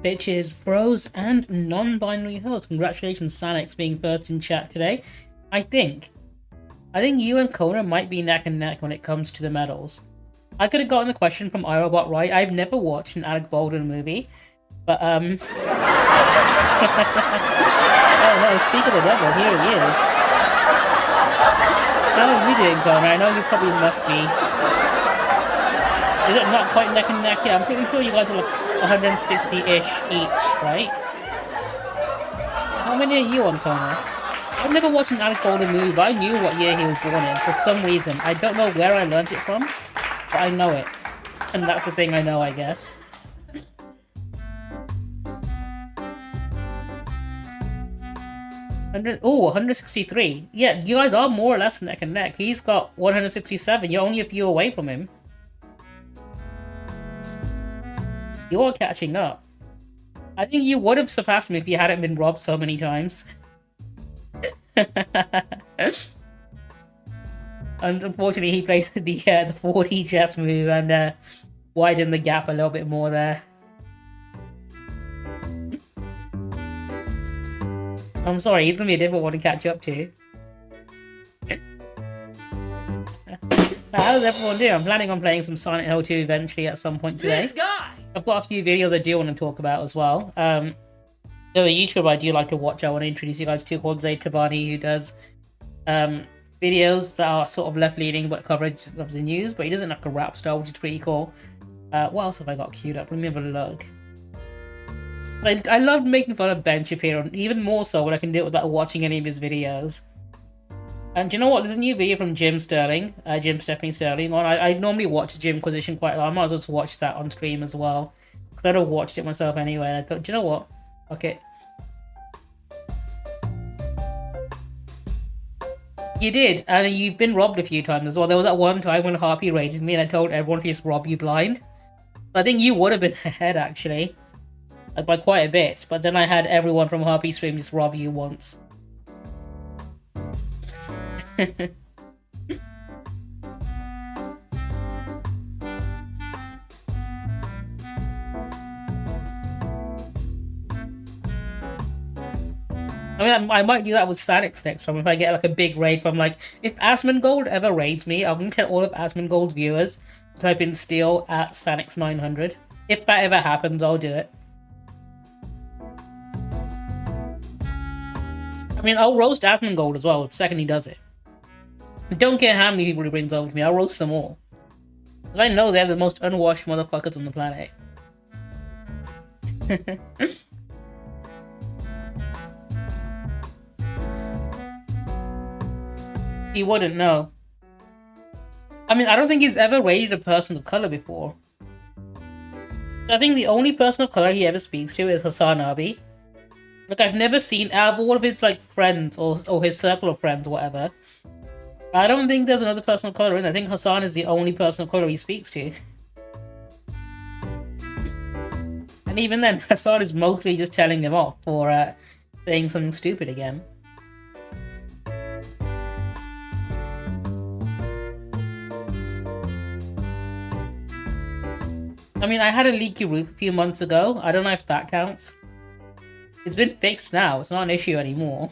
bitches, bros, and non-binary hosts. Congratulations, Sanix, being first in chat today. I think you and Kona might be neck and neck when it comes to the medals. I could have gotten the question from iRobot right. I've never watched an Alec Baldwin movie, but oh no! Speak of the devil, here he is. How are you doing, Kona? I know you probably must be. Is it not quite neck and neck? Yeah, I'm pretty sure you guys are like 160-ish each, right? How many are you on, Kona? I've never watched an Alec Baldwin movie, but I knew what year he was born in for some reason. I don't know where I learned it from, but I know it. And that's the thing I know, I guess. Oh, 163. Yeah, you guys are more or less neck and neck. He's got 167. You're only a few away from him. You're catching up. I think you would have surpassed him if you hadn't been robbed so many times. And unfortunately, he played the 4D chess move and widened the gap a little bit more there. I'm sorry, he's gonna be a difficult one to catch up to. How's everyone doing? I'm planning on playing some Silent Hill 2 eventually at some point today. This guy! I've got a few videos I do want to talk about as well. There's a YouTuber I do like to watch. I want to introduce you guys to called Zaid Tabani, who does videos that are sort of left-leaning but coverage of the news, but he doesn't like a rap style, which is pretty cool. What else have I got queued up? Let me have a look. I love making fun of Ben Shapiro, even more so when I can do it without watching any of his videos. And do you know what? There's a new video from Jim Stephanie Sterling on. I normally watch Jimquisition quite a lot. I might as well just watch that on stream as well, because I don't watched it myself anyway. And I thought, do you know what? Okay. You did, and you've been robbed a few times as well. There was that one time when Harpy raided me and I told everyone to just rob you blind. I think you would have been ahead, actually. Like, by quite a bit. But then I had everyone from Harpy stream just rob you once. I mean, I might do that with Sanix next time if I get like a big raid from like, if Asmongold ever raids me, I'm going to tell all of Asmongold's viewers to type in steal at Sanix900. If that ever happens, I'll do it. I mean, I'll roast Asmongold as well the second he does it. I don't care how many people he brings over to me, I'll roast them all. Because I know they're the most unwashed motherfuckers on the planet. He wouldn't know. I mean, I don't think he's ever raided a person of color before. I think the only person of color he ever speaks to is Hassan Abi. Like, I've never seen, out of all of his, like, friends, or his circle of friends, or whatever, I don't think there's another person of color in there. I think Hassan is the only person of color he speaks to. And even then, Hassan is mostly just telling him off for saying something stupid again. I mean, I had a leaky roof a few months ago. I don't know if that counts. It's been fixed now. It's not an issue anymore.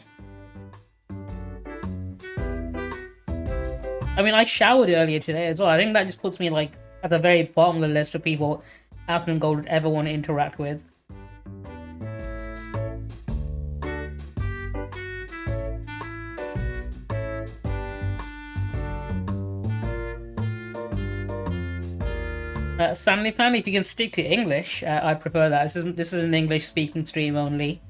I mean, I showered earlier today as well. I think that just puts me, like, at the very bottom of the list of people Asmongold would ever want to interact with. Stanley Family, if you can stick to English, I'd prefer that. This is an English-speaking stream only.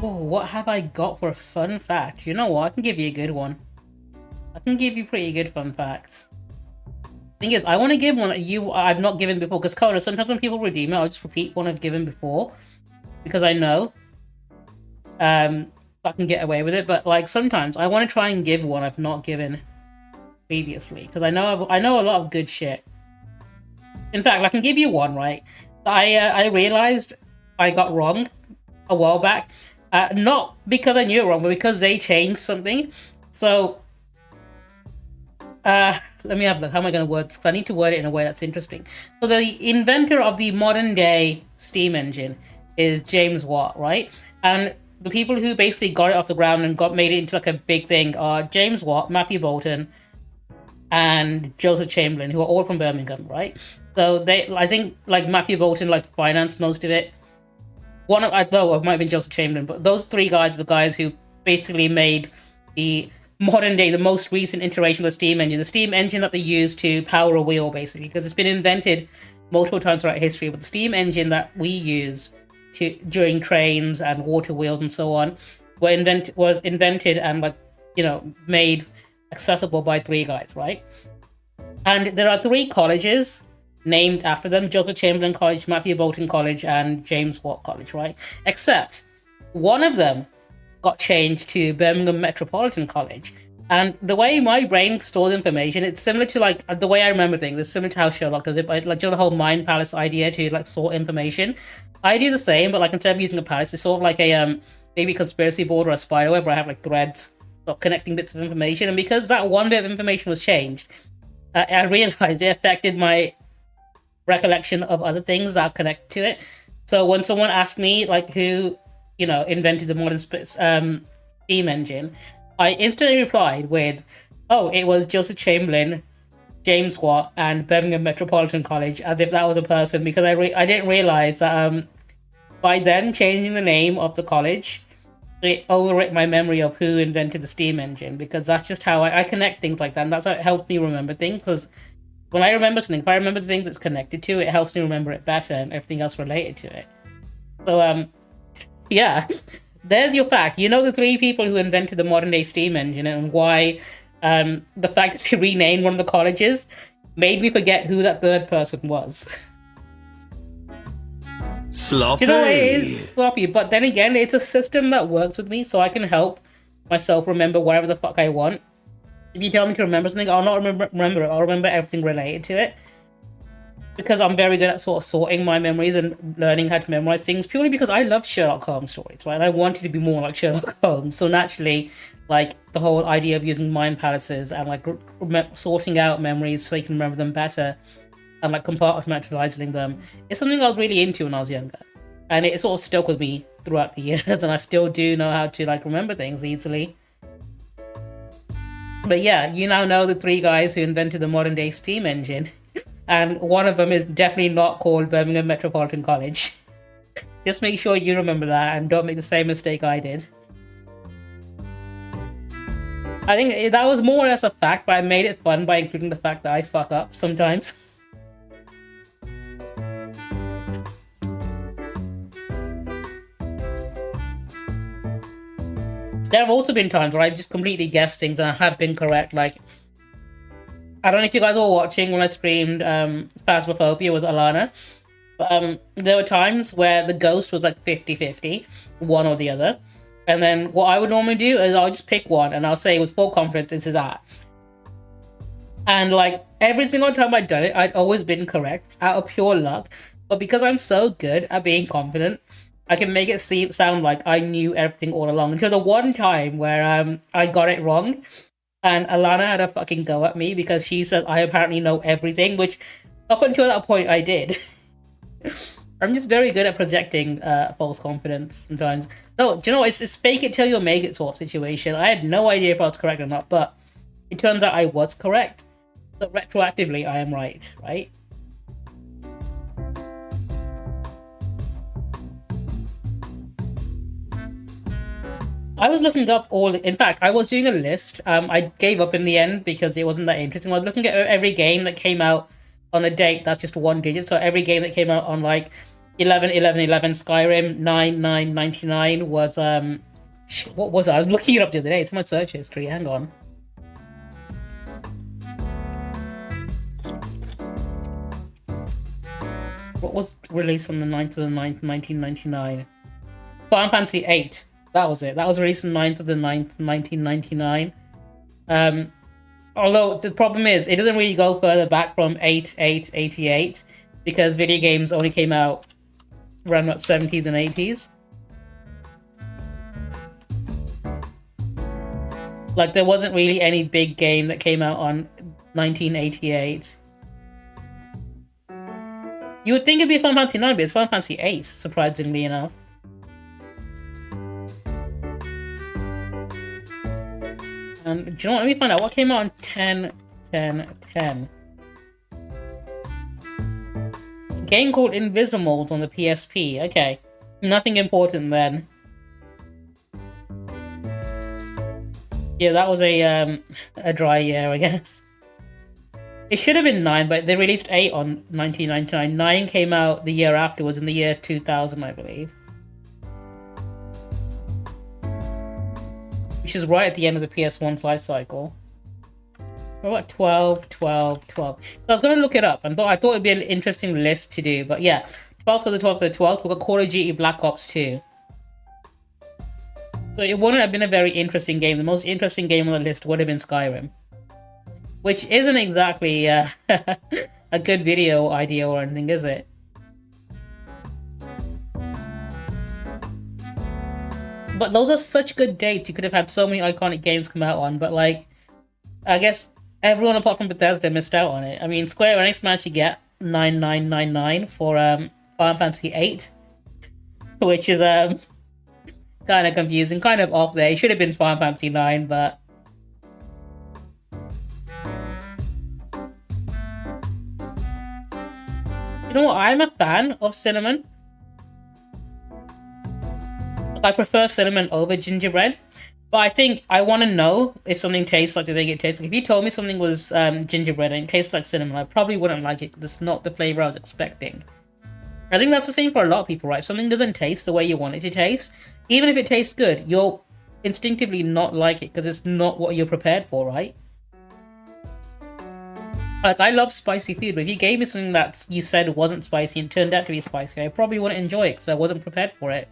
Oh, what have I got for a fun fact? You know what? I can give you a good one. I can give you pretty good fun facts. Thing is, I want to give one that I've not given before, because Coda, sometimes when people redeem it, I'll just repeat one I've given before, because I know. I can get away with it. But like sometimes I want to try and give one I've not given previously, because I know a lot of good shit. In fact, I can give you one, right? I realized I got wrong a while back. Not because I knew it wrong, but because they changed something. So, let me have a look. How am I going to word this? 'Cause I need to word it in a way that's interesting. So the inventor of the modern day steam engine is James Watt, right? And the people who basically got it off the ground and made it into like a big thing are James Watt, Matthew Bolton, and Joseph Chamberlain, who are all from Birmingham, right? So I think like Matthew Bolton like financed most of it. I know it might have been Joseph Chamberlain, but those three guys are the guys who basically made the modern day, the most recent iteration of the steam engine that they use to power a wheel, basically, because it's been invented multiple times throughout history. But the steam engine that we use during trains and water wheels and so on was invented and made accessible by three guys, right? And there are three colleges named after them: Joseph Chamberlain College, Matthew Bolton College, and James Watt College, right? Except one of them got changed to Birmingham Metropolitan College. And the way my brain stores information, it's similar to like the way I remember things. It's similar to how Sherlock does it, but like, you know, the whole mind palace idea to like sort information. I do the same, but like instead of using a palace, it's sort of like a maybe conspiracy board or a spider web where I have like threads of connecting bits of information. And because that one bit of information was changed, I realized it affected my recollection of other things that connect to it. So when someone asked me like who, you know, invented the modern steam engine, I instantly replied with, "Oh, it was Joseph Chamberlain, James Watt, and Birmingham Metropolitan College," as if that was a person, because I didn't realize that by then changing the name of the college, it overwrote my memory of who invented the steam engine, because that's just how I connect things like that, and that's how it helps me remember things. Because when I remember something, if I remember the things it's connected to, it helps me remember it better and everything else related to it. So, yeah, there's your fact. You know the three people who invented the modern day steam engine, and why the fact that they renamed one of the colleges made me forget who that third person was. Sloppy. Do you know, it is sloppy, but then again, it's a system that works with me, so I can help myself remember whatever the fuck I want. If you tell me to remember something, I'll not remember it. I'll remember everything related to it. Because I'm very good at sort of sorting my memories and learning how to memorize things, purely because I love Sherlock Holmes stories, right? And I wanted to be more like Sherlock Holmes. So naturally, like, the whole idea of using mind palaces and like sorting out memories so you can remember them better and like compartmentalizing them is something I was really into when I was younger. And it sort of stuck with me throughout the years, and I still do know how to like remember things easily. But yeah, you now know the three guys who invented the modern day steam engine. And one of them is definitely not called Birmingham Metropolitan College. Just make sure you remember that and don't make the same mistake I did. I think that was more or less a fact, but I made it fun by including the fact that I fuck up sometimes. There have also been times where I've just completely guessed things and I have been correct. Like, I don't know if you guys were watching when I streamed Phasmophobia with Alana, but there were times where the ghost was like 50-50, one or the other. And then what I would normally do is I'll just pick one and I'll say with full confidence, this is that. And like every single time I'd done it, I'd always been correct out of pure luck. But because I'm so good at being confident, I can make it sound like I knew everything all along. Until the one time where I got it wrong, and Alana had a fucking go at me because she said I apparently know everything, which up until that point I did. I'm just very good at projecting false confidence sometimes. No, do you know, it's fake it till you make it sort of situation. I had no idea if I was correct or not, but it turns out I was correct. So retroactively, I am right? I was looking up in fact, I was doing a list. I gave up in the end because it wasn't that interesting. I was looking at every game that came out on a date that's just one digit. So every game that came out on like 11/11/11, Skyrim, 9/9/99 was what was it? I was looking it up the other day. It's in my search history. Hang on. What was released on the 9th of the 9th, 1999? Final Fantasy 8. That was it. That was released on 9th of the 9th, 1999. Um, Although the problem is, it doesn't really go further back from 88 because video games only came out around the 70s and 80s. Like, there wasn't really any big game that came out on 1988. You would think it'd be Final Fantasy 9, but it's Final Fantasy 8, surprisingly enough. Do you know what? Let me find out what came out on 10, 10, 10. A game called Invisimals on the PSP. Okay. Nothing important then. Yeah, that was a dry year, I guess. It should have been 9, but they released 8 on 1999. 9 came out the year afterwards, in the year 2000, I believe. Which is right at the end of the PS1's life cycle. What about 12, 12, 12? So I was going to look it up, and I thought it'd be an interesting list to do. But yeah, 12th of the 12th of the 12th, we've got Call of Duty Black Ops 2. So it wouldn't have been a very interesting game. The most interesting game on the list would have been Skyrim. Which isn't exactly a good video idea or anything, is it? But those are such good dates. You could have had so many iconic games come out on, but like, I guess everyone apart from Bethesda missed out on it. I mean, Square Enix managed to get 9999 for Final Fantasy 8, which is kind of confusing, kind of off there. It should have been Final Fantasy 9, but you know what? I'm a fan of cinnamon. I prefer cinnamon over gingerbread, but I think I want to know if something tastes like the thing it tastes like. If you told me something was gingerbread and it tastes like cinnamon, I probably wouldn't like it because it's not the flavor I was expecting. I think that's the same for a lot of people, right? If something doesn't taste the way you want it to taste, even if it tastes good, you'll instinctively not like it because it's not what you're prepared for, right? Like, I love spicy food, but if you gave me something that you said wasn't spicy and turned out to be spicy, I probably wouldn't enjoy it because I wasn't prepared for it.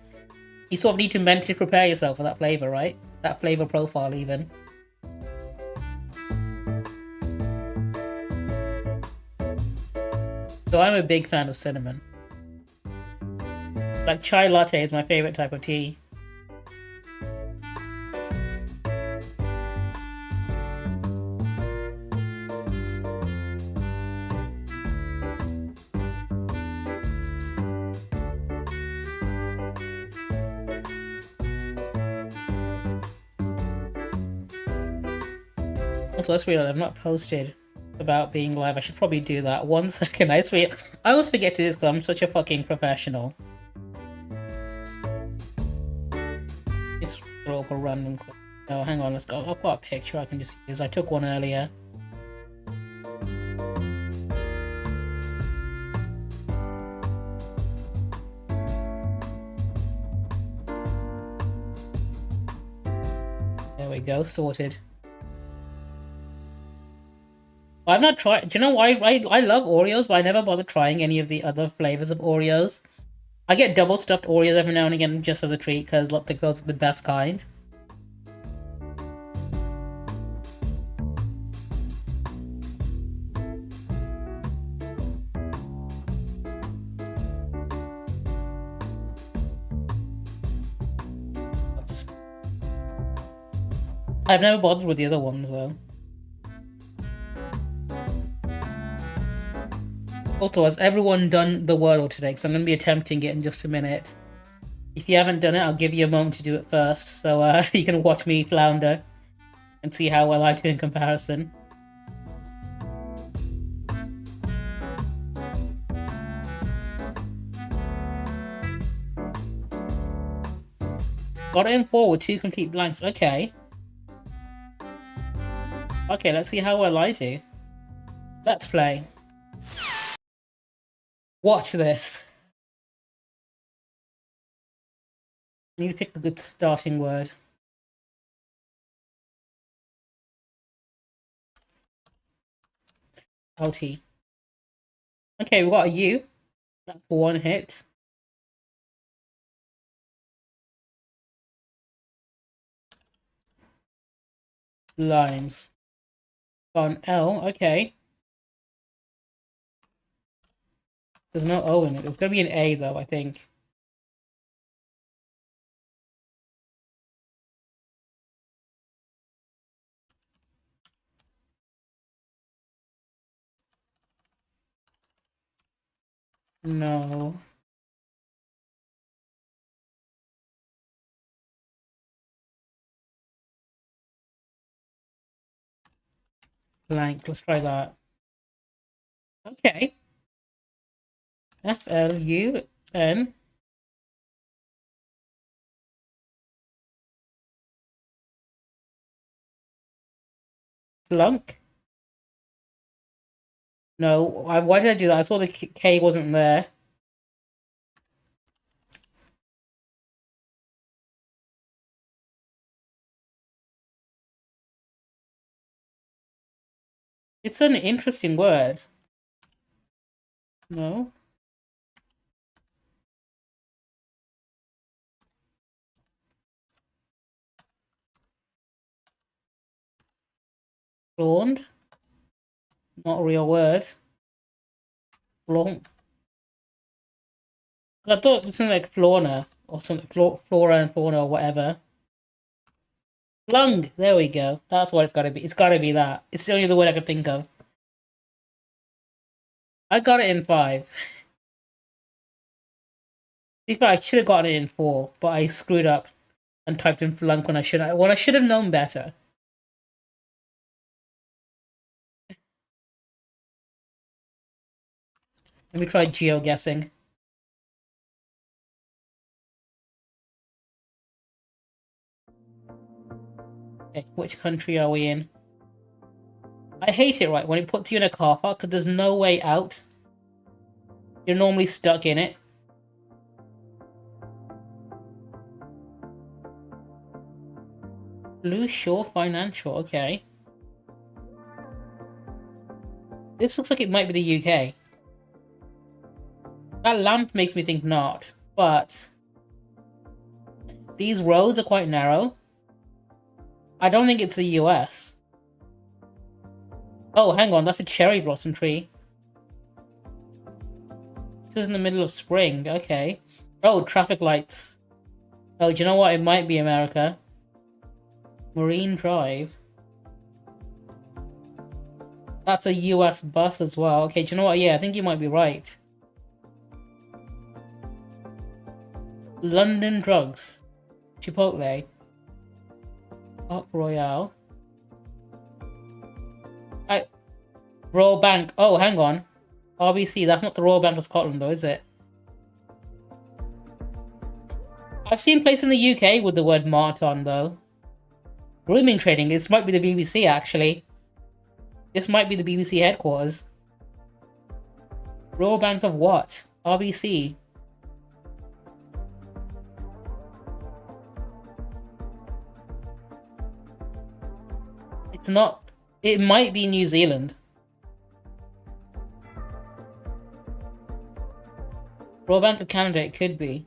You sort of need to mentally prepare yourself for that flavor, right? That flavor profile, even. So I'm a big fan of cinnamon. Like, chai latte is my favorite type of tea. Also, let's realize I've not posted about being live. I should probably do that. 1 second. I always forget to do this because I'm such a fucking professional. Just throw up a random clip. Oh, hang on, let's go. I've got a picture I can just use. I took one earlier. There we go, sorted. I've not tried. Do you know why? I love Oreos, but I never bother trying any of the other flavors of Oreos. I get double stuffed Oreos every now and again just as a treat because look, those are the best kind. I've never bothered with the other ones though. Also, has everyone done the Wordle today? Because I'm going to be attempting it in just a minute. If you haven't done it, I'll give you a moment to do it first, so you can watch me flounder and see how well I do in comparison. Got it in 4 with 2 complete blanks. Okay. Okay, let's see how well I do. Let's play. Watch this. I need to pick a good starting word. LT. Okay, we've got a U. That's 1 hit. Limes. Got an L, okay. There's no O in it. There's gonna be an A though, I think. No. Blank. Let's try that. Okay. Flun. Flunk. No. Why did I do that? I saw the K wasn't there. It's an interesting word. No. Flaunt. Not a real word. Flaunt. I thought it was something like Florna or something, Flora and Fauna or whatever. Flung. There we go. That's what it's got to be. It's got to be that. It's the only other word I could think of. I got it in 5. In fact, I should have gotten it in 4, but I screwed up and typed in flunk when I should have known better. Let me try geoguessing. Okay, which country are we in? I hate it, right, when it puts you in a car park because there's no way out. You're normally stuck in it. Blue Shore Financial, okay. This looks like it might be the UK. That lamp makes me think not, but these roads are quite narrow. I don't think it's the US. Oh, hang on, that's a cherry blossom tree. This is in the middle of spring, okay. Oh, traffic lights. Oh, do you know what? It might be America. Marine Drive. That's a US bus as well. Okay, do you know what? Yeah, I think you might be right. London Drugs. Chipotle. Park Royale. Royal Bank. Oh, hang on. RBC. That's not the Royal Bank of Scotland, though, is it? I've seen places in the UK with the word mart on, though. Grooming trading. This might be the BBC, actually. This might be the BBC headquarters. Royal Bank of what? RBC. It's not. It might be New Zealand. Royal Bank of Canada, it could be.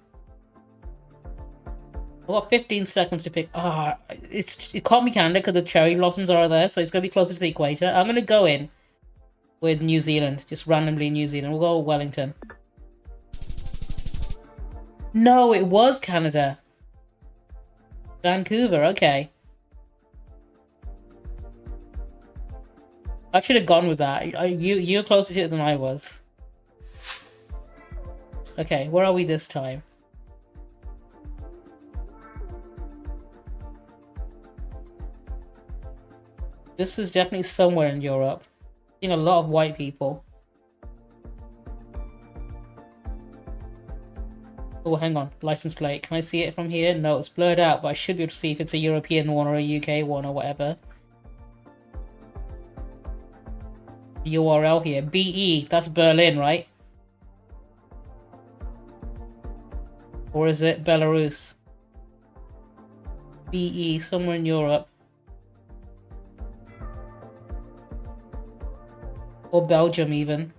I've got 15 seconds to pick. It can't be Canada because the cherry blossoms are there, so it's going to be closer to the equator. I'm going to go in with New Zealand, just randomly New Zealand. We'll go Wellington. No, it was Canada. Vancouver, okay. I should have gone with that. You're closer to it than I was. Okay, where are we this time? This is definitely somewhere in Europe. Seeing a lot of white people. Oh, hang on. License plate. Can I see it from here? No, it's blurred out, but I should be able to see if it's a European one or a UK one or whatever. The URL here. BE. That's Berlin, right? Or is it Belarus? BE. Somewhere in Europe. Or Belgium, even.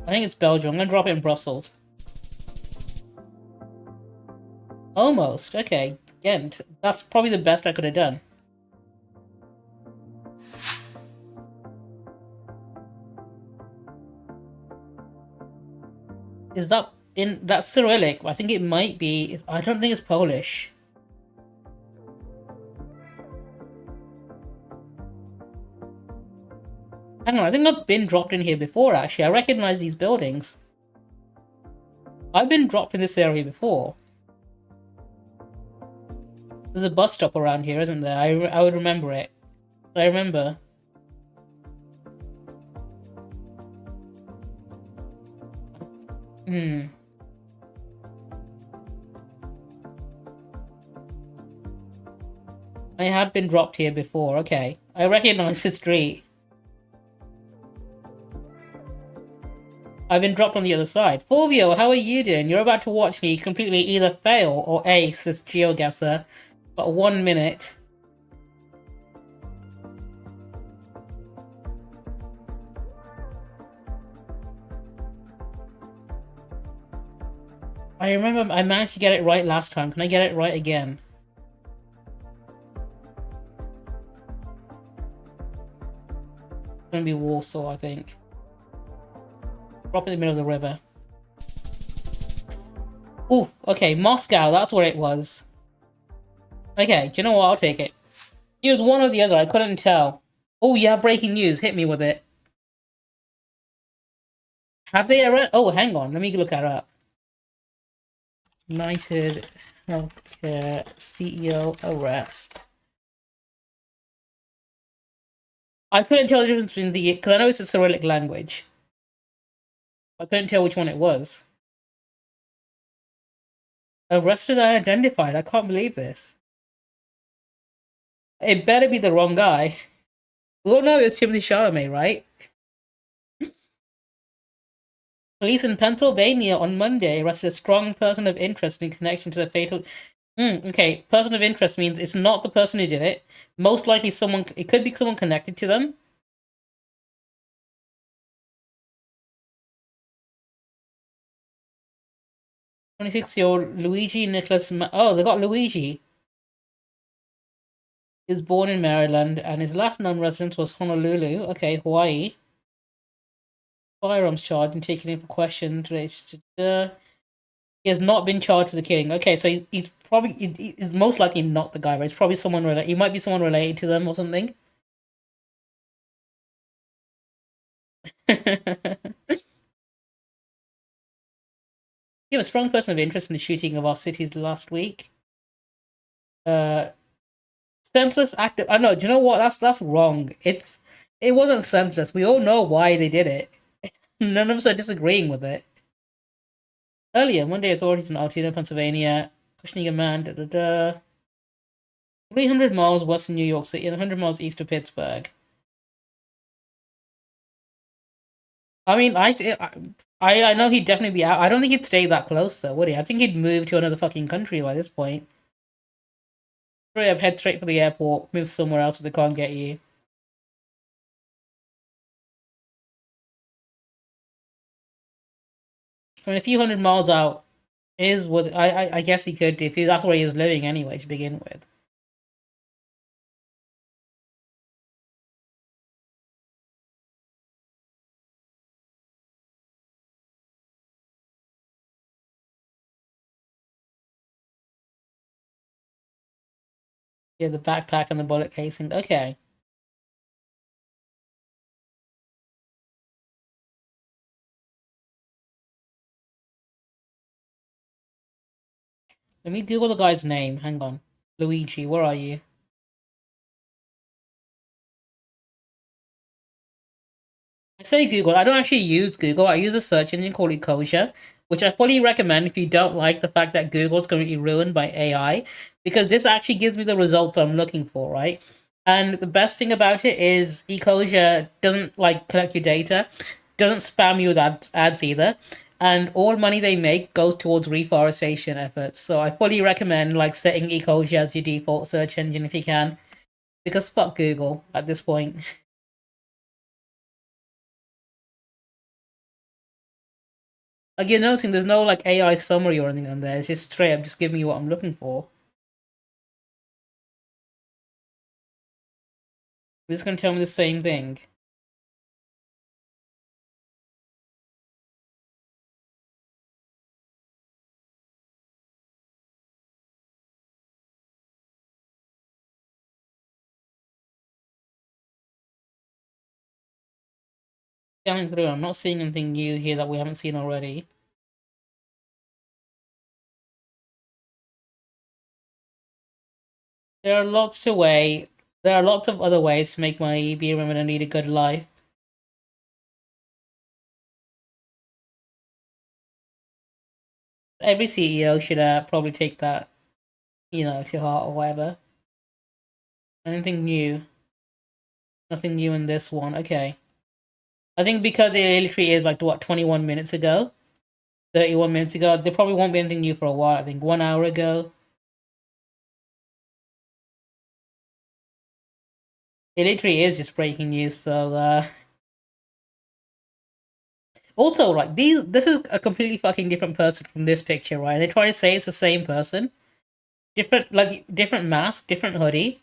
I think it's Belgium. I'm going to drop it in Brussels. Almost. Okay. Ghent. That's probably the best I could have done. Is that in that Cyrillic? I think it might be. I don't think it's Polish. Hang on, I think I've been dropped in here before, actually. I recognize these buildings. I've been dropped in this area before. There's a bus stop around here, isn't there? I would remember it. I remember. I have been dropped here before, okay. I recognize the street. I've been dropped on the other side. Fulvio, how are you doing? You're about to watch me completely either fail or ace this GeoGuessr. But 1 minute. I remember I managed to get it right last time. Can I get it right again? It's gonna be Warsaw, I think. Drop in the middle of the river. Ooh, okay, Moscow, that's where it was. Okay, do you know what? I'll take it. It was one or the other, I couldn't tell. Oh yeah, breaking news, hit me with it. Have they arrested? Oh, hang on, let me look that up. United Healthcare CEO arrest. I couldn't tell the difference between the... Because I know it's a Cyrillic language. I couldn't tell which one it was. Arrested and identified. I can't believe this. It better be the wrong guy. We all know it's Timothy Chalamet, right? Police in Pennsylvania on Monday arrested a strong person of interest in connection to the fatal... okay, person of interest means it's not the person who did it. Most likely someone... It could be someone connected to them. 26-year-old Luigi Nicholas... Oh, they got Luigi. He was born in Maryland, and his last known residence was Honolulu. Okay, Hawaii. Firearms charge and taken in for questions related to... He has not been charged with the killing. Okay, so he's probably... He's most likely not the guy, right? It's probably someone related... He might be someone related to them or something. You have a strong person of interest in the shooting of our cities last week. Senseless act of... I know, do you know what? That's wrong. It wasn't senseless. We all know why they did it. None of us are disagreeing with it. Earlier, Monday, authorities in Altoona, Pennsylvania, questioning a man, 300 miles west of New York City and 100 miles east of Pittsburgh. I mean, I know he'd definitely be out. I don't think he'd stay that close, though, would he? I think he'd move to another fucking country by this point. Straight up, head straight for the airport, move somewhere else where they can't get you. I mean, a few hundred miles out is what I guess he could do if that's where he was living anyway to begin with. Yeah, the backpack and the bullet casing. Okay. Let me Google the guy's name. Hang on. Luigi, where are you? I say Google. I don't actually use Google. I use a search engine called Ecosia, which I fully recommend if you don't like the fact that Google's going to be ruined by AI, because this actually gives me the results I'm looking for, right? And the best thing about it is Ecosia doesn't like collect your data, doesn't spam you with ads either, and all money they make goes towards reforestation efforts. So I fully recommend like setting Ecosia as your default search engine if you can, because fuck Google at this point. Like, you're noticing there's no like AI summary or anything on there. It's just straight up, just give me what I'm looking for. This is gonna tell me the same thing. Scanning through, I'm not seeing anything new here that we haven't seen already. There are lots to way. There are lots of other ways to make money, be remembered, and lead a good life. Every CEO should probably take that, to heart or whatever. Anything new? Nothing new in this one. Okay. I think because it literally is like, what, 21 minutes ago? 31 minutes ago? There probably won't be anything new for a while. I think 1 hour ago. It literally is just breaking news, so, Also, like, this is a completely fucking different person from this picture, right? They try to say it's the same person. Different mask, different hoodie.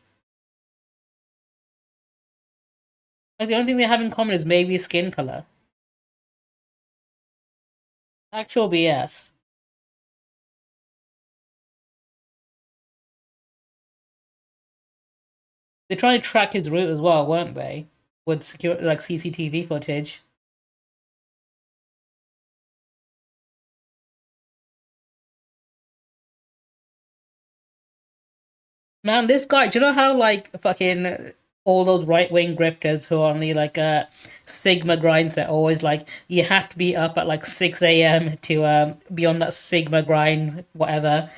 Like, the only thing they have in common is maybe skin color. Actual BS. They tried to track his route as well, weren't they? With secure, like, CCTV footage. Man, this guy, do you know how, like, fucking all those right-wing grifters who are on the, like, Sigma grind set always, like, you have to be up at, like, 6 a.m. to be on that Sigma grind, whatever.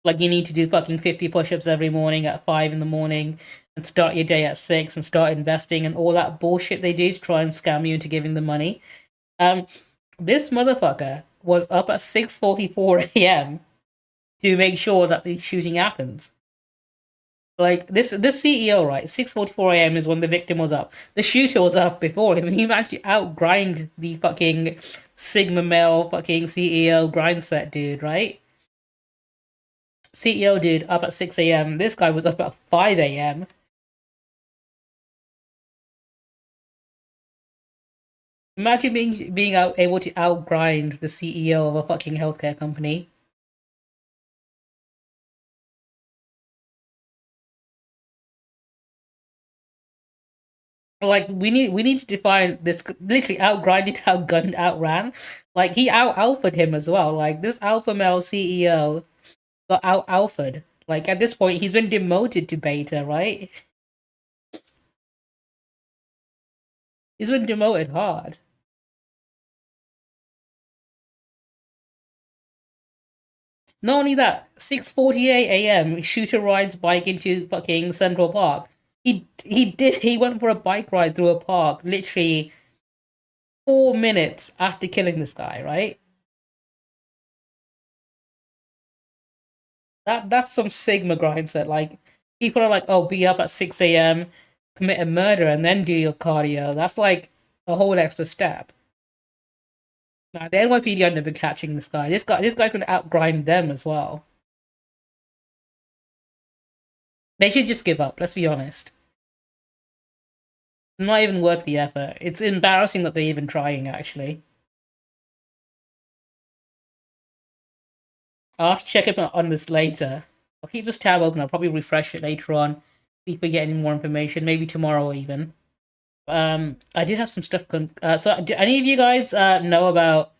Like, you need to do fucking 50 push-ups every morning at 5 in the morning and start your day at 6 and start investing and all that bullshit they do to try and scam you into giving them money. This motherfucker was up at 6:44 a.m. to make sure that the shooting happens. Like, this CEO, right? 6:44 a.m. is when the victim was up. The shooter was up before him. He actually outgrind the fucking Sigma male fucking CEO grind set dude, right? CEO dude up at 6 a.m. This guy was up at 5 a.m. Imagine being able to outgrind the CEO of a fucking healthcare company. Like, we need to define this. Literally outgrinded, outgunned, outran. Like, he out alphaed him as well. Like, this alpha male CEO got out alphaed. Like, at this point, he's been demoted to beta, right? He's been demoted hard. Not only that, 6:48 a.m. shooter rides bike into fucking Central Park. He went for a bike ride through a park literally 4 minutes after killing this guy, right? That's some Sigma grind set. Like, people are like, oh, be up at 6 a.m., commit a murder, and then do your cardio. That's like a whole extra step. Now, the NYPD are never catching this guy. This guy's gonna outgrind them as well. They should just give up, let's be honest. Not even worth the effort. It's embarrassing that they're even trying, actually. I'll have to check up on this later. I'll keep this tab open. I'll probably refresh it later on. See if we get any more information. Maybe tomorrow even. I did have some stuff. So, do any of you guys know about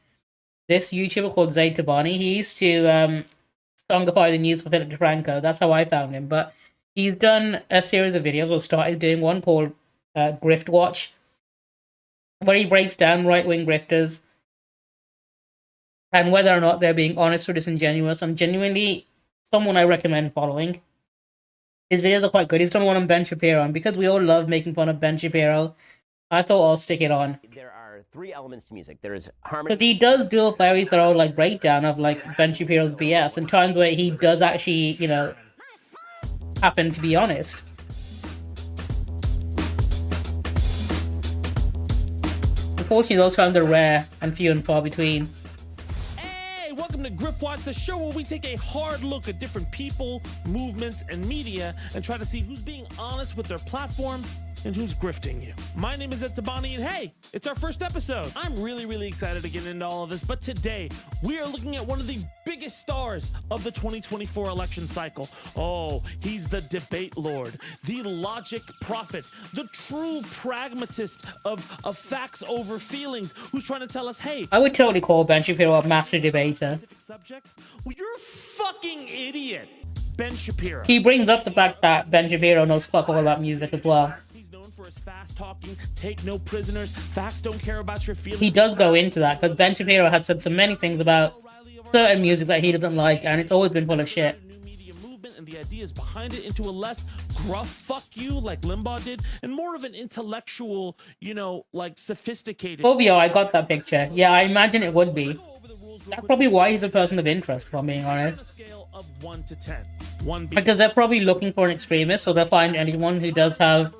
this YouTuber called Zay Tabani? He used to songify the news for Philip DeFranco. That's how I found him. But he's done a series of videos, or started doing one called Grift Watch, where he breaks down right-wing grifters and whether or not they're being honest or disingenuous. I'm genuinely someone I recommend following. His videos are quite good. He's done one on Ben Shapiro, and because we all love making fun of Ben Shapiro, I thought I'll stick it on. There are three elements to music. There is harmony. Because he does do a very thorough like breakdown of like Ben Shapiro's BS, and times where he does actually, happen to be honest. Unfortunately, those times are rare and few and far between. welcome to Griff Watch, the show where we take a hard look at different people, movements, and media and try to see who's being honest with their platform and who's grifting you. My name is Ed Tabani, and hey, it's our first episode. I'm really excited to get into all of this, but today we are looking at one of the biggest stars of the 2024 election cycle. Oh, he's the debate lord, the logic prophet, the true pragmatist of facts over feelings, who's trying to tell us, hey, I would totally call Ben Shapiro a master debater. Subject? Well, you're a fucking idiot. Ben Shapiro. He brings up the fact that Ben Shapiro knows fuck all about music as well. For his fast talking, take no prisoners, facts don't care about your feelings. He does go into that because Ben Shapiro had said so many things about certain music that he doesn't like, and it's always been full of shit. New media movement and the ideas behind it into a less gruff fuck you like Limbaugh did, and more of an intellectual, you know, like sophisticated. Fobio, I got that picture. Yeah, I imagine it would be. That's probably why he's a person of interest, if I'm being honest. Scale of 1 to 10. 1 because they're probably looking for an extremist, so they'll find anyone who does have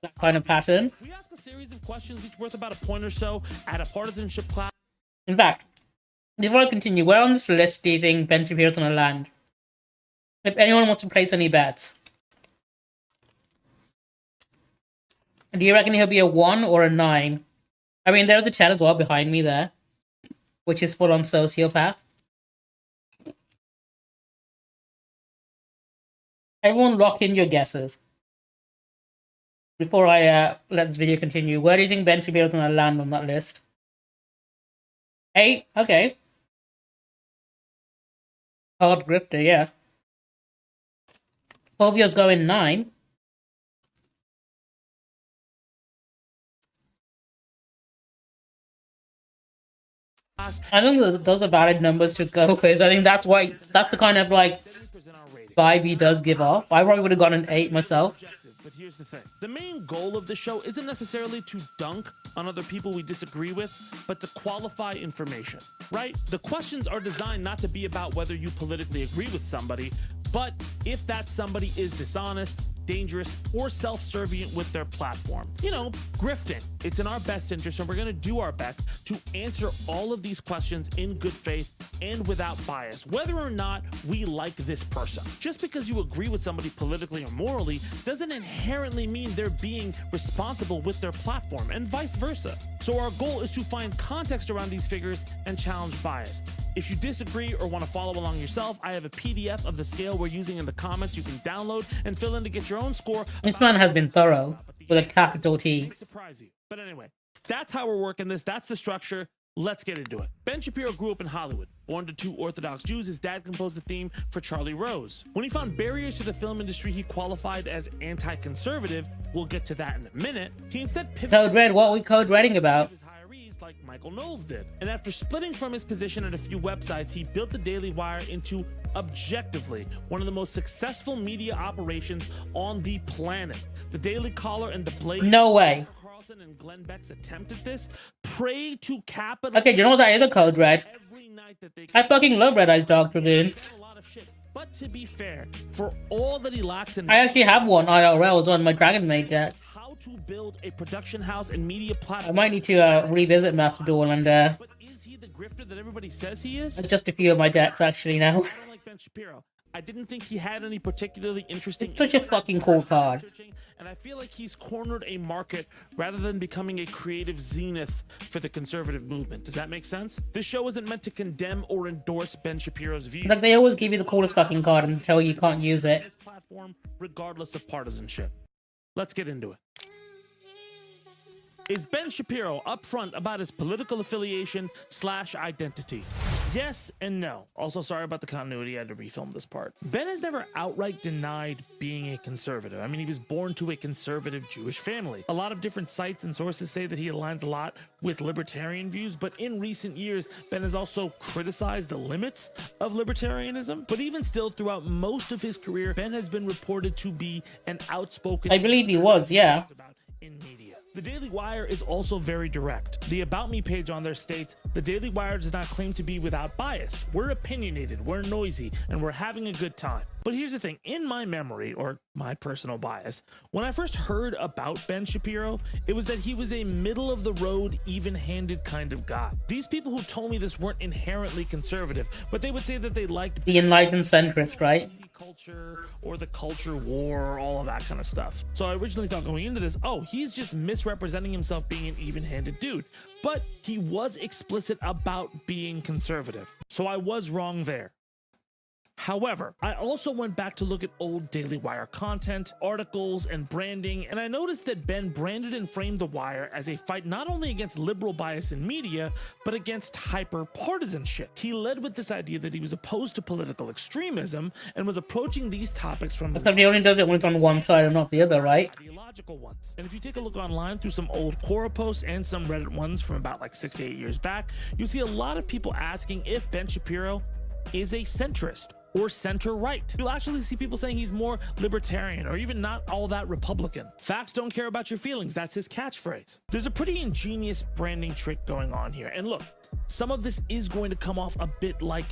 that kind of pattern. We ask a series of questions each worth about a point or so at a partisanship class. In fact, before I continue, where on this list do you think Ben Shapiro's gonna land? If anyone wants to place any bets. Do you reckon he'll be a 1 or a 9? I mean, there's a 10 as well behind me there, which is full on sociopath. Everyone lock in your guesses. Before I let this video continue, where do you think Ben Shapiro's gonna land on that list? 8? Okay. Hard grifter, yeah. Fobio's going 9. I think those are valid numbers to go with. I think that's the kind of like vibe he does give off. I probably would have gotten an 8 myself. But here's the thing. The main goal of the show isn't necessarily to dunk on other people we disagree with, but to qualify information, right? The questions are designed not to be about whether you politically agree with somebody, but if that somebody is dishonest, dangerous, or self-servient with their platform. You know, grifting. It's in our best interest, and we're going to do our best to answer all of these questions in good faith and without bias, whether or not we like this person. Just because you agree with somebody politically or morally doesn't inherently mean they're being responsible with their platform, and vice versa. So our goal is to find context around these figures and challenge bias. If you disagree or want to follow along yourself, I have a PDF of the scale we're using in the comments you can download and fill in to get your own score. This man has been thorough, with a capital T. Surprise you. But anyway, that's how we're working this. That's the structure. Let's get into it. Ben Shapiro grew up in Hollywood. Born to 2 Orthodox Jews, his dad composed the theme for Charlie Rose. When he found barriers to the film industry, he qualified as anti-conservative. We'll get to that in a minute. He instead pivoted. Code Red, what are we code reading about? Like Michael Knowles did. And after splitting from his position at a few websites, he built the Daily Wire into, objectively, one of the most successful media operations on the planet. The Daily Caller and the Blaze. No way. Carlson and Glenn Beck's attempt at this prey to capital. Okay, do you know what that is a code red? I fucking love Red Eyes Dog Dragoon. But to be fair, for all that he lacks in, I actually have one IRL as on my Dragon Maid deck. To build a production house and media platform. I might need to revisit Master Duel and But is he the grifter that everybody says he is? It's just a few of my decks actually now. I don't like Ben Shapiro. I didn't think he had any particularly interesting. It's such a fucking cool card. And I feel like he's cornered a market rather than becoming a creative zenith for the conservative movement. Does that make sense? This show isn't meant to condemn or endorse Ben Shapiro's views. Like they always give you the coolest fucking card and tell you you can't use it. His platform, regardless of partisanship. Let's get into it. Is Ben Shapiro upfront about his political affiliation / identity? Yes and no. Also, sorry about the continuity. I had to refilm this part. Ben has never outright denied being a conservative. I mean, he was born to a conservative Jewish family. A lot of different sites and sources say that he aligns a lot with libertarian views, but in recent years, Ben has also criticized the limits of libertarianism. But even still, throughout most of his career, Ben has been reported to be an outspoken... I believe he was, yeah. ...in media. The Daily Wire is also very direct. The About Me page on their states, the Daily Wire does not claim to be without bias. We're opinionated, we're noisy, and we're having a good time. But here's the thing, in my memory, or my personal bias, when I first heard about Ben Shapiro, it was that he was a middle-of-the-road, even-handed kind of guy. These people who told me this weren't inherently conservative, but they would say that they liked The enlightened centrist, right? culture or the culture war, all of that kind of stuff. So I originally thought going into this, oh, he's just misrepresenting himself being an even-handed dude. But he was explicit about being conservative. So I was wrong there. However, I also went back to look at old Daily Wire content, articles, and branding, and I noticed that Ben branded and framed The Wire as a fight not only against liberal bias in media, but against hyper-partisanship. He led with this idea that he was opposed to political extremism and was approaching these topics from Because he only does it when it's on one side and not the other, right? ideological ones. And if you take a look online through some old Quora posts and some Reddit ones from about like 6 to 8 years back, you see a lot of people asking if Ben Shapiro is a centrist or center-right. You'll actually see people saying he's more libertarian or even not all that Republican. Facts don't care about your feelings. That's his catchphrase. There's a pretty ingenious branding trick going on here. And look, some of this is going to come off a bit like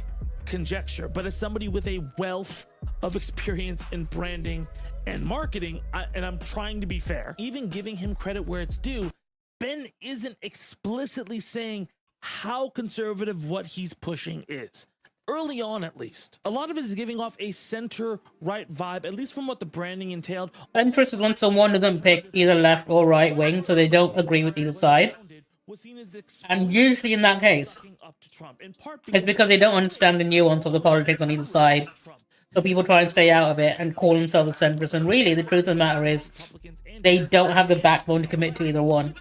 conjecture, but as somebody with a wealth of experience in branding and marketing, and I'm trying to be fair, even giving him credit where it's due, Ben isn't explicitly saying how conservative what he's pushing is. Early on, at least. A lot of it is giving off a center-right vibe, at least from what the branding entailed. Centrist is when someone doesn't pick either left or right wing, so they don't agree with either side. And usually in that case, it's because they don't understand the nuance of the politics on either side. So people try and stay out of it and call themselves a centrist. And really, the truth of the matter is, they don't have the backbone to commit to either one.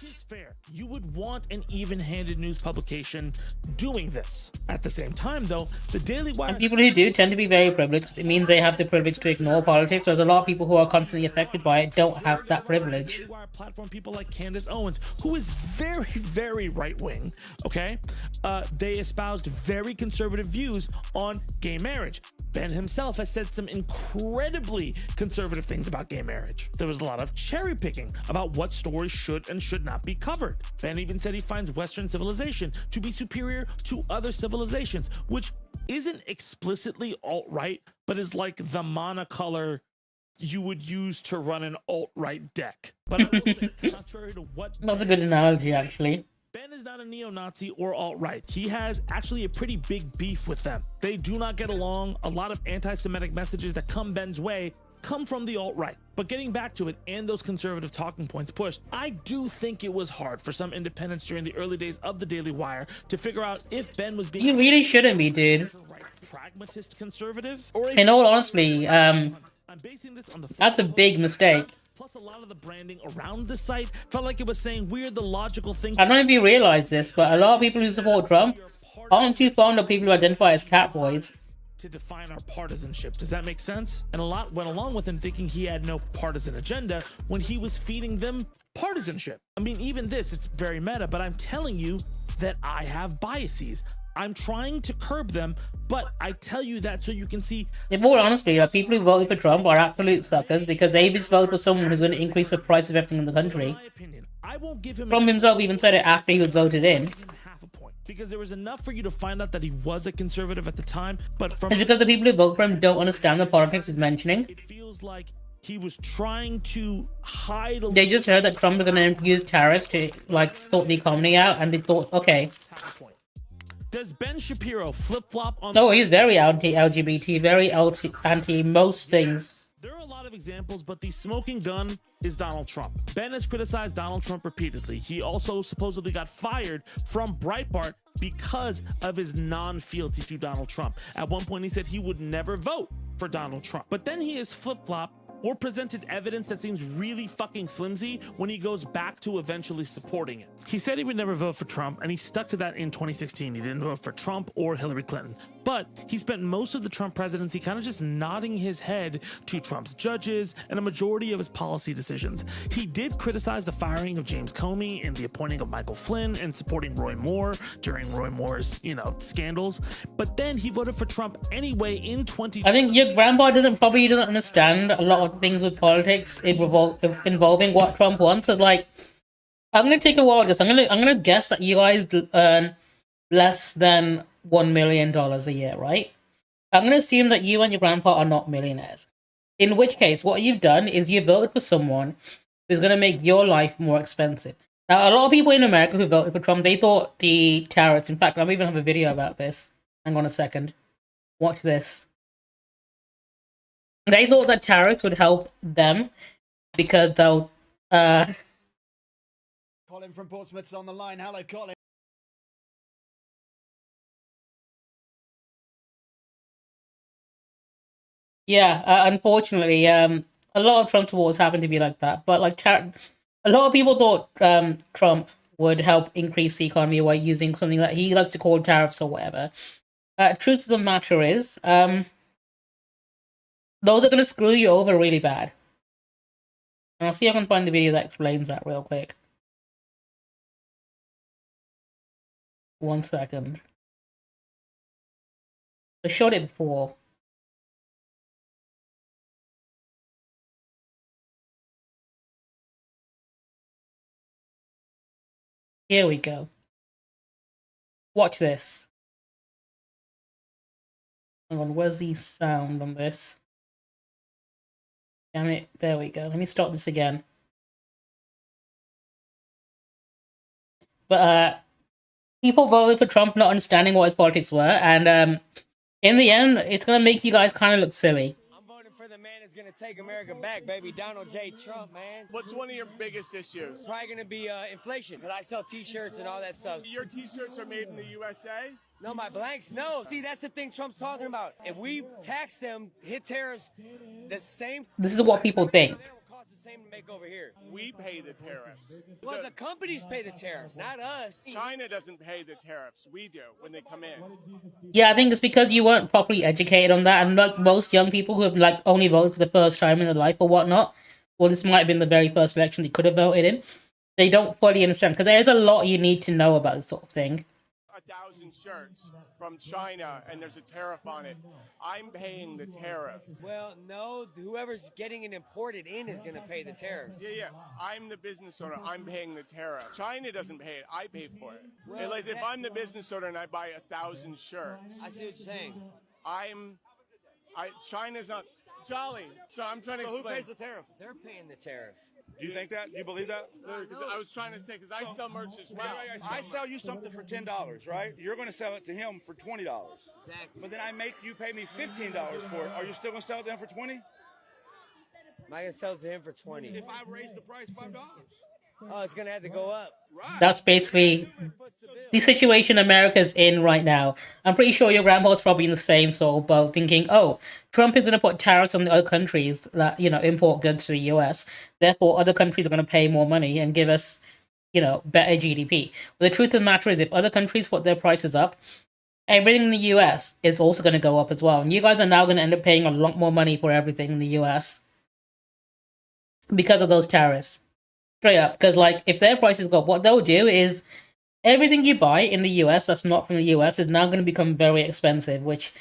You would want an even-handed news publication doing this. At the same time, though, the Daily Wire... And people who do tend to be very privileged. It means they have the privilege to ignore politics. There's a lot of people who are constantly affected by it don't have that privilege. Platform people like Candace Owens, who is very, very right-wing, okay? They espoused very conservative views on gay marriage. Ben himself has said some incredibly conservative things about gay marriage. There was a lot of cherry picking about what stories should and should not be covered. Ben even said he finds Western civilization to be superior to other civilizations, which isn't explicitly alt-right, but is like the monocolor you would use to run an alt-right deck. But I will say, contrary to what... That's a good analogy, actually. Ben is not a neo-Nazi or alt-right. He has actually a pretty big beef with them. They do not get along. A lot of anti-Semitic messages that come Ben's way come from the alt-right. But getting back to it and those conservative talking points pushed, I do think it was hard for some independents during the early days of the Daily Wire to figure out if Ben was being... You really shouldn't be, dude. ...pragmatist conservative or... In all honesty, I'm basing this on the... That's a big mistake. Plus, a lot of the branding around the site felt like it was saying we're the logical thing. I don't know if you realize this, but a lot of people who support Trump aren't too fond of people who identify as catboys. To define our partisanship. Does that make sense? And a lot went along with him thinking he had no partisan agenda when he was feeding them partisanship. I mean, even this, it's very meta, but I'm telling you that I have biases. I'm trying to curb them, but I tell you that so you can see... In all honesty, people who voted for Trump are absolute suckers because they just voted for someone who's going to increase the price of everything in the country. I won't give him... Trump himself even said it after he was voted in. Because there was enough for you to find out that he was a conservative at the time, but from... It's because the people who vote for him don't understand the politics he's mentioning. It feels like he was trying to hide... They just heard that Trump was going to use tariffs to, like, sort the economy out, and they thought, okay... Does Ben Shapiro flip-flop on... Oh, he's very anti-LGBT, very anti most things. There are a lot of examples, but the smoking gun is Donald Trump. Ben has criticized Donald Trump repeatedly. He also supposedly got fired from Breitbart because of his non-fealty to Donald Trump. At one point, he said he would never vote for Donald Trump. But then he has flip-flopped or presented evidence that seems really fucking flimsy when he goes back to eventually supporting it. He said he would never vote for Trump, and he stuck to that in 2016. He didn't vote for Trump or Hillary Clinton. But he spent most of the Trump presidency kind of just nodding his head to Trump's judges and a majority of his policy decisions. He did criticize the firing of James Comey and the appointing of Michael Flynn and supporting Roy Moore during Roy Moore's, scandals. But then he voted for Trump anyway in 2020. I think your grandpa probably doesn't understand a lot of things with politics involving what Trump wants. Cause, like, I'm gonna take a wild guess. I'm gonna guess that you guys earn less than $1 million a year, right? I'm gonna assume that you and your grandpa are not millionaires. In which case, what you've done is you voted for someone who's gonna make your life more expensive. Now, a lot of people in America who voted for Trump, they thought the tariffs. In fact, I even have a video about this. Hang on a second. Watch this. They thought that tariffs would help them because they'll. Colin from Portsmouth's on the line. Hello, Colin. Yeah, unfortunately, a lot of Trump's wars happen to be like that. But like, a lot of people thought Trump would help increase the economy by using something that he likes to call tariffs or whatever. Truth of the matter is, those are going to screw you over really bad. And I'll see if I can find the video that explains that real quick. 1 second. I showed it before. Here we go. Watch this. Hang on, where's the sound on this? Damn it, there we go. Let me start this again. But people voted for Trump not understanding what his politics were, and in the end, it's gonna make you guys kind of look silly. I'm voting for the man that's gonna take America back, baby. Donald J. Trump, man. What's one of your biggest issues? Probably gonna be inflation, because I sell T-shirts and all that stuff. Your T-shirts are made in the USA? No, my blanks, no. See, that's the thing Trump's talking about. If we tax them, hit tariffs, the same. This is what people think. It will cost the same to make over here. We pay the tariffs. Well, the companies pay the tariffs, not us. China doesn't pay the tariffs. We do when they come in. Yeah, I think it's because you weren't properly educated on that, and like most young people who have like only voted for the first time in their life or whatnot, well, this might have been the very first election they could have voted in. They don't fully understand because there's a lot you need to know about this sort of thing. 1,000 shirts from China and there's a tariff on it. I'm paying the tariff. Well, no, whoever's getting it imported in is gonna pay the tariffs. Yeah. I'm the business owner. I'm paying the tariff. China doesn't pay it. I pay for it. Well, Like if I'm the business owner and I buy 1,000 shirts, I see what you're saying. China's not Jolly. So I'm trying to explain. Who pays the tariff? They're paying the tariff. Do you think that? You believe that? Because I was trying to say, because I sell merch as well. I sell you something for $10, right? You're going to sell it to him for $20. Exactly. But then I make you pay me $15 for it. Are you still going to sell it to him for $20? Am I gonna sell it to him for 20? If I raise the price $5. Oh, it's gonna have to go up. Right. That's basically the situation America's in right now. I'm pretty sure your grandpa's probably in the same sort of boat, thinking, "Oh, Trump is going to put tariffs on the other countries that import goods to the U.S. Therefore, other countries are going to pay more money and give us, better GDP." But the truth of the matter is, if other countries put their prices up, everything in the U.S. is also going to go up as well, and you guys are now going to end up paying a lot more money for everything in the U.S. because of those tariffs. Straight up, because like if their prices go up, what they'll do is everything you buy in the US that's not from the US is now going to become very expensive, which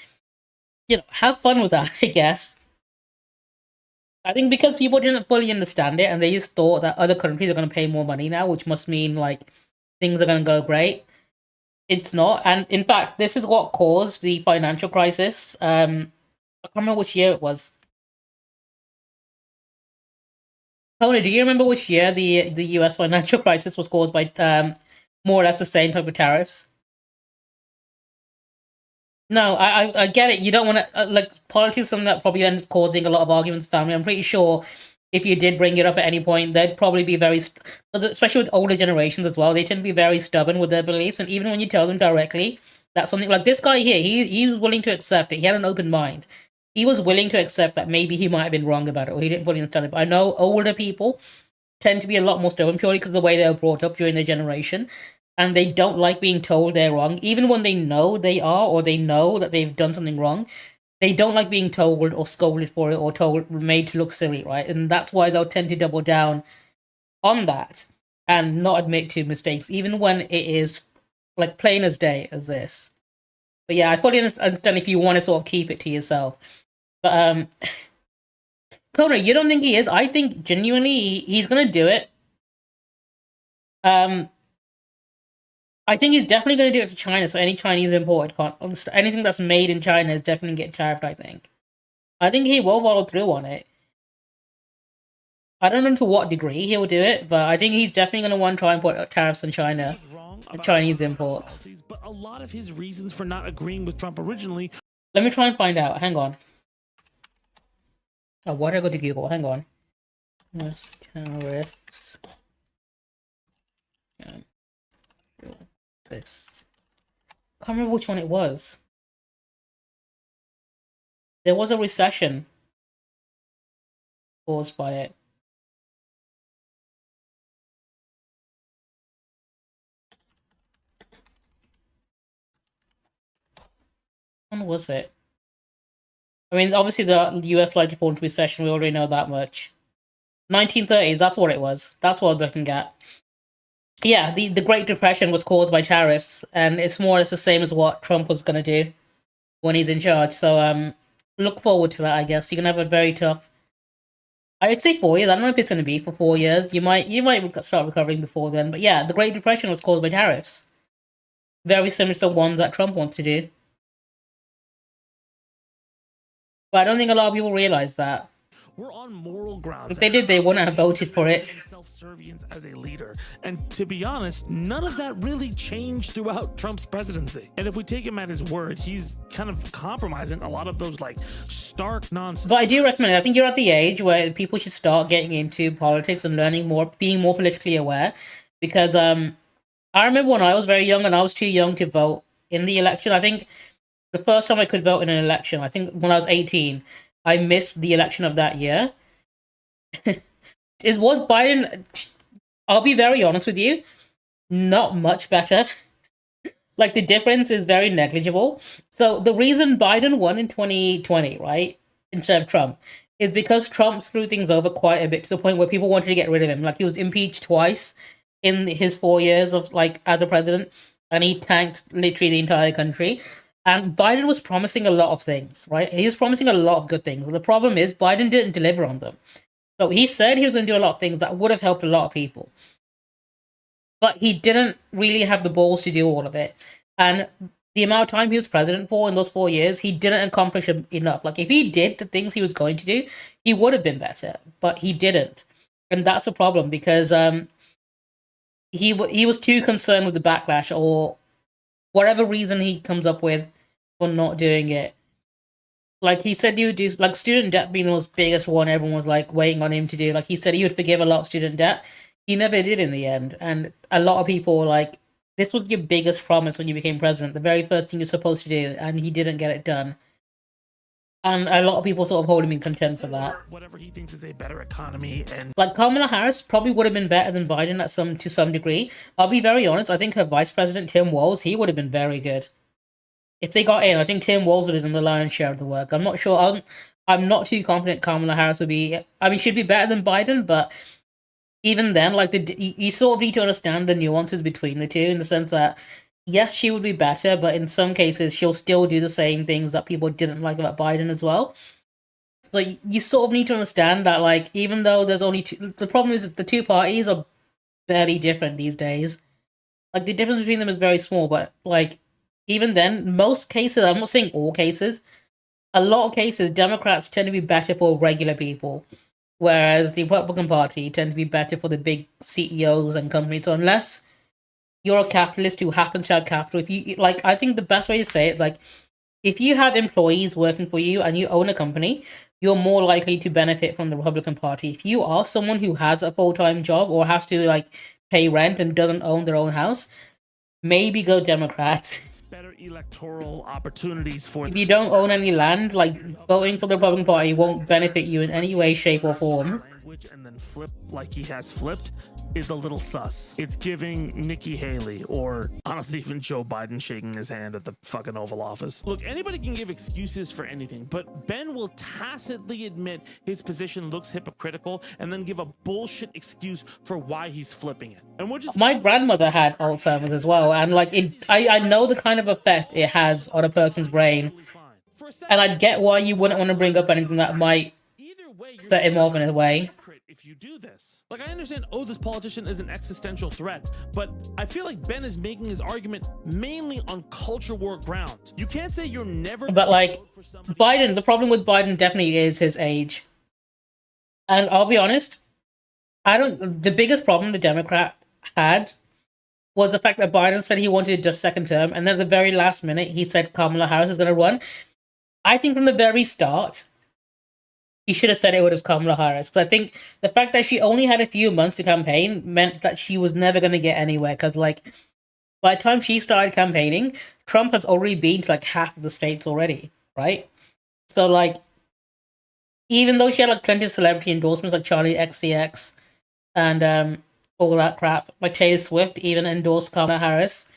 have fun with that, I guess. I think because people didn't fully understand it and they just thought that other countries are going to pay more money now, which must mean like things are going to go great. It's not, and in fact, this is what caused the financial crisis. I can't remember which year it was. Tony, do you remember which year the U.S. financial crisis was caused by more or less the same type of tariffs? No, I get it. You don't want to like politics is something that probably ends up causing a lot of arguments in family. I'm pretty sure if you did bring it up at any point, they'd probably be especially with older generations as well. They tend to be very stubborn with their beliefs, and even when you tell them directly that something like this guy here, he was willing to accept it. He had an open mind. He was willing to accept that maybe he might have been wrong about it, or he didn't fully understand it. But I know older people tend to be a lot more stubborn purely because of the way they were brought up during their generation. And they don't like being told they're wrong. Even when they know they are, or they know that they've done something wrong, they don't like being told or scolded for it or made to look silly, right? And that's why they'll tend to double down on that and not admit to mistakes, even when it is like plain as day as this. But yeah, I fully understand if you want to sort of keep it to yourself. But Connor, you don't think he is? I think genuinely he's gonna do it. I think he's definitely going to do it to China. So any Chinese import can't, anything that's made in China is definitely get tariffed. I think he will follow through on it. I don't know to what degree he will do it, but I think he's definitely going to want to try and put tariffs on China and Chinese imports. But a lot of his reasons for not agreeing with Trump originally. Let me try and find out. Hang on. Oh, why did I go to Google? Hang on. Yes, tariffs. This. Can't remember which one it was. There was a recession caused by it. When was it? I mean, obviously the US liked to fall into recession. We already know that much. 1930s. That's what it was. That's what I'm looking at. Yeah, the Great Depression was caused by tariffs, and it's more or less the same as what Trump was going to do when he's in charge. So look forward to that, I guess. You're going to have a very tough... I'd say 4 years. I don't know if it's going to be for 4 years. You might start recovering before then. But yeah, the Great Depression was caused by tariffs. Very similar to the ones that Trump wants to do. But I don't think a lot of people realize that. We're on moral grounds. If they did, they wouldn't have voted for it. Self-servience as a leader. And to be honest, none of that really changed throughout Trump's presidency. And if we take him at his word, he's kind of compromising a lot of those like stark nonsense. But I do recommend it. I think you're at the age where people should start getting into politics and learning more, being more politically aware. Because I remember when I was very young and I was too young to vote in the election. I think the first time I could vote in an election, I think when I was 18, I missed the election of that year. It was Biden, I'll be very honest with you, not much better. Like, the difference is very negligible. So the reason Biden won in 2020, right, instead of Trump, is because Trump threw things over quite a bit to the point where people wanted to get rid of him. Like, he was impeached twice in his 4 years of, like, as a president, and he tanked literally the entire country. And Biden was promising a lot of things, right? He was promising a lot of good things. But the problem is Biden didn't deliver on them. So he said he was going to do a lot of things that would have helped a lot of people. But he didn't really have the balls to do all of it. And the amount of time he was president for in those 4 years, he didn't accomplish enough. Like, if he did the things he was going to do, he would have been better. But he didn't. And that's a problem because he was too concerned with the backlash or whatever reason he comes up with for not doing it. Like, he said he would do, like, student debt being the most biggest one everyone was, like, waiting on him to do. Like, he said he would forgive a lot of student debt. He never did in the end. And a lot of people were like, this was your biggest promise when you became president. The very first thing you're supposed to do, and he didn't get it done. And a lot of people sort of hold him in contempt for that. Whatever he thinks is a better economy and... Like, Kamala Harris probably would have been better than Biden to some degree. I'll be very honest, I think her vice president, Tim Walz, he would have been very good. If they got in, I think Tim Walz would have done the lion's share of the work. I'm not sure. I'm not too confident Kamala Harris would be... I mean, she'd be better than Biden, but even then, like, you sort of need to understand the nuances between the two in the sense that, yes, she would be better, but in some cases, she'll still do the same things that people didn't like about Biden as well. So you sort of need to understand that, like, even though there's only two... The problem is that the two parties are barely different these days. Like, the difference between them is very small, but, like, even then, most cases, I'm not saying all cases, a lot of cases, Democrats tend to be better for regular people, whereas the Republican Party tend to be better for the big CEOs and companies. So unless you're a capitalist who happens to have capital, if you, like, I think the best way to say it, like, if you have employees working for you and you own a company, you're more likely to benefit from the Republican Party. If you are someone who has a full-time job or has to, like, pay rent and doesn't own their own house, maybe go Democrat. Better electoral opportunities for... If you don't own any land, like, voting for the Republican Party won't benefit you in any way, shape, or form. And then flip like he has flipped is a little sus. It's giving Nikki Haley or honestly even Joe Biden shaking his hand at the fucking Oval Office. Look, anybody can give excuses for anything, but Ben will tacitly admit his position looks hypocritical and then give a bullshit excuse for why he's flipping it. And we're just... My grandmother had Alzheimer's as well, and like I know the kind of effect it has on a person's brain, and I get why you wouldn't want to bring up anything that might set him off in a way. if you do this. Like, I understand, oh, this politician is an existential threat, but I feel like Ben is making his argument mainly on culture war grounds. You can't say you're never. But like Biden, the problem with Biden definitely is his age. And I'll be honest, the biggest problem the Democrat had was the fact that Biden said he wanted just second term, and then at the very last minute he said Kamala Harris is going to run. I think from the very start, he should have said it was Kamala Harris. Because I think the fact that she only had a few months to campaign meant that she was never going to get anywhere. Because, like, by the time she started campaigning, Trump has already been to, like, half of the states already, right? So, like, even though she had, like, plenty of celebrity endorsements, like Charlie XCX and all that crap, like Taylor Swift even endorsed Kamala Harris.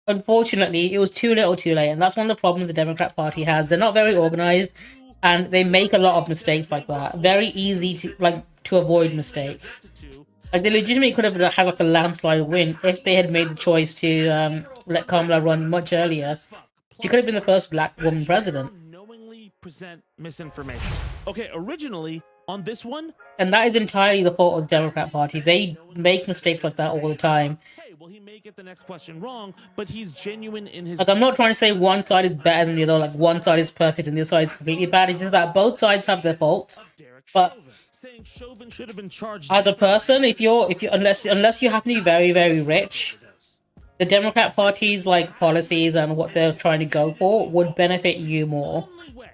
Unfortunately, it was too little too late. And that's one of the problems the Democrat Party has. They're not very organized. And they make a lot of mistakes like that. Very easy to avoid mistakes. Like, they legitimately could have had like a landslide win if they had made the choice to let Kamala run much earlier. She could have been the first black woman president. Knowingly present misinformation. Okay, originally on this one, and that is entirely the fault of the Democrat Party. They make mistakes like that all the time. Hey, well, he may get the next question wrong, but he's genuine in his. Like, I'm not trying to say one side is better than the other. Like, one side is perfect and the other side is completely bad. It's just that both sides have their faults. But Chauvin should have been charged as a person, if you unless you happen to be very, very rich, the Democrat Party's like policies and what they're trying to go for would benefit you more. The only way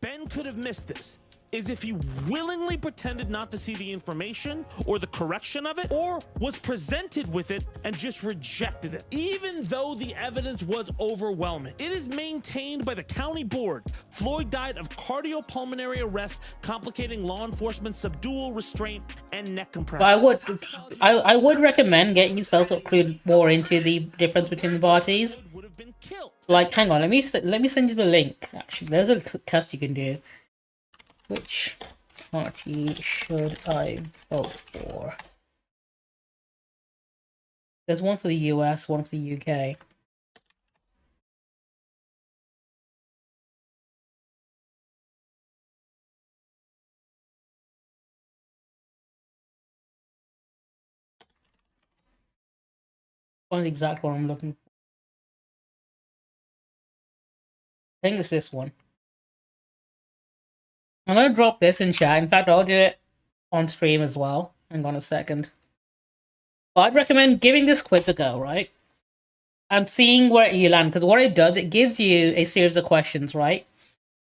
Ben could have missed this is if he willingly pretended not to see the information or the correction of it, or was presented with it and just rejected it, even though the evidence was overwhelming. It is maintained by the county board. Floyd died of cardiopulmonary arrest, complicating law enforcement's subdual, restraint, and neck compression. But I would recommend getting yourself clued more into the difference between the parties. Would have been killed. Like, hang on, let me send you the link. Actually, there's a test you can do. Which party should I vote for? There's one for the US, one for the UK. Find the exact one I'm looking for. I think it's this one. I'm going to drop this in chat. In fact, I'll do it on stream as well. Hang on a second. But I'd recommend giving this quiz a go, right? And seeing where you land. Because what it does, it gives you a series of questions, right?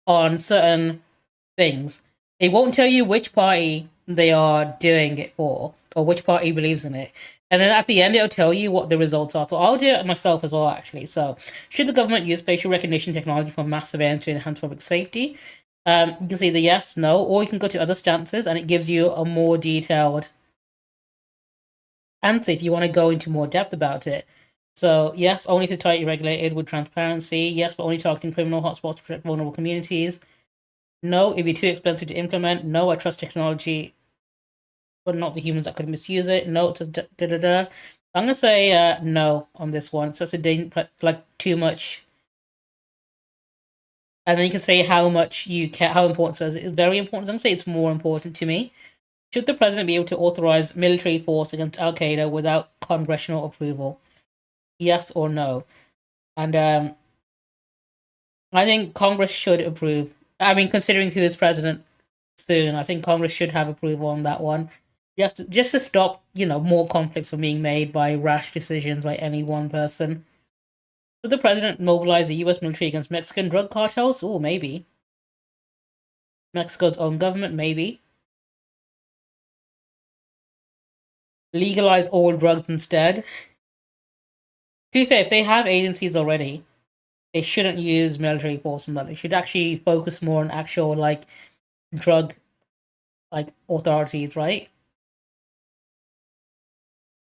On certain things. It won't tell you which party they are doing it for. Or which party believes in it. And then at the end, it'll tell you what the results are. So I'll do it myself as well, actually. So, should the government use facial recognition technology for mass surveillance to enhance public safety? You can see the yes, no, or you can go to other stances and it gives you a more detailed answer if you want to go into more depth about it. So, yes, only if it's tightly regulated with transparency. Yes, but only targeting criminal hotspots to protect vulnerable communities. No, it'd be too expensive to implement. No, I trust technology, but not the humans that could misuse it. No, it's I'm going to say no on this one. So it's like too much. And then you can say how much you care, how important it is. It's very important. I'm going to say it's more important to me. Should the president be able to authorize military force against Al Qaeda without congressional approval? Yes or no? And I think Congress should approve. I mean, considering who is president soon, I think Congress should have approval on that one. Just to stop, more conflicts from being made by rash decisions by any one person. Should the president mobilize the U.S. military against Mexican drug cartels? Oh, maybe. Mexico's own government? Maybe. Legalize all drugs instead? To be fair, if they have agencies already, they shouldn't use military force on that. They should actually focus more on actual, drug, authorities, right?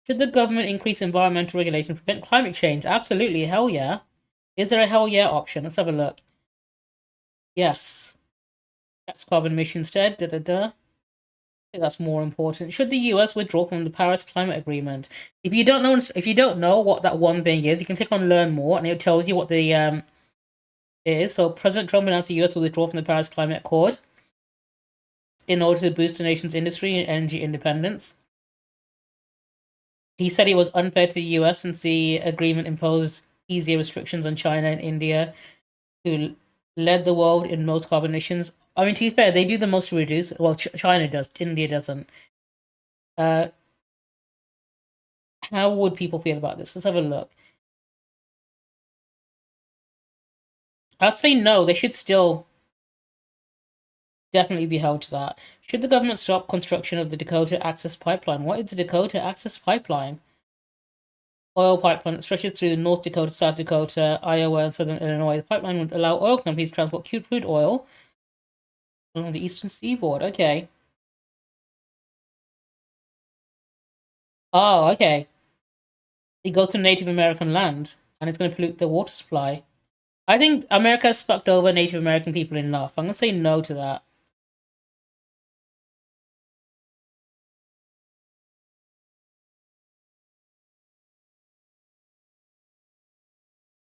Should the government increase environmental regulation to prevent climate change? Absolutely, hell yeah. Is there a hell yeah option? Let's have a look. Yes. Tax carbon emission instead. I think that's more important. Should the US withdraw from the Paris Climate Agreement? If you don't know what that one thing is, you can click on Learn More, and it tells you what the is. So President Trump announced the US will withdraw from the Paris Climate Accord. in order to boost the nation's industry and energy independence. He said it was unfair to the US since the agreement imposed easier restrictions on China and India, who led the world in most carbon emissions. I mean, to be fair, they do the most to reduce. Well, China does. India doesn't. How would people feel about this? Let's have a look. I'd say no. They should still definitely be held to that. Should the government stop construction of the Dakota Access Pipeline? What is the Dakota Access Pipeline? Oil pipeline that stretches through North Dakota, South Dakota, Iowa, and southern Illinois. The pipeline would allow oil companies to transport crude oil along the eastern seaboard. Okay. Oh, okay. It goes to Native American land, and it's going to pollute the water supply. I think America's fucked over Native American people enough. I'm going to say no to that.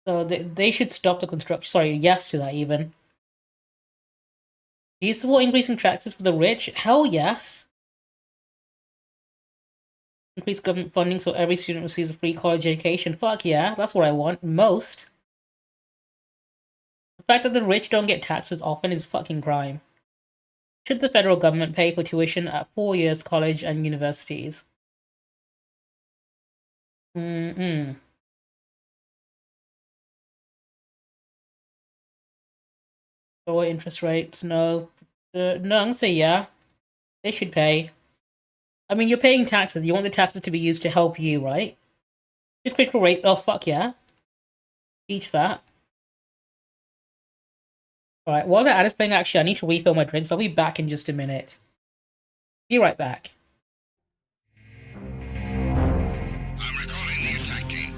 So they should stop the construction. Sorry, yes to that even. Do you support increasing taxes for the rich? Hell yes. Increase government funding so every student receives a free college education. Fuck yeah, that's what I want most. The fact that the rich don't get taxed as often is fucking crime. Should the federal government pay for tuition at 4 years college and universities? Lower interest rates? No. No, I'm gonna say yeah. They should pay. I mean, you're paying taxes. You want the taxes to be used to help you, right? Should critical rate? Oh, fuck yeah. Teach that. Alright, while the ad is playing, actually, I need to refill my drinks. I'll be back in just a minute. Be right back. I'm recalling the attack team.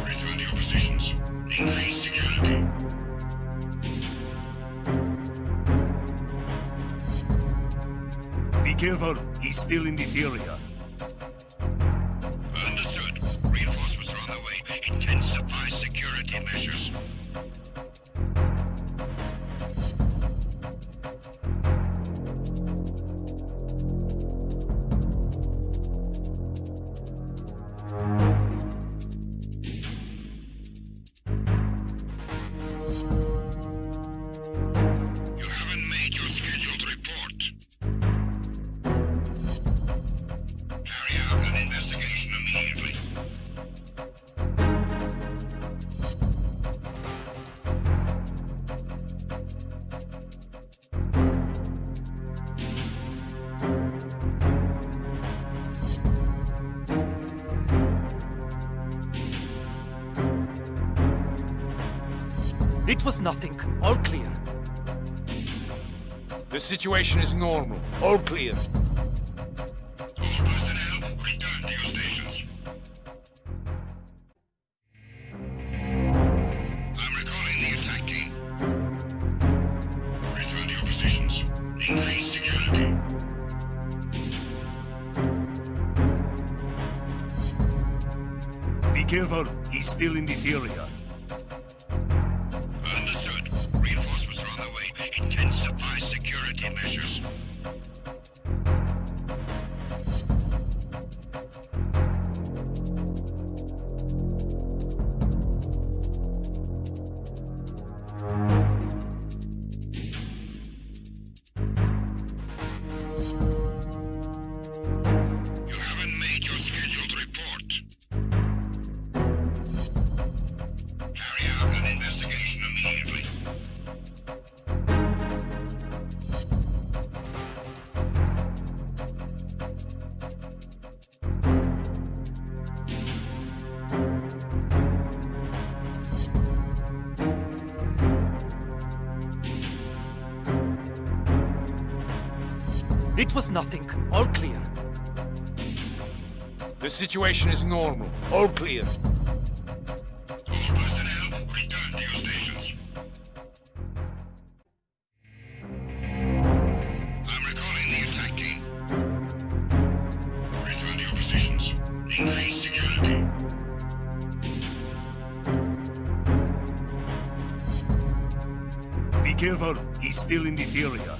Return to your positions. Increase security. Be careful, he's still in this area. Understood. Reinforcements are on their way. Intensify security measures. You haven't made your scheduled report. Carry out an investigation immediately. It was nothing. All clear. The situation is normal. All clear. All personnel, return to your stations. I'm recalling the attack team. Return to your positions. Increase security. Be careful, he's still in this area. Understood. Reinforcements are on their way. Intensify security measures. You haven't made your scheduled report. Carry out an investigation immediately. It was nothing. All clear. The situation is normal. All clear. All personnel, return to your stations. I'm recalling the attack team. Return to your positions. Increase security. Be careful, he's still in this area.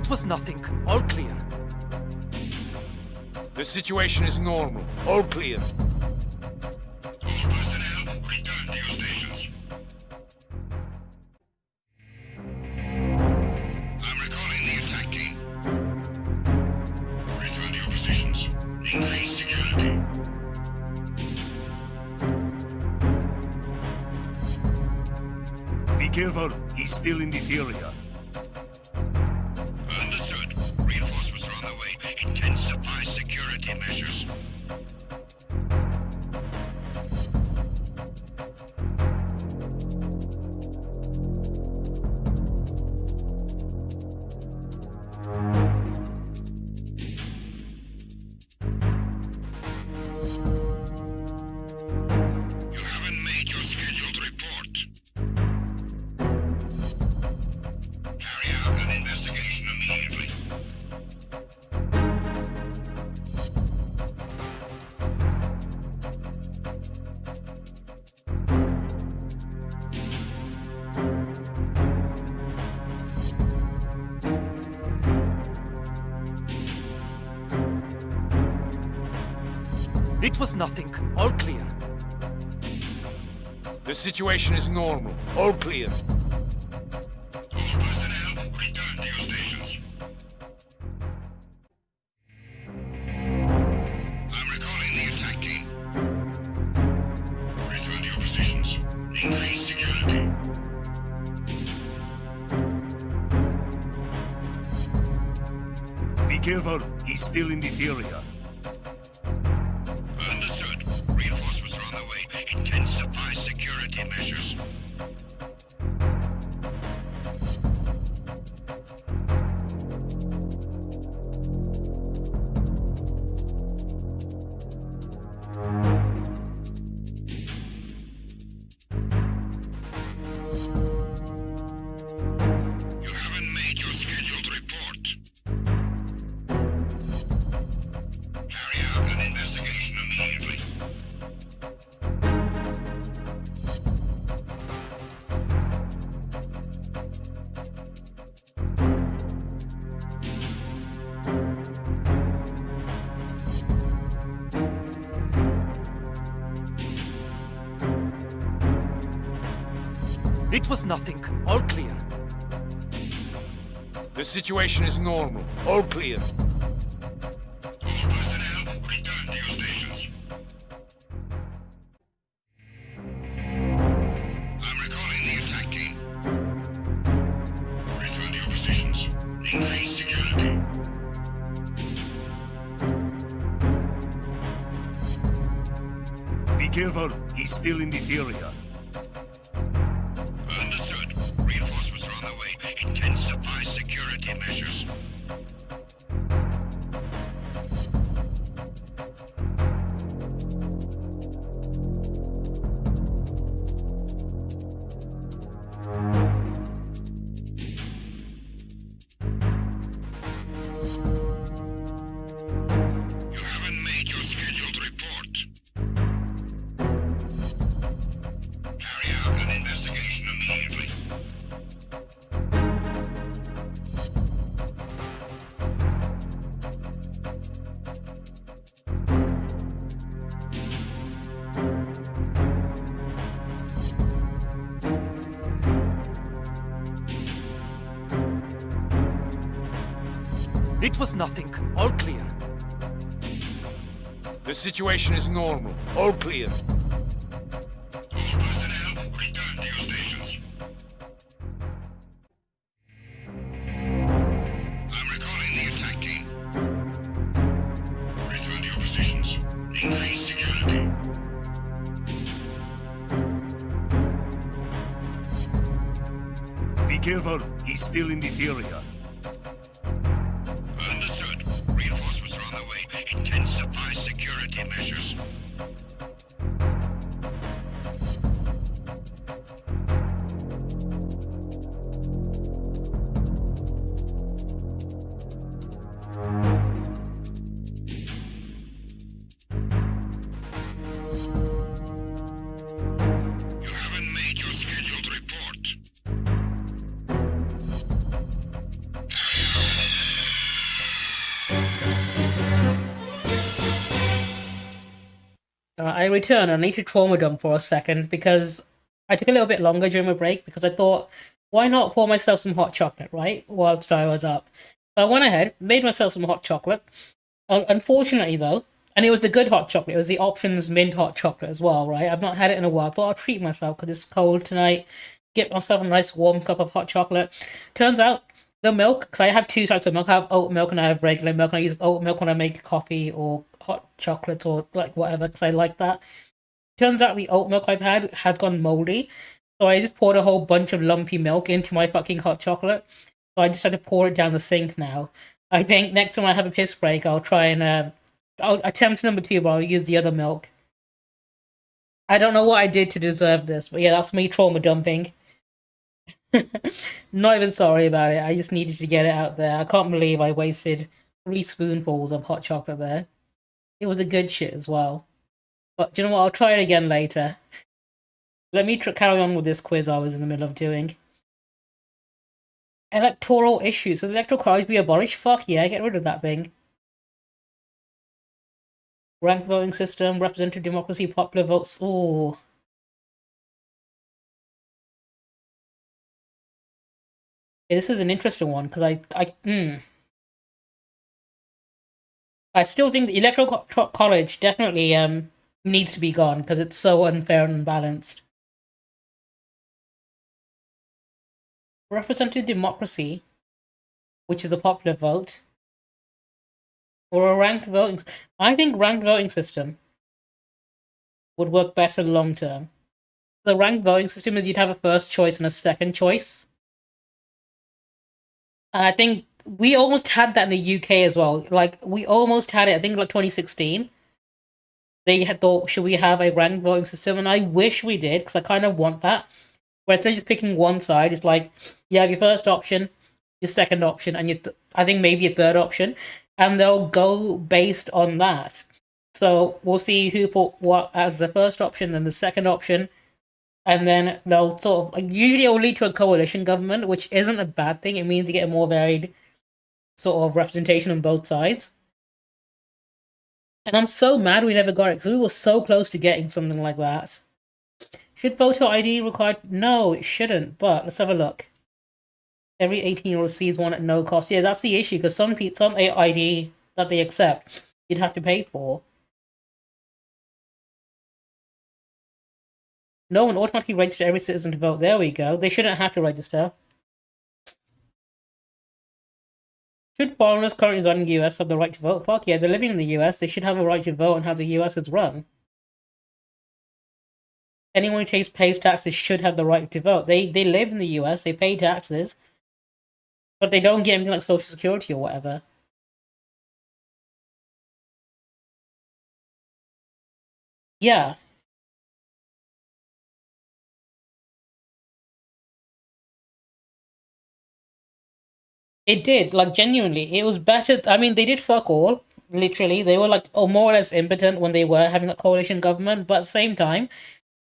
It was nothing. All clear. The situation is normal. All clear. All personnel, return to your stations. I'm recalling the attack team. Return to your positions. Increase security. Be careful. He's still in this area. Understood. Reinforcements are on their way. Intensify security measures. You haven't made your scheduled report. Carry out an investigation immediately. It was nothing. All clear. The situation is normal. All clear. All personnel, return to your stations. I'm recalling the attack team. Return to your positions. Increase security. Be careful. He's still in this area. Understood. Reinforcements are on their way. Intensify security measures. You haven't made your scheduled report. Carry out an investigation immediately. It was nothing. All clear. The situation is normal. All clear. All personnel, return to your stations. I'm recalling the attack team. Return to your positions. Increase security. Be careful. He's still in this area. Understood. Reinforcements are on their way. Intensify security measures. You haven't made your scheduled report. Carry out an investigation immediately. It was nothing. All clear. The situation is normal. All clear. All personnel, return to your stations. I'm recalling the attack team. Return to your positions. Increase security. Be careful. He's still in this area. Understood. Reinforcements are on their way. Intensify security measures. You haven't made your scheduled report. I returned. I need to trauma dump for a second because I took a little bit longer during my break because I thought, why not pour myself some hot chocolate, right? Whilst I was up. So I went ahead, made myself some hot chocolate. Unfortunately, though, and it was the good hot chocolate. It was the Options mint hot chocolate as well, right? I've not had it in a while. I thought I'll treat myself because it's cold tonight. Get myself a nice warm cup of hot chocolate. Turns out the milk, because I have two types of milk. I have oat milk and I have regular milk. And I use oat milk when I make coffee or hot chocolate or like whatever because I like that. Turns out the oat milk I've had has gone moldy. So I just poured a whole bunch of lumpy milk into my fucking hot chocolate. So I just had to pour it down the sink now. I think next time I have a piss break, I'll try and I'll attempt number 2, but I'll use the other milk. I don't know what I did to deserve this, but yeah, that's me trauma dumping. Not even sorry about it. I just needed to get it out there. I can't believe I wasted 3 spoonfuls of hot chocolate there. It was a good shit as well. But do you know what? I'll try it again later. Let me carry on with this quiz I was in the middle of doing. Electoral issues. So the electoral college be abolished? Fuck yeah, get rid of that thing. Ranked voting system, representative democracy, popular votes. Oh. Yeah, this is an interesting one because I still think the electoral college definitely needs to be gone because it's so unfair and unbalanced. Representative democracy, which is the popular vote, or a ranked voting. I think ranked voting system would work better long term. The ranked voting system is you'd have a first choice and a second choice. And I think we almost had that in the UK as well. Like, we almost had it, I think, like 2016. They had thought, should we have a ranked voting system? And I wish we did, because I kind of want that. Where instead of just picking one side, it's like, you have your first option, your second option, and I think maybe your third option. And they'll go based on that. So we'll see who put what as the first option, then the second option. And then they'll sort of, like, usually it will lead to a coalition government, which isn't a bad thing. It means you get a more varied sort of representation on both sides. And I'm so mad we never got it, because we were so close to getting something like that. Should photo ID required? No, it shouldn't, but let's have a look. Every 18-year-old receives one at no cost. Yeah, that's the issue, because some ID that they accept, you'd have to pay for. No one automatically register every citizen to vote. There we go. They shouldn't have to register. Should foreigners currently residing in the US have the right to vote? Fuck yeah, they're living in the US. They should have a right to vote on how the US is run. Anyone who pays taxes should have the right to vote. They live in the US, they pay taxes, but they don't get anything like Social Security or whatever. Yeah. It did, like, genuinely. It was better. I mean, they did fuck all, literally. They were, like, more or less impotent when they were having that coalition government, but at the same time,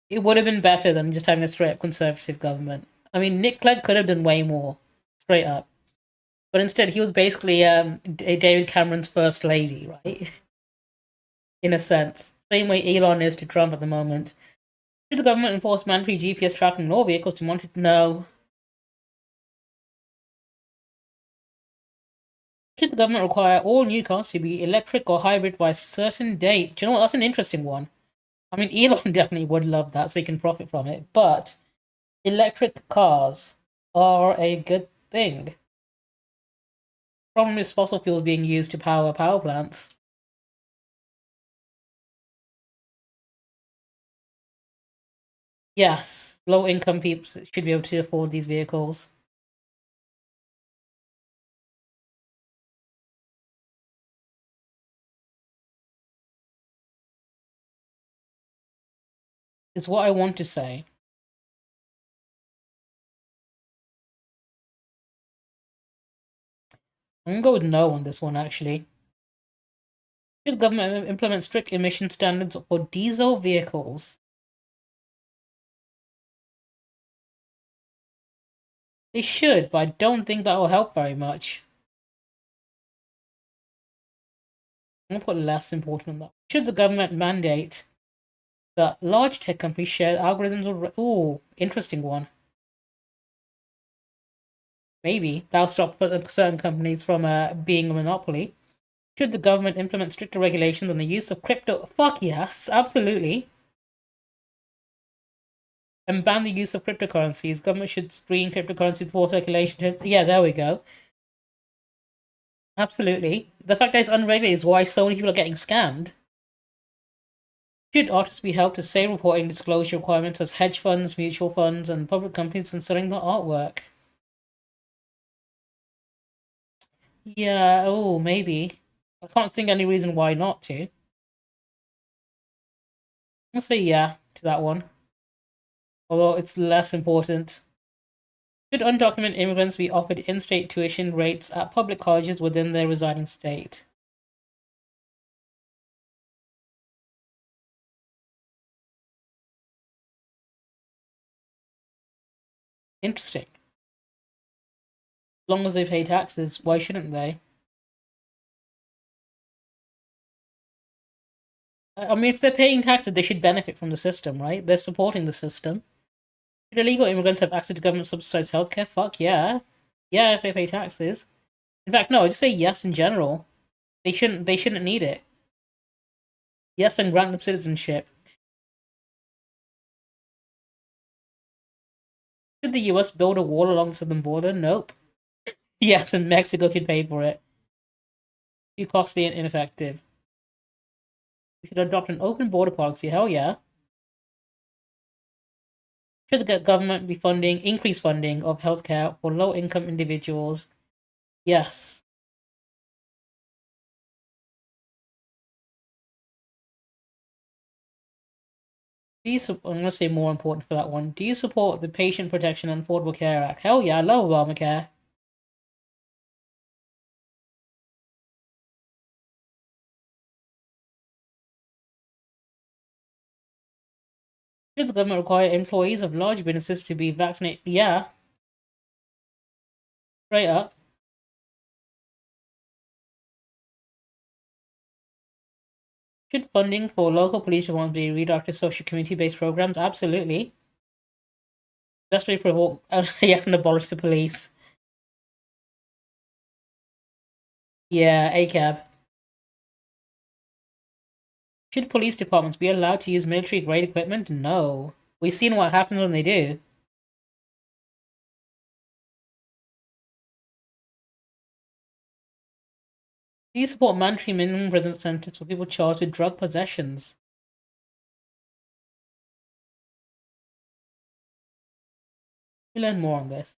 it would have been better than just having a straight-up conservative government. I mean, Nick Clegg could have done way more, straight up. But instead, he was basically David Cameron's first lady, right? In a sense. Same way Elon is to Trump at the moment. Should the government enforce mandatory GPS tracking in all vehicles to monitor? No. Should the government require all new cars to be electric or hybrid by a certain date? Do you know what? That's an interesting one. I mean, Elon definitely would love that, so he can profit from it. But electric cars are a good thing. Problem is fossil fuels being used to power plants. Yes, low-income people should be able to afford these vehicles. Is what I want to say. I'm gonna go with no on this one, actually. Should the government implement strict emission standards for diesel vehicles? They should, but I don't think that will help very much. I'm gonna put less important on that. Should the government mandate that large tech companies share algorithms with... Ooh, interesting one. Maybe that'll stop certain companies from being a monopoly. Should the government implement stricter regulations on the use of crypto? Fuck yes, absolutely. And ban the use of cryptocurrencies. Government should screen cryptocurrency before circulation. Yeah, there we go. Absolutely. The fact that it's unregulated is why so many people are getting scammed. Should artists be held to same reporting disclosure requirements as hedge funds, mutual funds, and public companies concerning their artwork? Yeah, oh, maybe. I can't think any reason why not to. I'll say yeah to that one. Although it's less important. Should undocumented immigrants be offered in-state tuition rates at public colleges within their residing state? Interesting. As long as they pay taxes, why shouldn't they? I mean, if they're paying taxes, they should benefit from the system, right? They're supporting the system. Should illegal immigrants have access to government-subsidized healthcare? Fuck yeah. Yeah, if they pay taxes. In fact, no, I just say yes in general. They shouldn't need it. Yes, and grant them citizenship. Should the US build a wall along the southern border? Nope. Yes, and Mexico should pay for it. Too costly and ineffective. We should adopt an open border policy. Hell yeah. Should the government be increase funding of healthcare for low-income individuals? Yes. I'm going to say more important for that one. Do you support the Patient Protection and Affordable Care Act? Hell yeah, I love Obamacare. Should the government require employees of large businesses to be vaccinated? Yeah. Straight up. Should funding for local police reform be redirected to social community-based programs? Absolutely. Best way to provoke... yes, and abolish the police. Yeah, ACAB. Should police departments be allowed to use military-grade equipment? No. We've seen what happens when they do. Do you support mandatory minimum prison sentence for people charged with drug possessions? We learn more on this.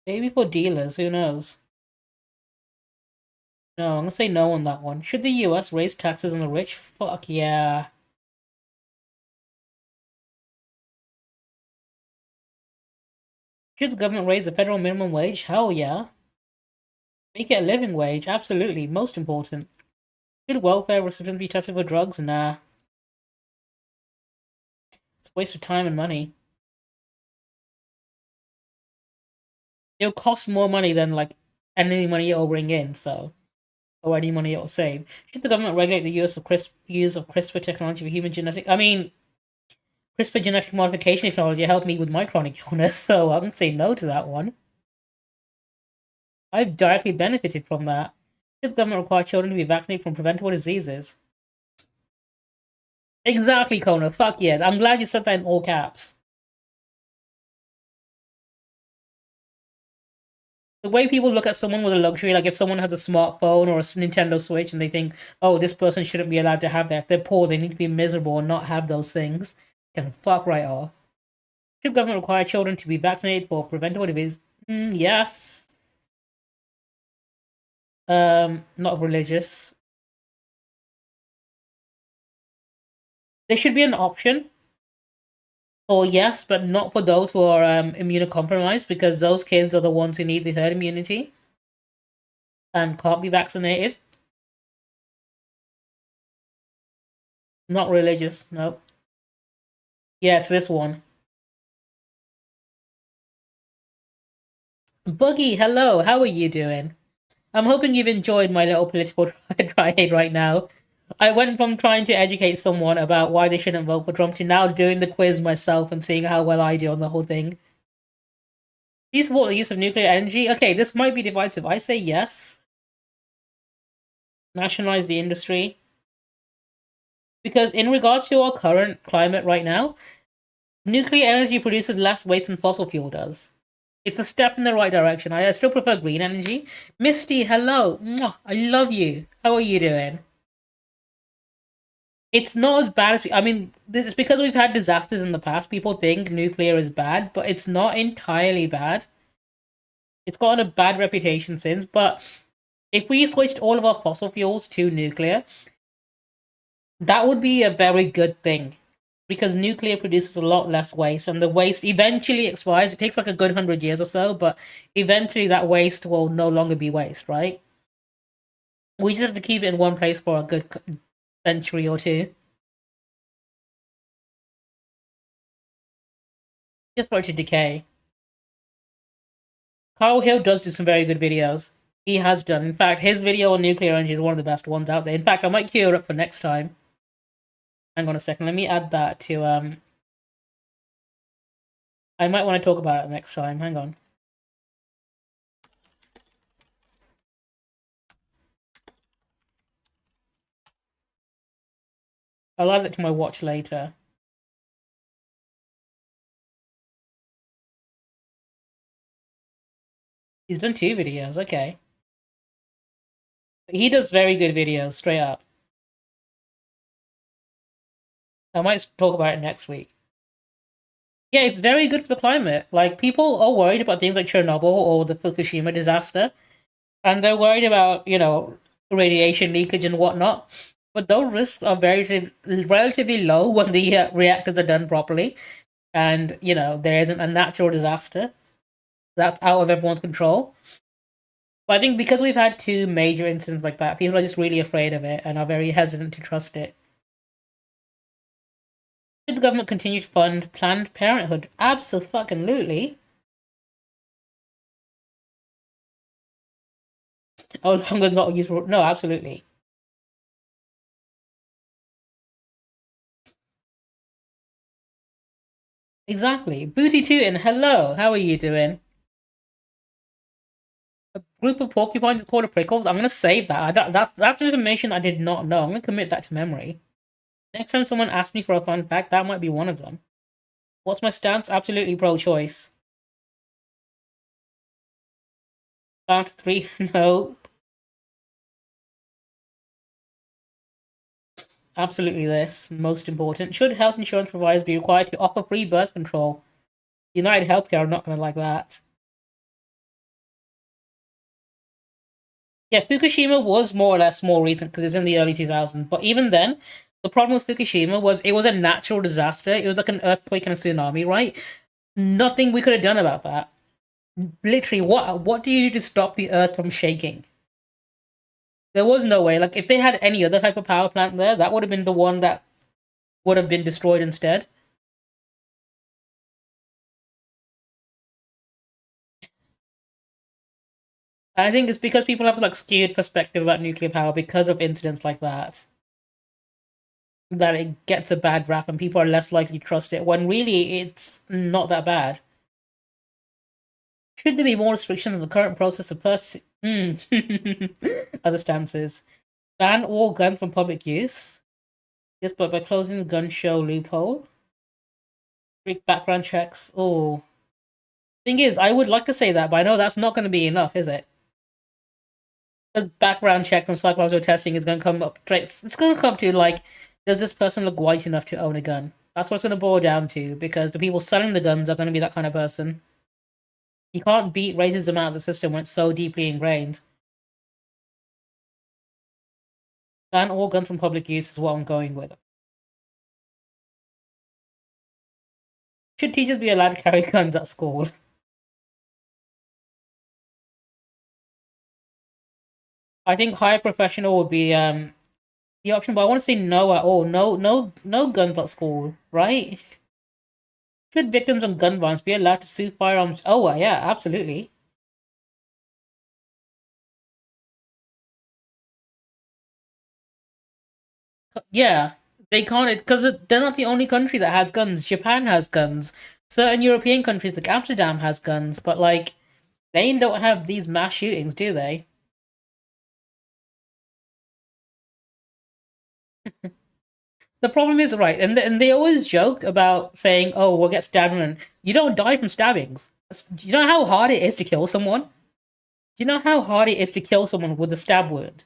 Maybe for dealers, who knows? No, I'm gonna say no on that one. Should the US raise taxes on the rich? Fuck yeah. Should the government raise the federal minimum wage? Hell yeah. Make it a living wage, absolutely, most important. Should welfare recipients be tested for drugs? Nah. It's a waste of time and money. It'll cost more money than, like, any money it'll bring in, so... or any money it'll save. Should the government regulate the use of CRISPR technology for human genetic... I mean... CRISPR genetic modification technology helped me with my chronic illness, so I'm gonna say no to that one. I've directly benefited from that. Should the government require children to be vaccinated from preventable diseases? Exactly, Kona. Fuck yeah. I'm glad you said that in all caps. The way people look at someone with a luxury, like if someone has a smartphone or a Nintendo Switch and they think, oh, this person shouldn't be allowed to have that. If they're poor, they need to be miserable and not have those things. Can fuck right off. Should government require children to be vaccinated for preventable disease? Yes. Not religious. There should be an option. Or yes, but not for those who are immunocompromised, because those kids are the ones who need the herd immunity and can't be vaccinated. Not religious, nope. Yeah, it's this one. Boogie, hello, how are you doing? I'm hoping you've enjoyed my little political tirade right now. I went from trying to educate someone about why they shouldn't vote for Trump to now doing the quiz myself and seeing how well I do on the whole thing. Do you support the use of nuclear energy? Okay, this might be divisive. I say yes. Nationalize the industry. Because in regards to our current climate right now, nuclear energy produces less waste than fossil fuel does. It's a step in the right direction. I still prefer green energy. Misty, hello. Mwah, I love you. How are you doing? It's not as bad as... I mean, it's because we've had disasters in the past. People think nuclear is bad, but it's not entirely bad. It's gotten a bad reputation since, but if we switched all of our fossil fuels to nuclear, that would be a very good thing. Because nuclear produces a lot less waste, and the waste eventually expires. It takes like a good 100 years or so, but eventually that waste will no longer be waste, right? We just have to keep it in one place for a good century or two. Just for it to decay. Carl Hill does do some very good videos. He has done. In fact, his video on nuclear energy is one of the best ones out there. In fact, I might queue it up for next time. Hang on a second. Let me add that to... I might want to talk about it next time. Hang on. I'll add it to my watch later. He's done 2 videos, okay. He does very good videos, straight up. I might talk about it next week. Yeah, it's very good for the climate. Like, people are worried about things like Chernobyl or the Fukushima disaster. And they're worried about, you know, radiation leakage and whatnot. But those risks are relatively low when the reactors are done properly. And, you know, there isn't a natural disaster that's out of everyone's control. But I think because we've had 2 major incidents like that, people are just really afraid of it and are very hesitant to trust it. Should the government continue to fund Planned Parenthood? Absolutely. Oh, long as not useful. No, absolutely. Exactly. Booty Tootin', hello. How are you doing? A group of porcupines is called a prickle. I'm gonna save that. That's information I did not know. I'm gonna commit that to memory. Next time someone asks me for a fun fact, that might be one of them. What's my stance? Absolutely pro-choice. Fact 3, no. Absolutely this. Most important. Should health insurance providers be required to offer free birth control? United Healthcare are not gonna like that. Yeah, Fukushima was more or less more recent because it's in the early 2000s. But even then, the problem with Fukushima was it was a natural disaster. It was like an earthquake and a tsunami, right? Nothing we could have done about that. Literally, what do you do to stop the earth from shaking? There was no way. Like, if they had any other type of power plant there, that would have been the one that would have been destroyed instead. I think it's because people have like skewed perspective about nuclear power because of incidents like that. That it gets a bad rap and people are less likely to trust it, when really it's not that bad. Should there be more restrictions on the current process of purchasing? Other stances. Ban all guns from public use. Yes, but by closing the gun show loophole. Strict background checks. Oh. Thing is, I would like to say that, but I know that's not going to be enough, is it? Because background check from psychological testing is going to come up. It's going to come to, like, does this person look white enough to own a gun? That's what it's going to boil down to, because the people selling the guns are going to be that kind of person. You can't beat racism out of the system when it's so deeply ingrained. Ban all guns from public use is what I'm going with. Should teachers be allowed to carry guns at school? I think higher professional would be, yeah, the option, but I want to say no at all. No guns at school, right? Should victims of gun violence be allowed to sue firearms? Oh, yeah, absolutely. Yeah, they can't, because they're not the only country that has guns. Japan has guns. Certain European countries, like Amsterdam, has guns, but like they don't have these mass shootings, do they? The problem is, right, and they always joke about saying, "Oh, we'll get stabbed," and you don't die from stabbings. Do you know how hard it is to kill someone? Do you know how hard it is to kill someone with a stab wound?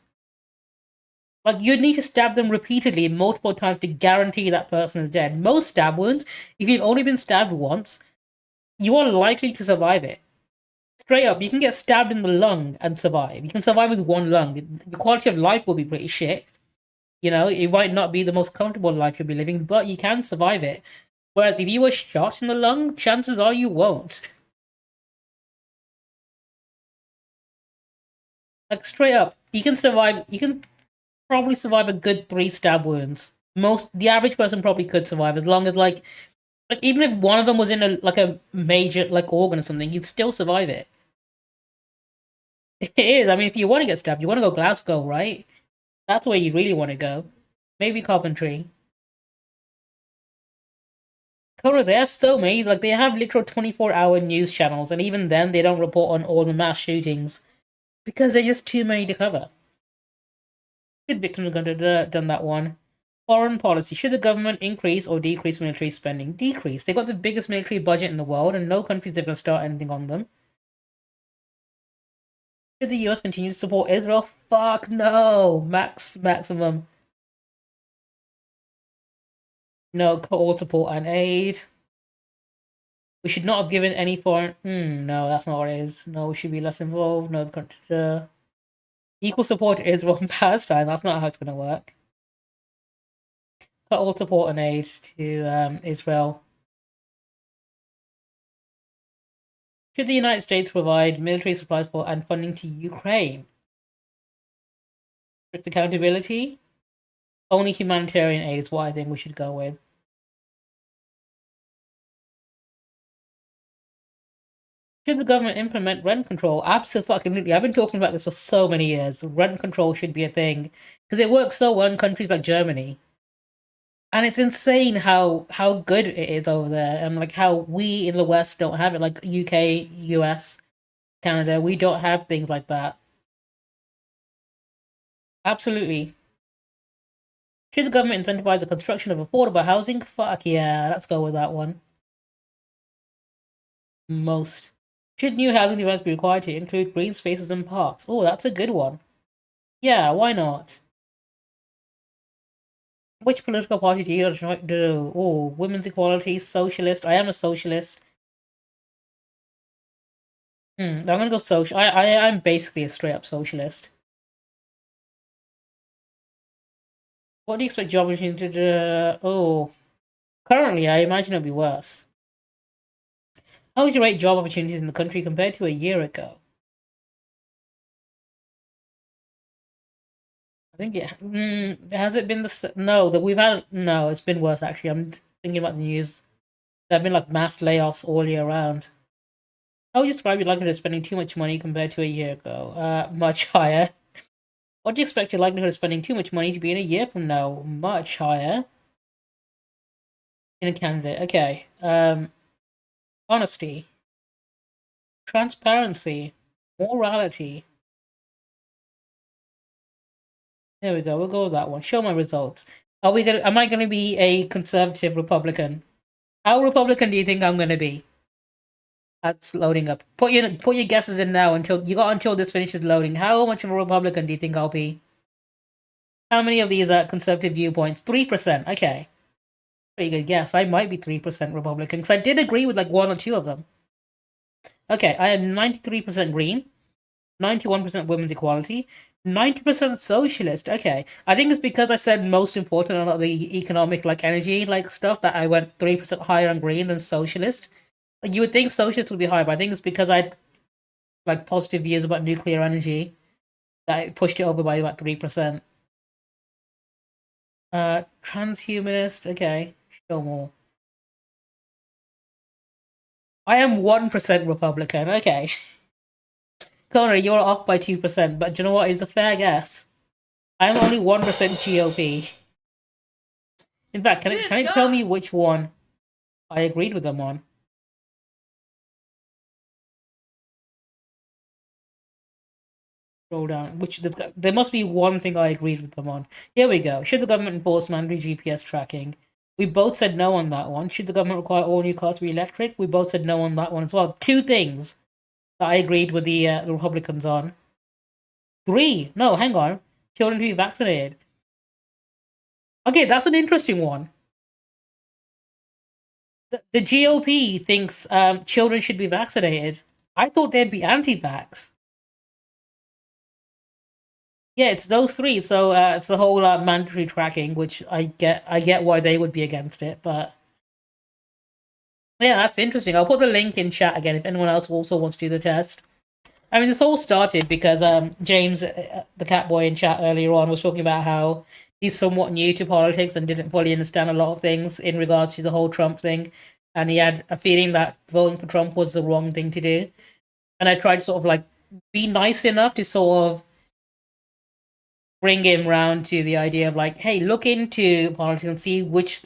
Like, you'd need to stab them repeatedly multiple times to guarantee that person is dead. Most stab wounds, if you've only been stabbed once, you are likely to survive it. Straight up, you can get stabbed in the lung and survive. You can survive with one lung. Your quality of life will be pretty shit. You know, it might not be the most comfortable life you'll be living, but you can survive it. Whereas if you were shot in the lung, chances are you won't. Like, straight up, you can probably survive a good 3 stab wounds. The average person probably could survive, as long as, like even if one of them was in a major, like, organ or something, you'd still survive it. It is. I mean, if you want to get stabbed, you want to go Glasgow, right? That's where you really want to go. Maybe Coventry. Color, they have so many, like, they have literal 24-hour news channels, and even then, they don't report on all the mass shootings because there's just too many to cover. Should victims have done that one? Foreign policy. Should the government increase or decrease military spending? Decrease. They've got the biggest military budget in the world, and no country's ever going to start anything on them. Should the US continue to support Israel? Fuck no! Maximum. No, all support and aid. We should not have given any foreign... no, that's not what it is. No, we should be less involved. No, the country... equal support to Israel and Palestine. That's not how it's going to work. Cut all support and aid to Israel. Should the United States provide military supplies for and funding to Ukraine? Strict accountability? Only humanitarian aid is what I think we should go with. Should the government implement rent control? Absolutely. I've been talking about this for so many years. Rent control should be a thing. Because it works so well in countries like Germany. And it's insane how good it is over there. And like how we in the West don't have it. Like UK, US, Canada, we don't have things like that. Absolutely. Should the government incentivize the construction of affordable housing? Fuck yeah, let's go with that one. Most. Should new housing developments be required to include green spaces and parks? Oh, that's a good one. Yeah, why not? Which political party do you do? Oh, women's equality, socialist. I am a socialist. I'm gonna go social. I'm basically a straight up socialist. What do you expect job opportunity to do? Oh, currently I imagine it'll be worse. How would you rate job opportunities in the country compared to a year ago? I think has it been no, that we've had, no, it's been worse actually. I'm thinking about the news. There have been like mass layoffs all year round. How would you describe your likelihood of spending too much money compared to a year ago? Much higher. What do you expect your likelihood of spending too much money to be in a year from now? Much higher. In a candidate. Okay. Honesty. Transparency. Morality. There we go. We'll go with that one. Show my results. Am I gonna be a conservative Republican? How Republican do you think I'm gonna be? That's loading up. Put your guesses in now until this finishes loading. How much of a Republican do you think I'll be? How many of these are conservative viewpoints? 3%. Okay. Pretty good guess. I might be 3% Republican, because I did agree with like 1 or 2 of them. Okay, I am 93% green, 91% women's equality, 90% socialist. Okay, I think it's because I said most important on the economic, like, energy, like, stuff, that I went 3% higher on green than socialist. You would think socialist would be higher, but I think it's because I had, like, positive views about nuclear energy that I pushed it over by about 3%. Transhumanist. Okay, show more. I am 1% Republican. Okay. Connor, you're off by 2%, but do you know what? It's a fair guess. I'm only 1% GOP. In fact, can you tell me which one I agreed with them on? Scroll down. There must be one thing I agreed with them on. Here we go. Should the government enforce mandatory GPS tracking? We both said no on that one. Should the government require all new cars to be electric? We both said no on that one as well. 2 things that I agreed with the Republicans on. 3. No, hang on. Children to be vaccinated. Okay, that's an interesting one. The GOP thinks children should be vaccinated. I thought they'd be anti-vax. Yeah, it's those 3. So it's the whole mandatory tracking, which I get why they would be against it, but yeah, that's interesting. I'll put the link in chat again if anyone else also wants to do the test. I mean, this all started because James, the cat boy in chat earlier on, was talking about how he's somewhat new to politics and didn't fully understand a lot of things in regards to the whole Trump thing, and he had a feeling that voting for Trump was the wrong thing to do. And I tried to sort of like be nice enough to sort of bring him round to the idea of like, hey, look into politics and see which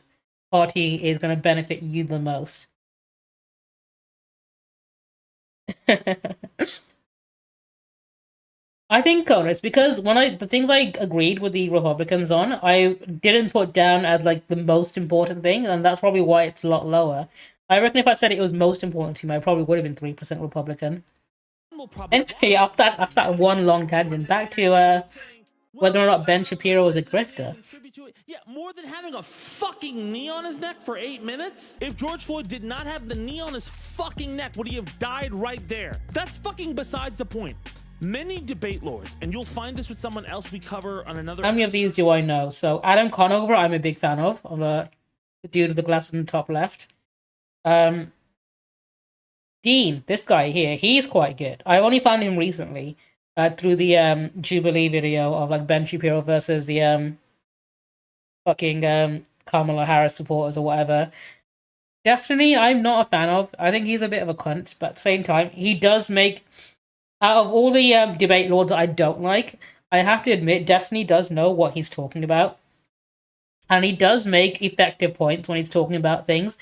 party is going to benefit you the most. I think, Connor, it's because the things I agreed with the Republicans on, I didn't put down as like the most important thing, and that's probably why it's a lot lower. I reckon if I said it was most important to me, I probably would have been 3% Republican. Anyway, after that one long tangent, back to whether or not Ben Shapiro is a grifter. Yeah, more than having a fucking knee on his neck for 8 minutes? If George Floyd did not have the knee on his fucking neck, would he have died right there? That's fucking besides the point. Many debate lords, and you'll find this with someone else we cover on another... How many of these do I know? So, Adam Conover, I'm a big fan of the dude with the glasses in the top left. Dean, this guy here, he's quite good. I only found him recently through the Jubilee video of like Ben Shapiro versus the fucking Kamala Harris supporters or whatever. Destiny, I'm not a fan of. I think he's a bit of a cunt, but at the same time, he does make... Out of all the debate lords I don't like, I have to admit, Destiny does know what he's talking about. And he does make effective points when he's talking about things.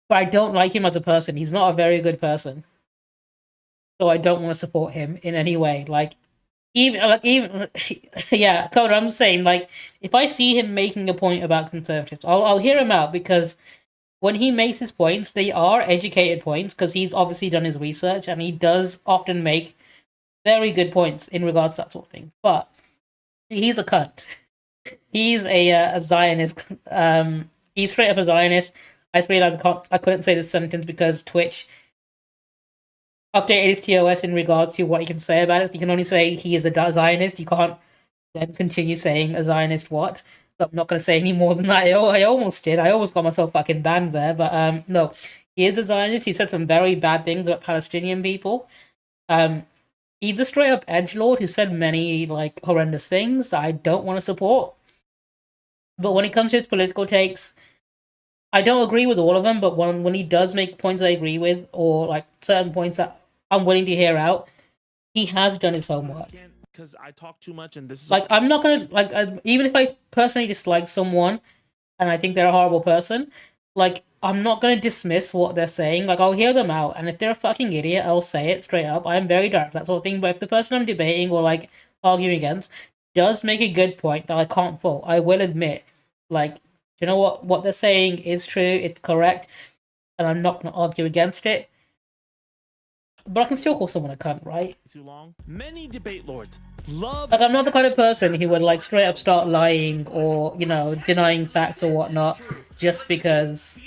But I don't like him as a person. He's not a very good person. So I don't want to support him in any way. Yeah, Coda, I'm saying, like, if I see him making a point about conservatives, I'll hear him out, because when he makes his points, they are educated points, because he's obviously done his research, and he does often make very good points in regards to that sort of thing. But he's a cunt. He's a Zionist. He's straight up a Zionist. I just realized I couldn't say this sentence because Twitch updated his TOS in regards to what you can say about it. You can only say he is a Zionist. You can't then continue saying a Zionist what. So I'm not going to say any more than that. I almost did. I almost got myself fucking banned there. But no, he is a Zionist. He said some very bad things about Palestinian people. He's a straight up edgelord who said many like horrendous things that I don't want to support. But when it comes to his political takes, I don't agree with all of them. But when he does make points I agree with, or like certain points that I'm willing to hear out, he has done his homework. Because I talk too much, and this is like, I'm not gonna like, even if I personally dislike someone and I think they're a horrible person, like, I'm not gonna dismiss what they're saying. Like, I'll hear them out, and if they're a fucking idiot, I'll say it straight up. I'm very direct, that sort of thing. But if the person I'm debating or like arguing against does make a good point that I can't fault, I will admit, like, you know what they're saying is true, it's correct, and I'm not gonna argue against it. But I can still call someone a cunt, right? Too long. Many debate lords love... Like, I'm not the kind of person who would, like, straight up start lying or, you know, denying facts or whatnot just because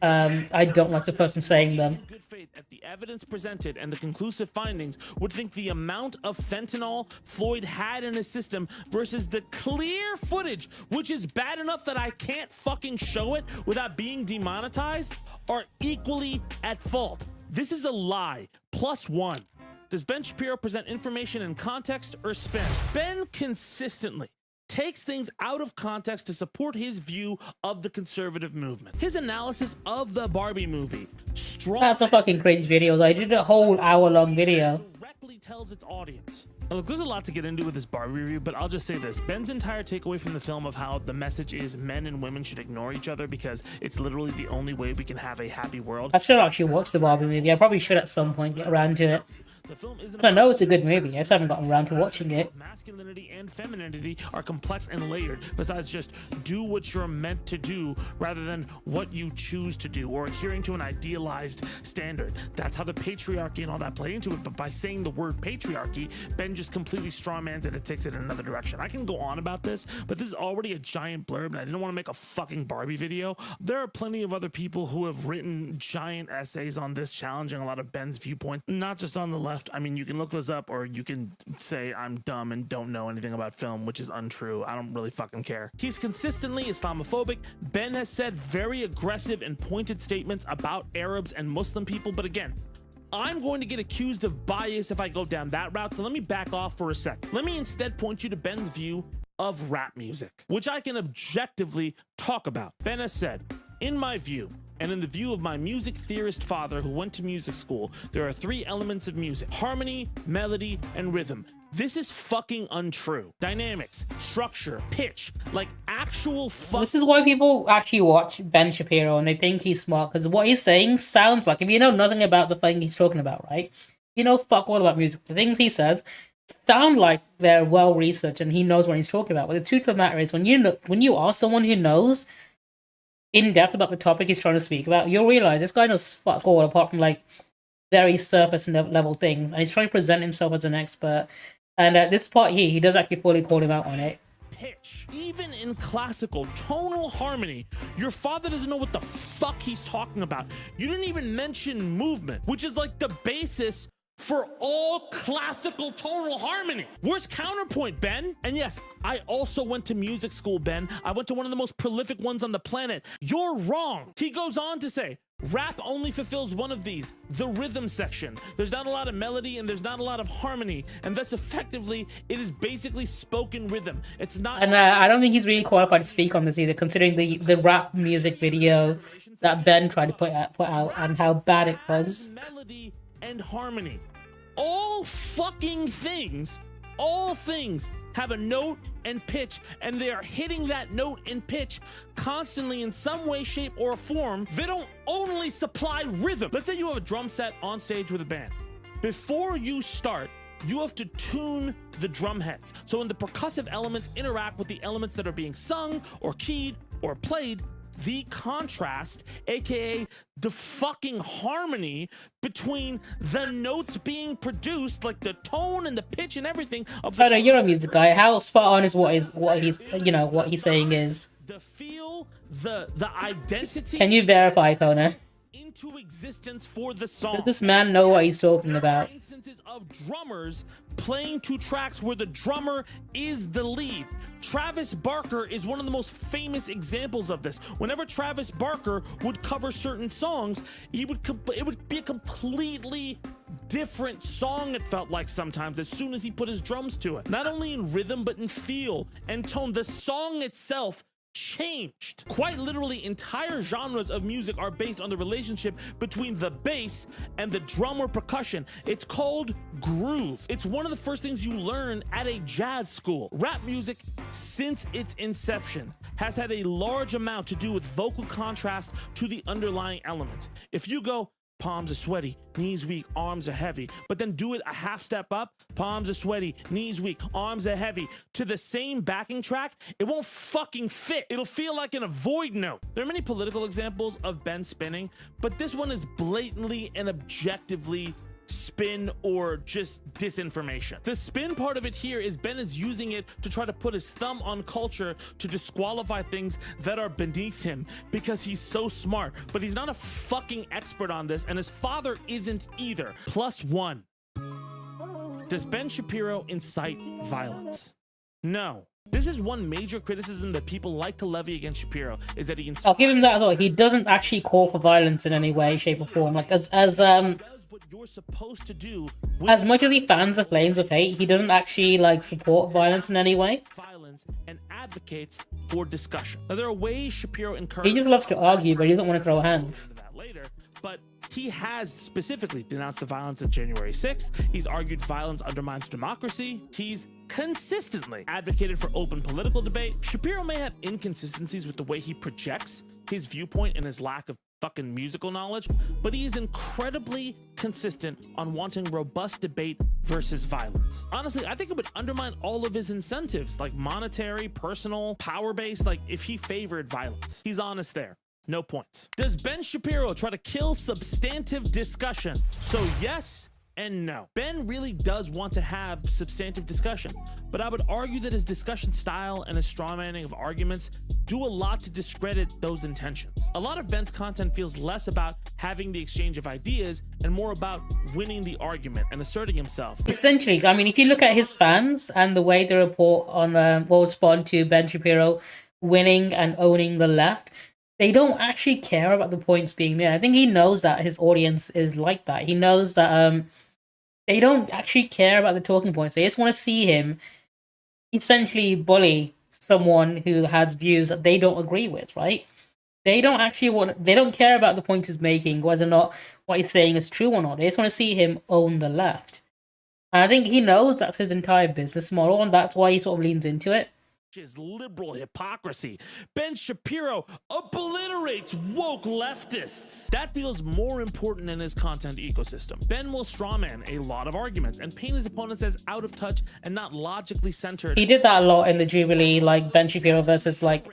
I don't like the person saying them. Good faith at the evidence presented and the conclusive findings would think the amount of fentanyl Floyd had in his system versus the clear footage, which is bad enough that I can't fucking show it without being demonetized, are equally at fault. This is a lie, +1. Does Ben Shapiro present information in context or spin? Ben consistently takes things out of context to support his view of the conservative movement. His analysis of the Barbie movie, That's a fucking cringe video. I did a whole hour-long video. directly tells its audience. Now, look, there's a lot to get into with this Barbie review, but I'll just say this. Ben's entire takeaway from the film of how the message is men and women should ignore each other because it's literally the only way we can have a happy world. I should actually watch the Barbie movie. I probably should at some point get around to it. The film isn't. I know it's a good movie. I just haven't gotten around to watching it. Masculinity and femininity are complex and layered, besides just do what you're meant to do rather than what you choose to do or adhering to an idealized standard. That's how the patriarchy and all that play into it, but by saying the word patriarchy, Ben just completely strawmans it and takes it in another direction. I can go on about this, but this is already a giant blurb and I didn't want to make a fucking Barbie video. There are plenty of other people who have written giant essays on this, challenging a lot of Ben's viewpoints, not just on the left. I mean, you can look this up or you can say I'm dumb and don't know anything about film, which is untrue. I don't really fucking care. He's consistently Islamophobic. Ben has said very aggressive and pointed statements about Arabs and Muslim people, but again, I'm going to get accused of bias if I go down that route, so let me back off for a sec. Let me instead point you to Ben's view of rap music, which I can objectively talk about. Ben has said, in my view, and in the view of my music theorist father who went to music school, there are three elements of music: harmony, melody, and rhythm. This is fucking untrue. Dynamics, structure, pitch, like actual This is why people actually watch Ben Shapiro and they think he's smart, because what he's saying sounds like, if you know nothing about the thing he's talking about, right? You know fuck all about music. The things he says sound like they're well researched and he knows what he's talking about. But the truth of the matter is, when you are someone who knows in depth about the topic he's trying to speak about, you'll realize this guy knows fuck all apart from like very surface level things, and he's trying to present himself as an expert. And at this part here, he does actually fully call him out on it. Pitch, even in classical tonal harmony, your father doesn't know what the fuck he's talking about. You didn't even mention movement, which is like the basis for all classical tonal harmony. Where's counterpoint, Ben? And yes, I also went to music school, Ben. I went to one of the most prolific ones on the planet. You're wrong. He goes on to say, rap only fulfills one of these, the rhythm section. There's not a lot of melody and there's not a lot of harmony, and thus effectively it is basically spoken rhythm. It's not. And I don't think he's really qualified to speak on this either, considering the rap music video that Ben tried to put out and how bad it was. Melody and harmony. All things have a note and pitch, and they are hitting that note and pitch constantly in some way, shape, or form. They don't only supply rhythm. Let's say you have a drum set on stage with a band. Before you start, you have to tune the drum heads, so when the percussive elements interact with the elements that are being sung or keyed or played, the contrast, aka the fucking harmony between the notes being produced, like the tone and the pitch and everything of the— I know you're a music guy. How spot on is what he's saying is. The feel, the identity. Can you verify, Kona? Into existence for the song. Does this man know what he's talking about? Instances of drummers playing two tracks where the drummer is the lead. Travis Barker is one of the most famous examples of this. Whenever Travis Barker would cover certain songs, it would be a completely different song, it felt like sometimes, as soon as he put his drums to it. Not only in rhythm, but in feel and tone. The song itself changed. Quite literally, entire genres of music are based on the relationship between the bass and the drum or percussion. It's called groove. It's one of the first things you learn at a jazz school. Rap music, since its inception, has had a large amount to do with vocal contrast to the underlying elements. If you go, palms are sweaty, knees weak, arms are heavy, but then do it a half step up, palms are sweaty, knees weak, arms are heavy, to the same backing track, it won't fucking fit. It'll feel like an avoid note. There are many political examples of Ben spinning, but this one is blatantly and objectively spin or just disinformation. The spin part of it here is Ben is using it to try to put his thumb on culture to disqualify things that are beneath him because he's so smart, but he's not a fucking expert on this, and his father isn't either. +1. Does Ben Shapiro incite violence? No. This is one major criticism that people like to levy against Shapiro, is that he I'll give him that as well. He doesn't actually call for violence in any way, shape, or form. Like what you're supposed to do as much as he fans the flames of hate, he doesn't actually like support violence in any way. Violence and advocates for discussion. Now, there are ways Shapiro He encourages. just loves to argue, but he doesn't want to throw hands. That later, but he has specifically denounced the violence of January 6th. He's argued violence undermines democracy. He's consistently advocated for open political debate. Shapiro may have inconsistencies with the way he projects his viewpoint and his lack of fucking musical knowledge, but he is incredibly consistent on wanting robust debate versus violence. Honestly, I think it would undermine all of his incentives, like monetary, personal, power-based, like if he favored violence. He's honest there. No points. Does Ben Shapiro try to kill substantive discussion? So yes and no. Ben really does want to have substantive discussion, but I would argue that his discussion style and his strawmanning of arguments do a lot to discredit those intentions. A lot of Ben's content feels less about having the exchange of ideas and more about winning the argument and asserting himself. Essentially, I mean, if you look at his fans and the way they report on or respond to Ben Shapiro winning and owning the left, they don't actually care about the points being made. I think he knows that his audience is like that. He knows that they don't actually care about the talking points. They just want to see him essentially bully someone who has views that they don't agree with, right? They don't actually they don't care about the points he's making, whether or not what he's saying is true or not. They just want to see him own the left. And I think he knows that's his entire business model, and that's why he sort of leans into it. Is liberal hypocrisy. Ben Shapiro obliterates woke leftists. That feels more important in his content ecosystem. Ben will strawman a lot of arguments and paint his opponents as out of touch and not logically centered. He did that a lot in the Jubilee, like Ben Shapiro versus like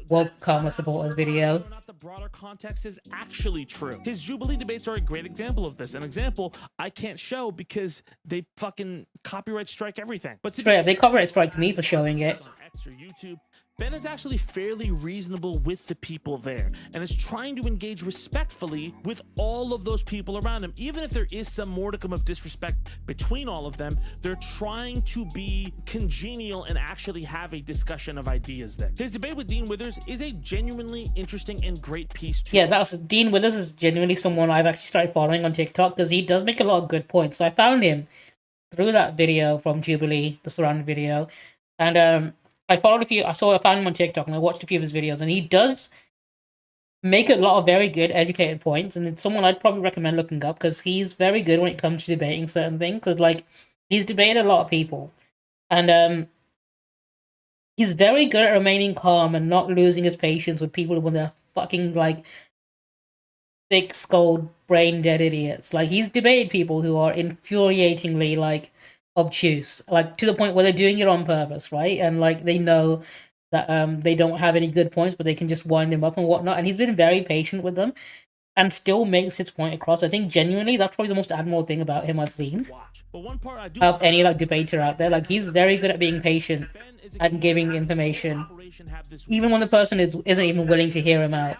woke karma supporters video. Not the broader context is actually true. His Jubilee debates are a great example of this. An example I can't show because they fucking copyright strike everything. But Straight up, they copyright strike me for showing it. Or YouTube, Ben is actually fairly reasonable with the people there and is trying to engage respectfully with all of those people around him. Even if there is some modicum of disrespect between all of them, they're trying to be congenial and actually have a discussion of ideas there. His debate with Dean Withers is a genuinely interesting and great piece too. Yeah, Dean Withers is genuinely someone I've actually started following on TikTok because he does make a lot of good points. So I found him through that video from Jubilee, the surrounding video, and I found him on TikTok and I watched a few of his videos, and he does make a lot of very good educated points, and it's someone I'd probably recommend looking up because he's very good when it comes to debating certain things. Because like he's debated a lot of people, and he's very good at remaining calm and not losing his patience with people when they're fucking like thick-skulled, brain-dead idiots. Like he's debated people who are infuriatingly like obtuse, like to the point where they're doing it on purpose, right? And like they know that they don't have any good points, but they can just wind them up and whatnot. And he's been very patient with them and still makes his point across. I think genuinely that's probably the most admirable thing about him I've seen But one part I do of any like debater out there. Like he's very good at being patient and giving information, even when the person isn't even willing to hear him out.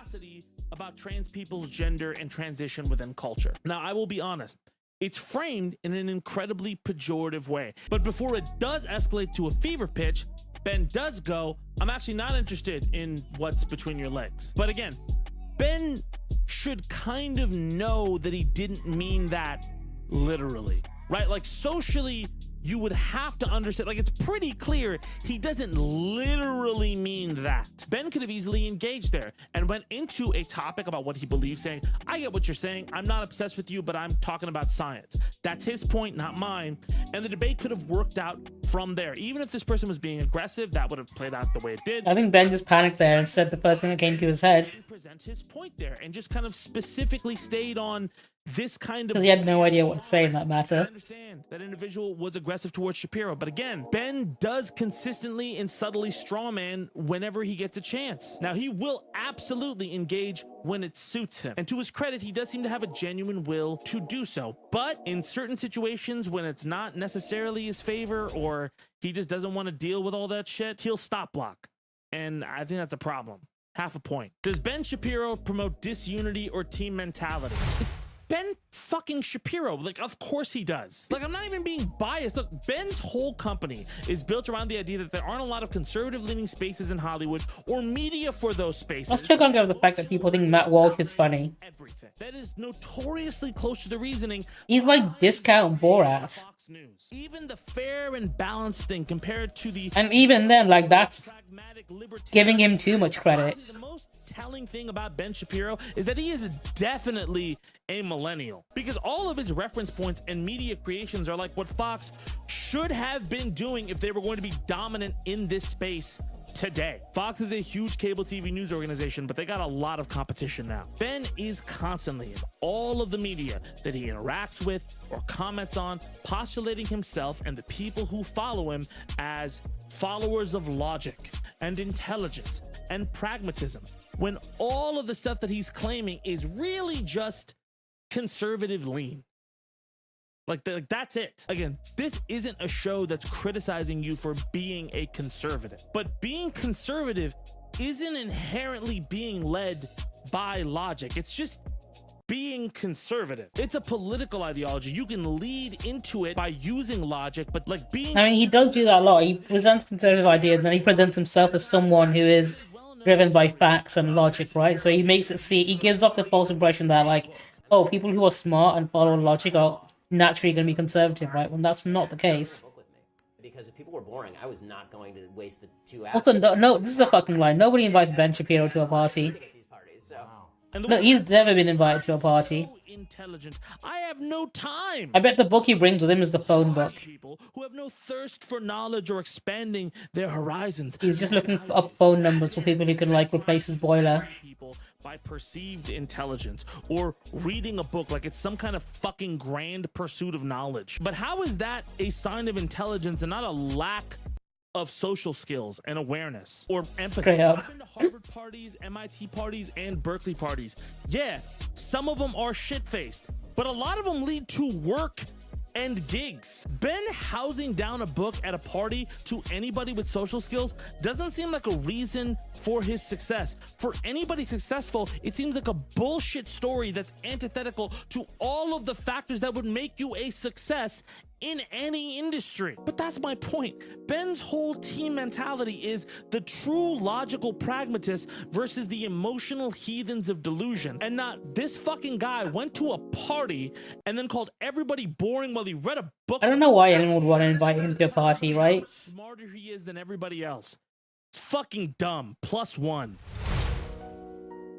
About trans people's gender and transition within culture. Now, I will be honest. It's framed in an incredibly pejorative way. But before it does escalate to a fever pitch, Ben does go, I'm actually not interested in what's between your legs. But again, Ben should kind of know that he didn't mean that literally, right? Like socially, you would have to understand, like it's pretty clear he doesn't literally mean that. Ben could have easily engaged there and went into a topic about what he believes, saying, I get what you're saying, I'm not obsessed with you, but I'm talking about science. That's his point, not mine. And the debate could have worked out from there. Even if this person was being aggressive, that would have played out the way it did. I think Ben just panicked there and said the first thing that came to his head. Present his point there and just kind of specifically stayed on this kind of, because he had no idea what to say in that matter. I understand that individual was aggressive towards Shapiro, but again, Ben does consistently and subtly strawman whenever he gets a chance. Now, he will absolutely engage when it suits him, and to his credit, he does seem to have a genuine will to do so. But in certain situations, when it's not necessarily his favor or he just doesn't want to deal with all that shit, he'll stop block, and I think that's a problem. Half a point. Does Ben Shapiro promote disunity or team mentality? It's Ben fucking Shapiro. Like, of course he does. Like, I'm not even being biased. Look, Ben's whole company is built around the idea that there aren't a lot of conservative leaning spaces in Hollywood or media for those spaces. Let's check on the fact that people think Matt Walsh is funny. Everything that is notoriously close to the reasoning. He's like discount Borat. Fox News. Even the fair and balanced thing compared to the And even then, like, that's pragmatic libertarian. giving him too much credit. The most telling thing about Ben Shapiro is that he is definitely a millennial, because all of his reference points and media creations are like what Fox should have been doing if they were going to be dominant in this space today. Fox is a huge cable TV news organization, but they got a lot of competition now. Ben is constantly in all of the media that he interacts with or comments on, postulating himself and the people who follow him as followers of logic and intelligence and pragmatism, when all of the stuff that he's claiming is really just conservative lean. Like that's it. Again, this isn't a show that's criticizing you for being a conservative, but being conservative isn't inherently being led by logic. It's just being conservative. It's a political ideology. You can lead into it by using logic, but like being... I mean, he does do that a lot. He presents conservative ideas, and then he presents himself as someone who is driven by facts and logic, right? So he makes it he gives off the false impression that, like, oh, people who are smart and follow logic are naturally going to be conservative, right? When that's not the case. Because if people were boring, I was not going to waste the 2 hours. Also, no, this is a fucking lie. Nobody invites Ben Shapiro to a party. No, he's never been invited to a party. Intelligent. I have no time. I bet the book he brings with him is the phone book. People who have no thirst for knowledge or expanding their horizons. He's just looking up phone numbers for people who can, like, replace his boiler. People by perceived intelligence or reading a book like it's some kind of fucking grand pursuit of knowledge. But how is that a sign of intelligence and not a lack of social skills and awareness or empathy? Straight up. I've been to Harvard parties, MIT parties, and Berkeley parties. Yeah, some of them are shit-faced, but a lot of them lead to work and gigs. Ben housing down a book at a party to anybody with social skills doesn't seem like a reason for his success. For anybody successful, it seems like a bullshit story that's antithetical to all of the factors that would make you a success in any industry. But that's my point. Ben's whole team mentality is the true logical pragmatist versus the emotional heathens of delusion, and not this fucking guy went to a party and then called everybody boring while he read a book. I don't know why anyone would want to invite him to a party, right? Smarter he is than everybody else. It's fucking dumb. +1.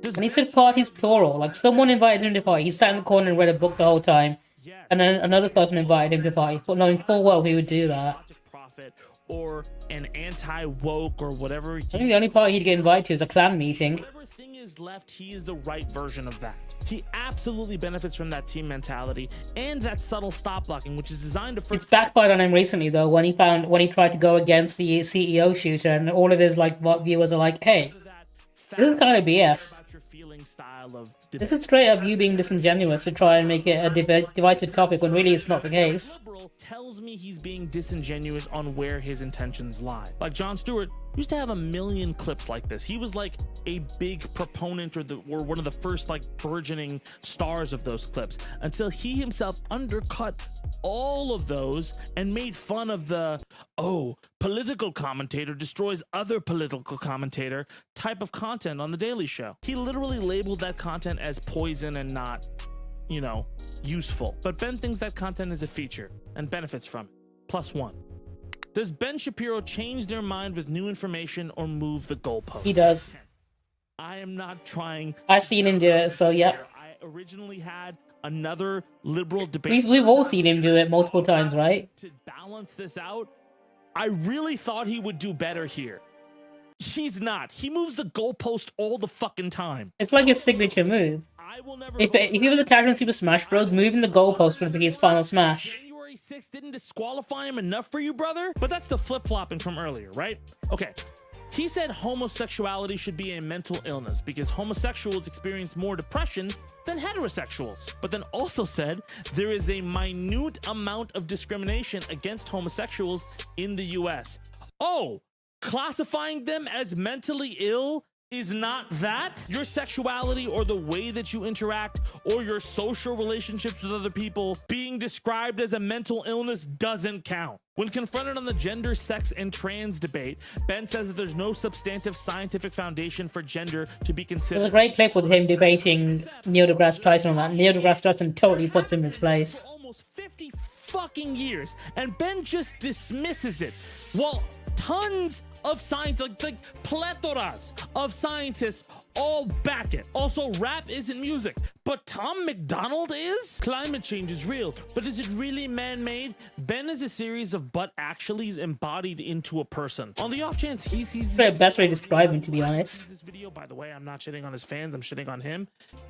And he said parties plural. Like, someone invited him to a party. He sat in the corner and read a book the whole time. Yes. And then another person invited him to party, knowing full well he would do that. Profit or an anti-woke or whatever. I think the only party he'd get invited to is a clan meeting. Whatever thing is left, he is the right version of that. He absolutely benefits from that team mentality and that subtle stop blocking, which is designed to... It's backfired on him recently, though, when he tried to go against the CEO shooter, and all of his, like, viewers are like, hey, this is kind of BS. This is straight up you being disingenuous to try and make it a divisive topic when really it's not the case. Tells me he's being disingenuous on where his intentions lie. Like Jon Stewart used to have a million clips like this. He was like a big proponent or one of the first like burgeoning stars of those clips, until he himself undercut all of those and made fun of the, oh, political commentator destroys other political commentator type of content on The Daily Show. He literally labeled that content as poison and not, you know, useful. But Ben thinks that content is a feature and benefits from it. +1. Does Ben Shapiro change their mind with new information or move the goalpost? He does. I am not trying. I've seen him do it, so yeah. I originally had another liberal debate. We've all seen him do it multiple times, right? To balance this out, I really thought he would do better here. He's not. He moves the goalpost all the fucking time. It's like his signature move. If he was a character in Super Smash Bros., moving the goalpost would be his final smash. January 6th didn't disqualify him enough for you, brother? But that's the flip-flopping from earlier, right? Okay. He said homosexuality should be a mental illness because homosexuals experience more depression than heterosexuals. But then also said there is a minute amount of discrimination against homosexuals in the US. Oh, classifying them as mentally ill is not that, your sexuality or the way that you interact or your social relationships with other people being described as a mental illness doesn't count. When confronted on the gender, sex, and trans debate, Ben says that there's no substantive scientific foundation for gender to be considered. There's a great clip with him debating Neil deGrasse Tyson on that. Neil deGrasse Tyson totally puts him in his place. For almost 50 fucking years, and Ben just dismisses it. While tons of science, like plethoras of scientists all back it. Also, rap isn't music, but Tom McDonald is? Climate change is real, but is it really man-made? Ben is a series of but actuallys embodied into a person. On the off chance he's the best way to describe him, to be honest. This video, by the way, I'm not shitting on his fans, I'm shitting on him.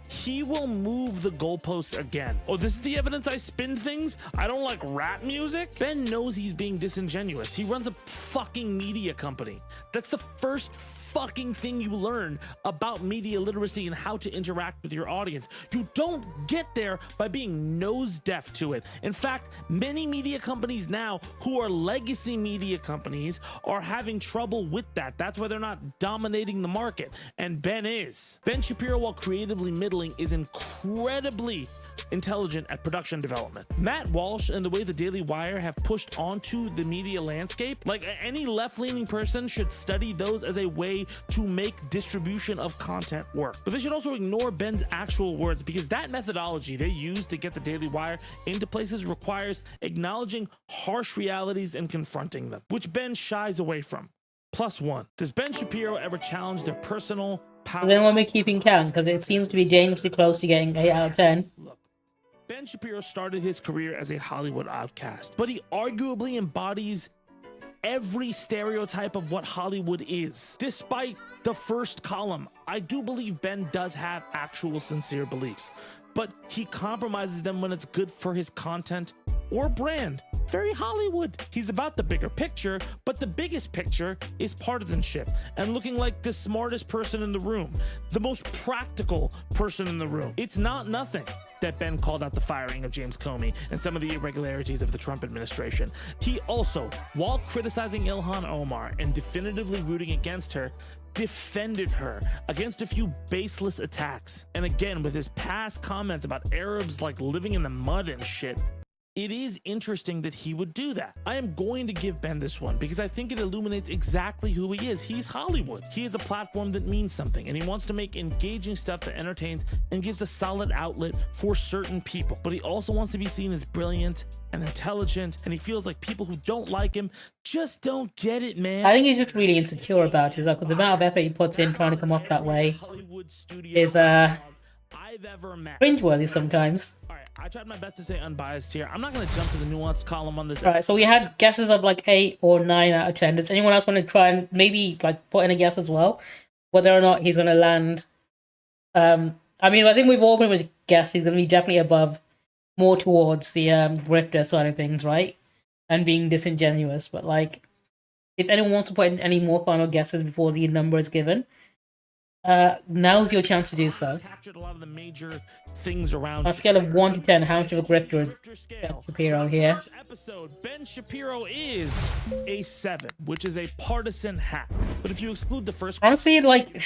He will move the goalposts again. Oh, this is the evidence I spin things? I don't like rap music? Ben knows he's being disingenuous. He runs a fucking media company. That's the first fucking thing you learn about media literacy and how to interact with your audience. You don't get there by being nose deaf to it. In fact, many media companies now who are legacy media companies are having trouble with that. That's why they're not dominating the market, and Ben is. Ben Shapiro, while creatively middling, is incredibly intelligent at production development. Matt Walsh and the way the Daily Wire have pushed onto the media landscape, like any left-leaning person should study those as a way to make distribution of content work. But they should also ignore Ben's actual words, because that methodology they use to get the Daily Wire into places requires acknowledging harsh realities and confronting them, which Ben shies away from. +1. Does Ben Shapiro ever challenge their personal power? Does anyone be keeping count? Because it seems to be dangerously close to getting 8 out of 10. Look, Ben Shapiro started his career as a Hollywood outcast, but he arguably embodies every stereotype of what Hollywood is. Despite the first column, I do believe Ben does have actual sincere beliefs, but he compromises them when it's good for his content or brand. Very Hollywood. He's about the bigger picture, but the biggest picture is partisanship and looking like the smartest person in the room, the most practical person in the room. It's not nothing that Ben called out the firing of James Comey and some of the irregularities of the Trump administration. He also, while criticizing Ilhan Omar and definitively rooting against her, defended her against a few baseless attacks. And again, with his past comments about Arabs like living in the mud and shit, it is interesting that he would do that. I am going to give Ben this one because I think it illuminates exactly who he is. He's Hollywood. He is a platform that means something, and he wants to make engaging stuff that entertains and gives a solid outlet for certain people. But he also wants to be seen as brilliant and intelligent, and he feels like people who don't like him just don't get it, man. I think he's just really insecure about it, because the amount of effort he puts in trying to come off that way is cringeworthy sometimes. I tried my best to stay unbiased here. I'm not going to jump to the nuanced column on this. Right, so we had guesses of like 8 or 9 out of 10. Does anyone else want to try and maybe like put in a guess as well, whether or not he's going to land? I mean, I think we've all pretty much guessed he's going to be definitely above, more towards the grifter side of things, right? And being disingenuous. But like, if anyone wants to put in any more final guesses before the number is given, now's your chance to do so. Captured a lot of the major things around. On a scale of 1 to 10, how much of a grifter is Ben Shapiro here? This episode, Ben Shapiro is a 7, which is a partisan hack. But if you exclude the first, Honestly, like,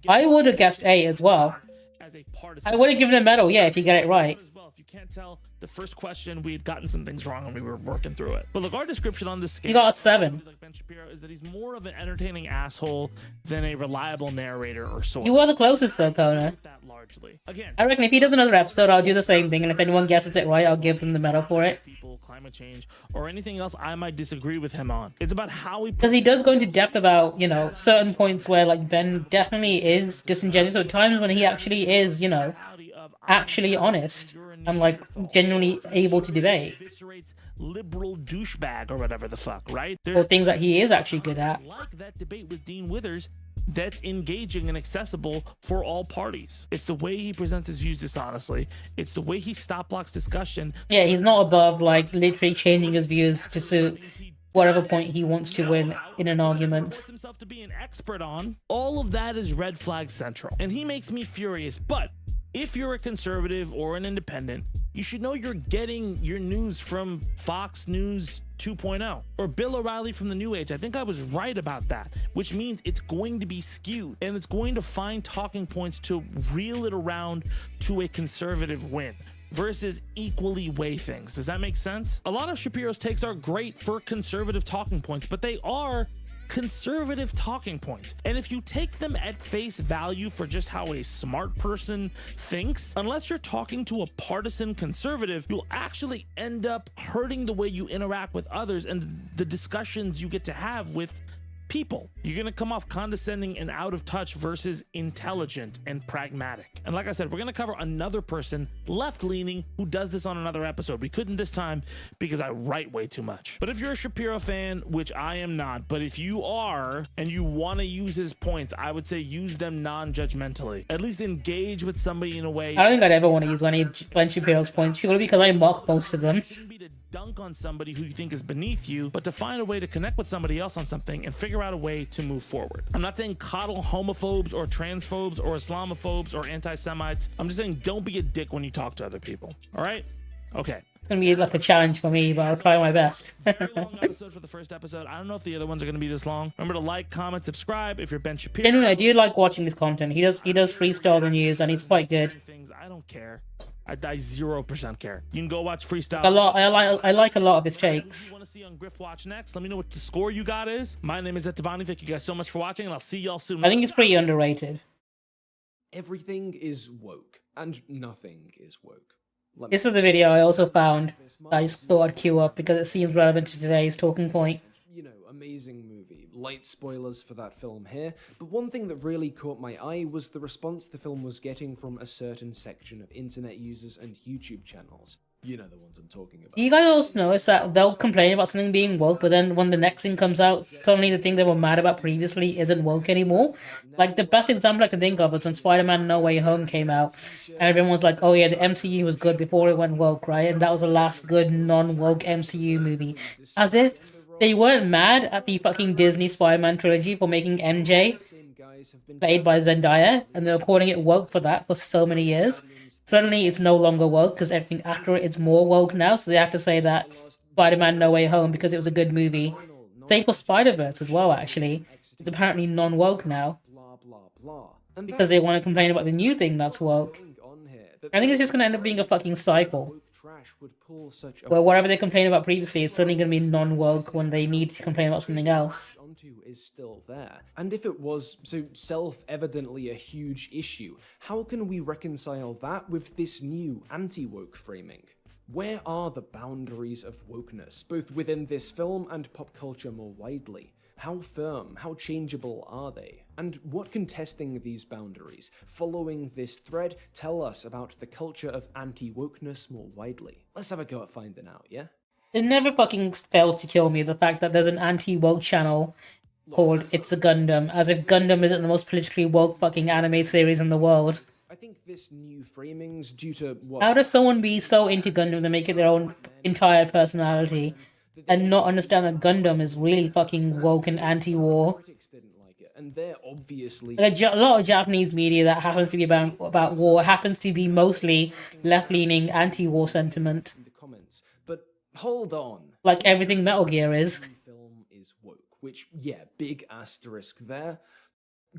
I would have guessed 8 as well. as a partisan, I would have given a medal, yeah, if you get it right. if you can't tell, the first question we had gotten some things wrong and we were working through it. But look, our description on this scale, You got a 7. like Ben Shapiro, is that he's more of an entertaining asshole than a reliable narrator or source. You were the closest though, Kona. That largely. Again, I reckon if he does another episode, I'll do the same thing, and if anyone guesses it right, I'll give them the medal for it. people, climate change, or anything else I might disagree with him on. It's about how he Because he does go into depth about, you know, certain points where, like, Ben definitely is disingenuous. So times when he actually is, you know, actually honest and, like, genuinely able to debate. eviscerates liberal douchebag or whatever the fuck, right? Or things that he is actually good at. Like that debate with Dean Withers that's engaging and accessible for all parties. It's the way he presents his views dishonestly. It's the way he stop blocks discussion. Yeah, he's not above, like, literally changing his views to suit whatever point he wants to win in an argument. Puts himself to be an expert on. All of that is red flag central. And he makes me furious. But if you're a conservative or an independent, you should know you're getting your news from Fox News 2.0 or Bill O'Reilly from the New Age. I think I was right about that, which means it's going to be skewed and it's going to find talking points to reel it around to a conservative win versus equally weigh things. Does that make sense? A lot of Shapiro's takes are great for conservative talking points, but they are conservative talking points. And if you take them at face value for just how a smart person thinks, unless you're talking to a partisan conservative, you'll actually end up hurting the way you interact with others and the discussions you get to have with people. You're gonna come off condescending and out of touch versus intelligent and pragmatic. And like I said, we're gonna cover another person, left-leaning, who does this on another episode. We couldn't this time because I write way too much. But if you're a Shapiro fan, which I am not, but if you are and you want to use his points, I would say use them non-judgmentally. At least engage with somebody in a way. I don't think I'd ever want to use any Ben Shapiro's points, purely because I mock most of them. Shouldn't be to dunk on somebody who you think is beneath you, but to find a way to connect with somebody else on something and figure out a way to move forward. I'm not saying coddle homophobes or transphobes or Islamophobes or anti-Semites. I'm just saying don't be a dick when you talk to other people. All right? Okay. It's gonna be like a challenge for me, but I'll try my best. Very long episode for the first episode. I don't know if the other ones are going to be this long. Remember to like, comment, subscribe if you're Ben Shapiro. Anyway, I do like watching his content. He does freestyle the news, and he's quite good. Things I don't care. I 0% care. You can go watch freestyle. I like a lot of his takes. You want to see on Griff Watch next? Let me know what the score you got is. My name is Etabani. Thank you guys so much for watching, and I'll see y'all soon. I think he's pretty underrated. Everything is woke, and nothing is woke. This is the video I also found that I just thought I'd queue up because it seems relevant to today's talking point. You know, amazing movie. Light spoilers for that film here, but one thing that really caught my eye was the response the film was getting from a certain section of internet users and YouTube channels. You know the ones I'm talking about. Do you guys also notice that they'll complain about something being woke, but then when the next thing comes out, suddenly the thing they were mad about previously isn't woke anymore? Like, the best example I can think of is when Spider-Man No Way Home came out, and everyone was like, oh yeah, the MCU was good before it went woke, right? And that was the last good non-woke MCU movie. As if they weren't mad at the fucking Disney Spider-Man trilogy for making MJ, played by Zendaya, and they were calling it woke for that for so many years. Suddenly it's no longer woke because everything after it is more woke now, so they have to say that Spider-Man No Way Home because it was a good movie. Same for Spider-Verse as well, actually. It's apparently non-woke now because they want to complain about the new thing that's woke. I think it's just going to end up being a fucking cycle where whatever they complained about previously is suddenly going to be non-woke when they need to complain about something else. Is still there. And if it was so self-evidently a huge issue, how can we reconcile that with this new anti-woke framing? Where are the boundaries of wokeness, both within this film and pop culture more widely? How firm, how changeable are they? And what can testing these boundaries, following this thread, tell us about the culture of anti-wokeness more widely? Let's have a go at finding out, yeah? It never fucking fails to kill me, the fact that there's an anti-woke channel called It's a Gundam, as if Gundam isn't the most politically woke fucking anime series in the world. I think this new framing's due to what? How does someone be so into Gundam they make it their own entire personality and not understand that Gundam is really fucking woke and anti-war? And they're obviously Like a lot of Japanese media that happens to be about war happens to be mostly left-leaning anti-war sentiment. But hold on. Like everything Metal Gear is. Film is woke, which, yeah, big asterisk there.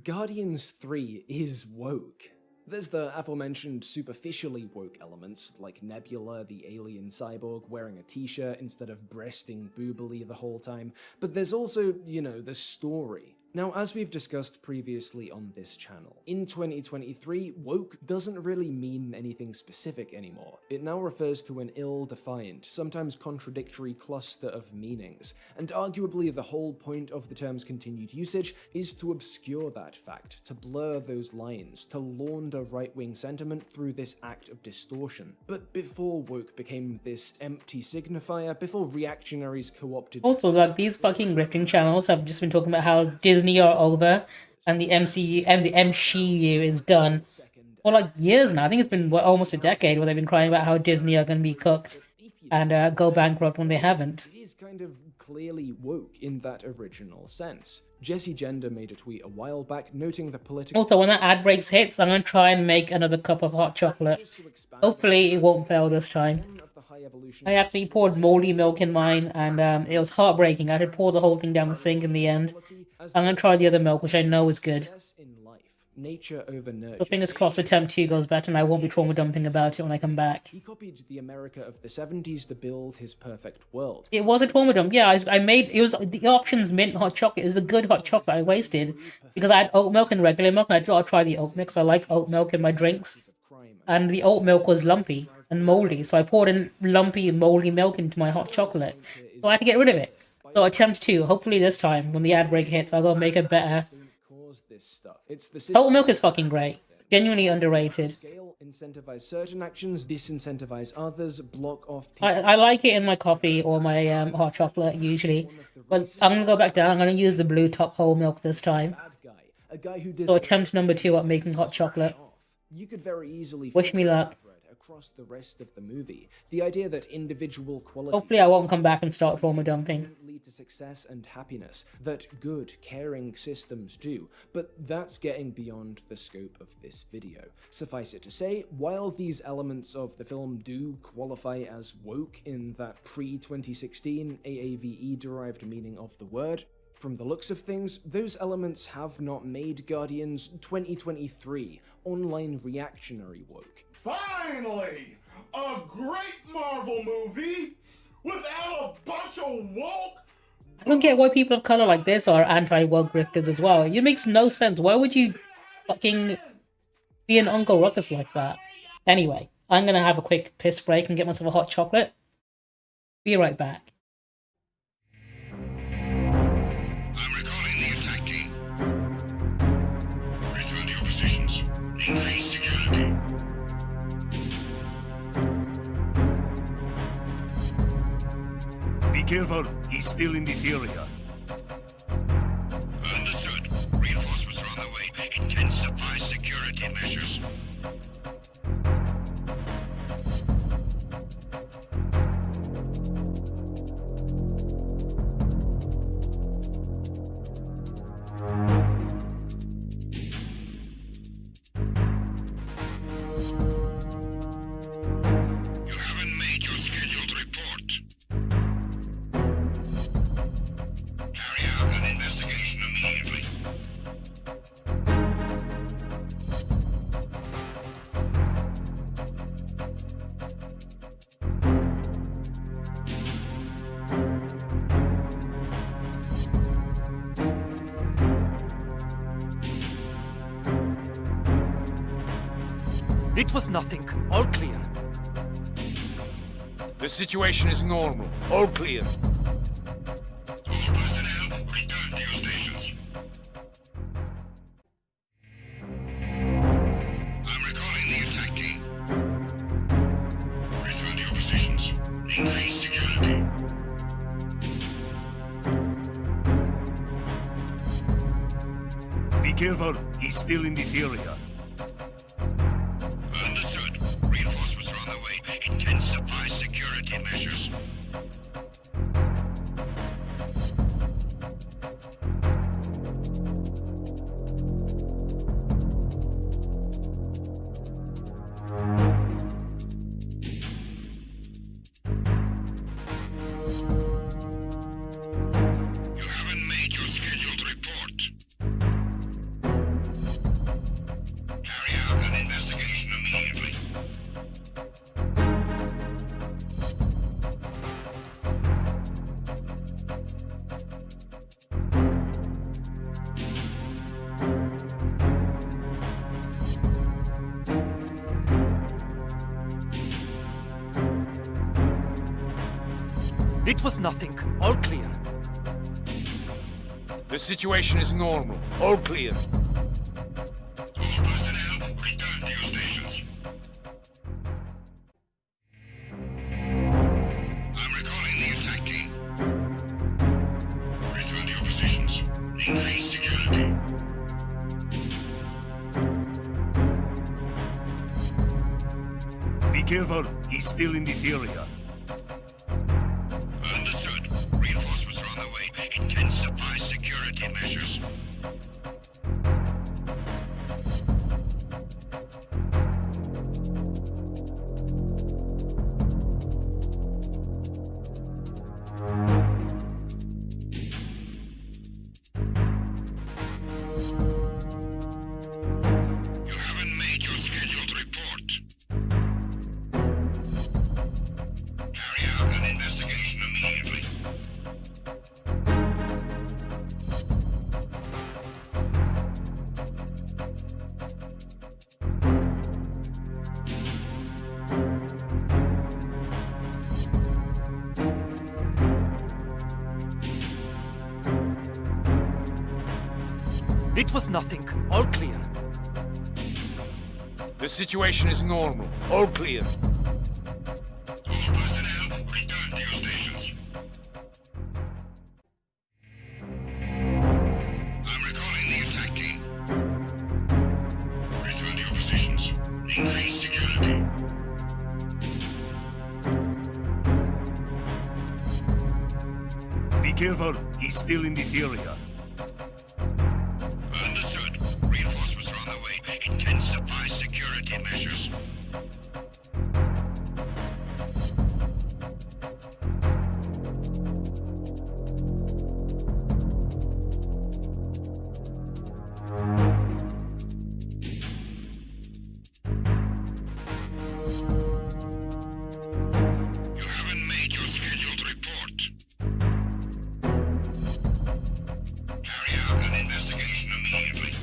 Guardians 3 is woke. There's the aforementioned superficially woke elements, like Nebula, the alien cyborg, wearing a t-shirt instead of breasting boobily the whole time, but there's also, you know, the story. Now, as we've discussed previously on this channel, in 2023, woke doesn't really mean anything specific anymore. It now refers to an ill-defined, sometimes contradictory cluster of meanings, and arguably the whole point of the term's continued usage is to obscure that fact, to blur those lines, to launder right-wing sentiment through this act of distortion. But before woke became this empty signifier, before reactionaries co-opted... Also, like, these fucking ripping channels have just been talking about how Disney are over and the MCU and the MCU is done for like years now. I think it's been almost a decade where they've been crying about how Disney are going to be cooked and go bankrupt when they haven't. It is kind of clearly woke in that original sense. Jesse Gender made a tweet a while back noting the political... Also, when that ad breaks hits, I'm going to try and make another cup of hot chocolate. Hopefully it won't fail this time. I actually poured moldy milk in mine, and it was heartbreaking. I had to pour the whole thing down the sink in the end. I'm going to try the other milk, which I know is good. Nature over nurture. So fingers crossed attempt 2 goes better and I won't be trauma dumping about it when I come back. He copied the America of the 70s to build his perfect world. It was a trauma dump, yeah. I made, it was the options mint hot chocolate. It was a good hot chocolate I wasted because I had oat milk and regular milk, and I thought I'll try the oat milk because I like oat milk in my drinks. And the oat milk was lumpy and moldy, so I poured in lumpy moldy milk into my hot chocolate. So I had to get rid of it. So attempt 2, hopefully this time when the ad break hits I'll go make it better. Oat milk is fucking great. Genuinely underrated. Incentivize certain actions, disincentivize others, block off... I like it in my coffee or my hot chocolate usually. But I'm going to go back down. I'm going to use the blue top whole milk this time. So attempt number 2 at making hot chocolate. You could very easily... Wish me luck. Across the rest of the movie. The idea that individual quality... Hopefully I won't come back and start trauma dumping. ...lead to success and happiness that good, caring systems do, but that's getting beyond the scope of this video. Suffice it to say, while these elements of the film do qualify as woke in that pre-2016 AAVE-derived meaning of the word, from the looks of things, those elements have not made Guardians 2023 online reactionary woke. Finally! A great Marvel movie without a bunch of woke... I don't get why people of color like this are anti-woke grifters as well. It makes no sense. Why would you fucking be an Uncle Ruckus like that? Anyway, I'm gonna have a quick piss break and get myself a hot chocolate. Be right back. I'm recalling the attack team. Return to your positions. Increase security. Be careful, he's still in this area. Understood. Reinforcements are on the way. Intensify security measures. You haven't made your scheduled report. Carry out an investigation immediately. It was nothing. All clear. The situation is normal. All clear. All personnel, return to your stations. I'm recalling the attack team. Return to your positions. Increase security. Be careful, he's still in this area. Understood. Reinforcements are on the way. Intensify security measures. You haven't made your scheduled report. Carry out an investigation immediately. It was nothing. All clear. The situation is normal. All clear. All personnel, return to your stations. I'm recalling the attack team. Return to your positions. Increase security. Be careful, he's still in this area. Understood. Reinforcements are It was nothing. All clear. The situation is normal. All clear. All personnel, return to your stations. I'm recalling the attack team. Return to your positions. Increase security. Be careful, he's still in this area. Understood. Reinforcements are on the way. Intensify security measures. You haven't made your scheduled report. Carry out an investigation immediately.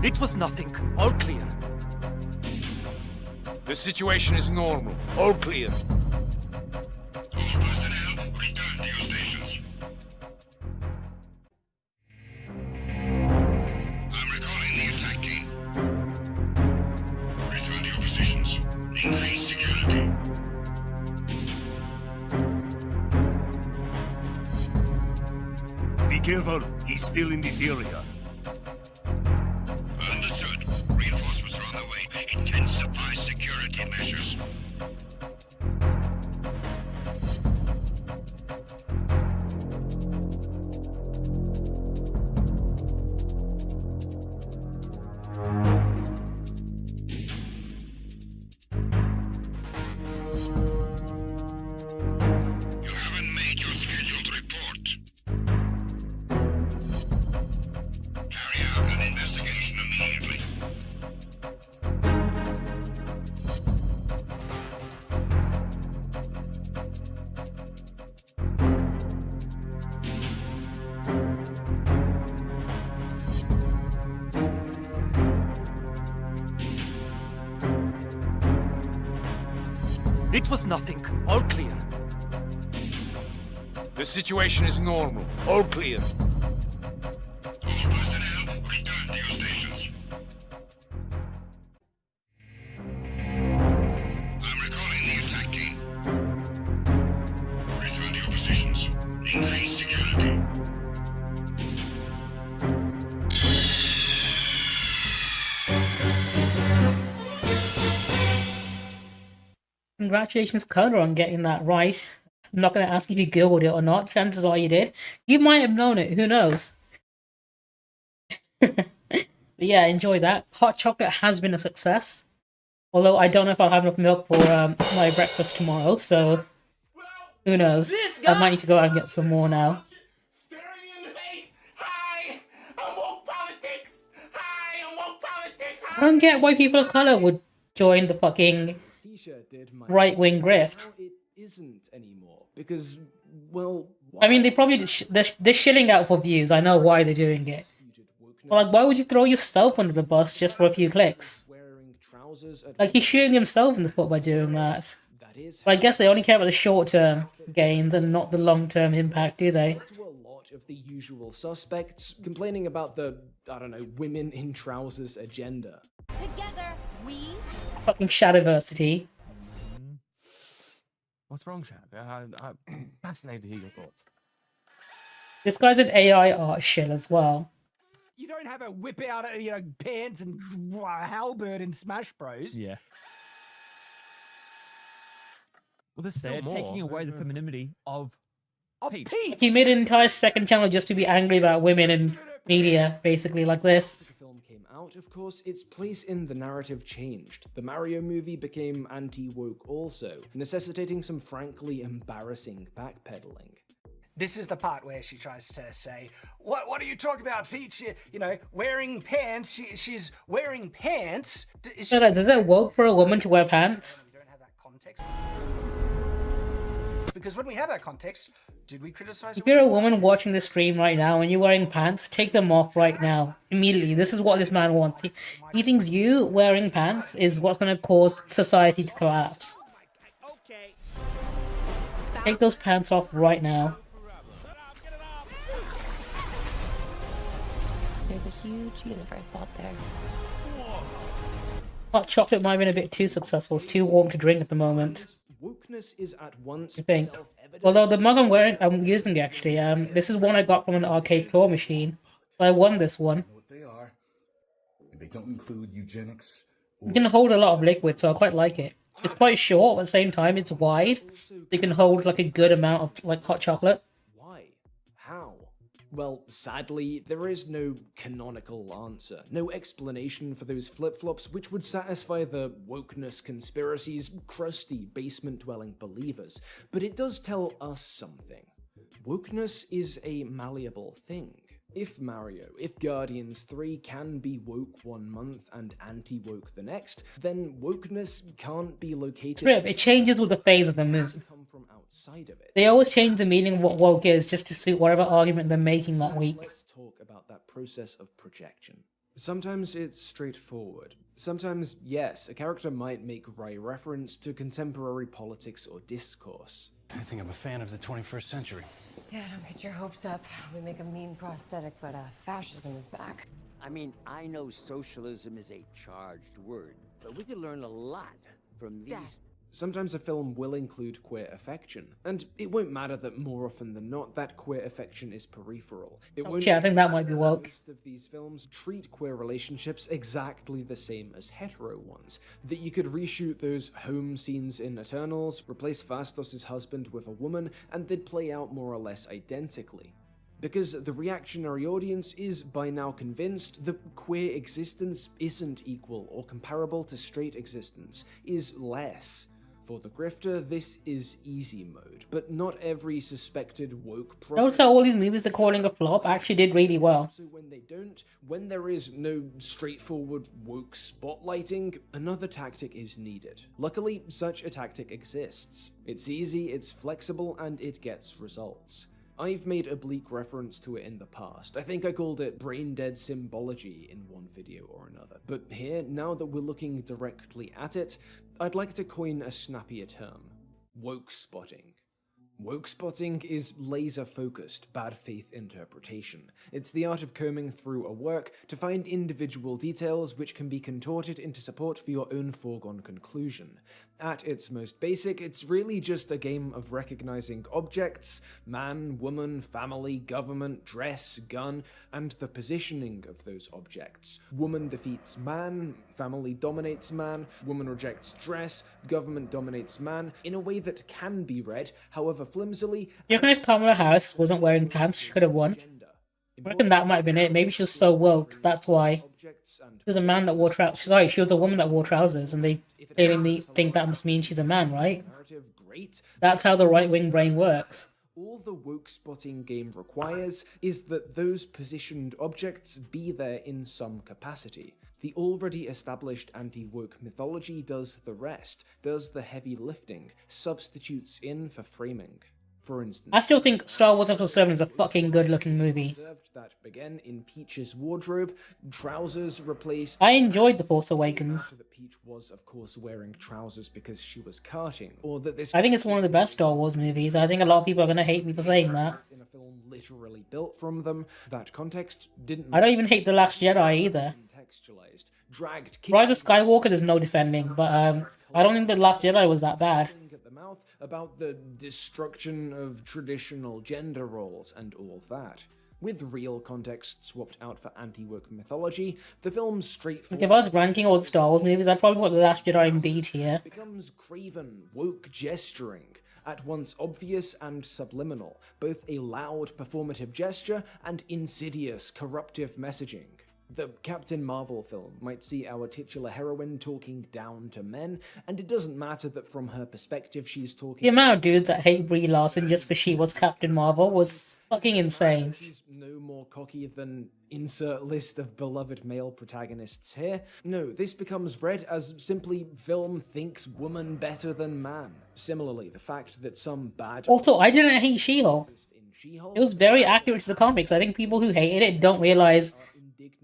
It was nothing. All clear. The situation is normal. All clear. All personnel, return to your stations. I'm recalling the attack team. Return to your positions. Increase security. Be careful, he's still in this area. Understood. Reinforcements are on the way. Intensify security measures. You haven't made your scheduled report. Carry out an investigation immediately. It was nothing. All clear. The situation is normal. All clear. All personnel, return to your stations. I'm recalling the attack team. Return to your positions. Increase security. Congratulations, Connor, on getting that right. I'm not going to ask if you googled it or not. Chances are you did. You might have known it. Who knows? But yeah, enjoy that. Hot chocolate has been a success. Although I don't know if I'll have enough milk for my breakfast tomorrow. So who knows? I might need to go out and get some more now. Staring you in the face. Hi, I'm woke politics. Hi, I'm woke politics. I don't get why people of color would join the fucking right-wing grift. It isn't anymore because, well, I mean, they probably they're shilling out for views. I know why they're doing it. But like, why would you throw yourself under the bus just for a few clicks? Like, he's shooting himself in the foot by doing that. But I guess they only care about the short-term gains and not the long-term impact, do they? A lot of the usual suspects complaining about the, I don't know, women in trousers agenda. Together, we... Fucking Shadowversity. What's wrong, Chad? I'm fascinated to hear your thoughts. This guy's an AI art shill as well. You don't have a whip out, pants and halberd in Smash Bros. Yeah. Well, there's They're still more. taking away the femininity of Peach. He made an entire second channel just to be angry about women in media, basically, like this. The film came out, of course, its place in the narrative changed. The Mario movie became anti-woke also, necessitating some frankly embarrassing backpedaling. This is the part where she tries to say, what are you talking about, Peach? Wearing pants. She's wearing pants. Is it woke for a woman to wear pants? Because when we had that context, did we criticize? If you're a woman watching the stream right now and you're wearing pants, take them off right now. Immediately. This is what this man wants. He thinks you wearing pants is what's going to cause society to collapse. Take those pants off right now. There's a huge universe out there. Hot chocolate might have been a bit too successful. It's too warm to drink at the moment. Wokeness is at once I think. Although the mug I'm using actually, this is one I got from an arcade claw machine. So I won this one. What they are, and they don't include eugenics. You can hold a lot of liquid, so I quite like it. It's quite short at the same time. It's wide. You can hold like a good amount of like hot chocolate. Why? How? Well, sadly, there is no canonical answer, no explanation for those flip-flops which would satisfy the wokeness conspiracy's crusty basement-dwelling believers, but it does tell us something. Wokeness is a malleable thing. If Mario, if Guardians 3 can be woke one month and anti-woke the next, then wokeness can't be located... It changes with the phase of the movie. From outside of it. They always change the meaning of what woke is just to suit whatever argument they're making that week. Let's talk about that process of projection. Sometimes it's straightforward. Sometimes, yes, a character might make wry reference to contemporary politics or discourse. I think I'm a fan of the 21st century. Yeah, don't get your hopes up. We make a mean prosthetic, but fascism is back. I mean, I know socialism is a charged word, but we could learn a lot from these... Sometimes a film will include queer affection, and it won't matter that more often than not that queer affection is peripheral. I think that might be woke. Most of these films treat queer relationships exactly the same as hetero ones. That you could reshoot those home scenes in Eternals, replace Fastos' husband with a woman, and they'd play out more or less identically. Because the reactionary audience is by now convinced that queer existence isn't equal or comparable to straight existence, is less. For the grifter, this is easy mode, but not every suspected woke project... Notice how all these movies they're calling a flop actually did really well. So when they don't, when there is no straightforward woke spotlighting, another tactic is needed. Luckily, such a tactic exists. It's easy, it's flexible, and it gets results. I've made oblique reference to it in the past. I think I called it brain-dead symbology in one video or another. But here, now that we're looking directly at it, I'd like to coin a snappier term. Woke spotting. Woke spotting is laser-focused, bad faith interpretation. It's the art of combing through a work to find individual details which can be contorted into support for your own foregone conclusion. At its most basic, it's really just a game of recognizing objects, man, woman, family, government, dress, gun, and the positioning of those objects. Woman defeats man, family dominates man, woman rejects dress, government dominates man, in a way that can be read, however flimsily... You reckon if Kamala Harris wasn't wearing pants, she could have won? I reckon that might have been it. Maybe she was so woke, that's why. She was a man that wore trousers. Sorry, she was a woman that wore trousers, and they clearly think that must mean she's a man, right? That's how the right-wing brain works. All the woke spotting game requires is that those positioned objects be there in some capacity. The already established anti-woke mythology does the rest, does the heavy lifting, substitutes in for framing. For instance, I still think Star Wars Episode 7 is a fucking good-looking movie. That began in Peach's wardrobe, trousers replaced... I enjoyed The Force Awakens. That Peach was, of course, wearing trousers because she was karting, or that this... I think it's one of the best Star Wars movies. I think a lot of people are going to hate me for saying that. In a film literally built from them, that context didn't... I don't even hate The Last Jedi either. Contextualized, dragged... Rise of Skywalker, there's no defending, but I don't think The Last Jedi was that bad. About the destruction of traditional gender roles and all that. With real context swapped out for anti-woke mythology, the film's straightforward... If I was ranking all the Star Wars movies, I'd probably put The Last Jedi in B tier. ...becomes craven, woke gesturing, at once obvious and subliminal, both a loud performative gesture and insidious corruptive messaging. The Captain Marvel film might see our titular heroine talking down to men, and it doesn't matter that from her perspective she's talking... The amount of dudes that hate Brie Larson just because she was Captain Marvel was fucking insane. She's no more cocky than insert list of beloved male protagonists here. No, this becomes read as simply film thinks woman better than man. Similarly, the fact that some bad... Also, I didn't hate She-Hulk. It was very accurate to the comics. I think people who hated it don't realize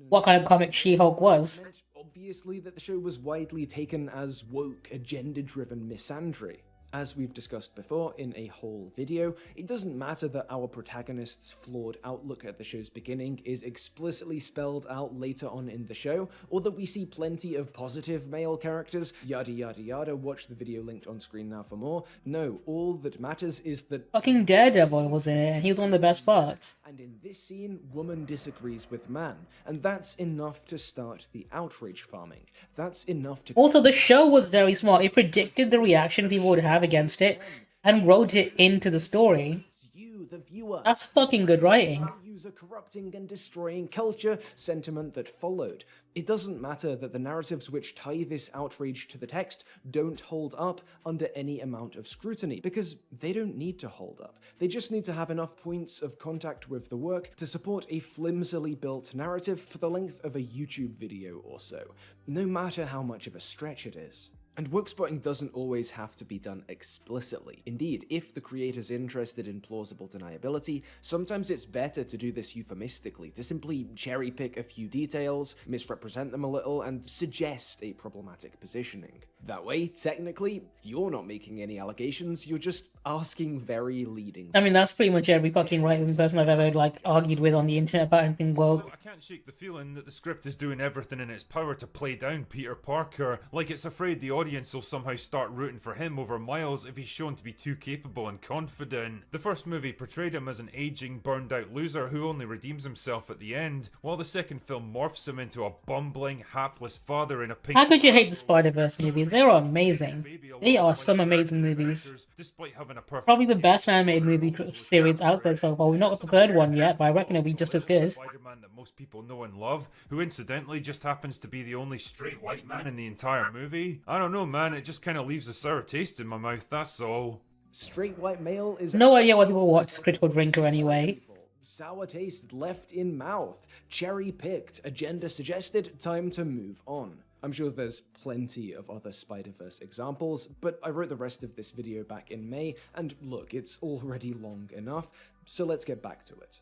what kind of comic She-Hulk was. Obviously that the show was widely taken as woke, agenda-driven misandry. As we've discussed before in a whole video, it doesn't matter that our protagonist's flawed outlook at the show's beginning is explicitly spelled out later on in the show, or that we see plenty of positive male characters, yada yada yada, watch the video linked on screen now for more. No, all that matters is that fucking Daredevil was in it, and he was one of the best parts. And in this scene, woman disagrees with man, and that's enough to start the outrage farming. That's enough to... Also, the show was very smart. It predicted the reaction people would have against it and wrote it into the story. You, the viewer. That's fucking good writing. User corrupting and destroying culture, sentiment that followed. It doesn't matter that the narratives which tie this outrage to the text don't hold up under any amount of scrutiny, because they don't need to hold up. They just need to have enough points of contact with the work to support a flimsily built narrative for the length of a YouTube video or so, no matter how much of a stretch it is. And woke spotting doesn't always have to be done explicitly. Indeed, if the creator's interested in plausible deniability, sometimes it's better to do this euphemistically, to simply cherry pick a few details, misrepresent them a little, and suggest a problematic positioning. That way, technically, you're not making any allegations, you're just asking very leading. I mean, that's pretty much every fucking right-wing person I've ever, like, argued with on the internet about anything woke. I can't shake the feeling that the script is doing everything in its power to play down Peter Parker, like it's afraid the audience will somehow start rooting for him over Miles if he's shown to be too capable and confident. The first movie portrayed him as an aging, burned-out loser who only redeems himself at the end, while the second film morphs him into a bumbling, hapless father in a pink... How could you hate the Spider-Verse movies? They are amazing. They are some amazing movies. Despite having a perfect... Probably the best animated movie series out there so far. We've not got the third one yet, but I reckon it'll be just as good. Spider-Man that most people know and love, who incidentally just happens to be the only straight white man in the entire movie. I don't know, man, it just kind of leaves a sour taste in my mouth, that's all. Straight white male is... No idea why people watch Critical Drinker anyway. Sour taste left in mouth, cherry picked, agenda suggested, time to move on. I'm sure there's plenty of other Spider-Verse examples, but I wrote the rest of this video back in May, and look, it's already long enough, so let's get back to it.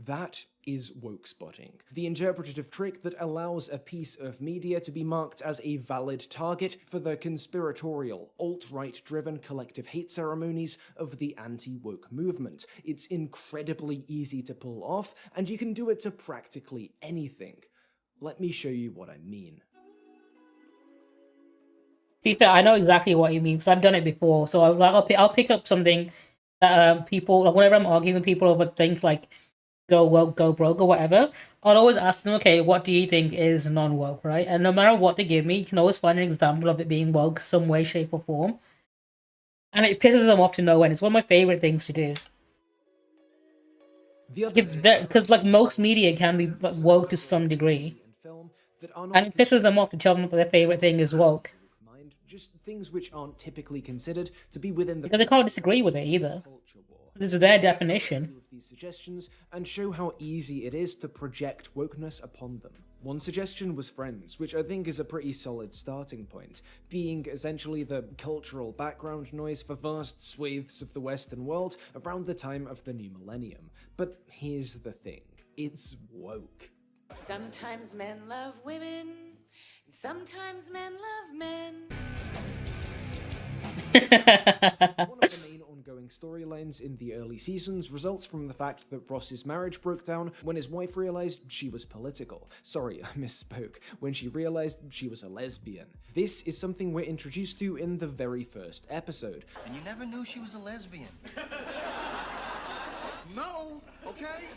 That is woke spotting, the interpretative trick that allows a piece of media to be marked as a valid target for the conspiratorial, alt-right driven collective hate ceremonies of the anti-woke movement. It's incredibly easy to pull off, and you can do it to practically anything. Let me show you what I mean. To be fair, I know exactly what you mean, because I've done it before, so I'll pick up something that people, like whenever I'm arguing with people over things like go woke, go broke, or whatever, I'll always ask them, okay, what do you think is non-woke, right? And no matter what they give me, you can always find an example of it being woke some way, shape, or form. And it pisses them off to no end. It's one of my favorite things to do. Because like most media can be woke to some degree. And it pisses them off to tell them that their favorite thing is woke. Just things which aren't typically considered to be within the... Because they can't disagree with it either. This is their definition. These suggestions and show how easy it is to project wokeness upon them. One suggestion was Friends, which I think is a pretty solid starting point, being essentially the cultural background noise for vast swathes of the Western world around the time of the new millennium. But here's the thing, it's woke. Sometimes men love women, and sometimes men love men. One of the main ongoing storylines in the early seasons results from the fact that Ross's marriage broke down when his wife realized she was political. Sorry, I misspoke. When she realized she was a lesbian. This is something we're introduced to in the very first episode. And you never knew she was a lesbian. No, okay?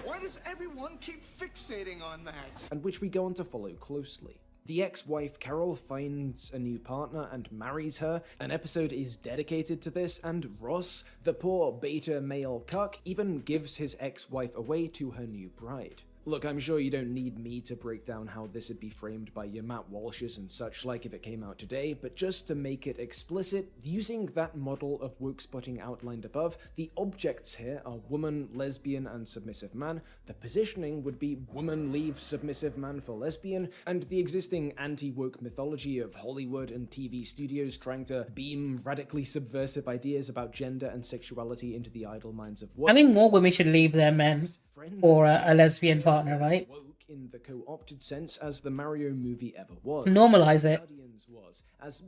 Why does everyone keep fixating on that? And which we go on to follow closely. The ex-wife Carol finds a new partner and marries her. An episode is dedicated to this, and Ross, the poor beta male cuck, even gives his ex-wife away to her new bride. Look, I'm sure you don't need me to break down how this would be framed by your Matt Walshes and such like if it came out today, but just to make it explicit, using that model of woke spotting outlined above, the objects here are woman, lesbian, and submissive man. The positioning would be woman leave submissive man for lesbian, and the existing anti-woke mythology of Hollywood and TV studios trying to beam radically subversive ideas about gender and sexuality into the idle minds of I think more women should leave their men for a lesbian partner, right? In the co-opted sense as the Mario movie ever was. Normalize it.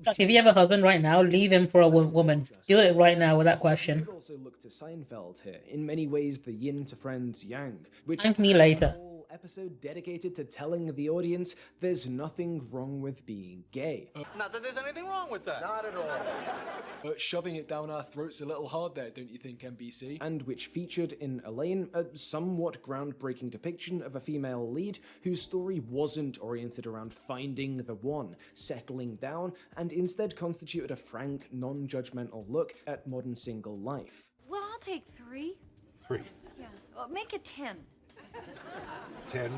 Like, if you have a husband right now, leave him for a woman. Do it right now without question. You could also look to Seinfeld here. In many ways, the yin to Friends yang, which Thank me later. Episode dedicated to telling the audience there's nothing wrong with being gay. Not that there's anything wrong with that. Not at all. Shoving it down our throats a little hard there, don't you think, NBC? And which featured in Elaine a somewhat groundbreaking depiction of a female lead whose story wasn't oriented around finding the one, settling down, and instead constituted a frank, non-judgmental look at modern single life. Well, I'll take 3. 3. Yeah, well, make it 10. 10.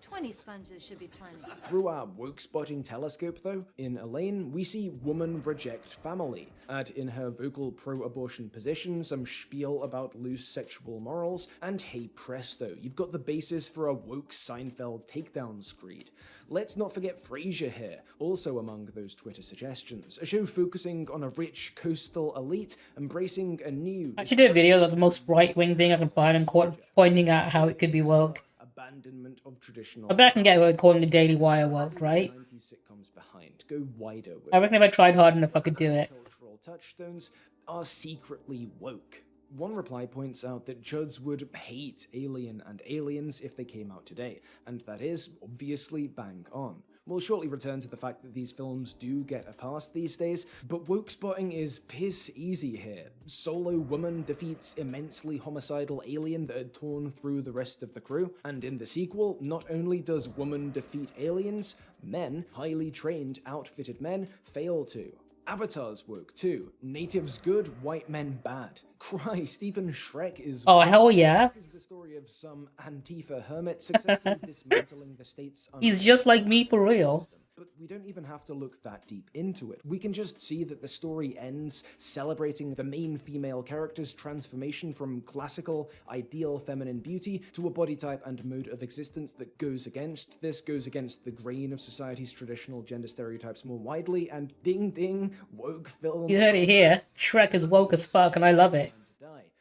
20 sponges should be plenty. Through our woke-spotting telescope, though, in Elaine, we see woman reject family. Add in her vocal pro-abortion position some spiel about loose sexual morals, and hey presto, you've got the basis for a woke Seinfeld takedown screed. Let's not forget Frasier here, also among those Twitter suggestions. A show focusing on a rich coastal elite embracing a new... I actually did a video that's the most right-wing thing I can find and pointing out how it could be woke. Abandonment of traditional... I bet I can get away with calling the Daily Wire woke, right? 90s sitcoms behind. Go wider with I reckon if I tried hard enough I could do it. Cultural touchstones are secretly woke. One reply points out that Juds would hate Alien and Aliens if they came out today, and that is obviously bang on. We'll shortly return to the fact that these films do get a pass these days, but woke spotting is piss easy here. Solo woman defeats immensely homicidal alien that had torn through the rest of the crew, and in the sequel, not only does woman defeat aliens, men, highly trained, outfitted men, fail to. Avatar's woke too. Natives good, white men bad. Christ, even Shrek is... Oh, hell yeah. Is the story of some Antifa hermit successfully dismantling the state's... He's just like me for real. But we don't even have to look that deep into it. We can just see that the story ends celebrating the main female character's transformation from classical, ideal feminine beauty to a body type and mode of existence that goes against the grain of society's traditional gender stereotypes more widely, and ding ding, woke film. You heard it here. Shrek is woke as fuck and I love it.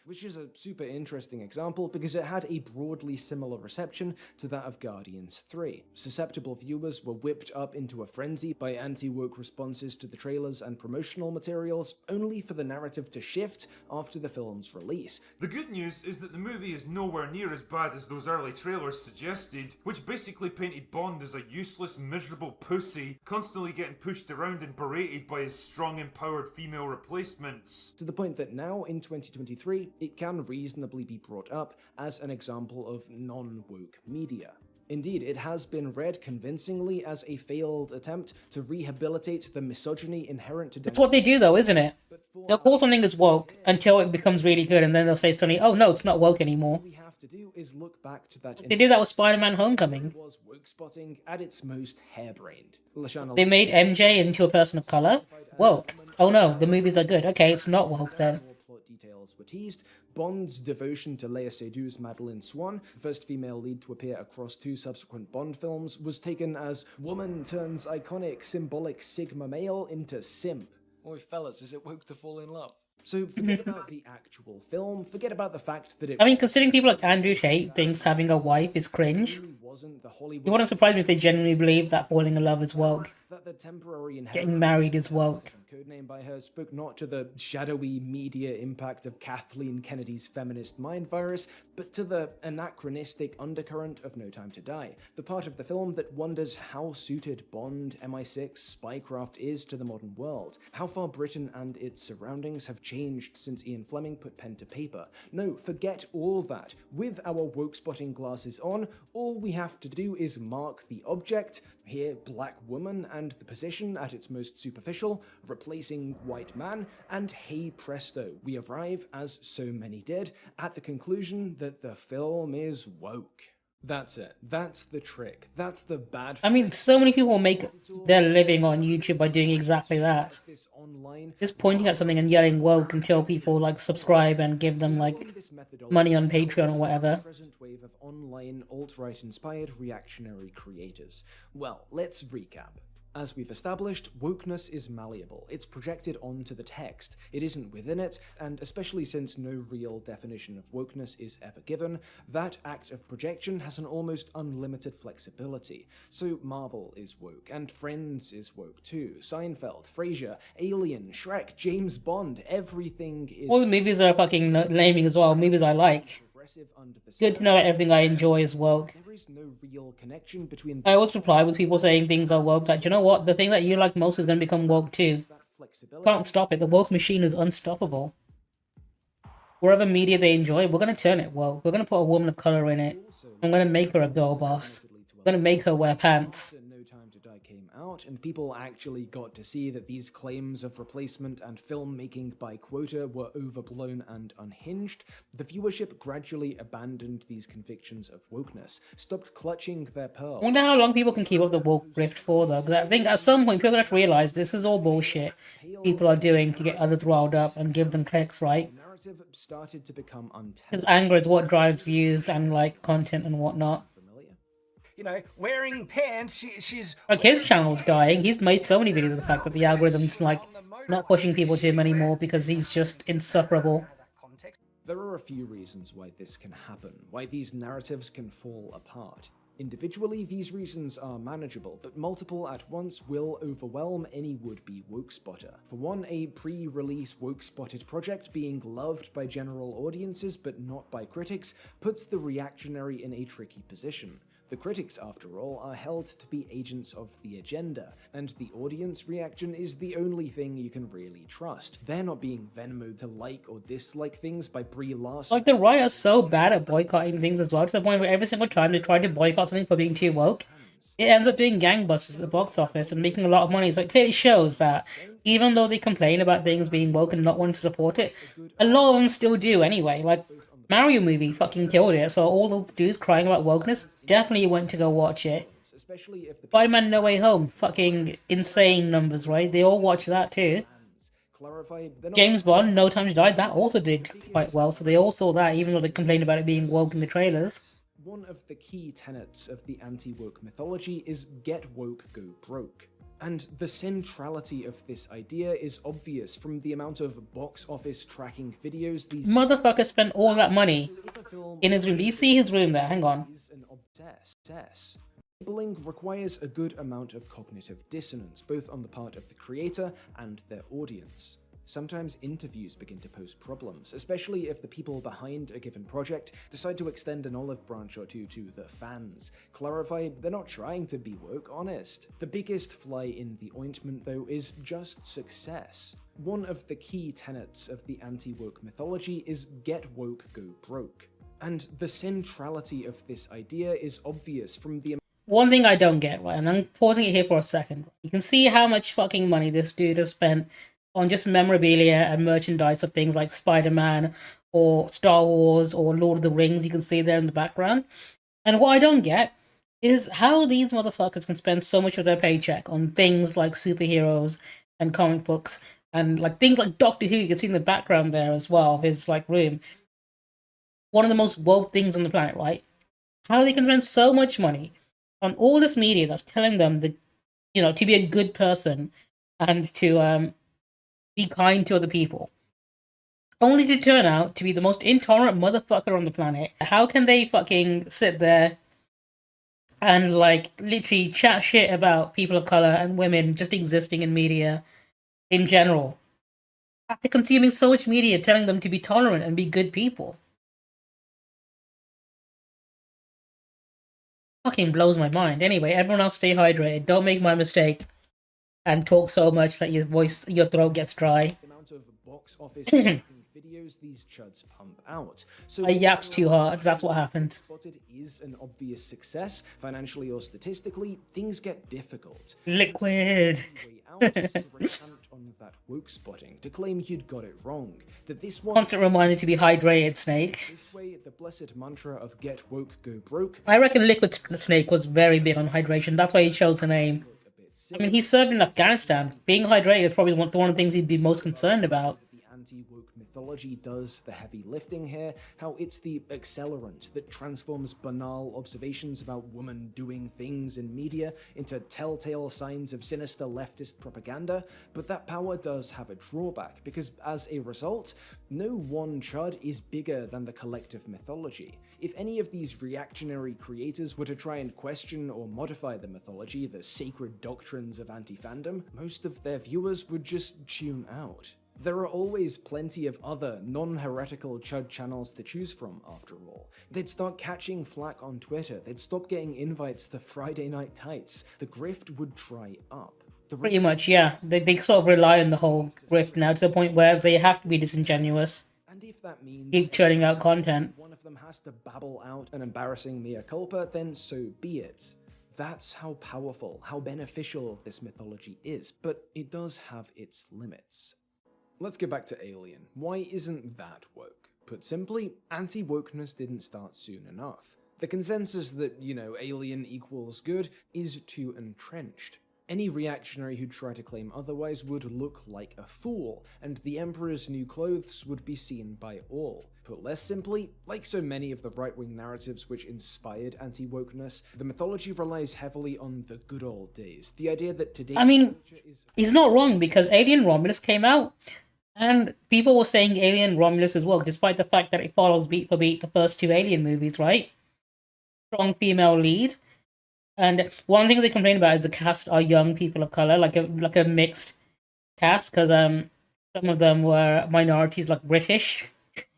Which is a super interesting example because it had a broadly similar reception to that of Guardians 3. Susceptible viewers were whipped up into a frenzy by anti-woke responses to the trailers and promotional materials, only for the narrative to shift after the film's release. The good news is that the movie is nowhere near as bad as those early trailers suggested, which basically painted Bond as a useless, miserable pussy, constantly getting pushed around and berated by his strong, empowered female replacements. To the point that now, in 2023, it can reasonably be brought up as an example of non-woke media. Indeed, it has been read convincingly as a failed attempt to rehabilitate the misogyny inherent to... That's what they do though, isn't it? They'll call something as woke until it becomes really good, and then they'll say suddenly, oh no, it's not woke anymore. All we have to do is look back to that... They did that with Spider-Man Homecoming. It was woke spotting at its most harebrained. They made MJ into a person of color? Woke. Oh no, the movies are good. Okay, it's not woke then. Details were teased. Bond's devotion to Léa Seydoux' Madeleine Swann, first female lead to appear across 2 subsequent Bond films, was taken as woman turns iconic symbolic Sigma male into simp. Oi fellas, is it woke to fall in love? So forget about the actual film, forget about the fact that it... I mean, considering people like Andrew Tate thinks having a wife is cringe, it wouldn't surprise me if they genuinely believe that falling in love is woke. That the temporary Getting married is woke. Codename by her spoke not to the shadowy media impact of Kathleen Kennedy's feminist mind virus, but to the anachronistic undercurrent of No Time to Die, the part of the film that wonders how suited Bond, MI6, spycraft is to the modern world, how far Britain and its surroundings have changed since Ian Fleming put pen to paper. No, forget all that. With our woke-spotting glasses on, all we have to do is mark the object, here black woman and the position at its most superficial, replacing white man, and hey presto, we arrive, as so many did, at the conclusion that the film is woke. That's it. That's the trick. That's the bad. I mean, so many people make their living on YouTube by doing exactly that. Just pointing at something and yelling woke until people like subscribe and give them like money on Patreon or whatever. Present wave of online alt-right inspired reactionary creators. Well, let's recap. As we've established, wokeness is malleable. It's projected onto the text. It isn't within it, and especially since no real definition of wokeness is ever given, that act of projection has an almost unlimited flexibility. So Marvel is woke, and Friends is woke too. Seinfeld, Frasier, Alien, Shrek, James Bond, everything is... All the movies are fucking naming as well, movies I like. Good to know that everything I enjoy is woke. There is no real connection between... I always reply with people saying things are woke, like, you know what, the thing that you like most is going to become woke too. Can't stop it, the woke machine is unstoppable. Wherever media they enjoy, we're going to turn it woke. We're going to put a woman of colour in it. I'm going to make her a girl boss. I'm going to make her wear pants. No Time to Die came out, and people actually got to see that these claims of replacement and filmmaking by quota were overblown and unhinged, the viewership gradually abandoned these convictions of wokeness, stopped clutching their pearl. I wonder how long people can keep up the woke grift for, though, because I think at some point people have to realise this is all bullshit people are doing to get others riled up and give them clicks, right? Narrative started to become untenable. Because anger is what drives views and like content and whatnot. You know, wearing pants, she's... Like his channel's dying. He's made so many videos of the fact that the algorithm's like not pushing people to him anymore because he's just insufferable. There are a few reasons why this can happen, why these narratives can fall apart. Individually, these reasons are manageable, but multiple at once will overwhelm any would-be woke spotter. For one, a pre-release woke-spotted project being loved by general audiences but not by critics puts the reactionary in a tricky position. The critics, after all, are held to be agents of the agenda, and the audience reaction is the only thing you can really trust. They're not being Venmoed to like or dislike things by Brie Larson. Like the right are so bad at boycotting things as well, to the point where every single time they try to boycott something for being too woke, it ends up doing gangbusters at the box office and making a lot of money. So it clearly shows that even though they complain about things being woke and not wanting to support it, a lot of them still do anyway. Like Mario movie fucking killed it, so all the dudes crying about wokeness definitely went to go watch it. Spider-Man No Way Home, fucking insane numbers, right? They all watched that too. James Bond, No Time to Die, that also did quite well, so they all saw that, even though they complained about it being woke in the trailers. One of the key tenets of the anti-woke mythology is get woke, go broke. And the centrality of this idea is obvious from the amount of box office tracking videos these motherfucker spent all that money in his room. Do you see his room there? Hang on. Labeling requires a good amount of cognitive dissonance, both on the part of the creator and their audience. Sometimes interviews begin to pose problems, especially if the people behind a given project decide to extend an olive branch or two to the fans. Clarify, they're not trying to be woke, honest. The biggest fly in the ointment, though, is just success. One of the key tenets of the anti-woke mythology is get woke, go broke. And the centrality of this idea is obvious from the... One thing I don't get, right, and I'm pausing it here for a second. You can see how much fucking money this dude has spent on just memorabilia and merchandise of things like Spider-Man or Star Wars or Lord of the Rings, you can see there in the background. And what I don't get is how these motherfuckers can spend so much of their paycheck on things like superheroes and comic books and like things like Doctor Who, you can see in the background there as well of his like room. One of the most woke things on the planet, right? How they can spend so much money on all this media that's telling them that, you know, to be a good person and to be kind to other people, only to turn out to be the most intolerant motherfucker on the planet. How can they fucking sit there and like literally chat shit about people of color and women just existing in media in general after consuming so much media telling them to be tolerant and be good people? Fucking blows my mind. Anyway, everyone else stay hydrated. Don't make my mistake and talk so much that your throat gets dry. amount of box office videos videos these chuds pump out. So I yapped too hard, that's what happened. Spotted is an obvious success, financially or statistically, things get difficult. Liquid. On that woke spotting to claim you'd got it wrong. That this one Content reminder to be hydrated, Snake. this way, the blessed mantra of get woke, go broke. I reckon Liquid Snake was very big on hydration. That's why he chose the name. I mean, he served in Afghanistan. Being hydrated is probably one of the things he'd be most concerned about. Anti-woke mythology does the heavy lifting here, how it's the accelerant that transforms banal observations about women doing things in media into telltale signs of sinister leftist propaganda, but that power does have a drawback, because as a result, no one chud is bigger than the collective mythology. If any of these reactionary creators were to try and question or modify the mythology, the sacred doctrines of anti-fandom, most of their viewers would just tune out. There are always plenty of other non-heretical chud channels to choose from, after all. They'd start catching flack on Twitter, they'd stop getting invites to Friday Night Tights, the grift would dry up. Pretty much, yeah. They sort of rely on the whole grift now to the point where they have to be disingenuous. And if that means keep churning out content. one of them has to babble out an embarrassing mea culpa, then so be it. That's how powerful, how beneficial this mythology is, but it does have its limits. Let's get back to Alien. Why isn't that woke? Put simply, anti-wokeness didn't start soon enough. The consensus that, Alien equals good is too entrenched. Any reactionary who'd try to claim otherwise would look like a fool, and the Emperor's new clothes would be seen by all. Put less simply, like so many of the right-wing narratives which inspired anti-wokeness, the mythology relies heavily on the good old days. The idea that today... I mean, he's not wrong, because Alien Romulus came out, and people were saying Alien Romulus as well, despite the fact that it follows beat for beat the first two Alien movies, right? Strong female lead. And one thing they complain about is the cast are young people of color, like a mixed cast, because some of them were minorities, like British,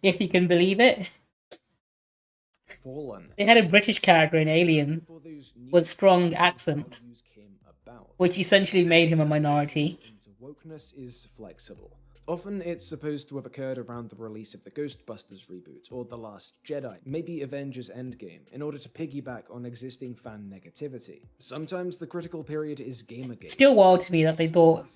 if you can believe it. Fallen. They had a British character in Alien with strong accent, which essentially made him a minority. Wokeness is flexible. Often it's supposed to have occurred around the release of the Ghostbusters reboot, or The Last Jedi, maybe Avengers Endgame, in order to piggyback on existing fan negativity. Sometimes the critical period is Gamergate. Still wild to me that they thought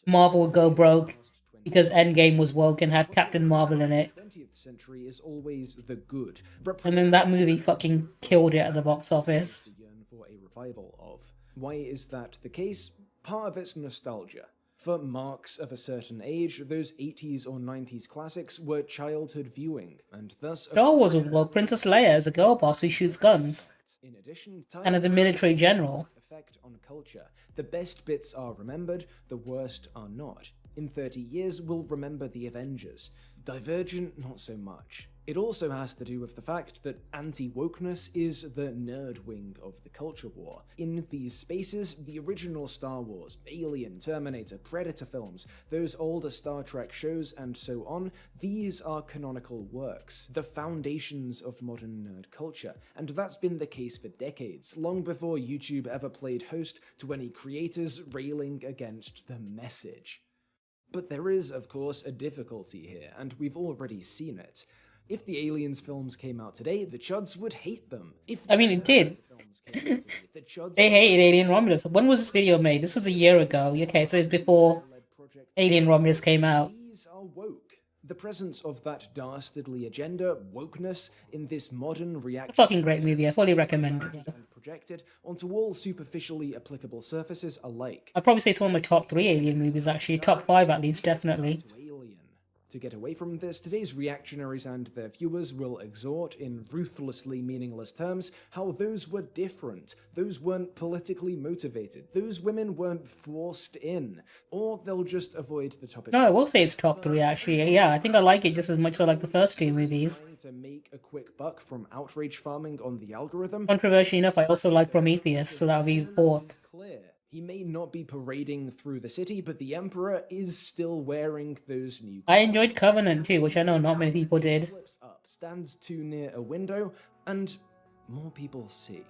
Marvel would go broke because Endgame was woke and had Captain Marvel in it. 20th century is always the good. And then that movie fucking killed it at the box office. For a revival of. Why is that the case? Part of it's nostalgia. For marks of a certain age, those 80s or 90s classics were childhood viewing, and thus... Star Wars was well, Princess Leia is a girl boss who shoots guns. In addition, and as a military general. Effect on culture. The best bits are remembered, the worst are not. In 30 years, we'll remember the Avengers. Divergent, not so much. It also has to do with the fact that anti-wokeness is the nerd wing of the culture war. In these spaces, the original Star Wars, Alien, Terminator, Predator films, those older Star Trek shows, and so on, these are canonical works, the foundations of modern nerd culture, and that's been the case for decades, long before YouTube ever played host to any creators railing against the message. But there is, of course, a difficulty here, and we've already seen it. If the Aliens films came out today, the chuds would hate them. I mean, it did. They hated Alien Romulus. When was this video made? This was a year ago. Okay, so it's before Alien Romulus came out. These are woke. The presence of that dastardly agenda, wokeness, in this modern reaction... Fucking great movie. I fully recommend it. ...projected onto all superficially applicable surfaces alike. I'd probably say it's one of my top 3 Alien movies, actually. Top 5 at least, definitely. To get away from this, today's reactionaries and their viewers will exhort, in ruthlessly meaningless terms, how those were different, those weren't politically motivated, those women weren't forced in, or they'll just avoid the topic. No, I will say it's top 3, actually. Yeah, I think I like it just as much as I like the first 2 movies. To make a quick buck from outrage farming on the algorithm. Controversially enough, I also like Prometheus, so that'll be 4th. He may not be parading through the city, but the Emperor is still wearing those new... I enjoyed Covenant too, which I know not many people did. Slips up, stands too near a window, and more people see.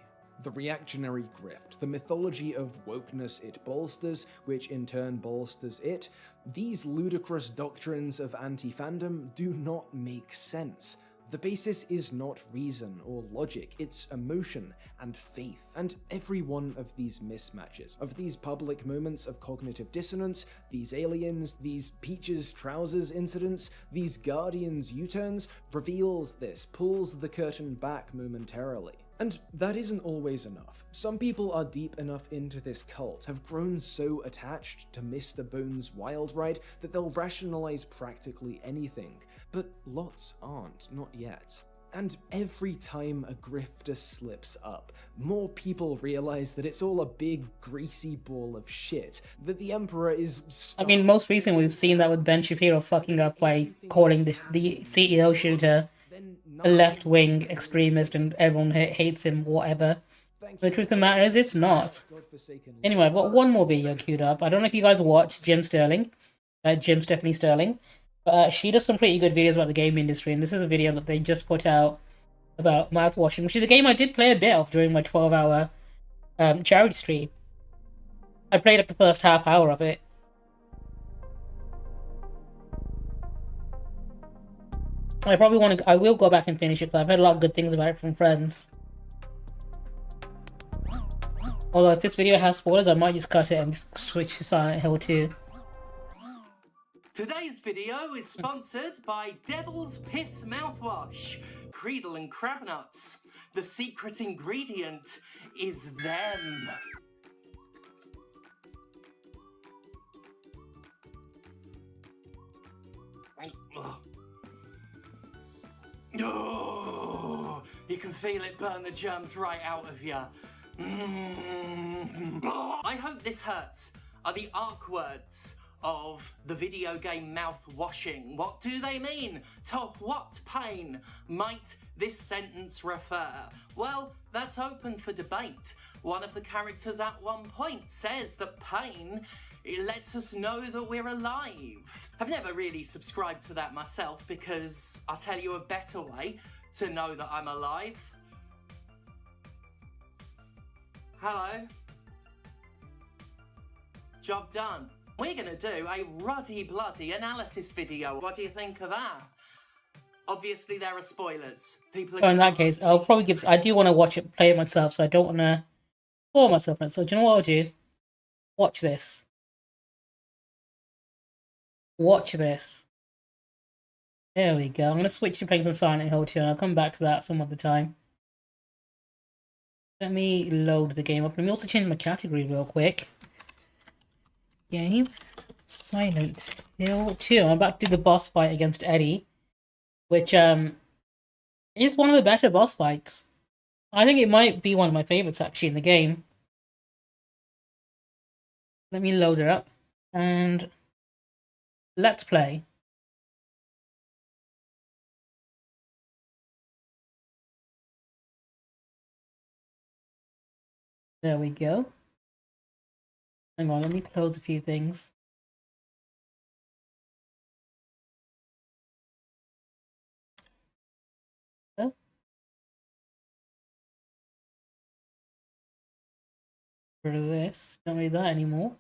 The reactionary grift, the mythology of wokeness it bolsters, which in turn bolsters it, these ludicrous doctrines of anti-fandom do not make sense. The basis is not reason or logic, it's emotion and faith. And every one of these mismatches, of these public moments of cognitive dissonance, these aliens, these Peach's trousers incidents, these Guardians U-turns, reveals this, pulls the curtain back momentarily. And that isn't always enough. Some people are deep enough into this cult, have grown so attached to Mr. Bones' wild ride that they'll rationalize practically anything, but lots aren't, not yet. And every time a grifter slips up, more people realize that it's all a big greasy ball of shit, that the Emperor is... I mean, most recently we've seen that with Ben Shapiro fucking up by calling the CEO shooter a left-wing extremist and everyone hates him, whatever. But the truth of the matter is, it's not. Anyway, I've got one more video queued up. I don't know if you guys watch Jim Stephanie Sterling, but she does some pretty good videos about the game industry, and this is a video that they just put out about mouthwashing, which is a game I did play a bit of during my 12-hour charity stream. I played up the first half hour of it. I will go back and finish it, because I've heard a lot of good things about it from friends. Although if this video has spoilers, I might just cut it and just switch to Silent Hill 2. Today's video is sponsored by Devil's Piss Mouthwash, Creedle and Crab Nuts. The secret ingredient is them. Oh, you can feel it burn the germs right out of you. I hope this hurts are the arc words of the video game mouth washing. What do they mean? To what pain might this sentence refer? Well, that's open for debate. One of the characters at one point says that pain, it lets us know that we're alive. I've never really subscribed to that myself, because I'll tell you a better way to know that I'm alive. Hello? Job done. We're gonna do a ruddy bloody analysis video. What do you think of that? Obviously there are spoilers. People are So in that case, I'll probably give... I do want to watch it, play it myself, so I don't want to bore myself in it. So do you know what I'll do? Watch this. Watch this. There we go. I'm going to switch to playing some Silent Hill 2, and I'll come back to that some other time. Let me load the game up. Let me also change my category real quick. Game. Silent Hill 2. I'm about to do the boss fight against Eddie, which is one of the better boss fights. I think it might be one of my favorites actually in the game. Let me load it up and let's play. There we go. Hang on, let me close a few things. So. Rid of this. Don't need that anymore.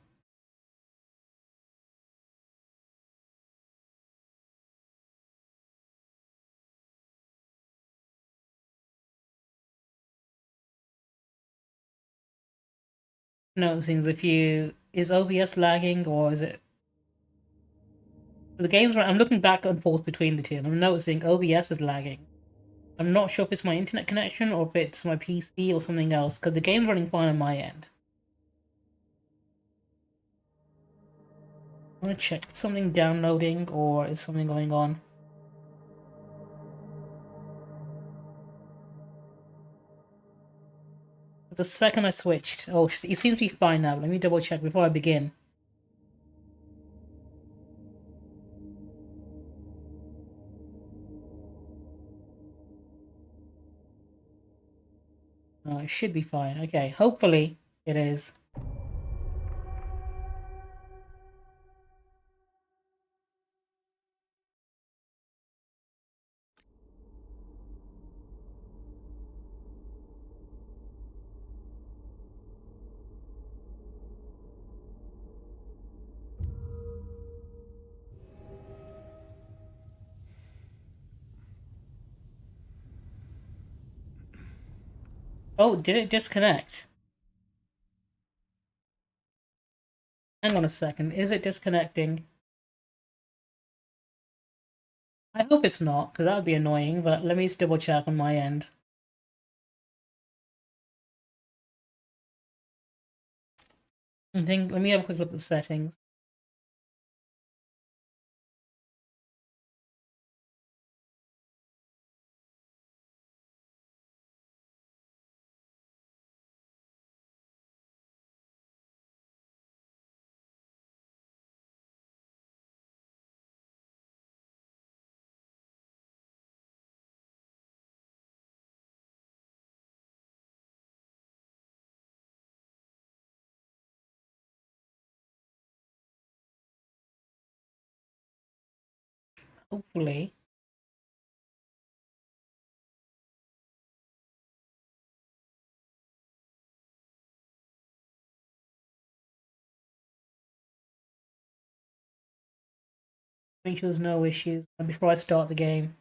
Noticing if you... Is OBS lagging or is it... The game's right. I'm looking back and forth between the two, and I'm noticing OBS is lagging. I'm not sure if it's my internet connection or if it's my PC or something else, because the game's running fine on my end. I'm gonna check something downloading or is something going on. The second I switched, oh, it seems to be fine now. Let me double check before I begin. Oh, it should be fine. Okay, hopefully it is. Oh, did it disconnect? Hang on a second. Is it disconnecting? I hope it's not, because that would be annoying, but let me just double check on my end. Let me have a quick look at the settings. Hopefully. Make sure there's no issues before I start the game.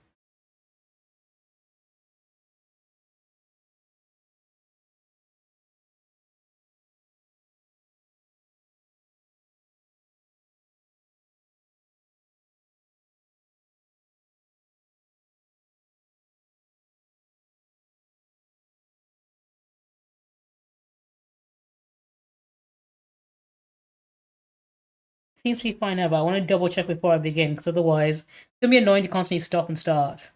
Seems to be fine now, but I want to double check before I begin, because otherwise it's going to be annoying to constantly stop and start.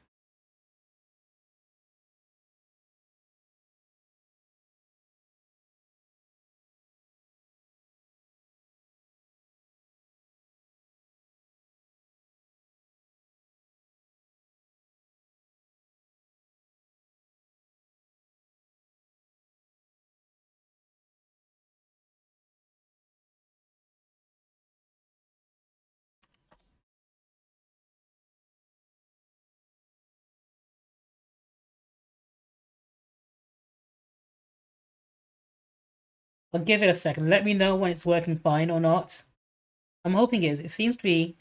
I'll give it a second. Let me know when it's working fine or not. I'm hoping it is. It seems to be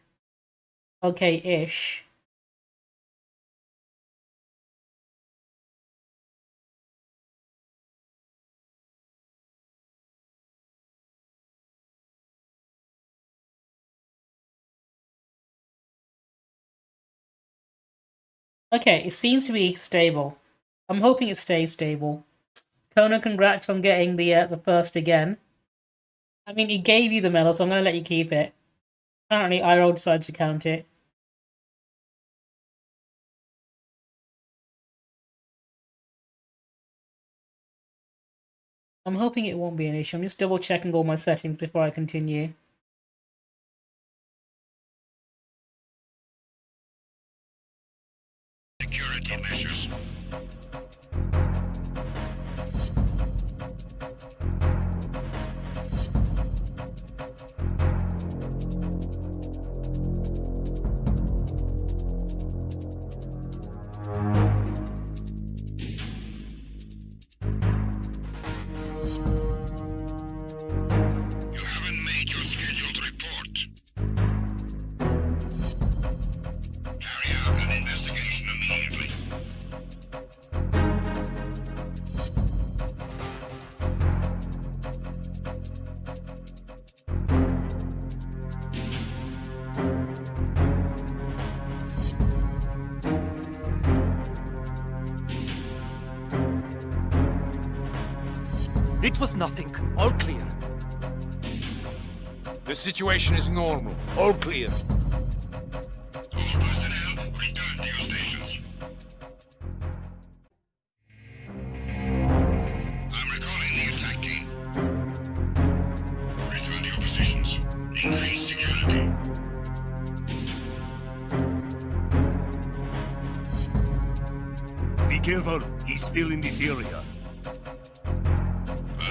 okay-ish. Okay, it seems to be stable. I'm hoping it stays stable. Kona, congrats on getting the first again. I mean, he gave you the medal, so I'm going to let you keep it. Apparently, Iroh decides to count it. I'm hoping it won't be an issue. I'm just double checking all my settings before I continue. Security measures. You haven't made your scheduled report. Carry out an investigation immediately. It was nothing. All clear. The situation is normal. All clear. All personnel, return to your stations. I'm recalling the attack team. Return to your positions. Increase security. Be careful, he's still in this area.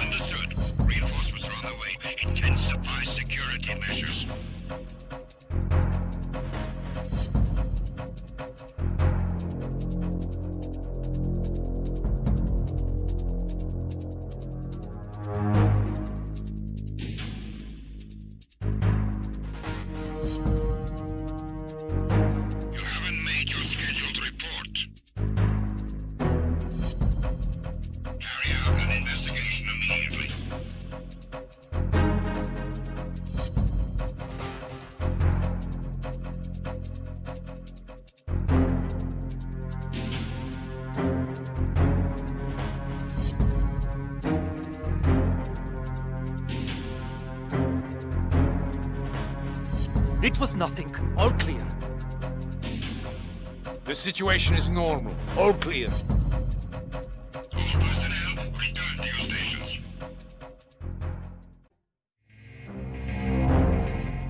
Understood. Reinforcements are on the way. Intensify security measures. You haven't made your scheduled report. Carry It was nothing. All clear. The situation is normal. All clear. All personnel, return to your stations.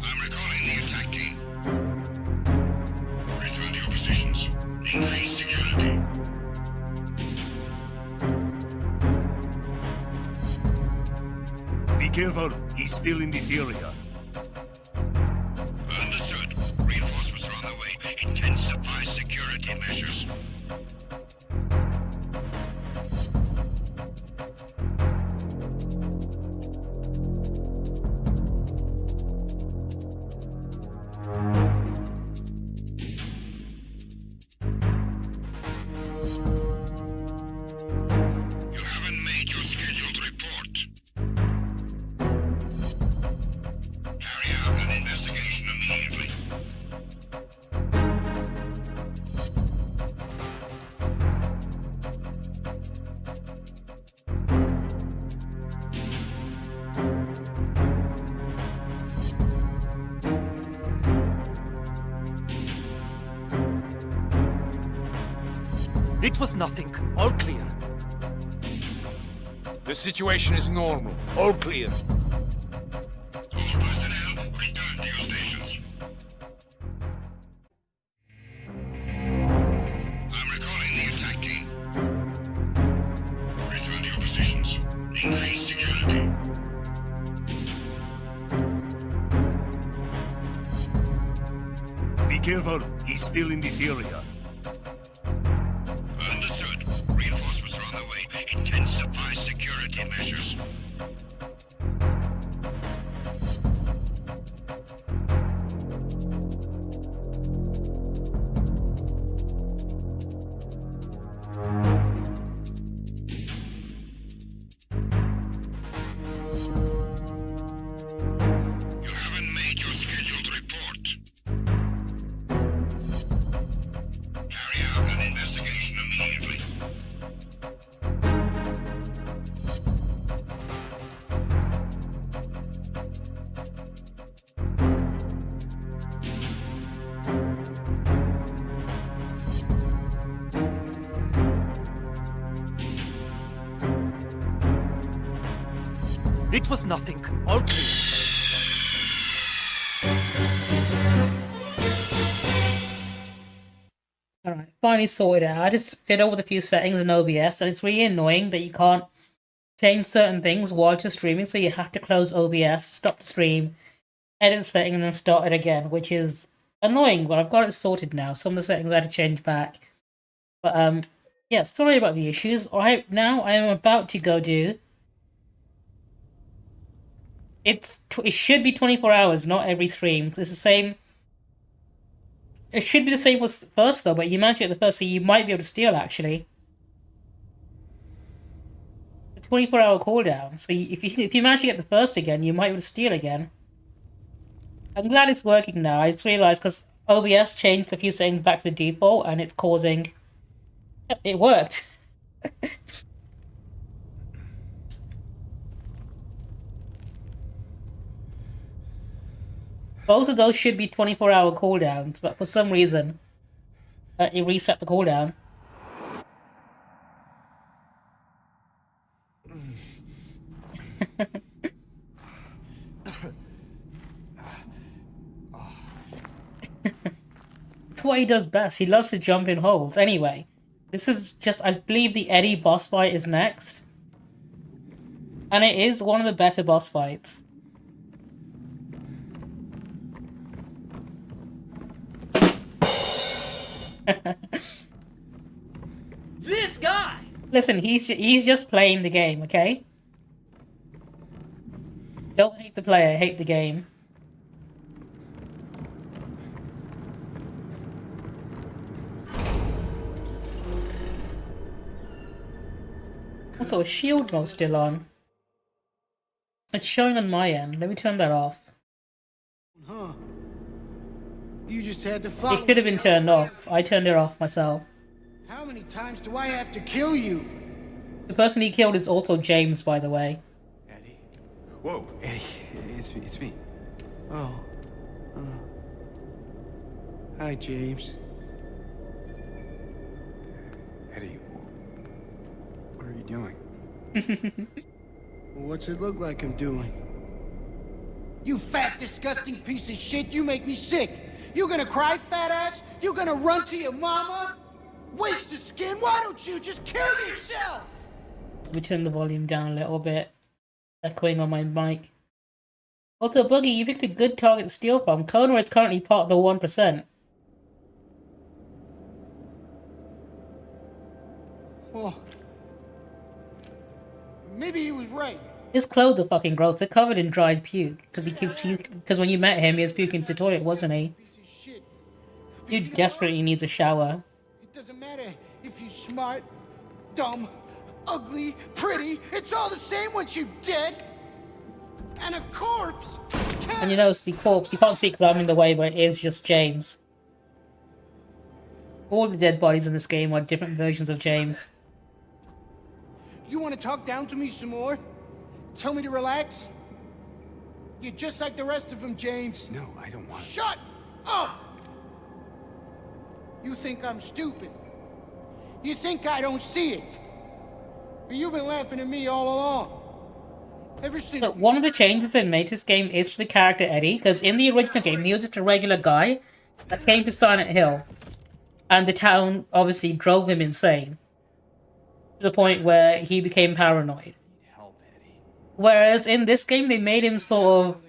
I'm recalling the attack team. Return to your positions. Increase security. Be careful, he's still in this area. Understood. Reinforcements are on the way. Intensify security measures. You haven't made your scheduled report. Carry out an investigation immediately. It was nothing. All clear. The situation is normal. All clear. All personnel, return to your stations. I'm recalling the attack team. Return to your positions. Increase security. Be careful, he's still in this area. Understood. Reinforcements are on the way. Intensify security measures. You haven't made your scheduled report. Carry out an investigation immediately. It was nothing. All clear. Alright, finally sorted out. I just fiddled with a few settings in OBS, and it's really annoying that you can't change certain things while you're streaming, so you have to close OBS, stop the stream, edit the setting, and then start it again, which is annoying, but I've got it sorted now. Some of the settings I had to change back. But, yeah, sorry about the issues. Alright, now I am about to go do... it should be 24 hours, not every stream. It's the same... It should be the same as first though, but you managed it the first, so you might be able to steal actually. The 24-hour cooldown. So if you manage to get the first again, you might be able to steal again. I'm glad it's working now. I just realized because OBS changed a few settings back to the default, and it's causing. Yep, it worked. Both of those should be 24-hour cooldowns, but for some reason, it reset the cooldown. It's what he does best. He loves to jump in holes. Anyway, this is just, I believe the Eddie boss fight is next. And it is one of the better boss fights. This guy! Listen, he's just playing the game, okay? Don't hate the player, hate the game. Also, a shield mode still on. It's showing on my end. Let me turn that off. Huh. You just had to follow. It should have been turned off. I turned it off myself. How many times do I have to kill you? The person he killed is also James, by the way. Whoa, Eddie, it's me. Oh. Hi, James. Eddie, what are you doing? What's it look like I'm doing? You fat, disgusting piece of shit, you make me sick. You gonna cry, fat ass? You gonna run to your mama? Waste of skin, why don't you just kill yourself? We turn the volume down a little bit. Echoing on my mic. Also, Boogie, you picked a good target to steal from. Kona is currently part of the 1%. Well, maybe he was right. His clothes are fucking gross. They're covered in dried puke. Because when you met him, he was puking to the toilet, wasn't he? Dude desperately needs a shower. It doesn't matter if you're smart, dumb, ugly, pretty. It's all the same once you're dead. And a corpse. And you notice the corpse, you can't see it because I'm in the way, but it is just James. All the dead bodies in this game are different versions of James. You want to talk down to me some more? Tell me to relax? You're just like the rest of them, James. No, I don't want. Shut up! You think I'm stupid. You think I don't see it. But you've been laughing at me all along. Ever since... But one of the changes they made to this game is for the character Eddie, because in the original game, he was just a regular guy that came to Silent Hill. And the town obviously drove him insane. To the point where he became paranoid. Whereas in this game, they made him sort of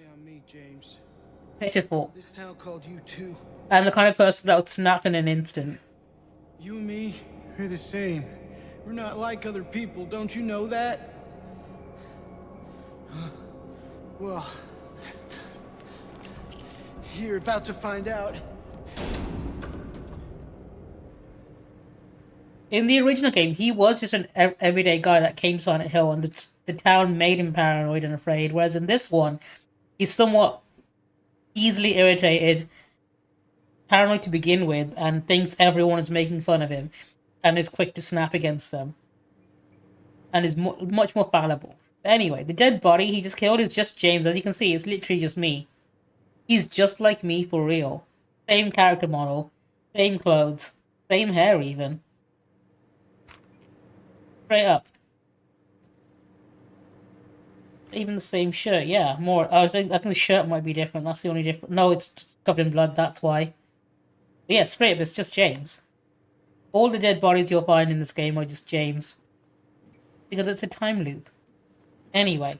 pitiful. This town called you too. And the kind of person that would snap in an instant. You and me, we're the same. We're not like other people, don't you know that? Well, you're about to find out. In the original game, he was just an everyday guy that came to Silent Hill, and the town made him paranoid and afraid. Whereas in this one, he's somewhat easily irritated, paranoid to begin with, and thinks everyone is making fun of him, and is quick to snap against them, and is much more fallible. But anyway, the dead body he just killed is just James. As you can see, it's literally just me. He's just like me for real. Same character model, same clothes, same hair even. Straight up. Even the same shirt, yeah. More. I think the shirt might be different. That's the only difference. No, it's covered in blood. That's why. But yeah, straight up, it's just James. All the dead bodies you'll find in this game are just James, because it's a time loop. Anyway.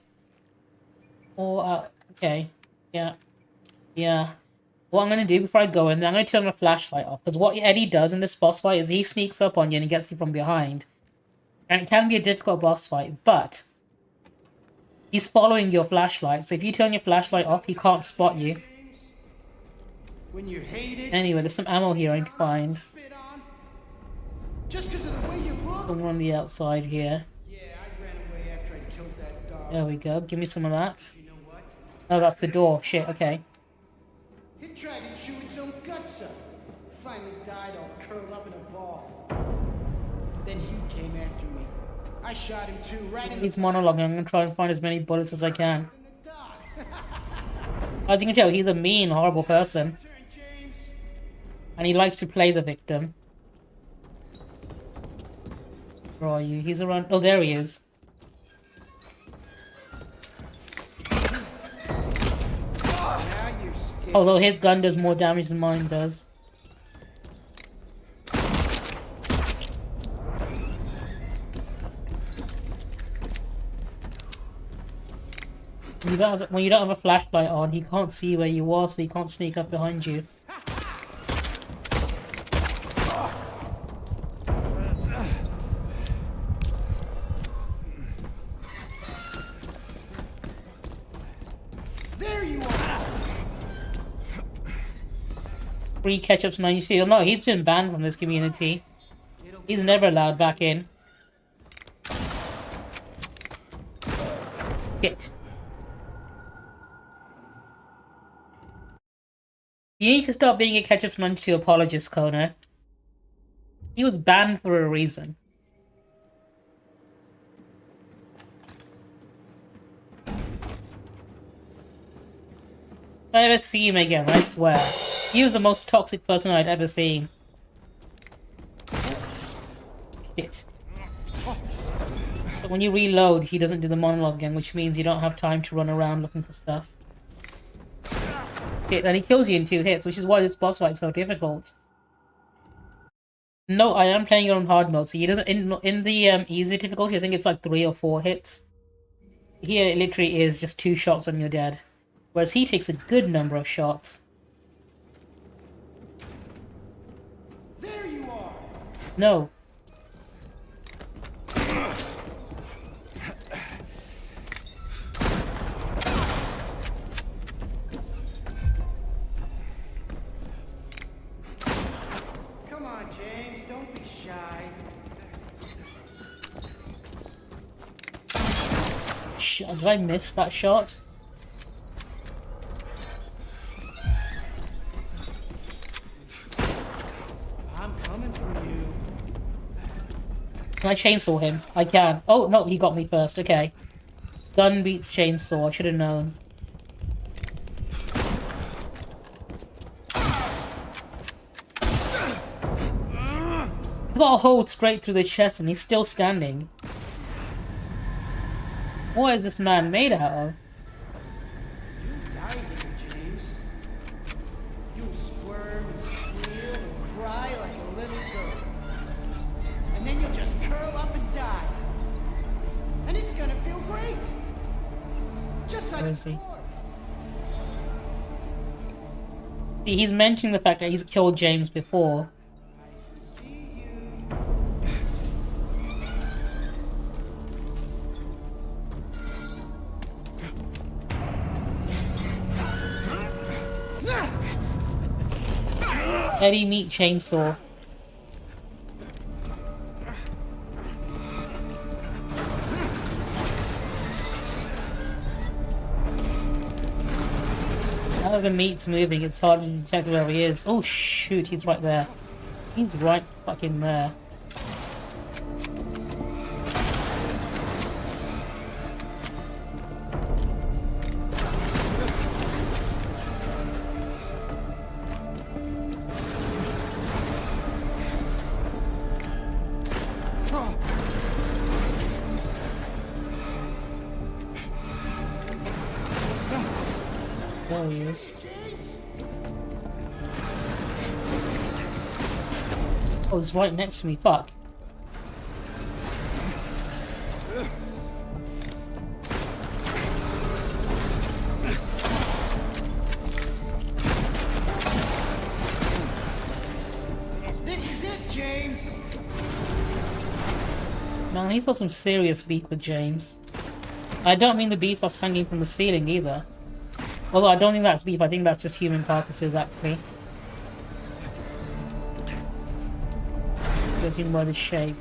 Okay. Yeah. What I'm gonna do before I go in, I'm gonna turn my flashlight off, because what Eddie does in this boss fight is he sneaks up on you and he gets you from behind. And it can be a difficult boss fight, but he's following your flashlight, so if you turn your flashlight off, he can't spot you. When you're hated, anyway, there's some ammo here I need to find. Just because of the way you look. Somewhere on the outside here. Yeah, I ran away after I killed that dog. There we go. Give me some of that. Oh, that's the door. Shit, okay. It tried to chew its own guts up. Finally died all curled up in a ball. Then he came after me. I shot him too, right in the... He's monologuing. I'm gonna try and find as many bullets as I can. As you can tell, he's a mean, horrible person. And he likes to play the victim. Where are you? He's around... Oh, there he is. Although his gun does more damage than mine does. When you don't have a flashlight on, he can't see where you are, so he can't sneak up behind you. There you are. Free ketchup's 90. No, he's been banned from this community. He's never allowed back in. Shit. You need to stop being a Ketchup's 92 apologist, Kona. He was banned for a reason. If I ever see him again, I swear. He was the most toxic person I'd ever seen. Shit. But when you reload, he doesn't do the monologue again, which means you don't have time to run around looking for stuff. Shit, and he kills you in 2 hits, which is why this boss fight is so difficult. No, I am playing it on hard mode, so he doesn't in the easy difficulty. I think it's like 3 or 4 hits. Here, it literally is just 2 shots and you're dead, whereas he takes a good number of shots. There you are. No. Come on, James. Don't be shy. Did I miss that shot? I'm coming for you. Can I chainsaw him? I can. Oh, no, he got me first. Okay. Gun beats chainsaw. I should have known. He's got a hole straight through the chest and he's still standing. What is this man made out of? You die here, James. You'll squirm and squeal and cry like a little girl. And then you'll just curl up and die. And it's gonna feel great. Just like Where is he? See, he's mentioning the fact that he's killed James before. Eddie meet chainsaw. Now that the meat's moving, it's hard to detect where he is. Oh shoot, he's right there. He's right fucking there. There he is. Oh, he's right next to me. Fuck. This is it, James. Man, he's got some serious beef with James. I don't mean the beef that's hanging from the ceiling either. Although I don't think that's beef, I think that's just human carcasses, actually. Judging by the shape.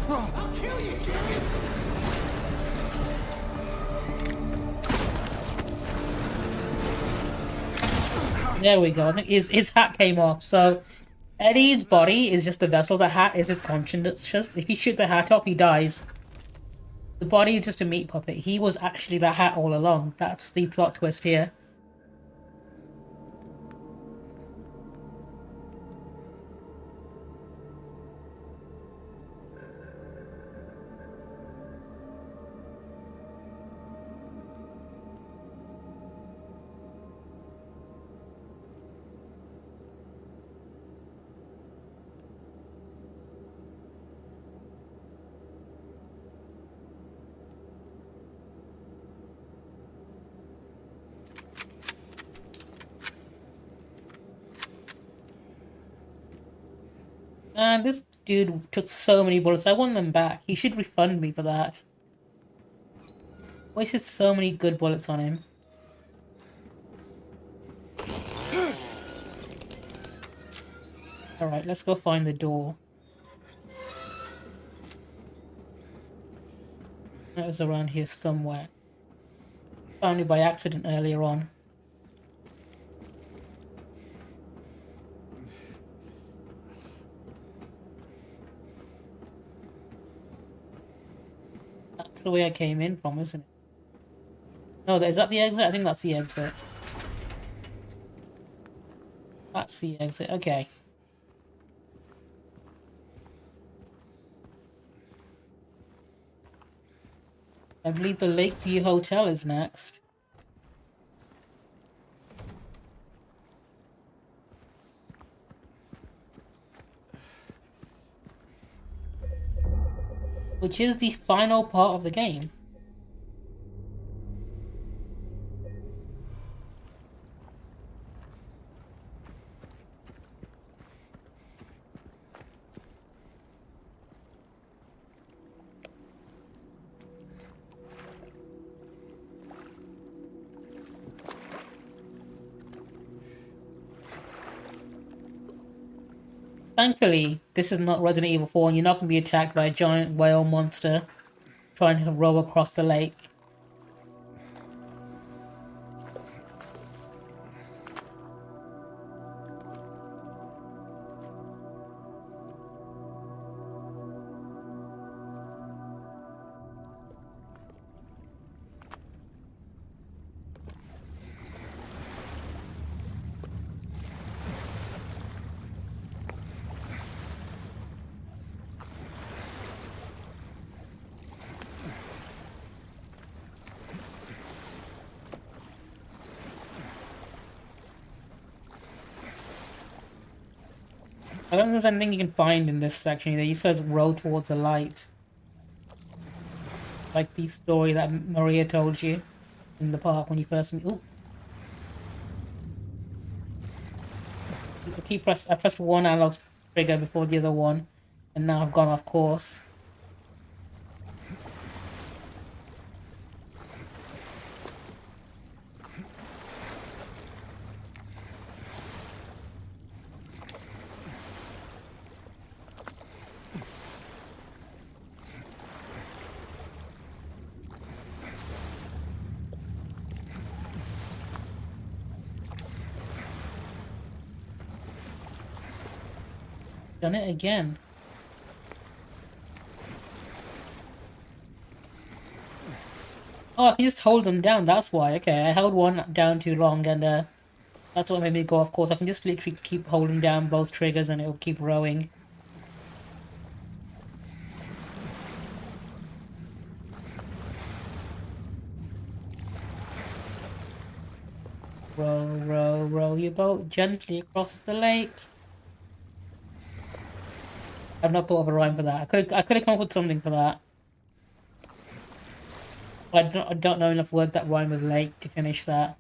I'll kill you, James. There we go. I think his hat came off. So Eddie's body is just a vessel. The hat is his conscience. Just if you shoot the hat off, he dies. The body is just a meat puppet. He was actually the hat all along. That's the plot twist here. Man, this dude took so many bullets. I want them back. He should refund me for that. Wasted so many good bullets on him. Alright, let's go find the door. It was around here somewhere. Found it by accident earlier on. That's the way I came in from, isn't it? No, is that the exit? I think that's the exit. That's the exit. Okay. I believe the Lakeview Hotel is next. Which is the final part of the game. Thankfully, this is not Resident Evil 4 and you're not going to be attacked by a giant whale monster trying to row across the lake. I don't think there's anything you can find in this section either. You says row towards the light. Like the story that Maria told you in the park when you first meet. Ooh. I pressed one analog trigger before the other one, and now I've gone off course. Done it again. Oh, I can just hold them down, that's why. Okay, I held one down too long and that's what made me go off course. I can just literally keep holding down both triggers and it'll keep rowing. Row, row, row your boat gently across the lake. I've not thought of a rhyme for that. I could have come up with something for that. But I don't know enough words that rhyme with lake to finish that.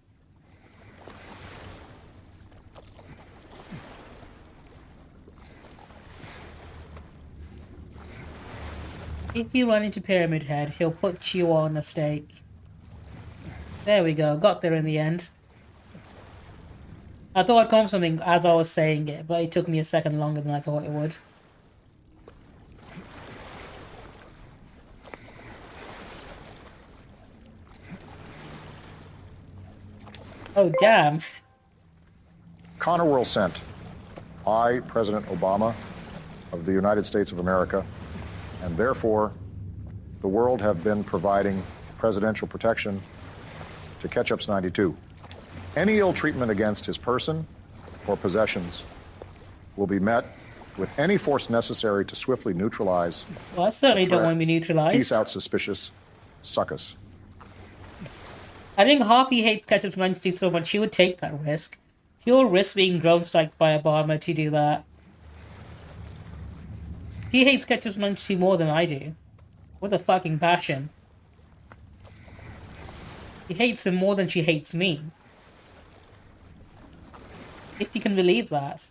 If you run into Pyramid Head, he'll put you on a stake. There we go, got there in the end. I thought I'd come up with something as I was saying it, but it took me a second longer than I thought it would. Oh, damn. Connor World sent. I, President Obama of the United States of America, and therefore the world have been providing presidential protection to Ketchup's 92. Any ill treatment against his person or possessions will be met with any force necessary to swiftly neutralize. Well, I certainly don't want to be neutralized. Peace out, suspicious suckers. I think Harvey hates Ketchup's 92 so much she would take that risk. She'll risk being drone striked by a bomber to do that. He hates Ketchup's 92 more than I do. With a fucking passion. He hates him more than she hates me. If you can believe that.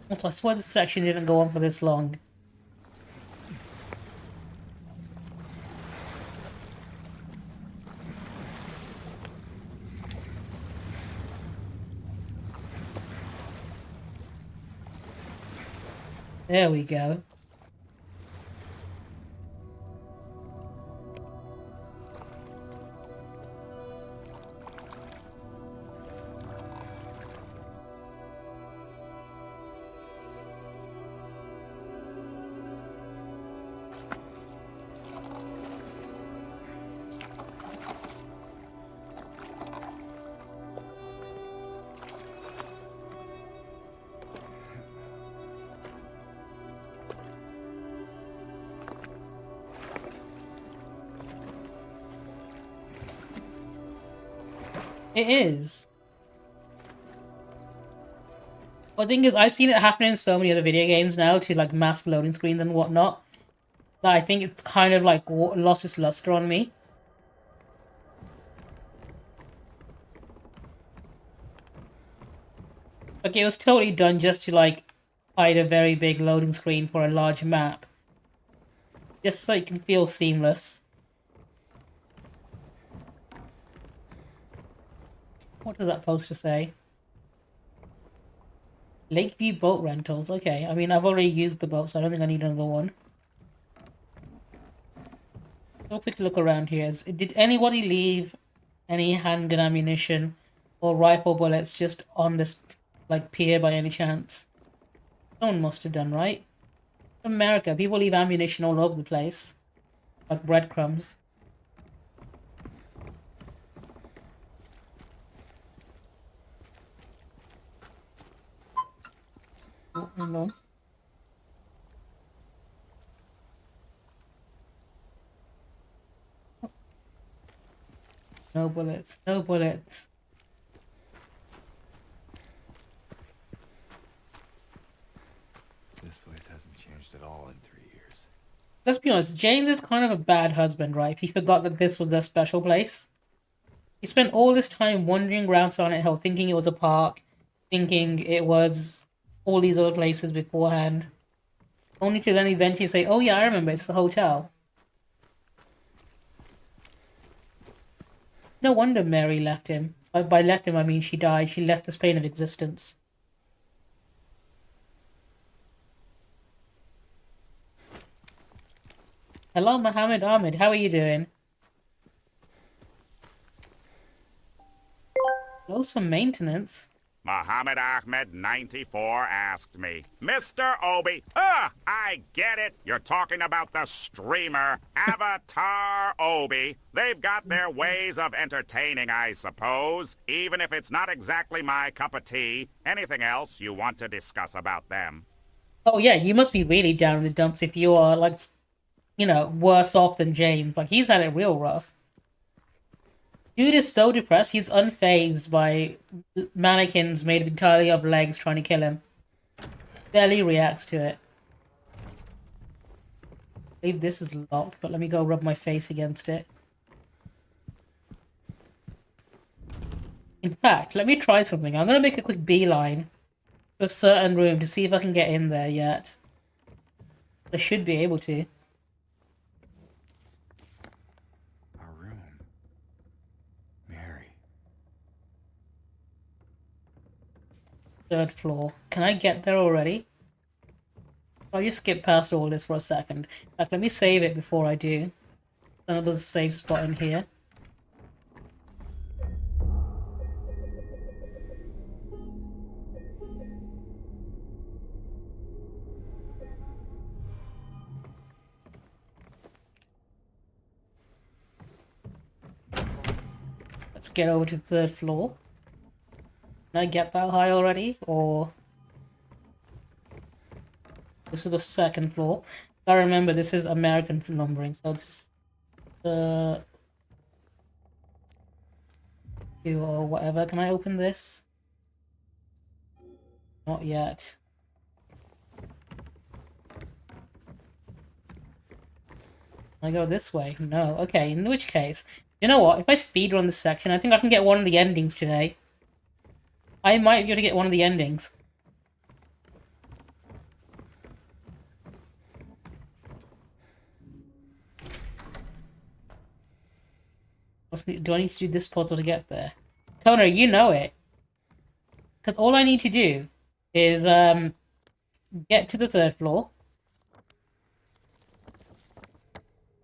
Also, I swear this section didn't go on for this long. There we go. It is. But the thing is, I've seen it happen in so many other video games now to like mask loading screens and whatnot, that I think it's kind of like lost its luster on me. Like, it was totally done just to like hide a very big loading screen for a large map. Just so it can feel seamless. What does that poster say? Lakeview boat rentals. Okay, I mean, I've already used the boat, so I don't think I need another one. Have a quick look around here. Did anybody leave any handgun ammunition or rifle bullets just on this like pier by any chance? Someone must have done, right? America, people leave ammunition all over the place, like breadcrumbs. Oh, hang on. No bullets. No bullets. This place hasn't changed at all in 3 years. Let's be honest, James is kind of a bad husband, right? He forgot that this was their special place. He spent all this time wandering around Silent Hill, thinking it was a park, thinking it was all these other places beforehand, only to then eventually say, oh yeah, I remember, it's the hotel. No wonder Mary left him. By left him, I mean she died. She left this plane of existence. Hello, Mohammed Ahmed. How are you doing? Close for maintenance. Muhammad Ahmed 94 asked me, Mr. Obi, I get it. You're talking about the streamer, Avatar Obi. They've got their ways of entertaining, I suppose, even if it's not exactly my cup of tea. Anything else you want to discuss about them? Oh yeah, you must be really down in the dumps if you are, like, you know, worse off than James. Like, he's had it real rough. Dude is so depressed, he's unfazed by mannequins made entirely of legs trying to kill him. Barely reacts to it. I believe this is locked, but let me go rub my face against it. In fact, let me try something. I'm going to make a quick beeline to a certain room to see if I can get in there yet. I should be able to. Third floor. Can I get there already? I'll just skip past all this for a second. In fact, let me save it before I do. Another save spot in here. Let's get over to the third floor. Can I get that high already, or... This is the second floor. I remember this is American numbering, so it's... or whatever. Can I open this? Not yet. Can I go this way? No. Okay, in which case... You know what? If I speedrun this section, I think I can get one of the endings today. I might be able to get one of the endings. Do I need to do this puzzle to get there? Toner, you know it. Because all I need to do is get to the third floor.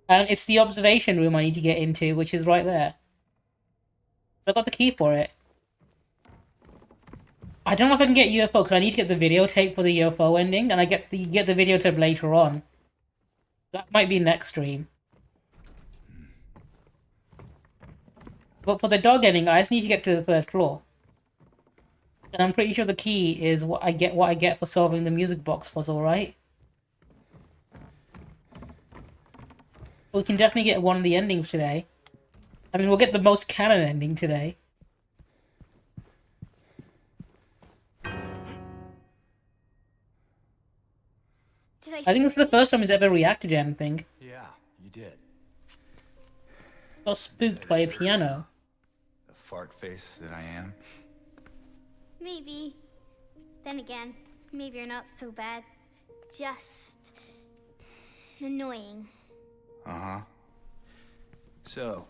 And it's the observation room I need to get into, which is right there. I've got the key for it. I don't know if I can get UFO, because I need to get the videotape for the UFO ending, and I get the videotape later on. That might be next stream. But for the dog ending, I just need to get to the third floor. And I'm pretty sure the key is what I get for solving the music box puzzle, right? We can definitely get one of the endings today. I mean, we'll get the most canon ending today. I think this is the first time he's ever reacted to anything. Yeah, you did. Got spooked by a piano. The fart face that I am. Maybe. Then again, maybe you're not so bad. Just annoying. Uh-huh. So,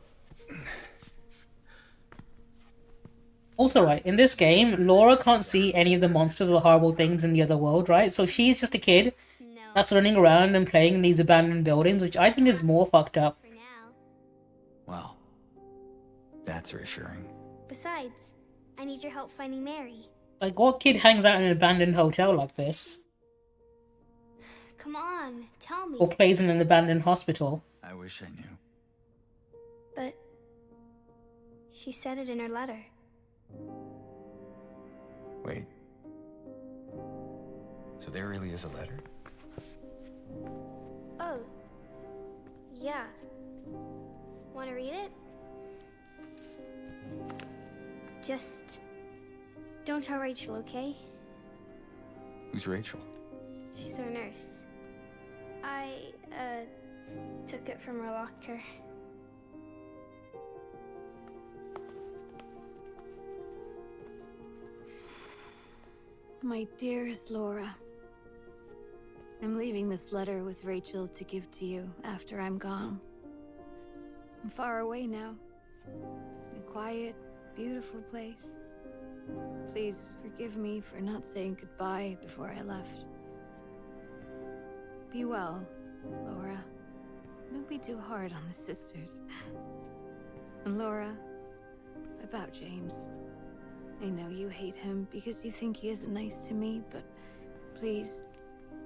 Also, right, in this game, Laura can't see any of the monsters or horrible things in the other world, right? So she's just a kid that's running around and playing in these abandoned buildings, which I think is more fucked up. well, that's reassuring. Besides, I need your help finding Mary. Like, what kid hangs out in an abandoned hotel like this? Come on, tell me. Or plays in an abandoned hospital? I wish I knew. But she said it in her letter. Wait. So there really is a letter? Oh. Yeah. Want to read it? Just don't tell Rachel, okay? Who's Rachel? She's our nurse. I, took it from her locker. My dearest Laura, I'm leaving this letter with Rachel to give to you after I'm gone. I'm far away now, in a quiet, beautiful place. Please forgive me for not saying goodbye before I left. Be well, Laura. Don't be too hard on the sisters. And Laura, about James. I know you hate him because you think he isn't nice to me, but please,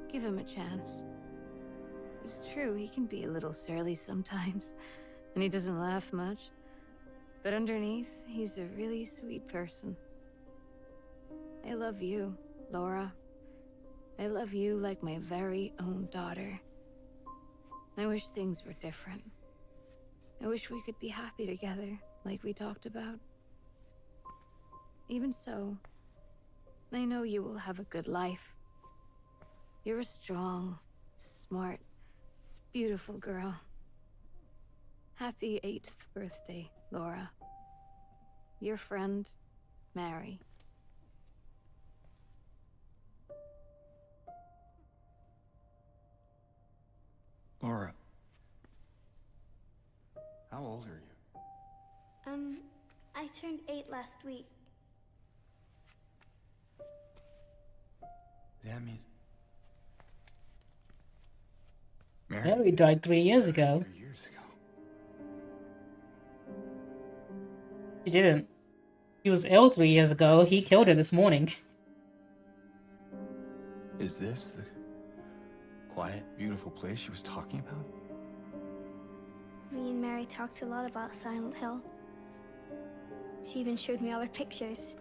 give him a chance. It's true, he can be a little surly sometimes, and he doesn't laugh much. But underneath, he's a really sweet person. I love you, Laura. I love you like my very own daughter. I wish things were different. I wish we could be happy together, like we talked about. Even so, I know you will have a good life. You're a strong, smart, beautiful girl. Happy 8th birthday, Laura. Your friend, Mary. Laura. How old are you? I turned 8 last week. That means... Mary died 3 years ago. 3 years ago. She didn't. She was ill 3 years ago. He killed her this morning. Is this the quiet, beautiful place she was talking about? Me and Mary talked a lot about Silent Hill. She even showed me all her pictures.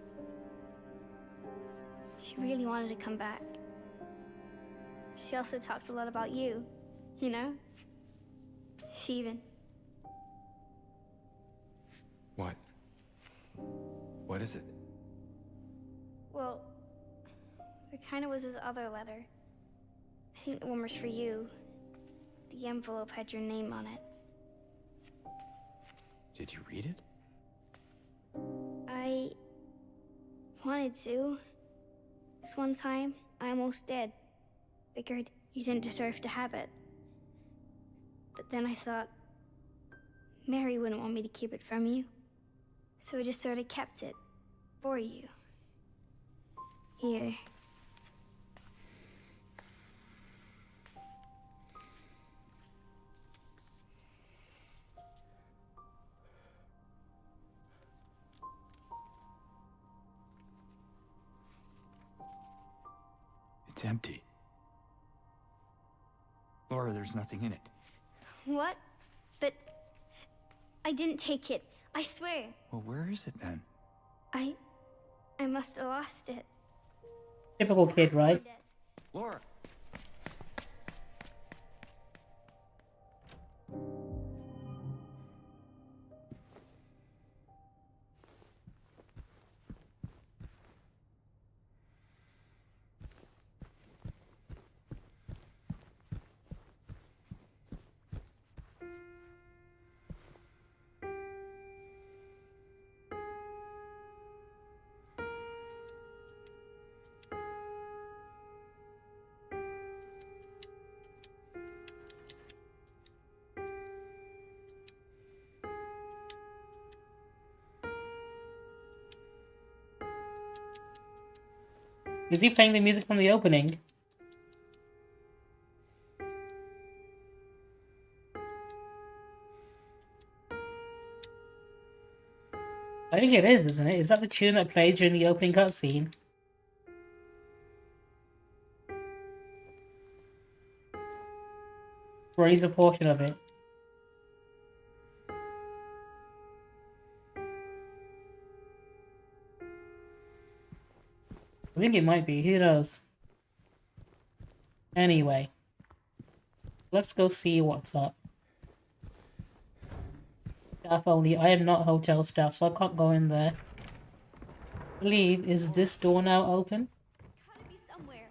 She really wanted to come back. She also talked a lot about you, you know? She even... What? What is it? Well, there kind of was this other letter. I think the one was for you. The envelope had your name on it. Did you read it? I wanted to. This one time, I almost did. Figured you didn't deserve to have it. But then I thought, Mary wouldn't want me to keep it from you. So I just sort of kept it for you. Here. It's empty. Laura, there's nothing in it. What? But I didn't take it. I swear. Well, where is it then? I must have lost it. Typical kid, right? Laura. Is he playing the music from the opening? I think it is, isn't it? Is that the tune that plays during the opening cutscene? Or at least a portion of it. I think it might be, who knows? Anyway. Let's go see what's up. Staff only. I am not hotel staff, so I can't go in there. I believe, is this door now open? Gotta be somewhere.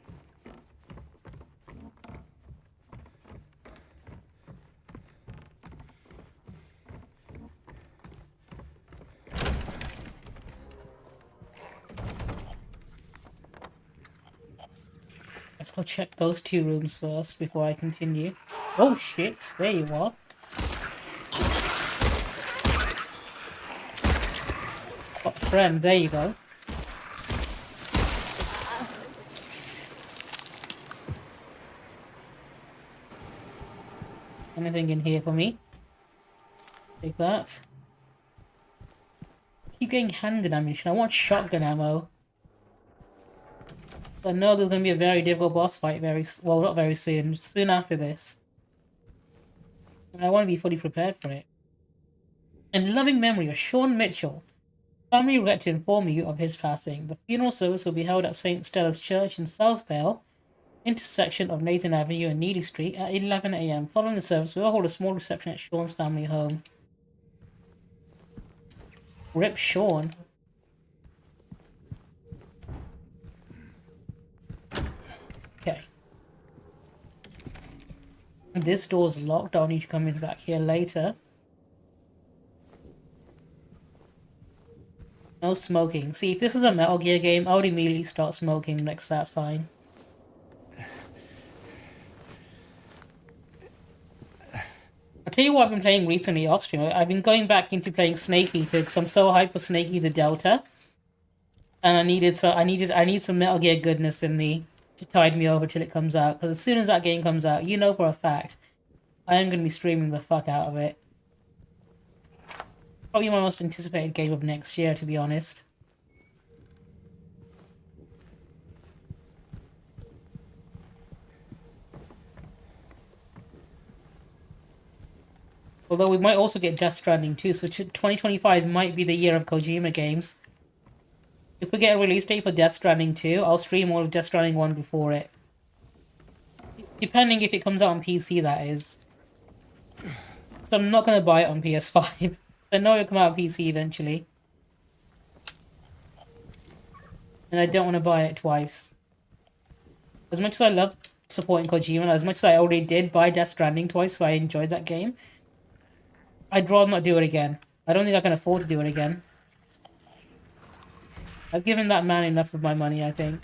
Let's go check those two rooms first before I continue. Oh shit, there you are. Oh, friend, there you go. Anything in here for me? Take that. Keep getting handgun ammunition. I want shotgun ammo. I know there's going to be a very difficult boss fight well, not very soon. Soon after this. And I want to be fully prepared for it. In loving memory of Sean Mitchell, family regret to inform you of his passing. The funeral service will be held at St. Stella's Church in Southvale, intersection of Nathan Avenue and Neely Street at 11 AM. Following the service, we will hold a small reception at Sean's family home. Rip Sean. Okay. This door's locked. I'll need to come in back here later. No smoking. See, if this was a Metal Gear game, I would immediately start smoking next to that sign. I'll tell you what I've been playing recently off stream. I've been going back into playing Snake Eater because I'm so hyped for Snake Eater Delta. And I need some Metal Gear goodness in me to tide me over till it comes out. Because as soon as that game comes out, you know for a fact, I am going to be streaming the fuck out of it. Probably my most anticipated game of next year, to be honest. Although we might also get Death Stranding too, so 2025 might be the year of Kojima games. If we get a release date for Death Stranding 2, I'll stream all of Death Stranding 1 before it. Depending if it comes out on PC, that is. So I'm not going to buy it on PS5. I know it'll come out on PC eventually. And I don't want to buy it twice. As much as I love supporting Kojima, as much as I already did buy Death Stranding twice, so I enjoyed that game, I'd rather not do it again. I don't think I can afford to do it again. I've given that man enough of my money, I think.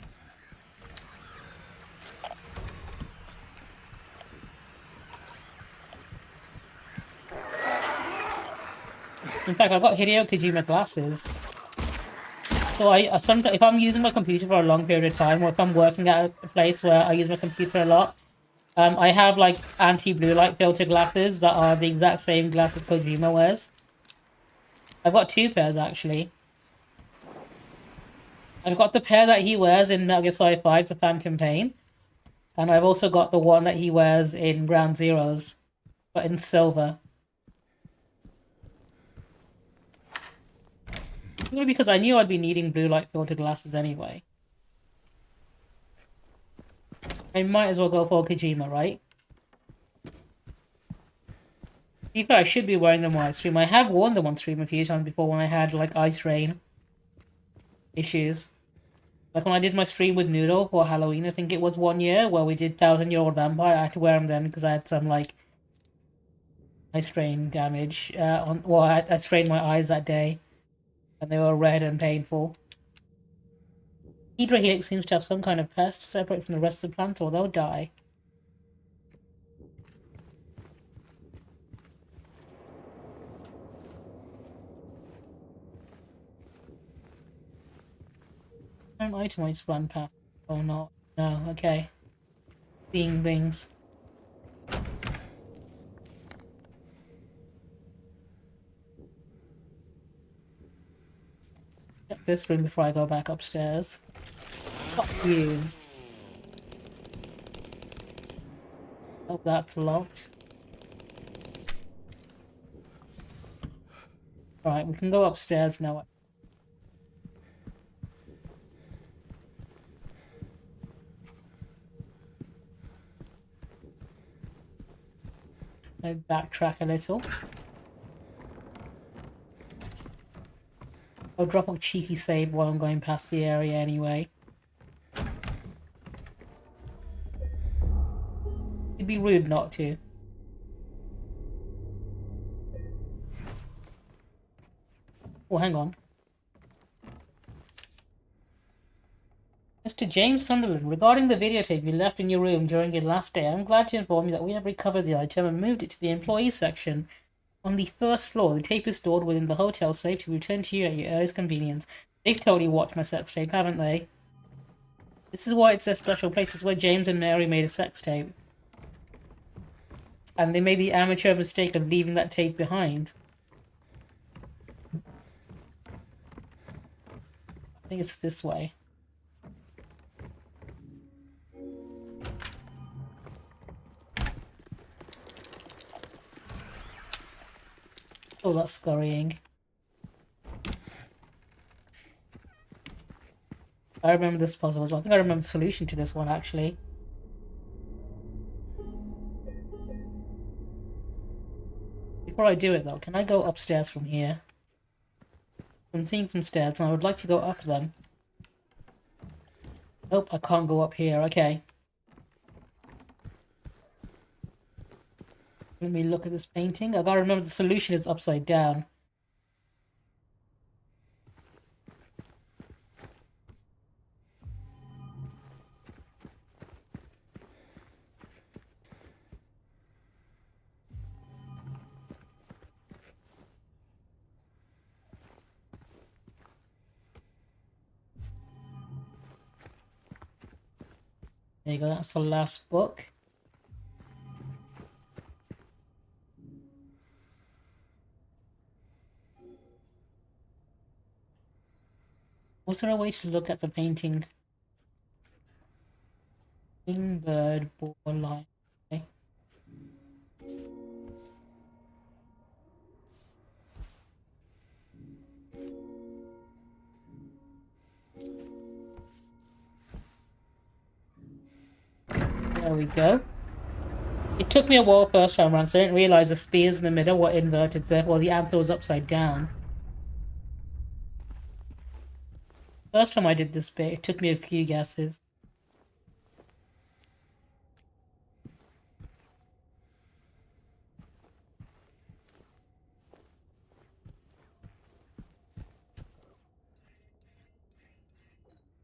In fact, I've got Hideo Kojima glasses. So sometimes if I'm using my computer for a long period of time, or if I'm working at a place where I use my computer a lot, I have like anti-blue light filter glasses that are the exact same glasses Kojima wears. I've got two pairs actually. I've got the pair that he wears in Metal Gear Solid 5 to Phantom Pain. And I've also got the one that he wears in Ground Zeroes, but in silver. Maybe because I knew I'd be needing blue light filter glasses anyway. I might as well go for Kojima, right? To be fair, I should be wearing them when I stream. I have worn them on stream a few times before when I had like ice rain issues. Like when I did my stream with Noodle for Halloween, I think it was 1 year, where we did 1000-Year-Old Vampire. I had to wear them then because I had some like eye strain damage. I strained my eyes that day, and they were red and painful. Hydra Helix seems to have some kind of pest separate from the rest of the plant, or they'll die. An itemized run path. Oh no. No, okay. Seeing things. Check this room before I go back upstairs. Fuck you. Oh, that's locked. Right, we can go upstairs now. I backtrack a little. I'll drop a cheeky save while I'm going past the area anyway. It'd be rude not to. Oh, hang on. Mr. James Sunderland, regarding the videotape you left in your room during your last day, I'm glad to inform you that we have recovered the item and moved it to the employee section on the first floor. The tape is stored within the hotel safe to return to you at your earliest convenience. They've totally watched my sex tape, haven't they? This is why it's a special place. This is where James and Mary made a sex tape. And they made the amateur mistake of leaving that tape behind. I think it's this way. Oh, that's scurrying. I remember this puzzle as well. I think I remember the solution to this one, actually. Before I do it, though, can I go upstairs from here? I'm seeing some stairs, and I would like to go up them. Nope, I can't go up here. Okay. Let me look at this painting. I gotta remember the solution is upside down. There you go, that's the last book. Was there a way to look at the painting? King, bird, ball, line. Okay. There we go. It took me a while first time around, so I didn't realise the spears in the middle were inverted there, while the anther was upside down. First time I did this bit, it took me a few guesses.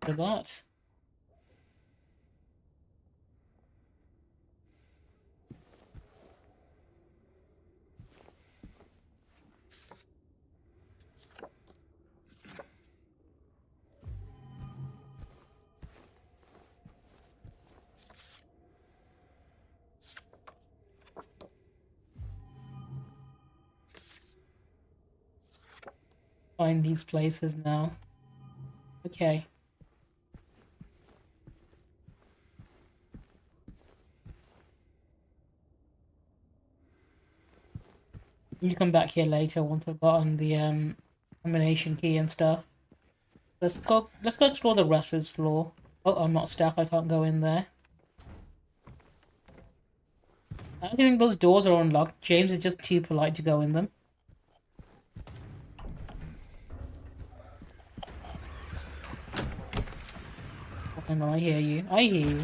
For that. Find these places now. Okay. You come back here later once I've gotten the combination key and stuff. Let's go explore the rest of this floor. Oh, I'm not staff, I can't go in there. I don't think those doors are unlocked. James is just too polite to go in them. Oh, hang on, I hear you. I hear you.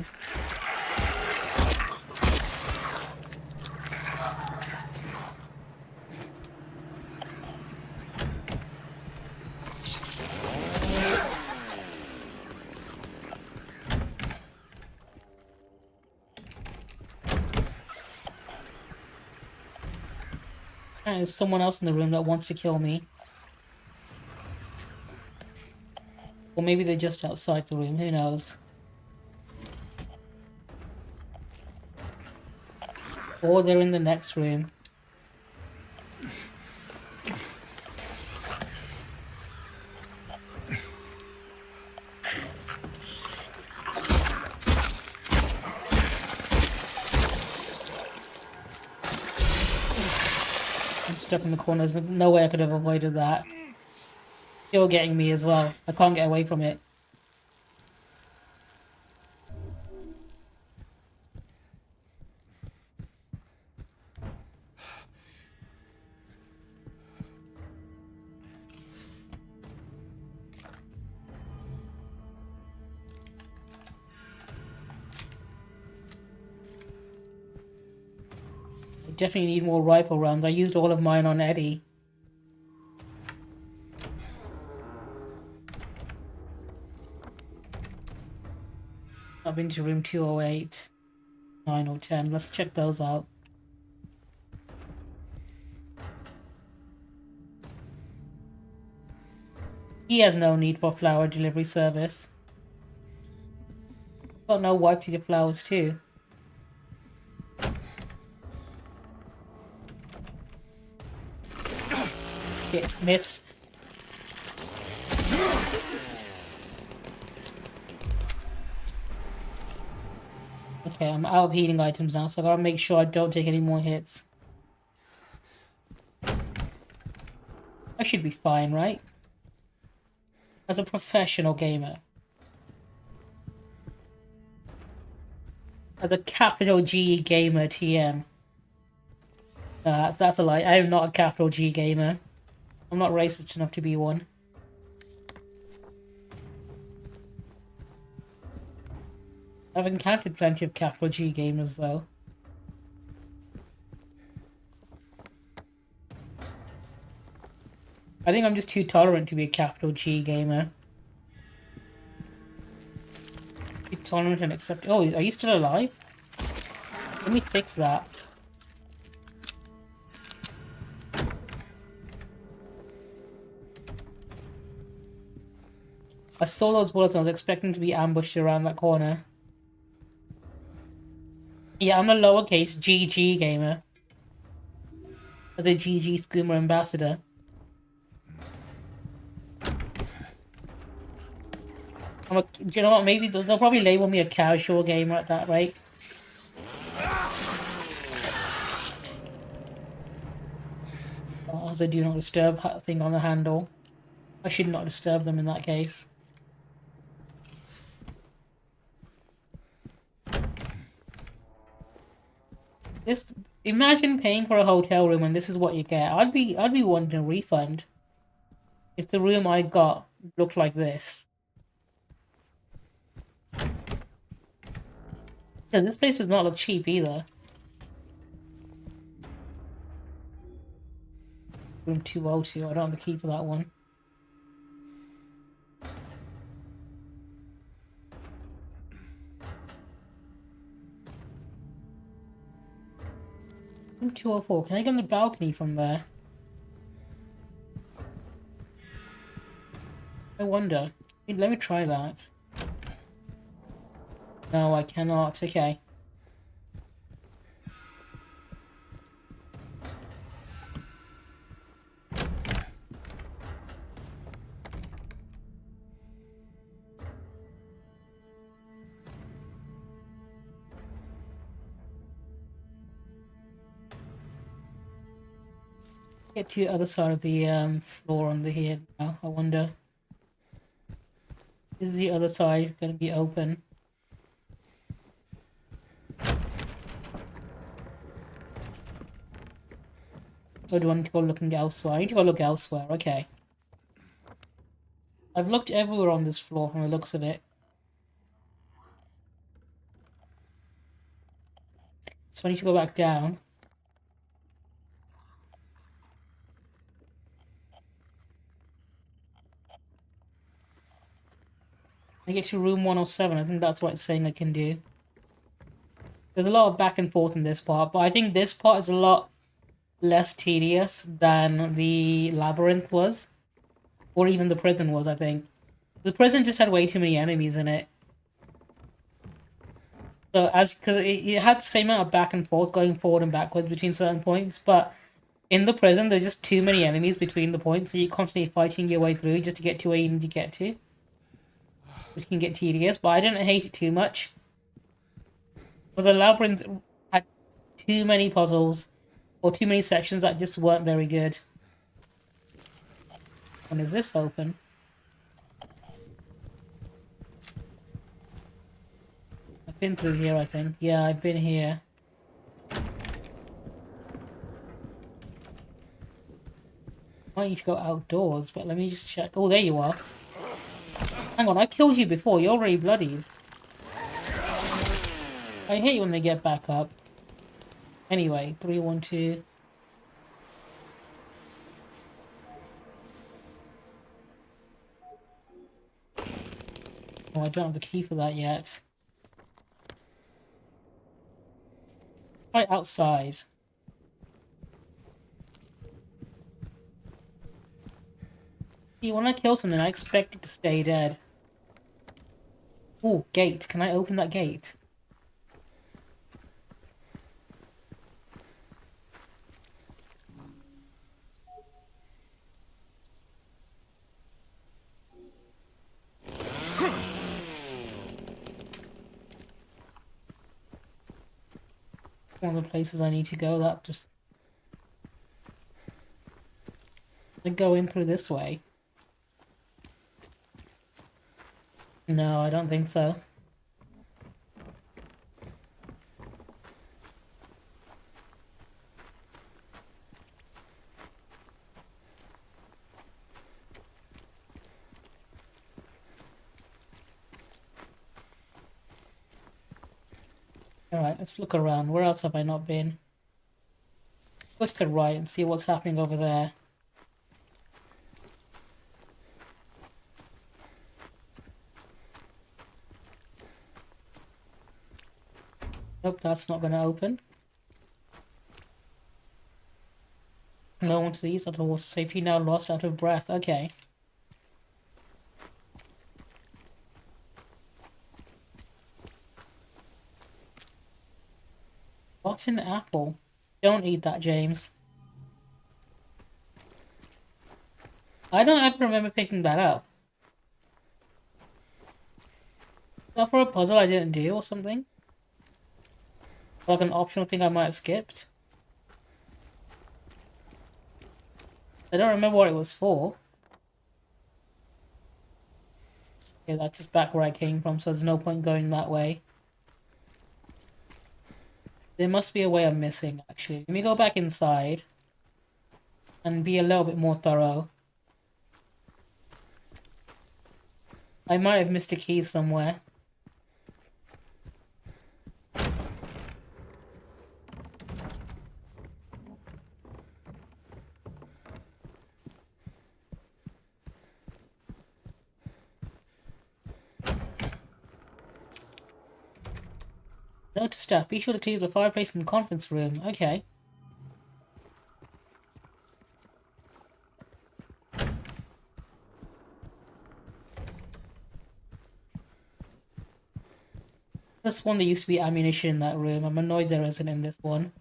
There's someone else in the room that wants to kill me. Or maybe they're just outside the room, who knows. Or they're in the next room. I'm stuck in the corners. There's no way I could have avoided that. Still getting me as well. I can't get away from it. I definitely need more rifle rounds. I used all of mine on Eddie. I've been to room 208, 9 or 10. Let's check those out. He has no need for flower delivery service. Got no wife to give flowers to. Shit, miss. Okay, I'm out of healing items now, so I gotta make sure I don't take any more hits. I should be fine, right? As a professional gamer. As a capital G gamer TM. That's a lie. I am not a capital G gamer. I'm not racist enough to be one. I've encountered plenty of capital G gamers though. I think I'm just too tolerant to be a capital G gamer. Be tolerant and accept. Oh, are you still alive? Let me fix that. I saw those bullets and I was expecting to be ambushed around that corner. Yeah, I'm a lowercase GG gamer. As a GG Scoomer ambassador. Do you know what? Maybe they'll probably label me a casual gamer at that rate. Oh, the do not disturb thing on the handle. I should not disturb them in that case. Imagine paying for a hotel room and this is what you get. I'd be wanting a refund if the room I got looked like this. Because this place does not look cheap either. Room 202. I don't have the key for that one. Room 204. Can I get on the balcony from there? I wonder. Let me try that. No, I cannot. Okay. Get to the other side of the floor on the here now. I wonder. Is the other side going to be open? Or do I need to go looking elsewhere? I need to go look elsewhere. Okay. I've looked everywhere on this floor from the looks of it. So I need to go back down. I get to room 107. I think that's what it's saying I can do. There's a lot of back and forth in this part, but I think this part is a lot less tedious than the labyrinth was. Or even the prison was, I think. The prison just had way too many enemies in it. So because it had the same amount of back and forth, going forward and backwards between certain points, but in the prison there's just too many enemies between the points, so you're constantly fighting your way through just to get to where you need to get to, which can get tedious. But I didn't hate it too much. But the labyrinth had too many puzzles or too many sections that just weren't very good. When is this open? I've been through here, I think. Yeah, I've been here. I need to go outdoors, but let me just check. Oh, there you are. Hang on, I killed you before. You're already bloodied. I hate when they get back up. Anyway, 312. Oh, I don't have the key for that yet. Right outside. See, when I kill something, I expect it to stay dead. Oh, gate. Can I open that gate? One of the places I need to go, that just... I go in through this way. No, I don't think so. Alright, let's look around. Where else have I not been? Push to the right and see what's happening over there. Nope, that's not going to open. No one sees out of water safety, now lost, out of breath. Okay. What's an apple? Don't eat that, James. I don't ever remember picking that up. Is that for a puzzle I didn't do or something? Like an optional thing I might have skipped? I don't remember what it was for. Okay, that's just back where I came from, so there's no point going that way. There must be a way I'm missing, actually. Let me go back inside and be a little bit more thorough. I might have missed a key somewhere. Note to staff, be sure to clear the fireplace in the conference room. Okay. This one, there used to be ammunition in that room. I'm annoyed there isn't in this one.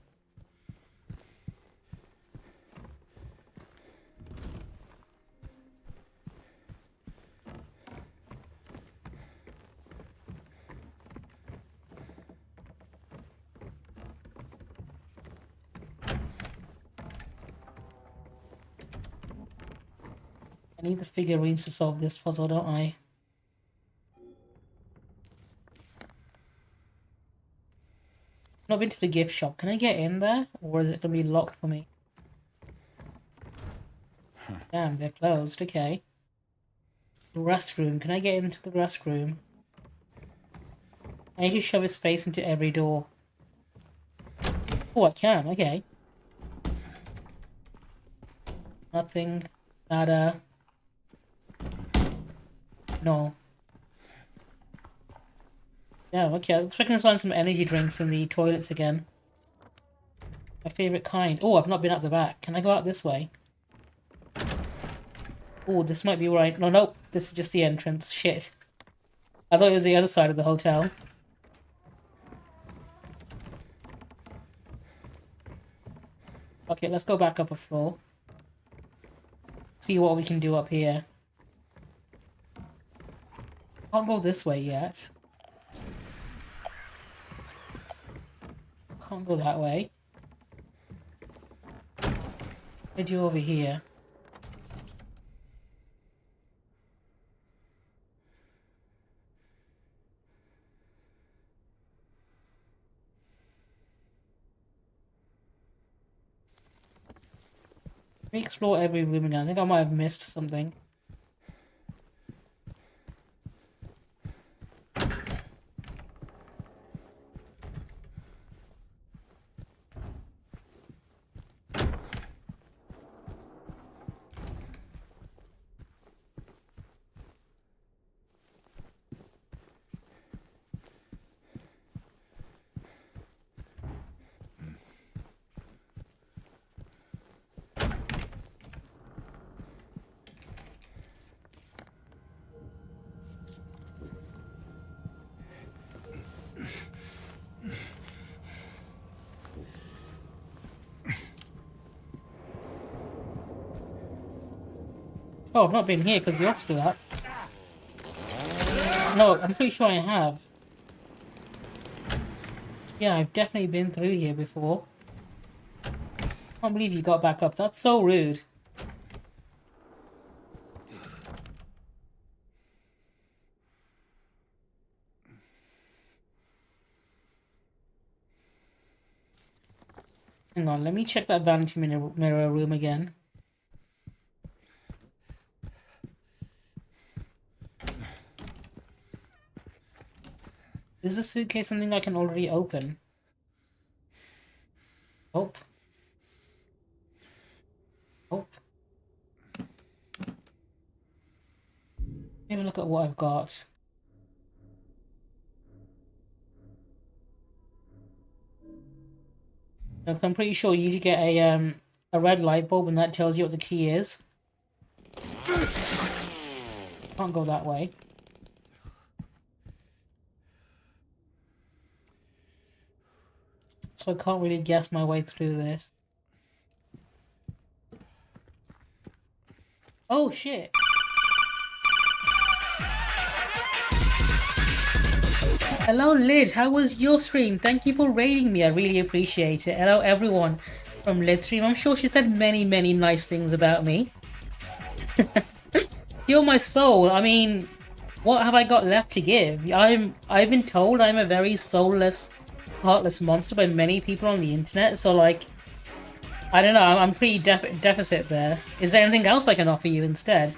I need the figurines to solve this puzzle, don't I? Not been to the gift shop. Can I get in there? Or is it going to be locked for me? Damn, they're closed. Okay. The restroom. Can I get into the restroom? I need to shove his face into every door. Oh, I can. Okay. Nothing. Nada. No. Yeah, okay, I was expecting to find some energy drinks in the toilets again. My favourite kind. Oh, I've not been up the back. Can I go out this way? Oh, this might be right. No, nope. This is just the entrance. Shit. I thought it was the other side of the hotel. Okay, let's go back up a floor. See what we can do up here. Can't go this way yet. Can't go that way. What do I do over here? Let me explore every room again. I think I might have missed something. Oh, I've not been here because the ops do that. No, I'm pretty sure I have. Yeah, I've definitely been through here before. Can't believe you got back up. That's so rude. Hang on, let me check that vanity mirror room again. Is the suitcase something I can already open? Nope. Nope. Have a look at what I've got. Look, I'm pretty sure you get a red light bulb and that tells you what the key is. Can't go that way. So I can't really guess my way through this. Oh shit! Hello Lid, how was your stream? Thank you for raiding me, I really appreciate it. Hello everyone from Lidstream. I'm sure she said many nice things about me. You're my soul. I mean, what have I got left to give? I've been told I'm a very soulless, heartless monster by many people on the internet, so like, I don't know, I'm pretty deficit there. Is there anything else I can offer you instead?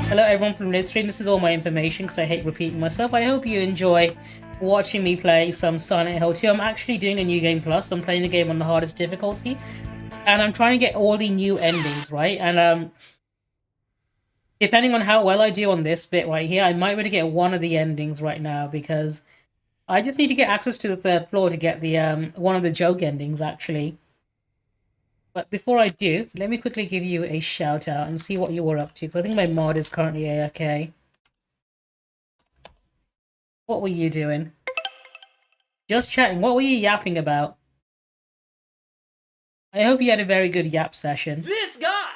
Hello everyone from Lidstream, this is all my information because I hate repeating myself. I hope you enjoy watching me play some Silent Hill 2. I'm actually doing a new game plus. I'm playing the game on the hardest difficulty. And I'm trying to get all the new endings, right? And depending on how well I do on this bit right here, I might be able to get one of the endings right now because I just need to get access to the third floor to get the one of the joke endings actually. But before I do, let me quickly give you a shout out and see what you were up to, because I think my mod is currently AFK. What were you doing? Just chatting. What were you yapping about? I hope you had a very good yap session. This guy!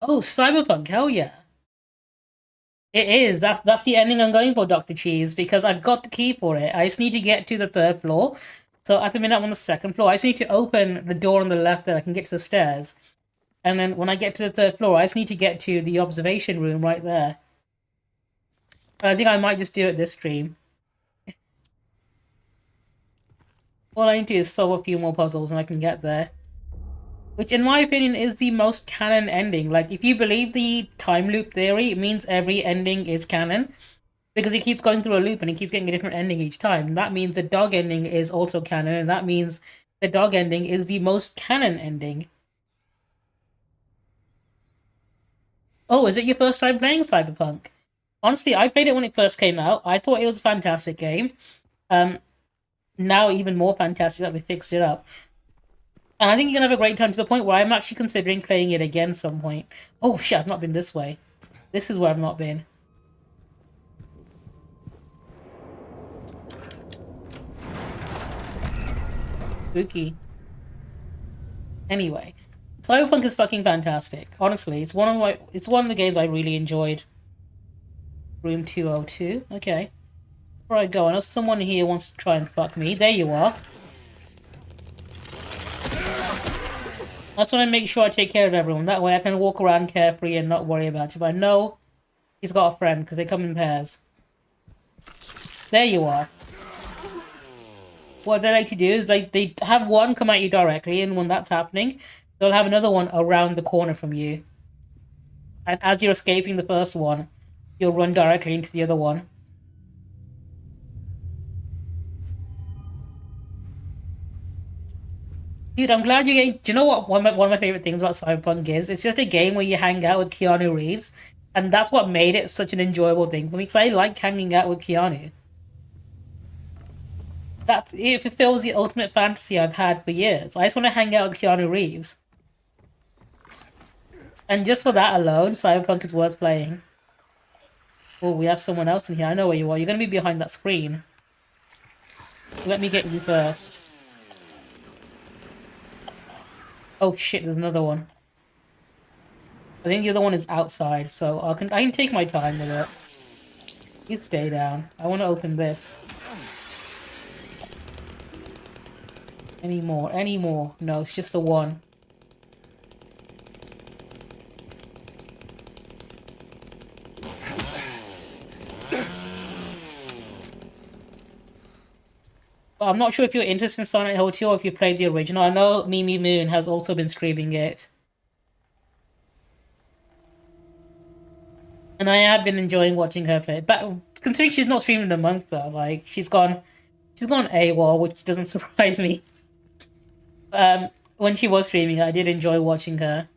Oh, Cyberpunk, hell yeah. It is. That's the ending I'm going for, Dr. Cheese, because I've got the key for it. I just need to get to the third floor. So at the minute I'm on the second floor. I just need to open the door on the left that I can get to the stairs. And then when I get to the third floor, I just need to get to the observation room right there. I think I might just do it this stream. All I need to do is solve a few more puzzles and I can get there. Which, in my opinion, is the most canon ending. Like, if you believe the time loop theory, it means every ending is canon. Because it keeps going through a loop and it keeps getting a different ending each time. That means the dog ending is also canon, and that means the dog ending is the most canon ending. Oh, is it your first time playing Cyberpunk? Honestly, I played it when it first came out. I thought it was a fantastic game. Now even more fantastic that they fixed it up. And I think you're going to have a great time to the point where I'm actually considering playing it again some point. Oh shit, I've not been this way. This is where I've not been. Spooky. Anyway, Cyberpunk is fucking fantastic. Honestly, it's one of the games I really enjoyed. Room 202. Okay. Before I go, I know someone here wants to try and fuck me. There you are. That's when I make sure I take care of everyone. That way I can walk around carefree and not worry about it. But I know he's got a friend because they come in pairs. There you are. What they like to do is they have one come at you directly, and when that's happening, they'll have another one around the corner from you. And as you're escaping the first one, you'll run directly into the other one. Dude, I'm glad you getting... Do you know what one of my favorite things about Cyberpunk is? It's just a game where you hang out with Keanu Reeves, and that's what made it such an enjoyable thing for me, because I like hanging out with Keanu. It fulfills the ultimate fantasy I've had for years. I just want to hang out with Keanu Reeves. And just for that alone, Cyberpunk is worth playing. Oh, we have someone else in here. I know where you are. You're going to be behind that screen. Let me get you first. Oh shit, there's another one. I think the other one is outside, so I can take my time with it. You stay down. I want to open this. Any more? Any more? No, it's just the one. But I'm not sure if you're interested in Silent Hill 2 or if you played the original. I know Mimi Moon has also been streaming it. And I have been enjoying watching her play. But considering she's not streaming in a month though, like she's gone AWOL, which doesn't surprise me. When she was streaming, I did enjoy watching her.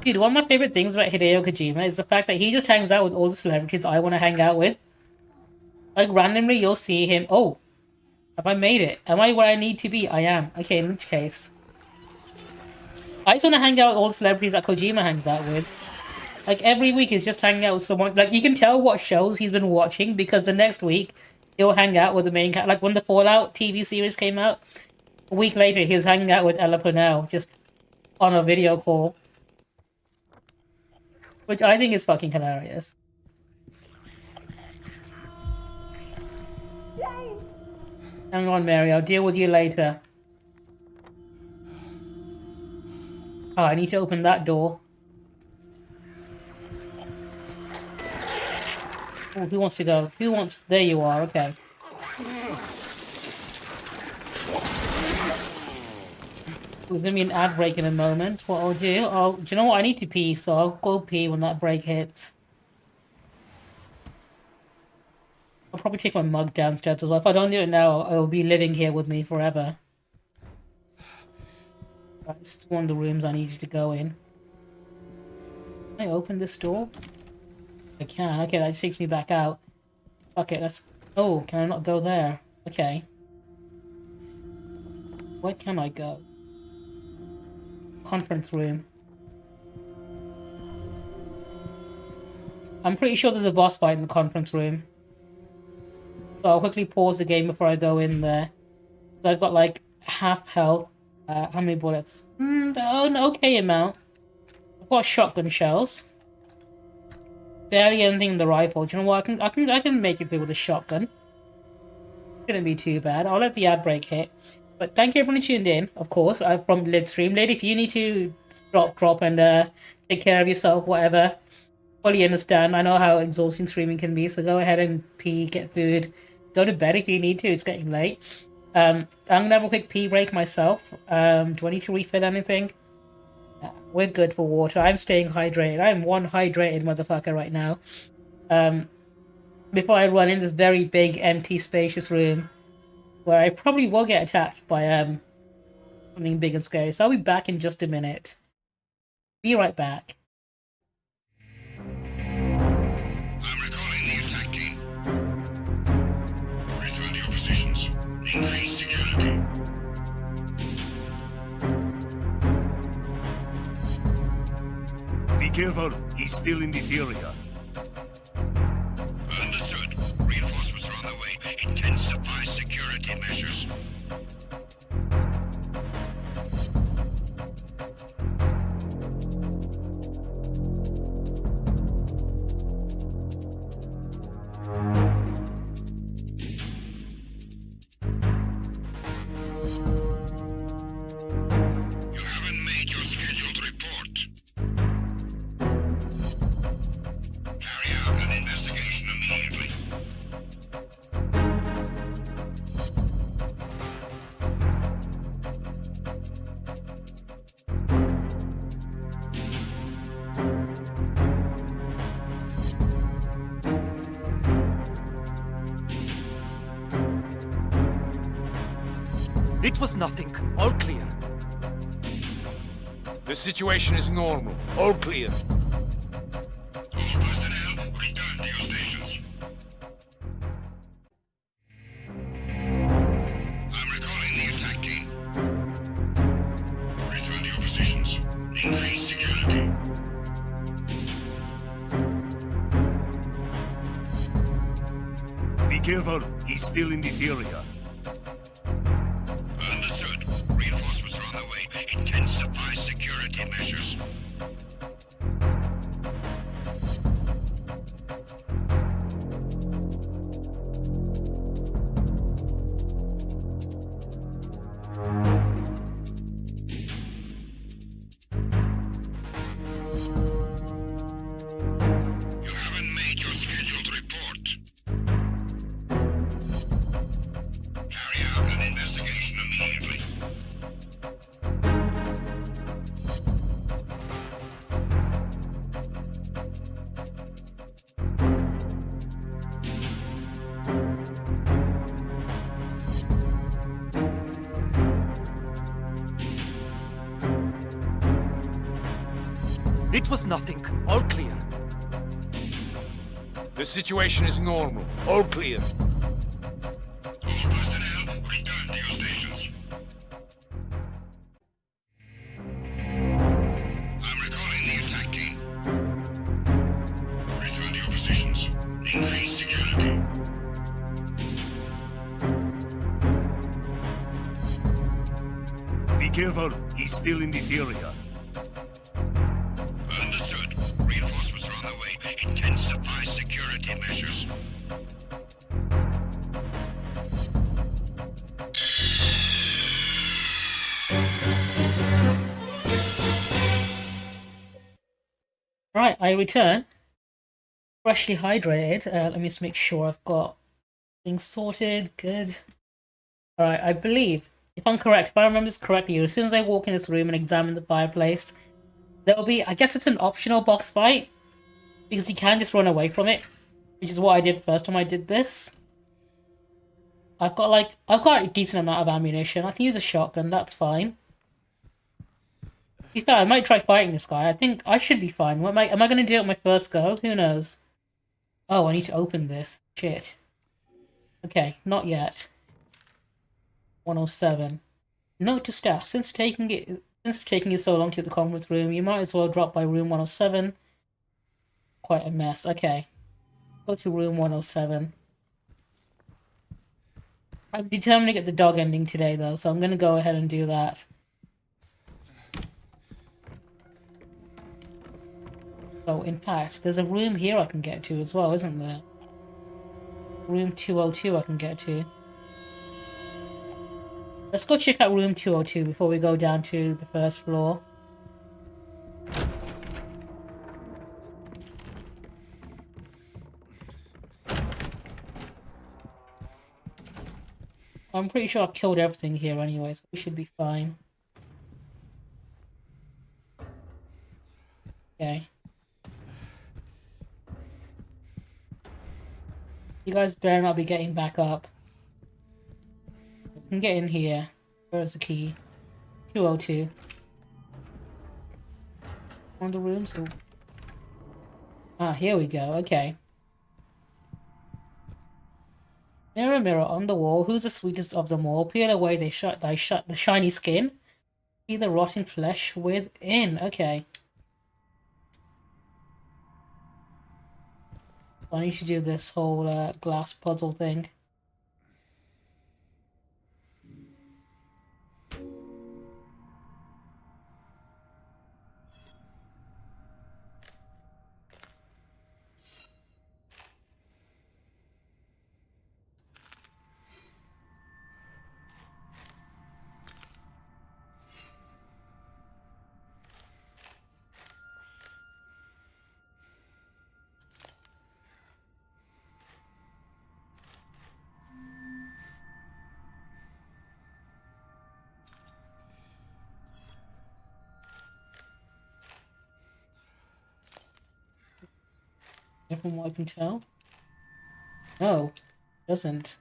Dude, one of my favorite things about Hideo Kojima is the fact that he just hangs out with all the celebrities I want to hang out with. Like, randomly, you'll see him. Oh, have I made it? Am I where I need to be? I am. Okay, in which case. I just want to hang out with all the celebrities that Kojima hangs out with. Like, every week he's just hanging out with someone. Like, you can tell what shows he's been watching because the next week he'll hang out with the main character. Like, when the Fallout TV series came out, a week later he was hanging out with Ella Purnell just on a video call. Which I think is fucking hilarious. Hang on, Mary. I'll deal with you later. Oh, I need to open that door. Oh, who wants to go? Who wants... There you are. Okay. There's gonna be an ad break in a moment. What I'll do... do you know what? I need to pee, so I'll go pee when that break hits. I'll probably take my mug downstairs as well. If I don't do it now, it'll be living here with me forever. Right, it's one of the rooms I need you to go in. Can I open this door? I can. Okay, that just takes me back out. Okay, let's... Oh, can I not go there? Okay. Where can I go? Conference room. I'm pretty sure there's a boss fight in the conference room. So I'll quickly pause the game before I go in there. So I've got like half health. How many bullets? An okay amount. I've got shotgun shells. Barely anything in the rifle. Do you know what? I can make it through with a shotgun. Shouldn't be too bad. I'll let the ad break hit. But thank you everyone who tuned in, of course, from livestream. Lady, if you need to drop and take care of yourself, whatever, fully understand. I know how exhausting streaming can be, so go ahead and pee, get food, go to bed if you need to. It's getting late. I'm gonna have a quick pee break myself. Do I need to refill anything? We're good for water. I'm staying hydrated. I'm one hydrated motherfucker right now. Before I run in this very big, empty, spacious room where I probably will get attacked by something big and scary. So I'll be back in just a minute. Be right back. I'm recalling the attack team. Refill your positions. Increase security. Be careful, he's still in this area. Understood. Reinforcements are on the way. Intensify security measures. It was nothing. All clear. The situation is normal. All clear. All personnel, return to your stations. I'm recalling the attack team. Return to your positions. Increase security. Be careful. He's still in this area. Understood. Reinforcements are on the way. Intensify security measures. You haven't made your scheduled report. Carry out an investigation immediately. It was nothing. All clear. The situation is normal. All clear. All personnel, return to your stations. I'm recalling the attack team. Return to your positions. Increase security. Be careful. He's still in this area. Understood. Reinforcements are on the way. Intensify security measures. Right, I return. Freshly hydrated. Let me just make sure I've got things sorted. Good. Alright, I believe, if I'm correct, if I remember this correctly, as soon as I walk in this room and examine the fireplace, there will be, I guess it's an optional boss fight, because you can just run away from it, which is what I did first time I did this. I've got a decent amount of ammunition. I can use a shotgun, that's fine. To be fair, I might try fighting this guy. I think I should be fine. Am I going to do it on my first go? Who knows? Oh, I need to open this. Shit. Okay, not yet. 107. Note to staff, since it's taking you so long to the conference room, you might as well drop by room 107. Quite a mess. Okay. Go to room 107. I'm determined to get the dog ending today, though, so I'm going to go ahead and do that. So, in fact, there's a room here I can get to as well, isn't there? Room 202 I can get to. Let's go check out room 202 before we go down to the first floor. I'm pretty sure I've killed everything here anyway, so we should be fine. Okay. You guys better not be getting back up. I can get in here. Where's the key? 202. One of the rooms? Oh. Ah, here we go. Okay. Mirror, mirror on the wall, who's the sweetest of them all? Peel away the shiny skin. See the rotting flesh within. Okay. I need to do this whole glass puzzle thing. From what I can tell. No, doesn't.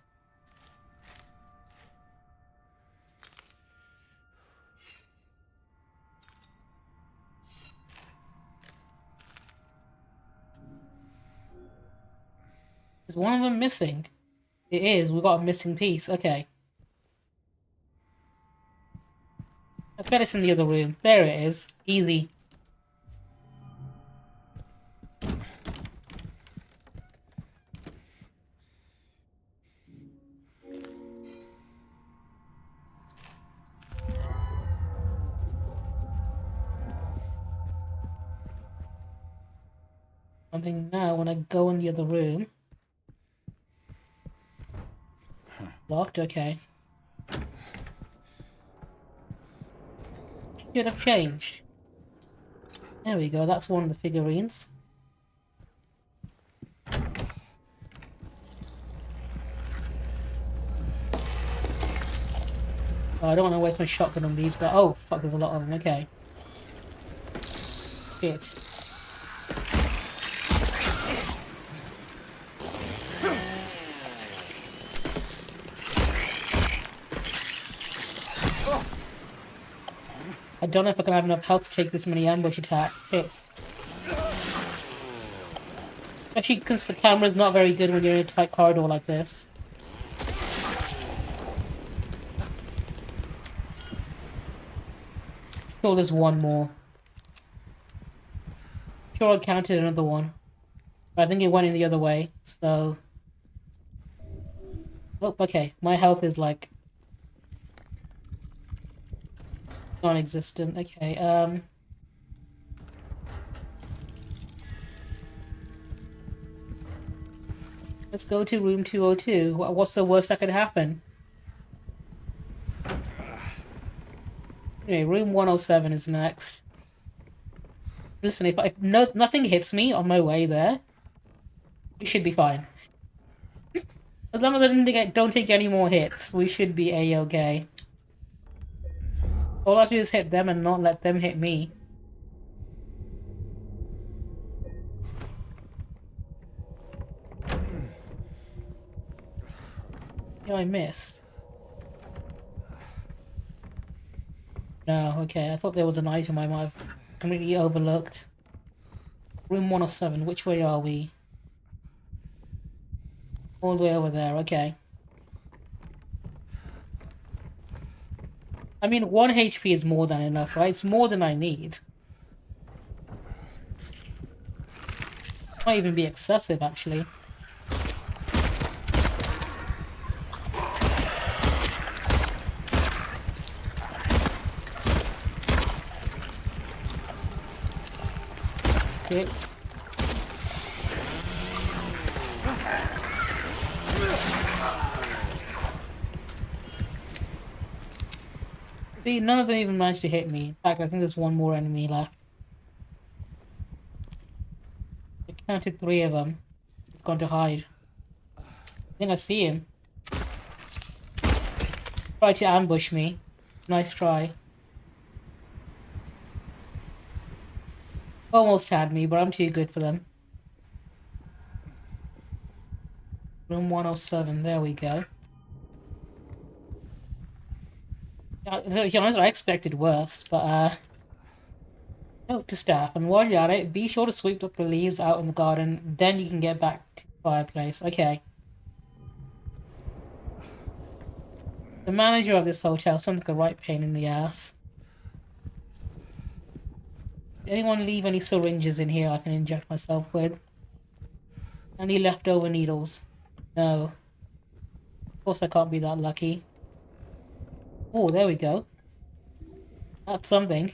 Is one of them missing? It is. We got a missing piece. Okay. I bet it's in the other room. There it is. Easy. I think now when I go in the other room. Locked? Okay. Should have changed. There we go, that's one of the figurines. Oh, I don't want to waste my shotgun on these guys. Oh, fuck, there's a lot of them. Okay. Shit. I don't know if I can have enough health to take this many ambush attack hits. Especially because the camera's not very good when you're in a tight corridor like this. Sure, there's one more. Sure, I counted another one. But I think it went in the other way, so... Oh, okay. My health is like... non-existent. Okay, let's go to room 202. What's the worst that could happen? Anyway, room 107 is next. Listen, if nothing hits me on my way there, we should be fine. As long as I don't take any more hits, we should be a-okay. All I have to do is hit them and not let them hit me. Yeah, I missed. No, okay, I thought there was an item I might have completely overlooked. Room 107, which way are we? All the way over there, okay. I mean, 1 HP is more than enough, right? It's more than I need. Might even be excessive, actually. Shit. See, none of them even managed to hit me. In fact, I think there's one more enemy left. I counted 3 of them. He's gone to hide. I think I see him. Try to ambush me. Nice try. Almost had me, but I'm too good for them. Room 107, there we go. To be honest, I expected worse, but note to staff, and while you're at it, be sure to sweep up the leaves out in the garden, then you can get back to the fireplace. Okay. The manager of this hotel sounds like a right pain in the ass. Did anyone leave any syringes in here I can inject myself with? Any leftover needles? No. Of course I can't be that lucky. Oh, there we go. That's something.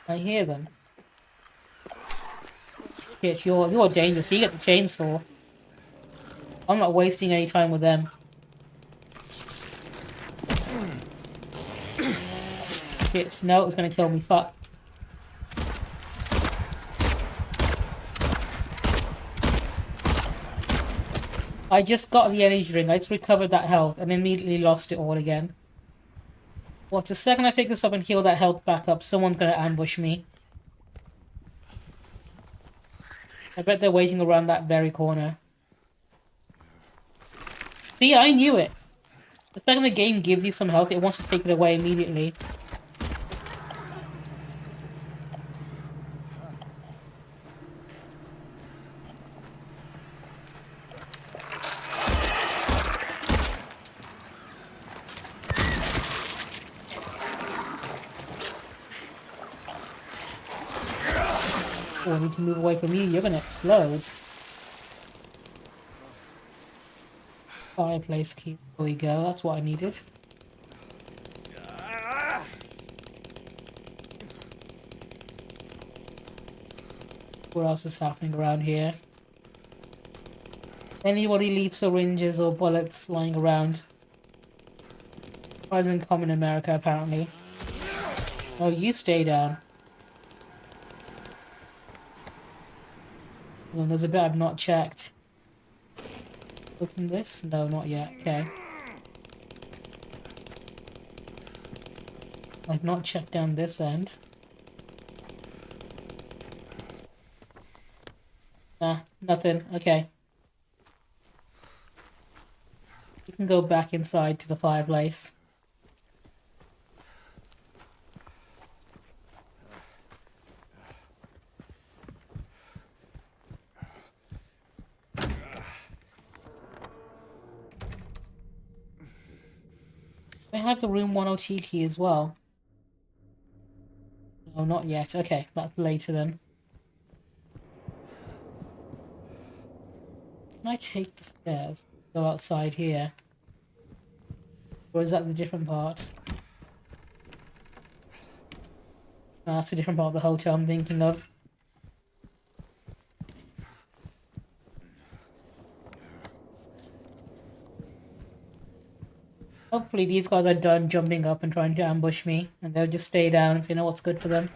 I hear them. Shit, you're dangerous. You get the chainsaw. I'm not wasting any time with them. Shit, no, it's gonna kill me. Fuck. I just got the energy drink. I just recovered that health and immediately lost it all again. What, the second I pick this up and heal that health back up, someone's gonna ambush me. I bet they're waiting around that very corner. See, I knew it. The second the game gives you some health, it wants to take it away immediately. Oh, I need to move away from you. You're gonna explode. Fireplace key. There we go. That's what I needed. What else is happening around here? Anybody leave syringes or bullets lying around? Quite uncommon in America, apparently. Oh, you stay down. Oh, there's a bit I've not checked. Open this? No, not yet. Okay. I've not checked down this end. Nah, nothing. Okay. You can go back inside to the fireplace. I had the room 102 key as well. No, not yet. Okay, that's later then. Can I take the stairs? Go outside here? Or is that the different part? No, that's a different part of the hotel I'm thinking of. Hopefully these guys are done jumping up and trying to ambush me, and they'll just stay down and say, know what's good for them.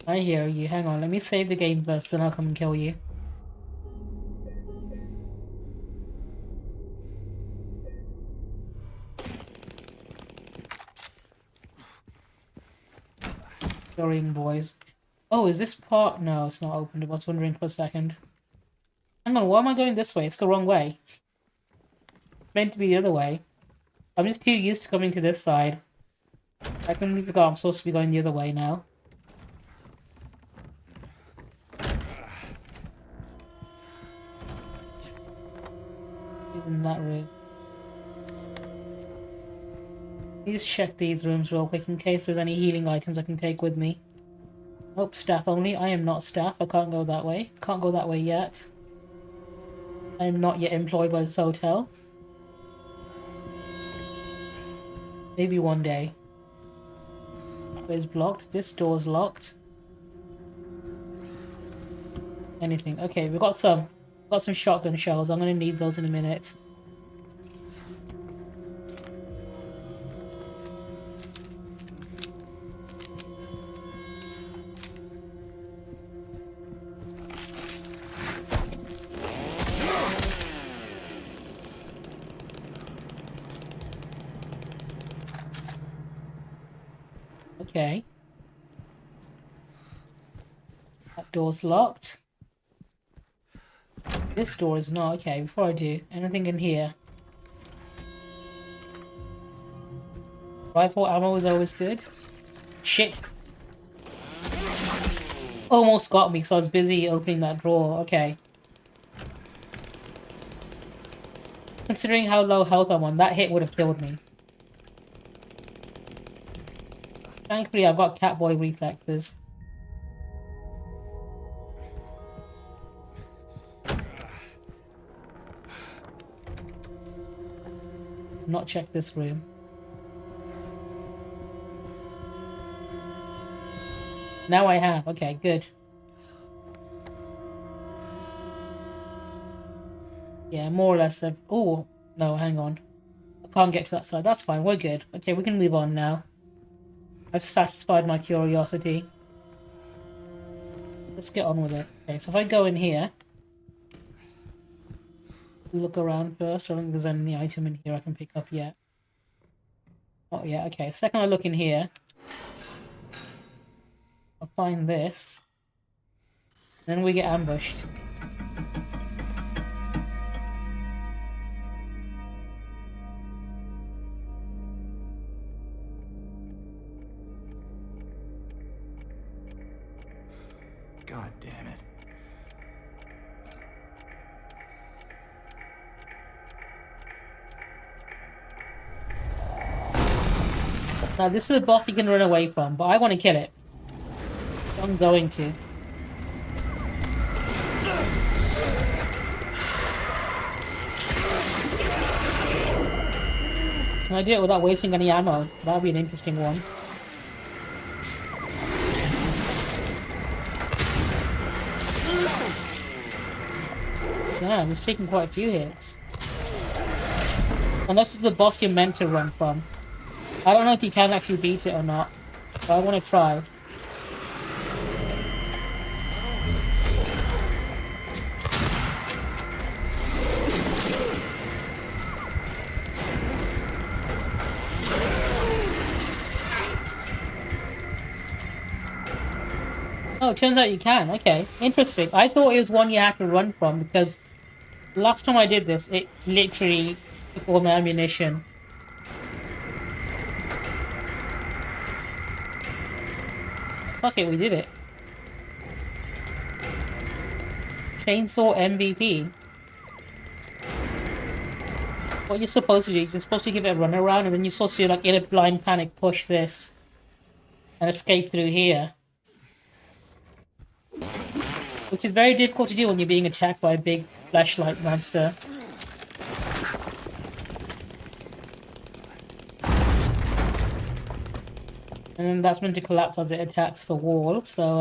I hear you. Hang on, let me save the game first, then I'll come and kill you. Sorry, boys. Oh, is this part? No, it's not opened. I was wondering for a second. Hang on, why am I going this way? It's the wrong way. It's meant to be the other way. I'm just too used to coming to this side. I completely forgot I'm supposed to be going the other way now. In that room. Please check these rooms real quick in case there's any healing items I can take with me. Oh, staff only. I am not staff. I can't go that way. Can't go that way yet. I am not yet employed by this hotel. Maybe one day. It's blocked. This door's locked. Anything. Okay, we've got some. Got some shotgun shells. I'm gonna need those in a minute. Okay. That door's locked. This door is not. Okay, before I do, anything in here? Rifle ammo is always good. Shit! Almost got me because I was busy opening that drawer. Okay. Considering how low health I'm on, that hit would have killed me. Thankfully, I've got catboy reflexes. Not check this room. Now I have. Okay, good. Yeah, more or less. Oh, no, hang on. I can't get to that side. That's fine. We're good. Okay, we can move on now. I've satisfied my curiosity. Let's get on with it. Okay, so if I go in here, look around first. I don't think there's any item in here I can pick up yet. Oh, yeah, okay. Second I look in here, I'll find this. Then we get ambushed. God damn it. Now, this is a boss you can run away from, but I want to kill it. I'm going to. Can I do it without wasting any ammo? That would be an interesting one. Damn, he's taking quite a few hits. And this is the boss you're meant to run from. I don't know if you can actually beat it or not, but I want to try. Oh, it turns out you can. Okay, interesting. I thought it was one you had to run from because last time I did this, it literally took all my ammunition. Fuck it, we did it. Chainsaw MVP. What you're supposed to do is you're supposed to give it a run around and then you're supposed to, like, in a blind panic, push this and escape through here. Which is very difficult to do when you're being attacked by a big flashlight monster. And then that's meant to collapse as it attacks the wall, so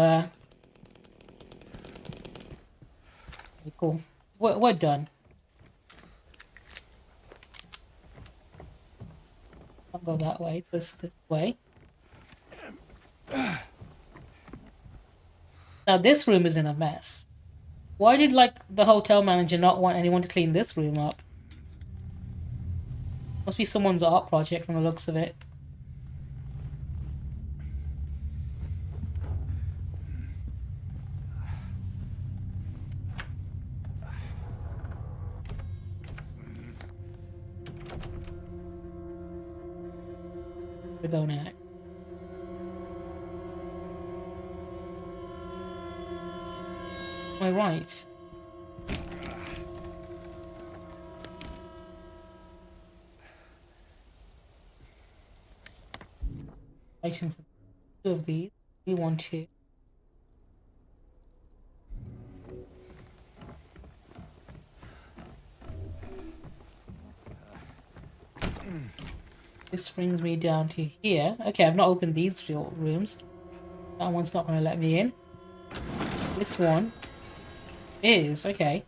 okay, cool. We're done. I'll go that way, this way. Now this room is in a mess. Why did, like, the hotel manager not want anyone to clean this room up? Must be someone's art project from the looks of it. We're going at. Am I right? Item for two of these. We want to. This brings me down to here. Okay, I've not opened these rooms. That one's not going to let me in. This one is. Okay.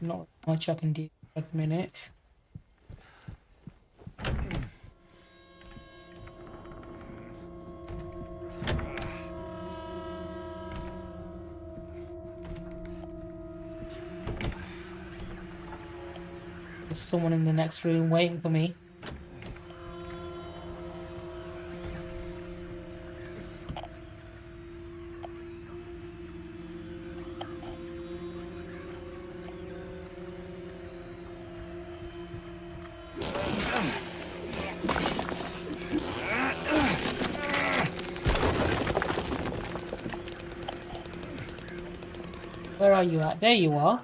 Not much I can do at the minute. There's someone in the next room waiting for me. Where are you at? There you are.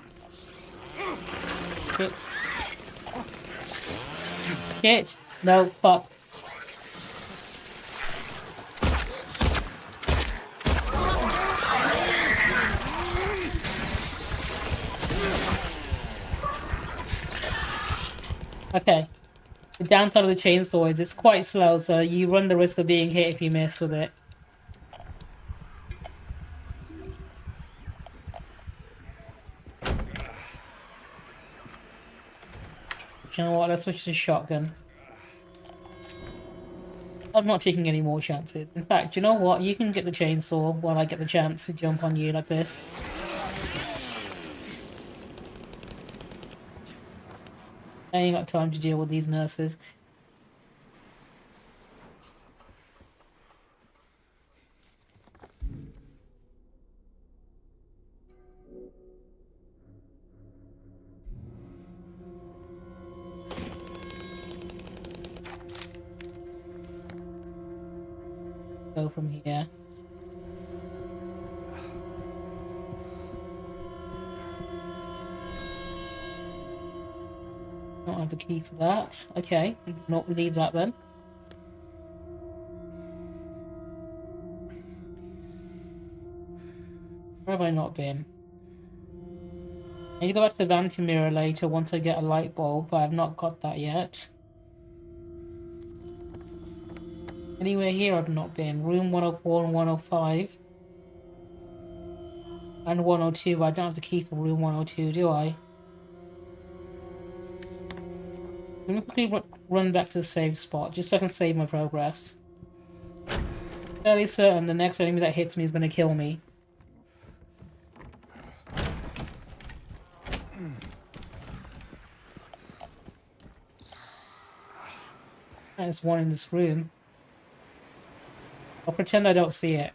Shit. Shit. No, fuck. Okay. The downside of the chainsaw is it's quite slow, so you run the risk of being hit if you miss with it. You know what? Let's switch to shotgun. I'm not taking any more chances. In fact, you know what? You can get the chainsaw while I get the chance to jump on you like this. I ain't got time to deal with these nurses. Go from here. Don't have the key for that. Okay, we can not leave that then. Where have I not been? I need to go back to the vanity mirror later once I get a light bulb, but I've not got that yet. Anywhere here I've not been. Room 104 and 105. And 102, but I don't have the key for room 102, do I? I'm gonna quickly run back to the save spot, just so I can save my progress. Fairly certain the next enemy that hits me is gonna kill me. There's one in this room. I'll pretend I don't see it.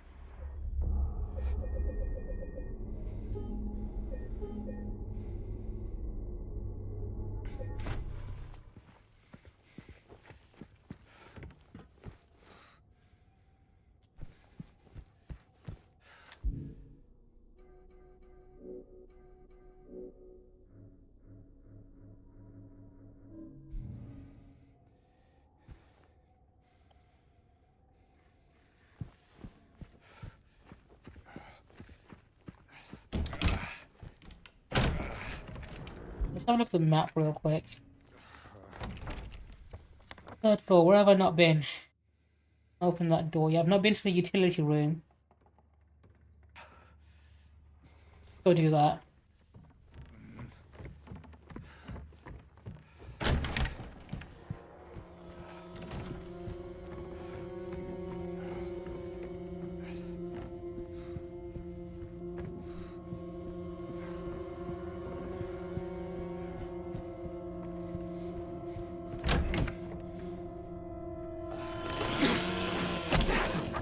Let's have a look at the map real quick. Third floor, where have I not been? Open that door. Yeah, I've not been to the utility room. Go do that.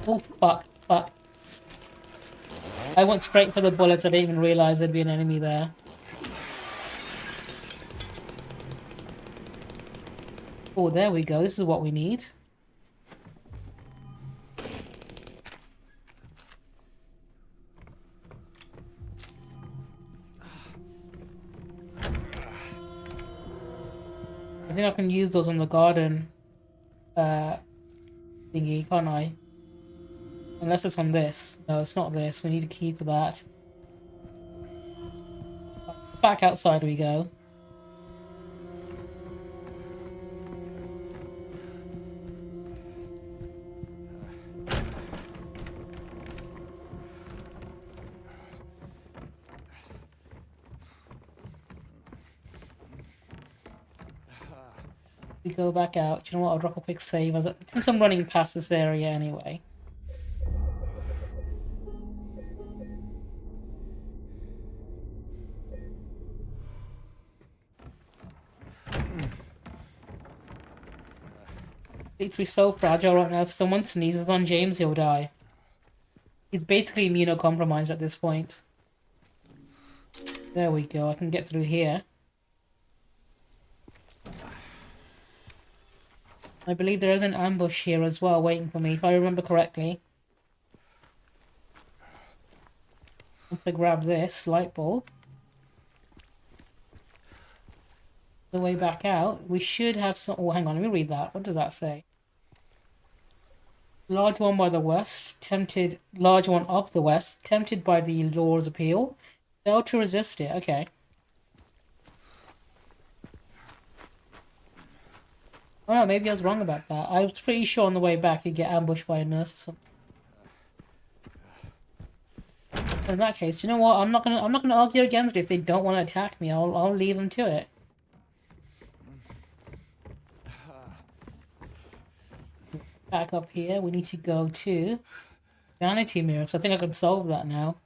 Oh, fuck, fuck. I went straight for the bullets, I didn't even realize there'd be an enemy there. Oh, there we go, this is what we need. I think I can use those on the garden thingy, can't I? Unless it's on this. No, it's not this. We need a key for that. Back outside we go. We go back out. Do you know what? I'll drop a quick save. Since I'm running past this area anyway. Victory's so fragile right now. If someone sneezes on James, he'll die. He's basically immunocompromised at this point. There we go. I can get through here. I believe there is an ambush here as well waiting for me, if I remember correctly. Once I grab this light bulb. the way back out, we should have some... Oh, hang on, let me read that. What does that say? Large one by the west, tempted... Large one of the west, tempted by the law's appeal. Failed to resist it. Okay. Oh no, maybe I was wrong about that. I was pretty sure on the way back you'd get ambushed by a nurse or something. In that case, do you know what? I'm not gonna argue against it. If they don't want to attack me, I'll leave them to it. Back up here, we need to go to vanity mirror. So I think I can solve that now.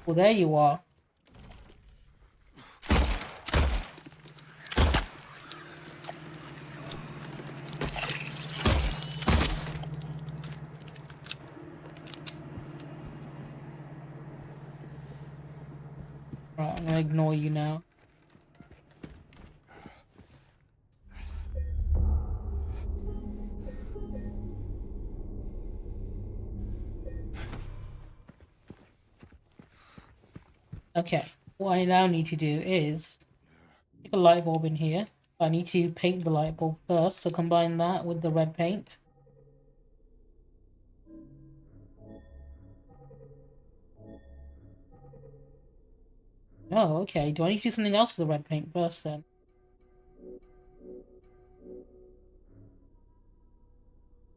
Well, there you are. Right, I'm gonna ignore you now. Okay, what I now need to do is take a light bulb in here. I need to paint the light bulb first, so combine that with the red paint. Oh, okay. Do I need to do something else with the red paint first then?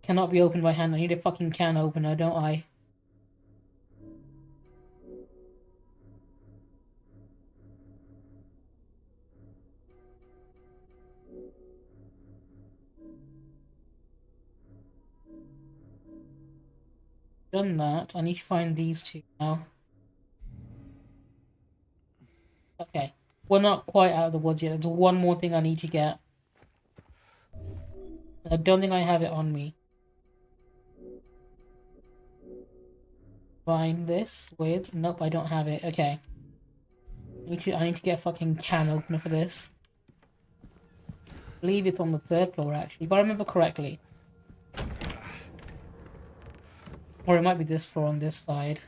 Cannot be opened by hand. I need a fucking can opener, don't I? Done that. I need to find these two now. Okay. We're not quite out of the woods yet. There's one more thing I need to get. I don't think I have it on me. Find this with... Nope, I don't have it. Okay. I need to get a fucking can opener for this. I believe it's on the 3rd floor actually, if I remember correctly. Or it might be this floor on this side.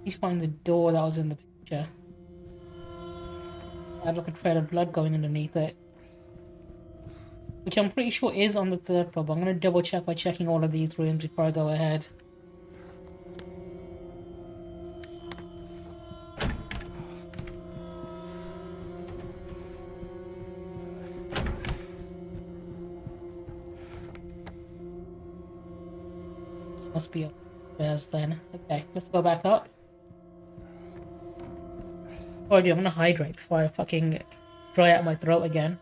Please find the door that was in the picture. I had like a trail of blood going underneath it. Which I'm pretty sure is on the 3rd floor, but I'm going to double check by checking all of these rooms before I go ahead. Must be upstairs then. Okay, let's go back up. Oh, I do. I'm gonna hydrate before I fucking dry out my throat again.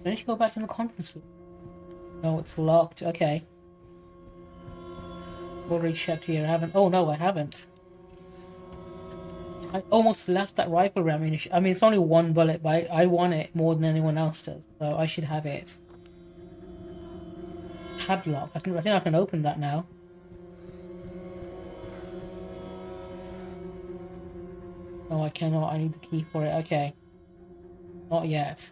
I need to go back in the conference room. No, it's locked. Okay. Already checked here. I haven't. Oh no, I haven't. I almost left that rifle ammunition. I mean, it's only one bullet, but I want it more than anyone else does, so I should have it. Padlock. I think I can open that now. No, I cannot. I need the key for it. Okay. Not yet.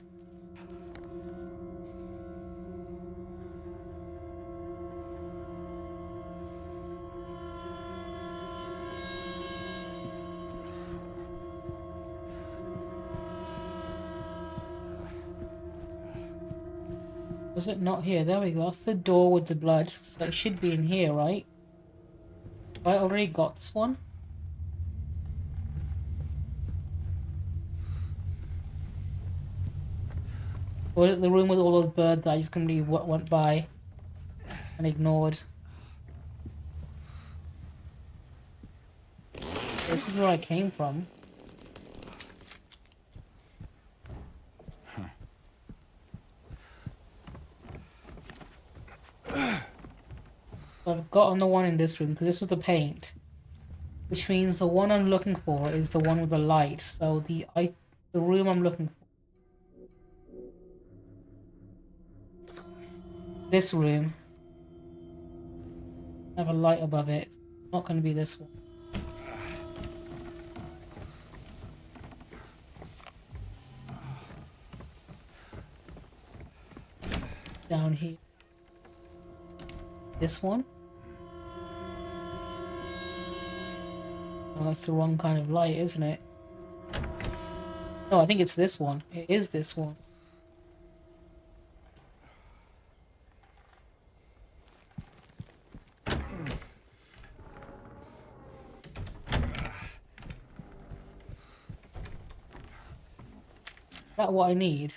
Was it not here? There we go. That's the door with the blood. So it should be in here, right? Have I already got this one? Or is it the room with all those birds that I just completely went by and ignored? This is where I came from. So I've gotten the one in this room because this was the paint, which means the one I'm looking for is the one with the light. So the room I'm looking for, this room, I have a light above it. Not going to be this one. Down here. This one. Oh, it's the wrong kind of light, isn't it? No, I think it's this one. It is this one. Is that what I need?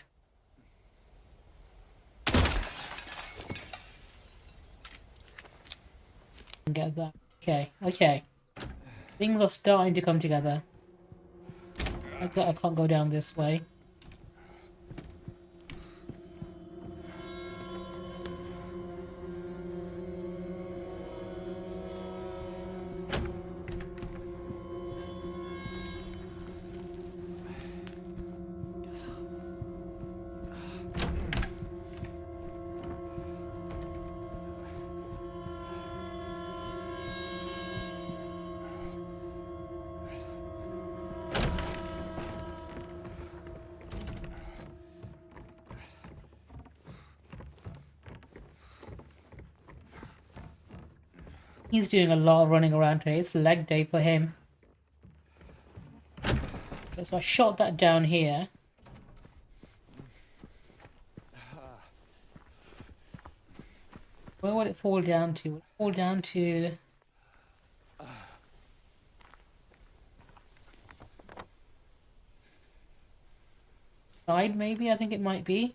Get that. Okay, okay. Things are starting to come together. I can't go down this way. He's doing a lot of running around today. It's leg day for him. Okay, so I shot that down here. Where would it fall down to? Would it fall down to... side, maybe? I think it might be.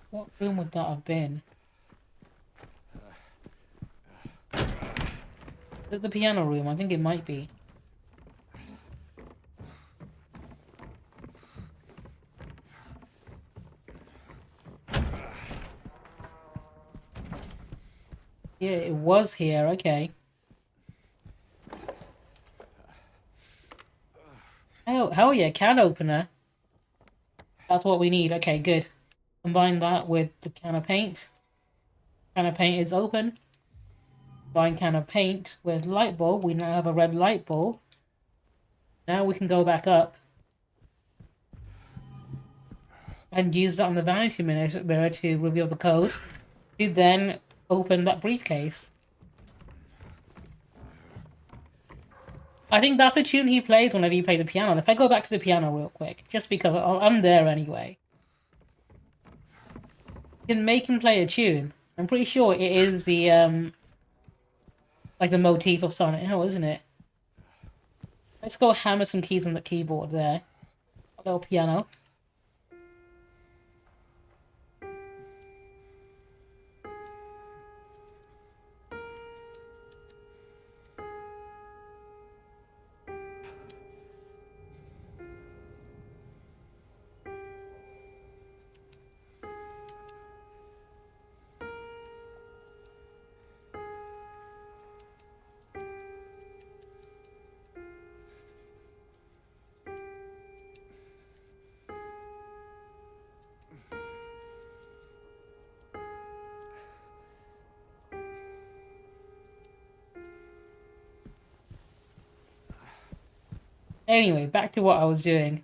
What room would that have been? Is it the piano room? I think it might be. Yeah, it was here. Okay. Hell yeah, can opener. That's what we need. Okay, good. Combine that with the can of paint. Can of paint is open. Combine can of paint with light bulb. We now have a red light bulb. Now we can go back up and use that on the vanity mirror to reveal the code, to then open that briefcase. I think that's a tune he plays whenever you play the piano. If I go back to the piano real quick, just because I'm there anyway. You can make him play a tune. I'm pretty sure it is the, like the motif of Silent Hill, isn't it? Let's go hammer some keys on the keyboard there. A little piano. Anyway, back to what I was doing.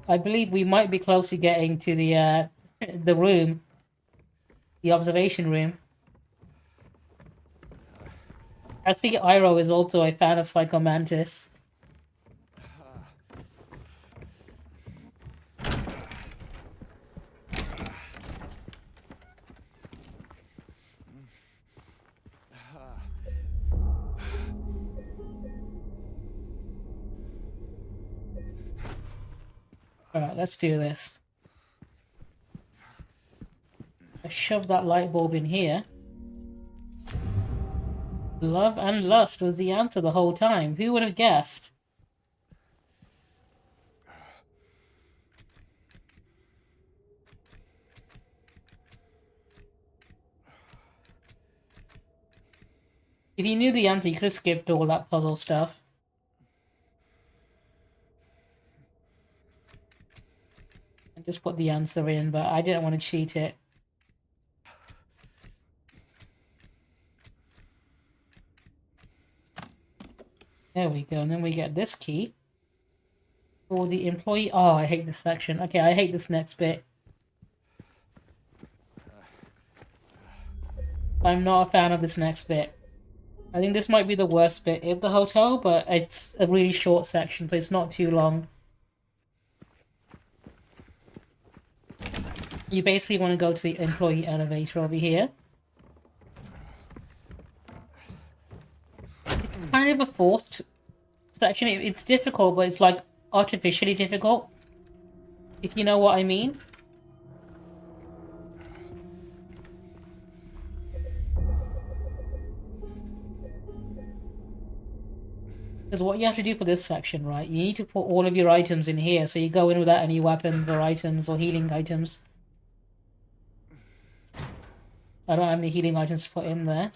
I believe we might be close to getting to the room. The observation room. I think Iroh is also a fan of Psycho Mantis. Alright, let's do this. I shove that light bulb in here. Love and lust was the answer the whole time. Who would have guessed? If you knew the answer, you could have skipped all that puzzle stuff. just put the answer in, but I didn't want to cheat it. There we go, and then we get this key for the employee. Oh, I hate this section. Okay, I hate this next bit. I'm not a fan of this next bit. I think this might be the worst bit in the hotel, but it's a really short section, so it's not too long. You basically want to go to the employee elevator over here. It's kind of a forced section. It's difficult, but it's like artificially difficult, if you know what I mean. Because what you have to do for this section, right, you need to put all of your items in here, so you go in without any weapons or items or healing items. I don't have any healing items to put in there.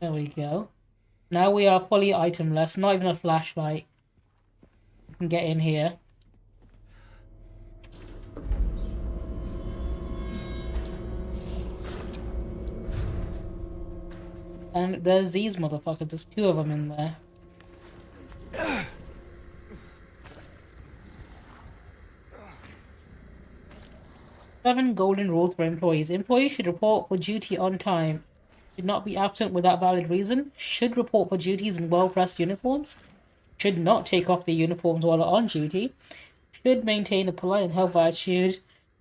There we go. Now we are fully itemless, not even a flashlight. You can get in here. And there's these motherfuckers, there's 2 of them in there. Seven golden rules for employees. Employees should report for duty on time. Should not be absent without valid reason. Should report for duties in well-pressed uniforms. Should not take off their uniforms while on duty. Should maintain a polite and helpful attitude.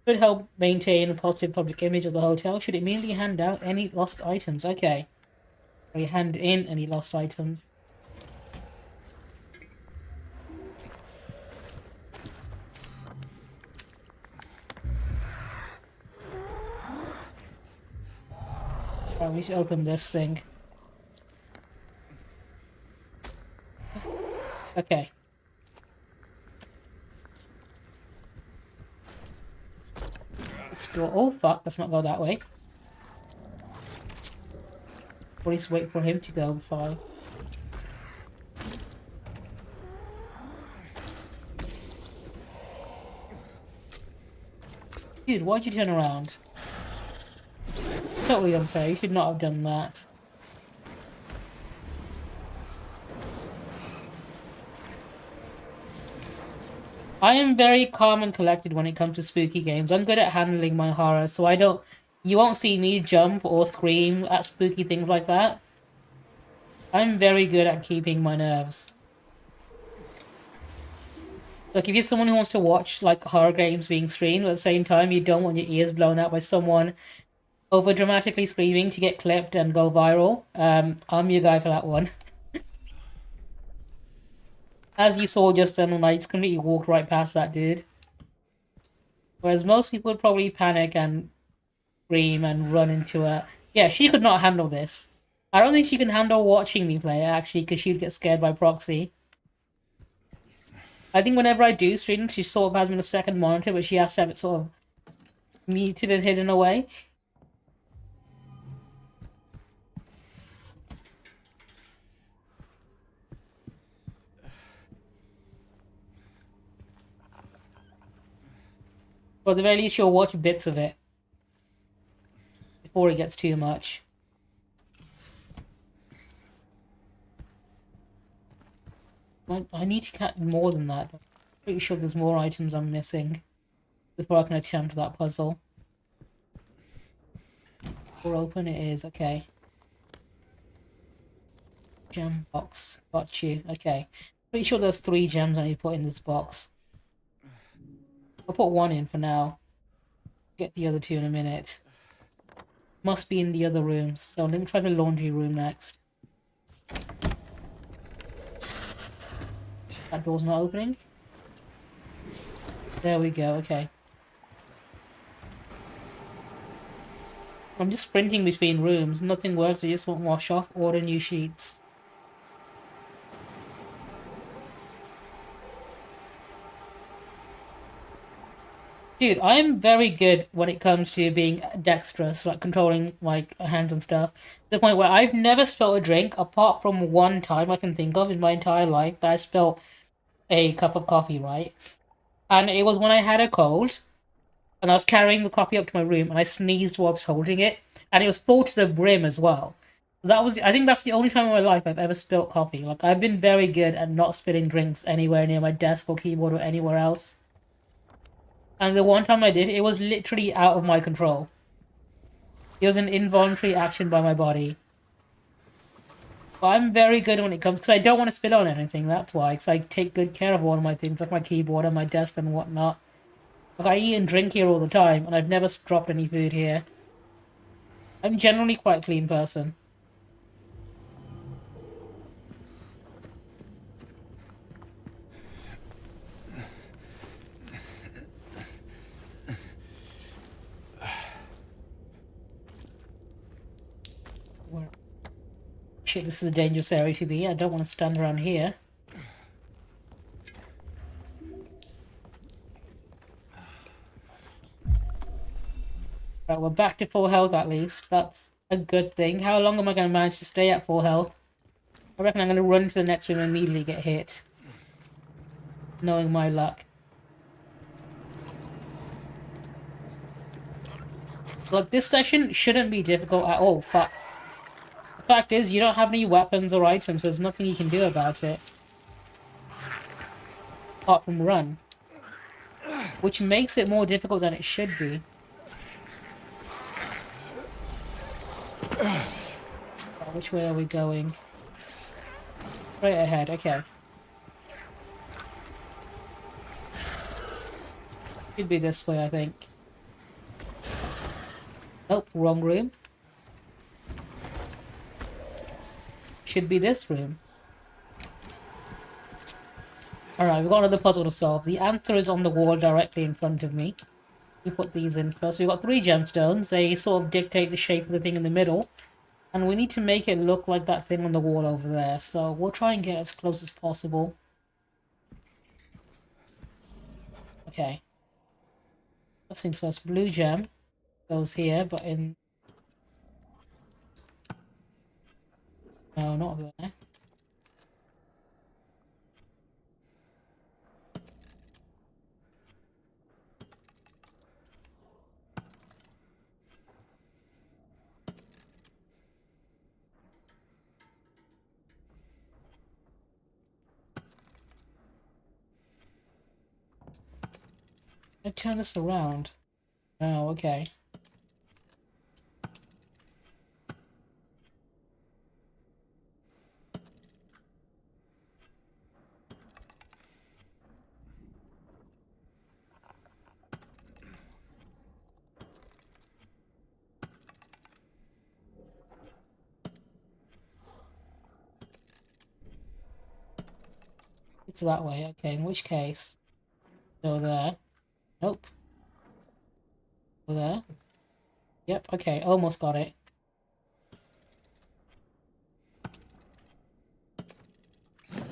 Should help maintain a positive public image of the hotel. Should immediately hand out any lost items. Okay. Or you hand in any lost items. Oh, we should open this thing. Okay. Let's go. Oh fuck, let's not go that way. Or at least wait for him to go fine. Dude, why'd you turn around? Totally unfair, you should not have done that. I am very calm and collected when it comes to spooky games. I'm good at handling my horror, so you won't see me jump or scream at spooky things like that. I'm very good at keeping my nerves. Like, if you're someone who wants to watch, like, horror games being streamed, at the same time you don't want your ears blown out by someone over dramatically screaming to get clipped and go viral, I'm your guy for that one. As you saw just then when I just completely walked right past that dude. Whereas most people would probably panic and scream and run into a... Yeah, she could not handle this. I don't think she can handle watching me play, actually, because she'd get scared by proxy. I think whenever I do stream, she sort of has me on a second monitor, but she has to have it sort of muted and hidden away. Or at the very least, you'll watch bits of it before it gets too much. I need to get more than that. I'm pretty sure there's more items I'm missing before I can attempt that puzzle. Door open it is, okay. Gem box, got you, okay. Pretty sure there's 3 gems I need to put in this box. I'll put 1 in for now. Get the other 2 in a minute. Must be in the other rooms. So let me try the laundry room next. That door's not opening. There we go, okay. I'm just sprinting between rooms. Nothing works, I just won't wash off. Order new sheets. Dude, I am very good when it comes to being dexterous, like controlling like hands and stuff. To the point where I've never spilled a drink apart from one time I can think of in my entire life that I spilled a cup of coffee, right? And it was when I had a cold, and I was carrying the coffee up to my room, and I sneezed whilst holding it, and it was full to the brim as well. I think that's the only time in my life I've ever spilt coffee. Like, I've been very good at not spilling drinks anywhere near my desk or keyboard or anywhere else. And the one time I did, it was literally out of my control. It was an involuntary action by my body. But I'm very good when it comes, because I don't want to spill on anything, that's why. Because I take good care of all of my things, like my keyboard and my desk and whatnot. Like, I eat and drink here all the time, and I've never dropped any food here. I'm generally quite a clean person. Shit, this is a dangerous area to be. I don't want to stand around here. Right, we're back to full health at least. That's a good thing. How long am I going to manage to stay at full health? I reckon I'm going to run to the next room and immediately get hit. Knowing my luck. Look, this section shouldn't be difficult at all. Fuck. The fact is, you don't have any weapons or items. There's nothing you can do about it. Apart from run. Which makes it more difficult than it should be. Which way are we going? Right ahead, okay. Should be this way, I think. Nope, wrong room. Should be this room. Alright, we've got another puzzle to solve. The answer is on the wall directly in front of me. We put these in first. We've got 3 gemstones. They sort of dictate the shape of the thing in the middle. And we need to make it look like that thing on the wall over there. So we'll try and get as close as possible. Okay. First things first, blue gem goes here, but in... No, not there. I turn this around. Oh, okay. It's that way, okay, in which case... Go there. Nope. Go there. Yep, okay, almost got it.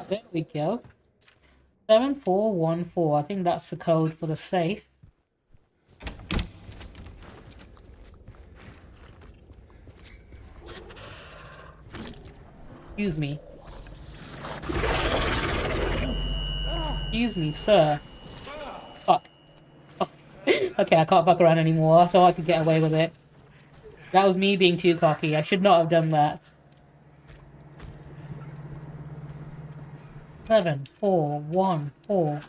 There we go. 7414, I think that's the code for the safe. Excuse me. Excuse me, sir. Fuck. Oh. Okay, I can't fuck around anymore. I thought I could get away with it. That was me being too cocky. I should not have done that. 7414.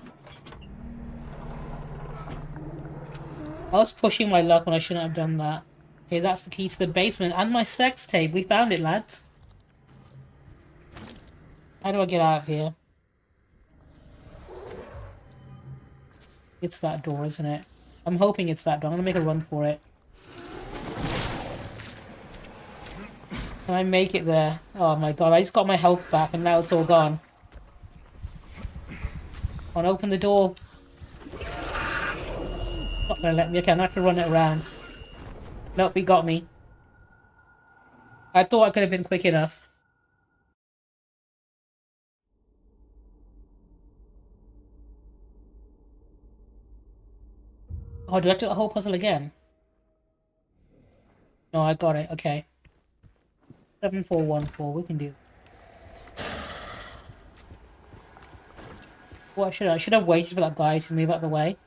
I was pushing my luck when I shouldn't have done that. Okay, that's the key to the basement and my sex tape. We found it, lads. How do I get out of here? It's that door, isn't it? I'm hoping it's that door. I'm gonna make a run for it. Can I make it there? Oh my god, I just got my health back and now it's all gone. Come on, open the door. Not gonna let me. Okay, I'm gonna have to run it around. Nope, he got me. I thought I could have been quick enough. Oh, do I have to do the whole puzzle again? No, I got it. Okay. 7414. We can do. What should I? Should have waited for that guy to move out the way.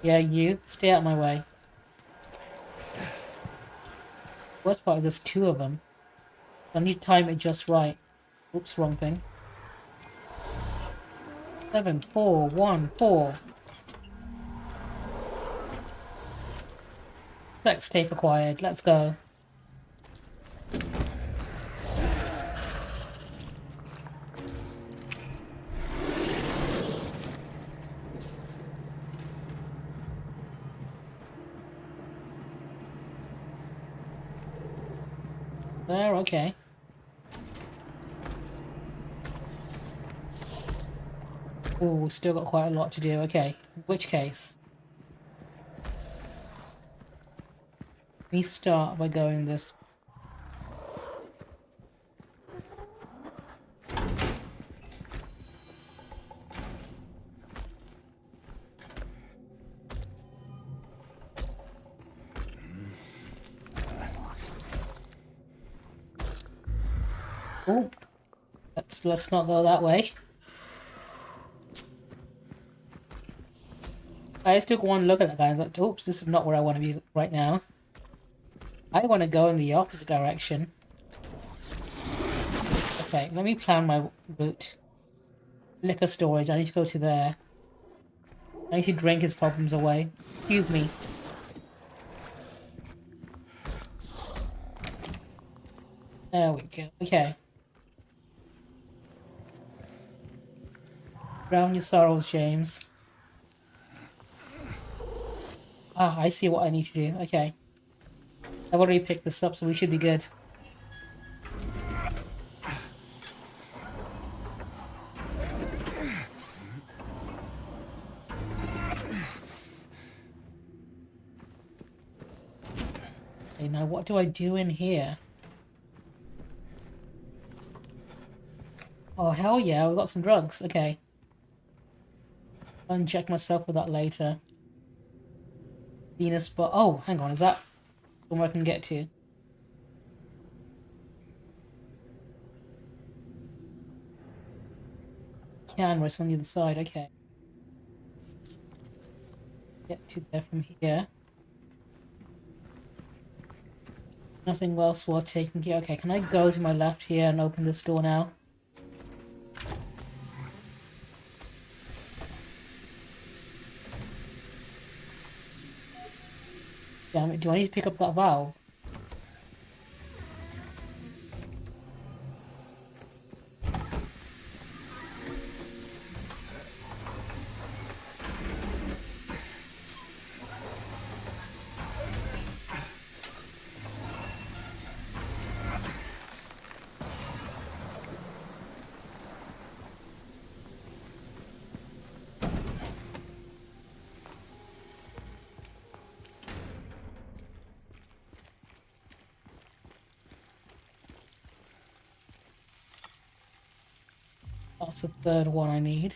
Yeah, you stay out of my way. Worst part is there's two of them. I need to time it just right. Oops, wrong thing. 7, 4, 1, 4. Sex tape acquired. Let's go. There, okay. Oh, still got quite a lot to do. Okay, in which case, we start by going this. Oh, let's not go that way. I just took one look at that guy and thought, oops, this is not where I want to be right now. I want to go in the opposite direction. Okay, let me plan my route. Liquor storage, I need to go to there. I need to drink his problems away. Excuse me. There we go, okay. Drown your sorrows, James. Ah, I see what I need to do. Okay. I've already picked this up, so we should be good. Okay, now what do I do in here? Oh, hell yeah, we got some drugs. Okay. I'll inject myself with that later. Venus, but oh, hang on, is that somewhere I can get to? Camera is on the other side, okay. Get to there from here. Nothing else worth taking here. Okay, can I go to my left here and open this door now? Damn it, do I need to pick up that valve? That's the third one I need.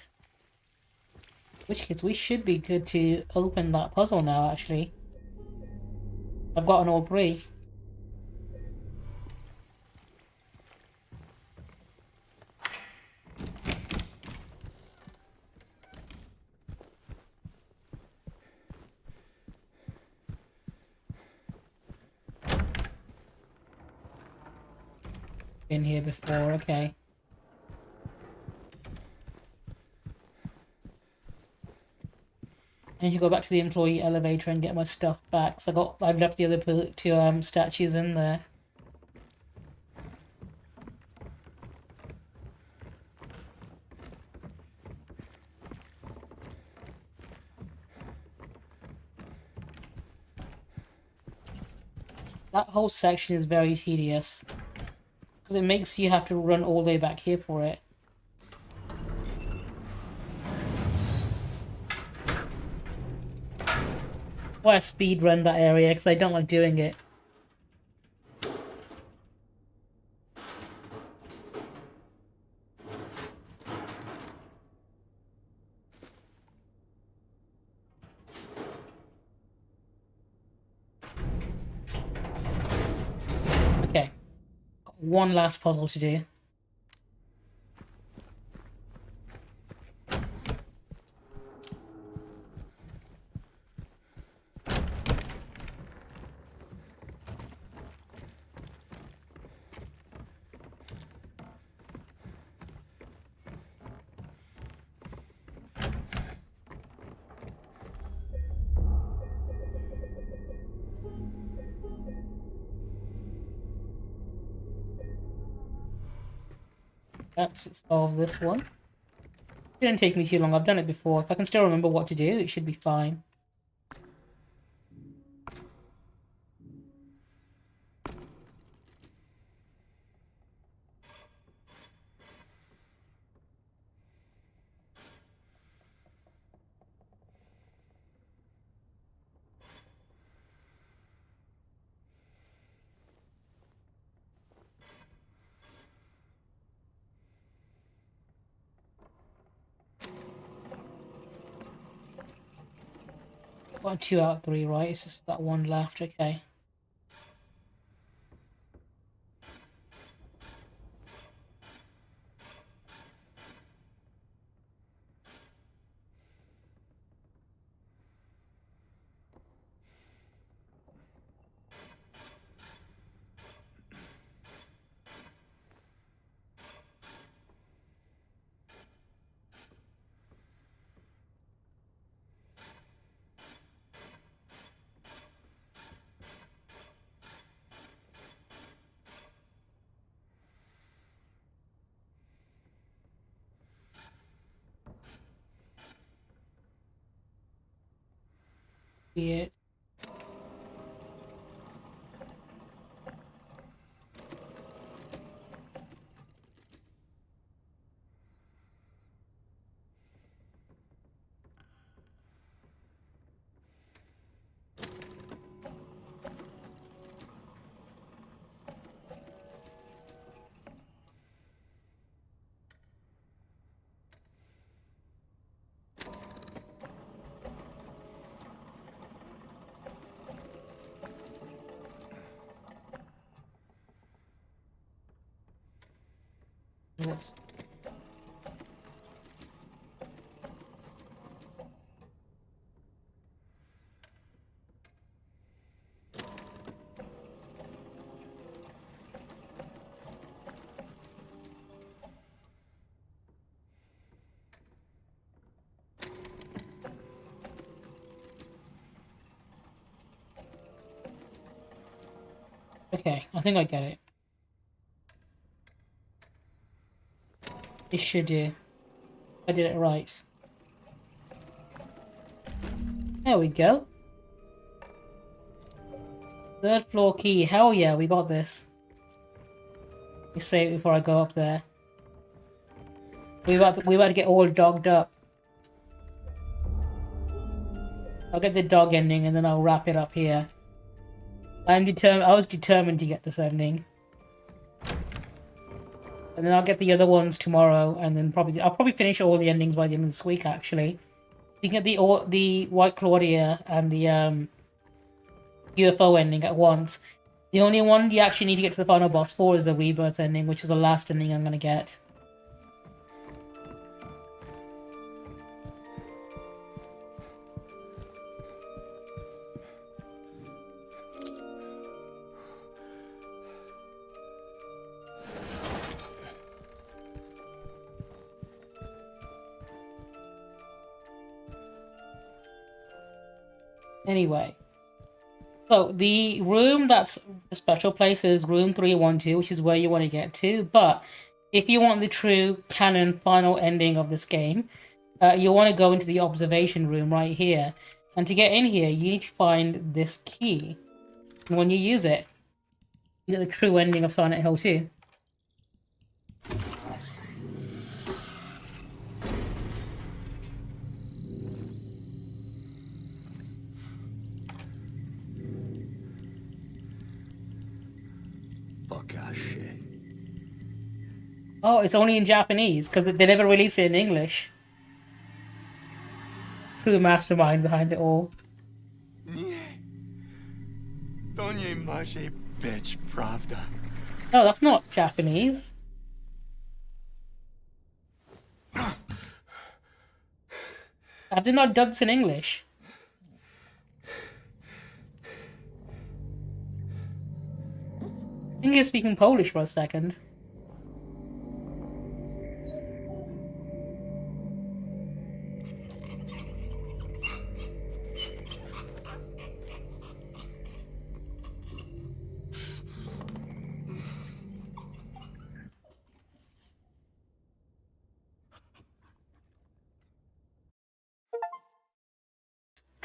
In which case, we should be good to open that puzzle now, actually. I've gotten all three. Been here before, okay. I need to go back to the employee elevator and get my stuff back. So I've left the other two statues in there. That whole section is very tedious because it makes you have to run all the way back here for it. Why I speed run that area because I don't like doing it. Okay, got one last puzzle to do. Let's solve this one. Shouldn't take me too long. I've done it before. If I can still remember what to do, it should be fine. Got 2 out of 3, right? It's just that one left. Okay. Be it. Yes. Okay, I think I get it. It should do. I did it right. There we go. 3rd floor key. Hell yeah, we got this. Let me save it before I go up there. We about to get all dogged up. I'll get the dog ending and then I'll wrap it up here. I was determined to get this ending. And then I'll get the other ones tomorrow, and then I'll probably finish all the endings by the end of this week. Actually, you can get the White Claudia and the UFO ending at once. The only one you actually need to get to the final boss for is the Rebirth ending, which is the last ending I'm gonna get. Anyway, so the room that's the special place is room 312, which is where you want to get to. But if you want the true canon final ending of this game, you want to go into the observation room right here. And to get in here, you need to find this key. And when you use it, you get the true ending of Silent Hill 2. Oh, it's only in Japanese, because they never released it in English. True mastermind behind it all. No, that's not Japanese. Have they not dubbed this in English? I think he was speaking Polish for a second.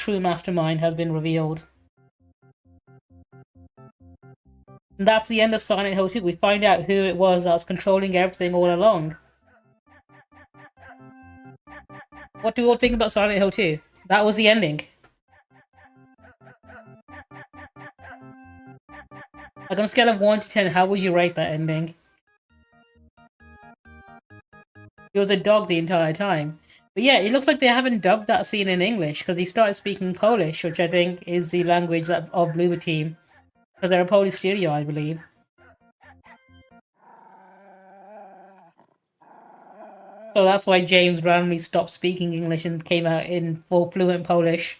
true mastermind has been revealed. And that's the end of Silent Hill 2. We find out who it was that was controlling everything all along. What do you all think about Silent Hill 2? That was the ending. Like, on a scale of 1 to 10, how would you rate that ending? He was a dog the entire time. But yeah, it looks like they haven't dubbed that scene in English, because he started speaking Polish, which I think is the language of Bloober Team. Because they're a Polish studio, I believe. So that's why James randomly stopped speaking English and came out in full fluent Polish.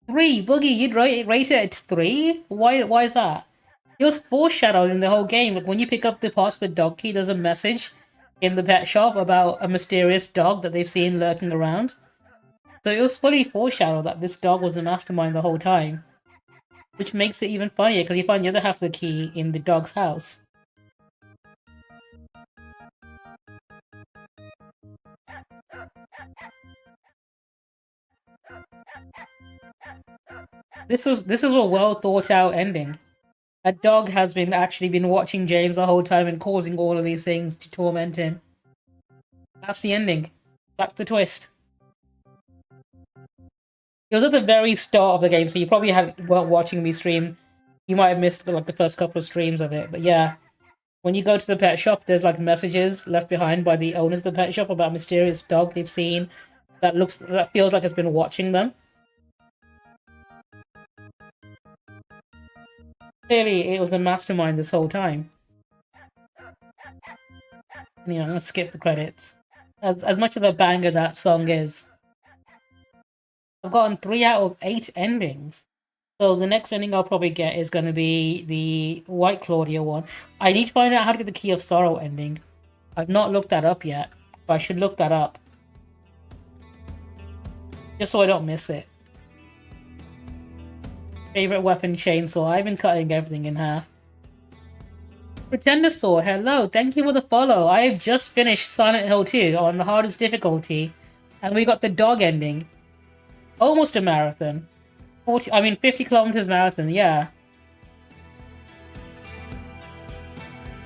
3, Boogie, you'd rate it at 3? Why is that? It was foreshadowed in the whole game. Like, when you pick up the parts of the dog key, there's a message in the pet shop about a mysterious dog that they've seen lurking around. So it was fully foreshadowed that this dog was the mastermind the whole time. Which makes it even funnier, because you find the other half of the key in the dog's house. This is a well thought out ending. A dog has actually been watching James the whole time and causing all of these things to torment him. That's the ending. That's the twist. It was at the very start of the game, so you probably weren't watching me stream. You might have missed the first couple of streams of it, but yeah. When you go to the pet shop, there's like messages left behind by the owners of the pet shop about a mysterious dog they've seen that feels like it's been watching them. Clearly, it was a mastermind this whole time. Anyway, I'm gonna skip the credits. As much of a banger that song is. I've gotten 3 out of 8 endings. So the next ending I'll probably get is going to be the White Claudia one. I need to find out how to get the Key of Sorrow ending. I've not looked that up yet, but I should look that up. Just so I don't miss it. Favorite weapon, chainsaw. I've been cutting everything in half. Pretender Saw, hello, thank you for the follow. I have just finished Silent Hill 2 on the hardest difficulty, and we got the dog ending. Almost a marathon. 50 kilometers marathon, yeah.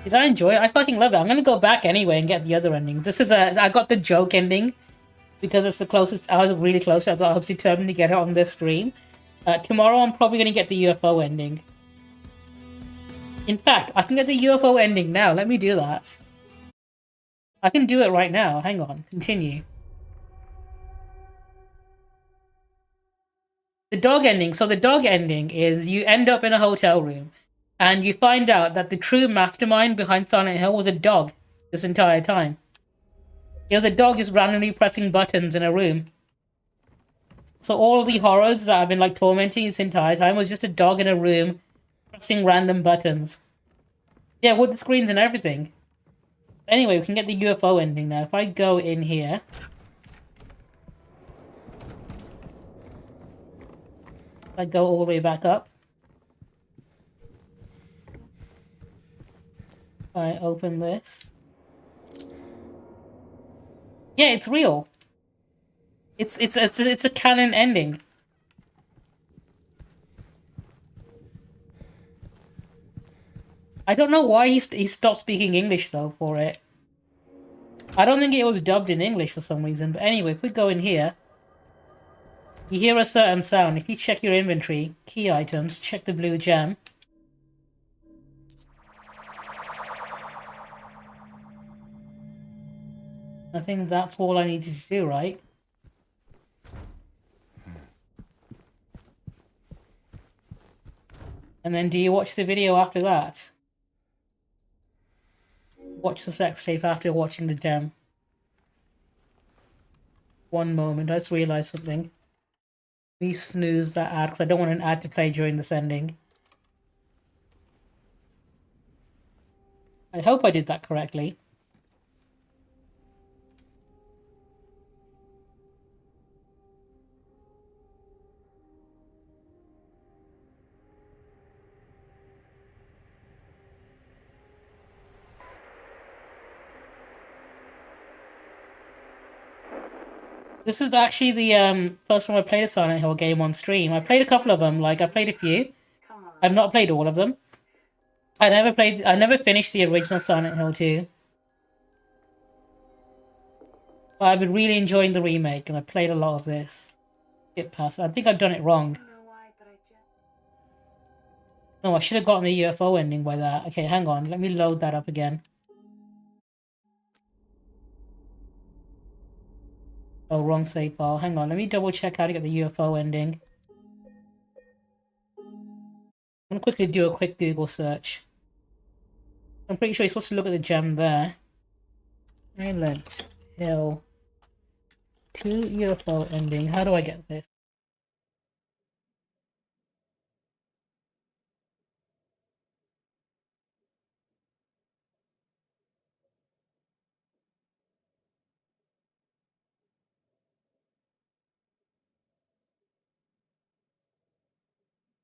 Did I enjoy it? I fucking love it. I'm gonna go back anyway and get the other ending. I got the joke ending because it's the closest. I was really close. I was determined to get it on this stream. Tomorrow I'm probably gonna get the UFO ending. In fact, I can get the UFO ending now. Let me do that. I can do it right now. Hang on. Continue. The dog ending. So the dog ending is you end up in a hotel room and you find out that the true mastermind behind Silent Hill was a dog this entire time. It was a dog just randomly pressing buttons in a room. So all of the horrors that I've been like tormenting this entire time was just a dog in a room pressing random buttons. Yeah, with the screens and everything. Anyway, we can get the UFO ending now. If I go in here... I go all the way back up. I open this. Yeah, it's real. It's a canon ending. I don't know why he stopped speaking English though for it. I don't think it was dubbed in English for some reason. But anyway, if we go in here, you hear a certain sound. If you check your inventory, key items, check the blue gem. I think that's all I needed to do, right? And then do you watch the video after that? Watch the sex tape after watching the gem. One moment, I just realized something. Let me snooze that ad because I don't want an ad to play during this ending. I hope I did that correctly. This is actually the first time I played a Silent Hill game on stream. I played a couple of them. Like I played a few. I've not played all of them. I never finished the original Silent Hill 2. But I've been really enjoying the remake, and I played a lot of this. Get past. I think I've done it wrong. No, I should have gotten the UFO ending by that. Okay, hang on. Let me load that up again. Oh, wrong save file. Hang on. Let me double check how to get the UFO ending. I'm gonna quickly do a quick Google search. I'm pretty sure you're supposed to look at the gem there. Silent Hill 2 UFO ending. How do I get this?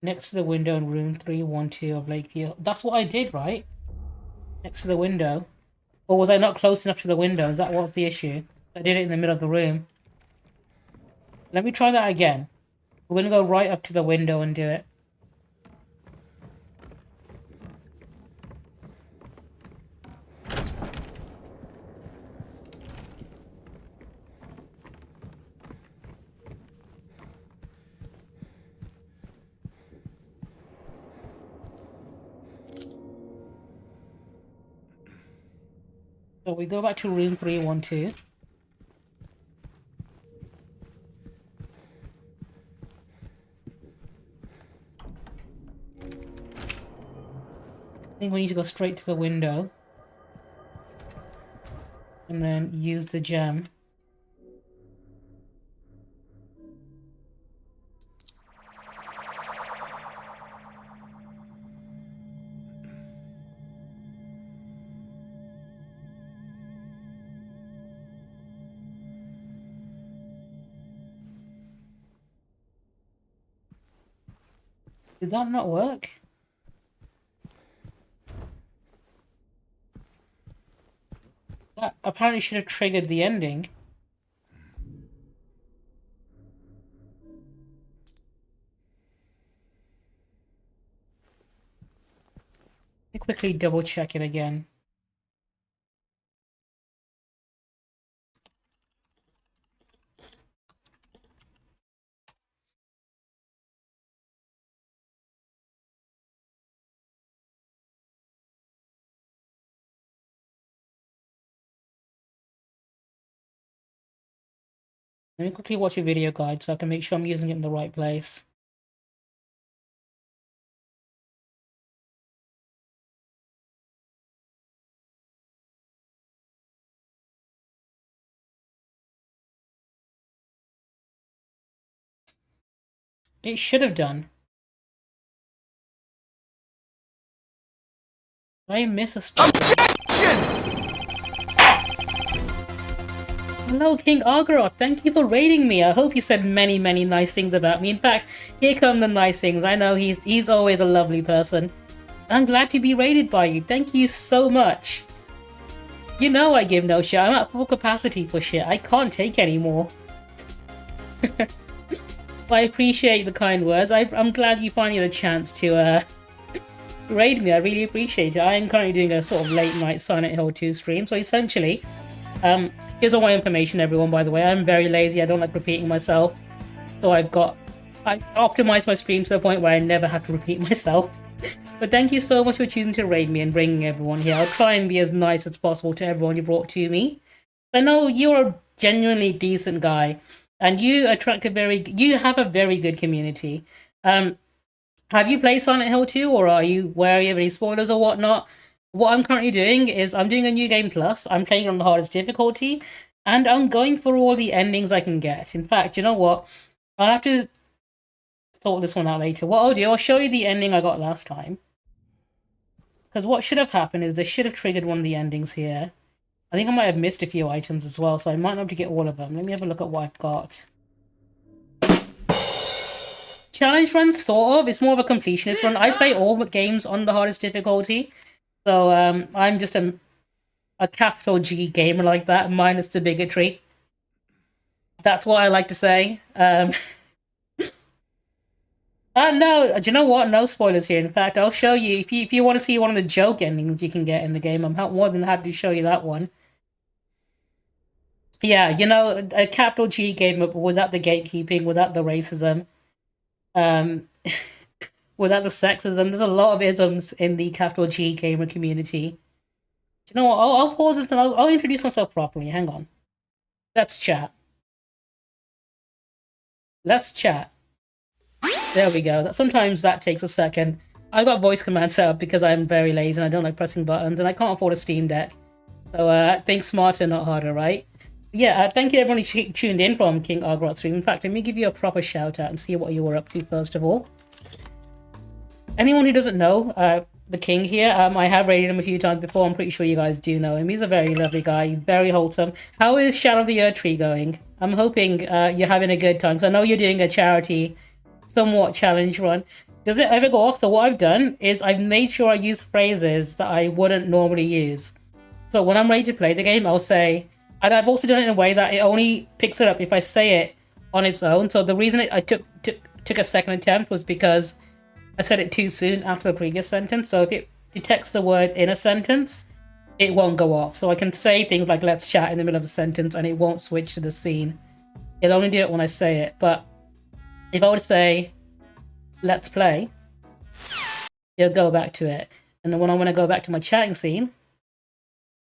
Next to the window in room 312 of Lakeview. That's what I did, right? Next to the window. Or was I not close enough to the window? Is that what's the issue? I did it in the middle of the room. Let me try that again. We're gonna go right up to the window and do it. So we go back to room 312. I think we need to go straight to the window. And then use the gem. Did that not work? That apparently should have triggered the ending. Let me quickly double check it again. Let me quickly watch a video guide so I can make sure I'm using it in the right place. It should have done. Did I miss a spot? Hello, King Argaroth. Thank you for raiding me. I hope you said many, many nice things about me. In fact, here come the nice things. I know he's always a lovely person. I'm glad to be raided by you. Thank you so much. You know I give no shit. I'm at full capacity for shit. I can't take any more. I appreciate the kind words. I'm glad you finally had a chance to raid me. I really appreciate it. I am currently doing a sort of late night Silent Hill 2 stream. So essentially, here's all my information, everyone, by the way. I'm very lazy. I don't like repeating myself. So I optimized my stream to the point where I never have to repeat myself. But thank you so much for choosing to raid me and bringing everyone here. I'll try and be as nice as possible to everyone you brought to me. I know you're a genuinely decent guy. And you attract you have a very good community. Have you played Silent Hill 2, or are you wary of any spoilers or whatnot? What I'm currently doing is I'm doing a new game plus. I'm playing it on the hardest difficulty, and I'm going for all the endings I can get. In fact, you know what? I'll have to sort this one out later. What I'll do, I'll show you the ending I got last time. Because what should have happened is they should have triggered one of the endings here. I think I might have missed a few items as well, so I might not be able to get all of them. Let me have a look at what I've got. Challenge run, sort of. It's more of a completionist run. I play all games on the hardest difficulty. So I'm just a capital G gamer like that, minus the bigotry. That's what I like to say. No, do you know what? No spoilers here. In fact, I'll show you if you want to see one of the joke endings you can get in the game. I'm more than happy to show you that one. Yeah, you know, a capital G game without the gatekeeping, without the racism, um, without the sexism. There's a lot of isms in the capital G gamer community. Do you know what? I'll pause this and I'll introduce myself properly. Hang on. Let's chat. Let's chat. There we go. Sometimes that takes a second. I've got voice commands set up because I'm very lazy and I don't like pressing buttons and I can't afford a Steam Deck. So think smarter, not harder, right? Yeah, thank you everyone who tuned in from King Argrot stream. In fact, let me give you a proper shout out and see what you were up to first of all. Anyone who doesn't know, the King here, I have rated him a few times before. I'm pretty sure you guys do know him. He's a very lovely guy, very wholesome. How is Shadow of the Earth Tree going? I'm hoping you're having a good time. So I know you're doing a charity, somewhat challenge run. Does it ever go off? So what I've done is I've made sure I use phrases that I wouldn't normally use. So when I'm ready to play the game, I'll say, and I've also done it in a way that it only picks it up if I say it on its own. So the reason I took a second attempt was because I said it too soon after the previous sentence. So if it detects the word in a sentence, it won't go off. So I can say things like let's chat in the middle of a sentence and it won't switch to the scene. It'll only do it when I say it. But if I were to say let's play, it'll go back to it. And then when I want to go back to my chatting scene,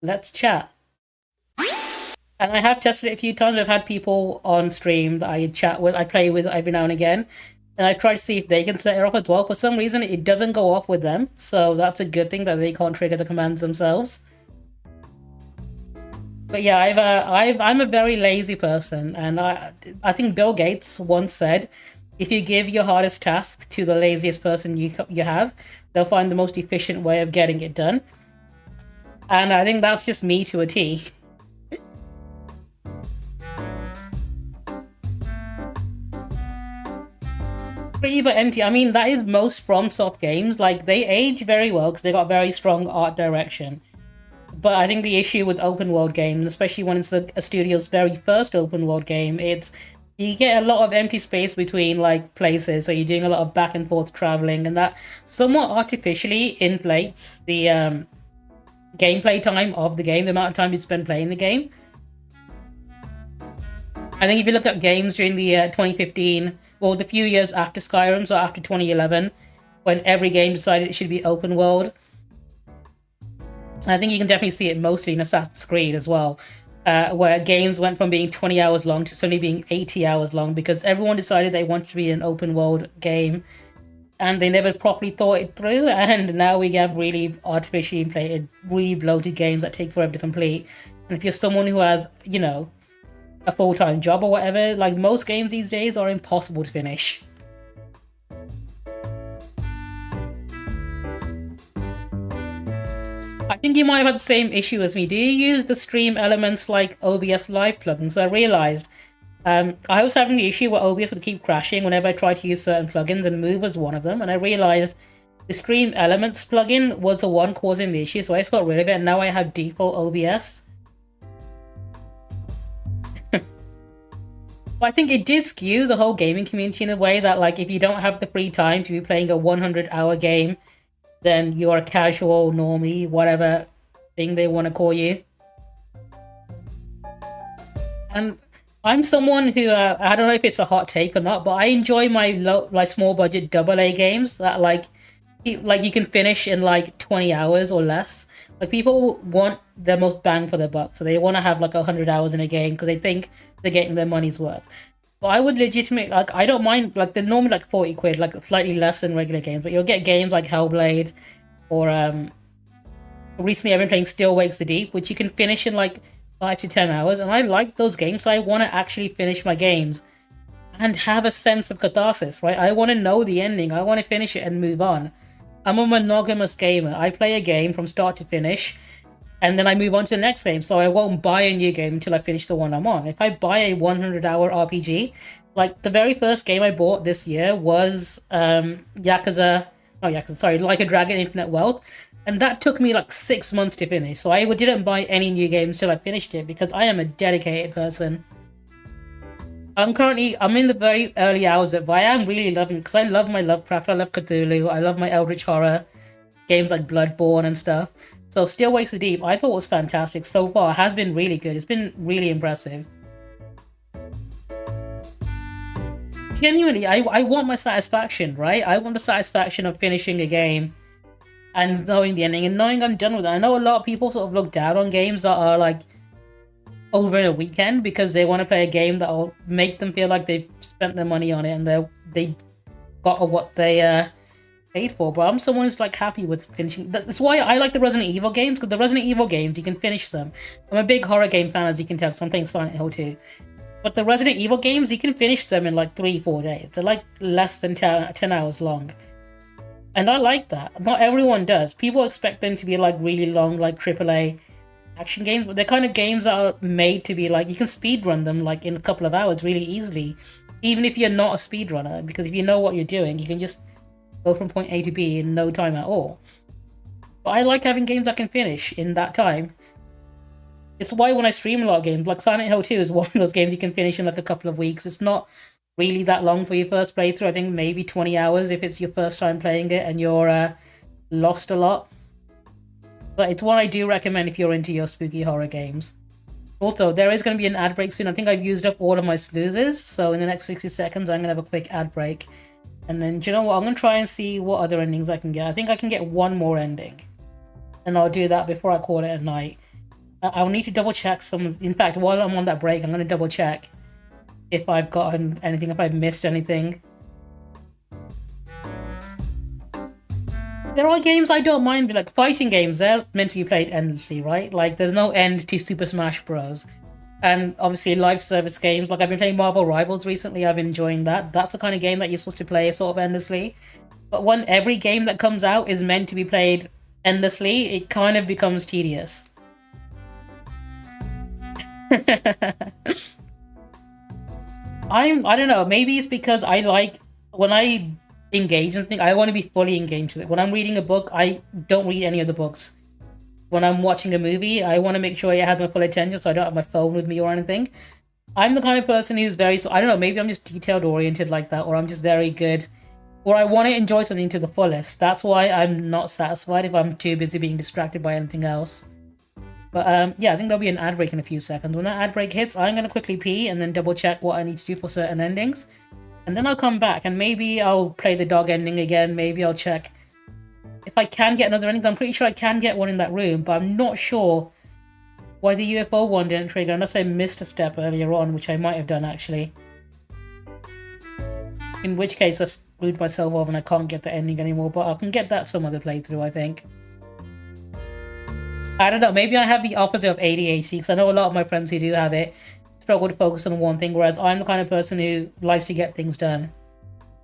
let's chat. And I have tested it a few times. I've had people on stream that I chat with, I play with every now and again. And I try to see if they can set it off as well. For some reason, it doesn't go off with them. So that's a good thing that they can't trigger the commands themselves. But yeah, I'm a very lazy person. And I think Bill Gates once said, if you give your hardest task to the laziest person you have, they'll find the most efficient way of getting it done. And I think that's just me to a T. Pretty but empty. I mean, that is most FromSoft games. Like, they age very well because they got very strong art direction. But I think the issue with open world games, especially when it's a studio's very first open world game, it's you get a lot of empty space between like places, so you're doing a lot of back and forth traveling, and that somewhat artificially inflates the gameplay time of the game, the amount of time you spend playing the game. I think if you look at games during the 2015, well, the few years after Skyrim, so after 2011, when every game decided it should be open world, I think you can definitely see it mostly in Assassin's Creed as well, where games went from being 20 hours long to suddenly being 80 hours long because everyone decided they wanted to be an open world game and they never properly thought it through, and now we have really artificially inflated, really bloated games that take forever to complete. And if you're someone who has, you know, a full-time job or whatever, like most games these days are impossible to finish. I think you might have had the same issue as me. Do you use the stream elements like OBS Live plugins? I realized I was having the issue where OBS would keep crashing whenever I tried to use certain plugins, and Move was one of them, and I realized the Stream Elements plugin was the one causing the issue, so I just got rid of it, and now I have default OBS. But I think it did skew the whole gaming community in a way that, like, if you don't have the free time to be playing a 100-hour game, then you're a casual, normie, whatever thing they want to call you. And I'm someone who, I don't know if it's a hot take or not, but I enjoy my small budget AA games that like you can finish in like 20 hours or less. Like, people want the most bang for their buck, so they want to have like 100 hours in a game because they think they're getting their money's worth. But I would legitimately, like, I don't mind, like, they're normally like 40 quid, like slightly less than regular games, but you'll get games like Hellblade or recently I've been playing Still Wakes the Deep, which you can finish in like 5 to 10 hours, and I like those games, so I want to actually finish my games and have a sense of catharsis, right? I want to know the ending, I want to finish it and move on. I'm a monogamous gamer. I play a game from start to finish, and then I move on to the next game, so I won't buy a new game until I finish the one I'm on. If I buy a 100-hour RPG, like the very first game I bought this year was Like a Dragon Infinite Wealth, and that took me like 6 months to finish, so I didn't buy any new games till I finished it because I am a dedicated person. I'm in the very early hours of it, but I am really loving it because I love my Lovecraft, I love Cthulhu, I love my Eldritch Horror games like Bloodborne and stuff. So Still Wakes the Deep, I thought was fantastic so far. It has been really good. It's been really impressive. Genuinely, I want my satisfaction, right? I want the satisfaction of finishing a game and knowing the ending and knowing I'm done with it. I know a lot of people sort of look down on games that are like over in a weekend because they want to play a game that will make them feel like they've spent their money on it and they got what they paid for. But I'm someone who's like happy with finishing. That's why I like the Resident Evil games, because the Resident Evil games you can finish them. I'm a big horror game fan, as you can tell, because I'm playing Silent Hill 2. But the Resident Evil games, you can finish them in like 3-4 days. They're like less than 10 hours long. And I like that. Not everyone does. People expect them to be like really long, like AAA action games, but they're kind of games that are made to be like, you can speedrun them like in a couple of hours really easily, even if you're not a speedrunner, because if you know what you're doing, you can just go from point A to B in no time at all. But I like having games I can finish in that time. It's why when I stream a lot of games, like Silent Hill 2 is one of those games you can finish in like a couple of weeks. It's not really that long for your first playthrough. I think maybe 20 hours if it's your first time playing it and you're lost a lot. But it's one I do recommend if you're into your spooky horror games. Also, there is going to be an ad break soon. I think I've used up all of my snoozes, so in the next 60 seconds I'm going to have a quick ad break. And then, do you know what? I'm going to try and see what other endings I can get. I think I can get one more ending. And I'll do that before I call it a night. I'll need to double check some. In fact, while I'm on that break, I'm going to double check if I've gotten anything, if I've missed anything. There are games I don't mind, like fighting games, they're meant to be played endlessly, right? Like, there's no end to Super Smash Bros. And obviously live service games, like I've been playing Marvel Rivals recently, I've been enjoying that. That's the kind of game that you're supposed to play sort of endlessly. But when every game that comes out is meant to be played endlessly, it kind of becomes tedious. I don't know, maybe it's because I like, when I engage in things, I want to be fully engaged with it. When I'm reading a book, I don't read any of the books. When I'm watching a movie, I want to make sure it has my full attention, so I don't have my phone with me or anything. I'm the kind of person who's very, I don't know, maybe I'm just detailed oriented like that, or I'm just very good, or I want to enjoy something to the fullest. That's why I'm not satisfied if I'm too busy being distracted by anything else. But yeah, I think there'll be an ad break in a few seconds. When that ad break hits, I'm going to quickly pee and then double check what I need to do for certain endings. And then I'll come back and maybe I'll play the dog ending again. Maybe I'll check if I can get another ending. I'm pretty sure I can get one in that room, but I'm not sure why the UFO one didn't trigger, unless I missed a step earlier on, which I might have done actually. In which case I've screwed myself off and I can't get the ending anymore, but I can get that some other playthrough, I think. I don't know, maybe I have the opposite of ADHD, because I know a lot of my friends who do have it struggle to focus on one thing, whereas I'm the kind of person who likes to get things done.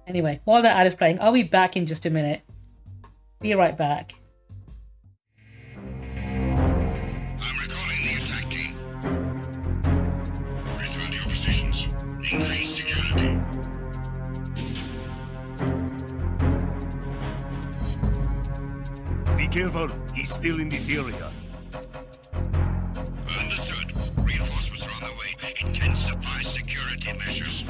Anyway, while that ad is playing, I'll be back in just a minute. Be right back. I'm recalling the attack team. Return to your positions. Increase security. Be careful, he's still in this area. Understood. Reinforcements are on their way. Intensify security measures.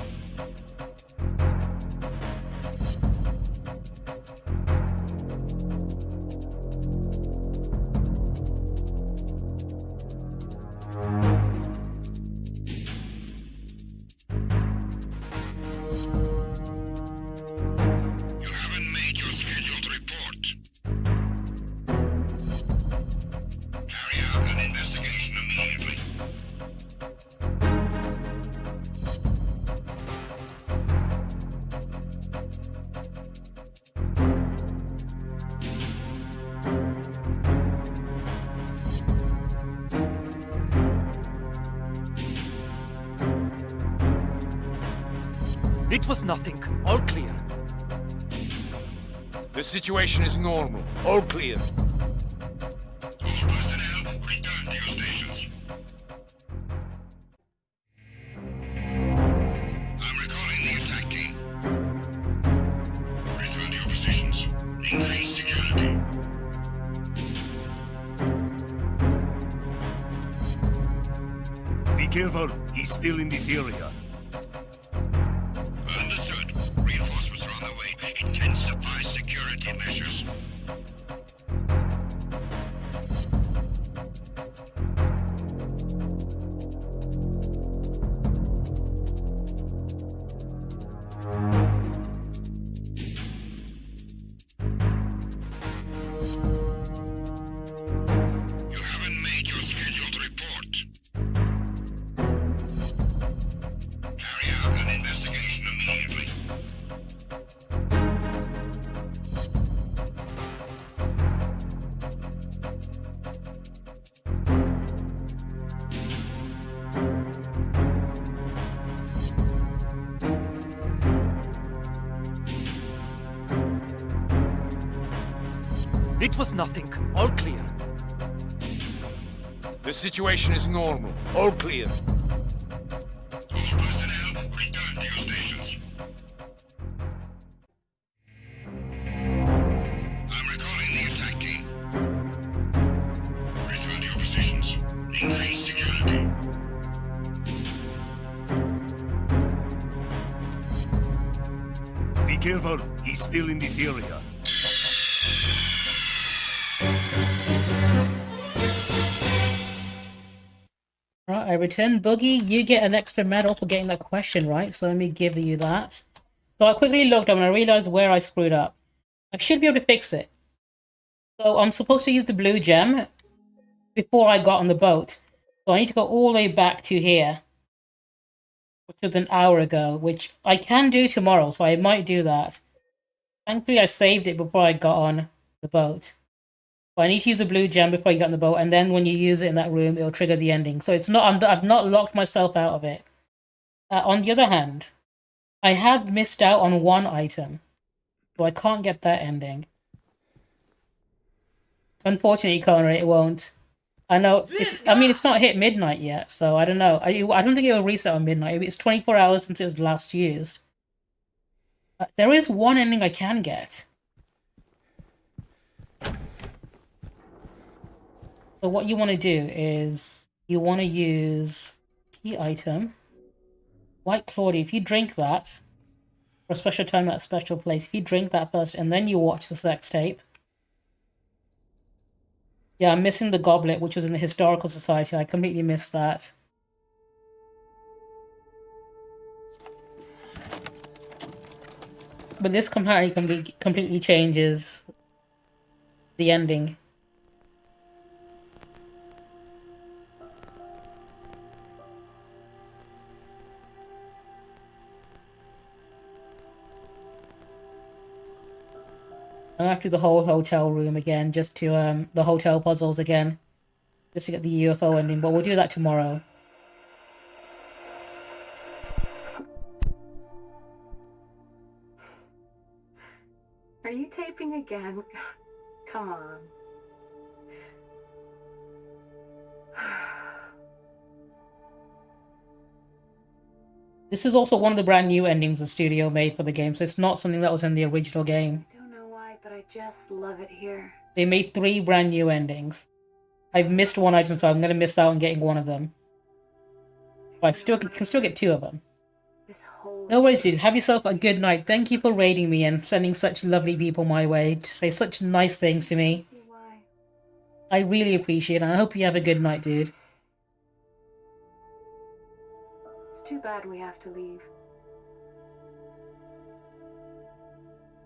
You haven't made your scheduled report. Carry out an investigation immediately. It was nothing. All clear. The situation is normal. All clear. All personnel, return to your stations. I'm recalling the attack team. Return to your positions. Increase security. Be careful, he's still in this area. You haven't made your scheduled report. Carry out an investigation immediately. It was nothing. All clear. The situation is normal. All clear. All personnel, return to your stations. I'm recalling the attack team. Return to your positions. Increase security. Be careful, he's still in this area. Right, I return Boogie. You get an extra medal for getting that question right, so let me give you that. So I quickly looked up and I realized where I screwed up. I should be able to fix it. So I'm supposed to use the blue gem before I got on the boat. So I need to go all the way back to here, which was an hour ago, which I can do tomorrow, so I might do that. Thankfully, I saved it before I got on the boat. But I need to use the blue gem before you get on the boat, and then when you use it in that room, it'll trigger the ending. So it's not. I've not locked myself out of it. On the other hand, I have missed out on one item, so I can't get that ending. Unfortunately, Connor, it won't. I know it's. I mean, it's not hit midnight yet, so I don't know. I don't think it will reset on midnight. It's 24 hours since it was last used. There is one ending I can get. So what you want to do is you want to use key item, White Claudia. If you drink that for a special time at a special place, if you drink that first and then you watch the sex tape. Yeah, I'm missing the goblet, which was in the Historical Society. I completely missed that. But this completely changes the ending. I'm gonna have to do the whole hotel room again, just to the hotel puzzles again, just to get the UFO ending. But we'll do that tomorrow. Are you taping again? Come on. This is also one of the brand new endings the studio made for the game, so it's not something that was in the original game. I don't know why, but I just love it here. They made 3 brand new endings. I've missed one item, so I'm gonna miss out on getting one of them. But I can still get 2 of them. No worries, dude. Have yourself a good night. Thank you for raiding me and sending such lovely people my way to say such nice things to me. I really appreciate it, and I hope you have a good night, dude. It's too bad we have to leave.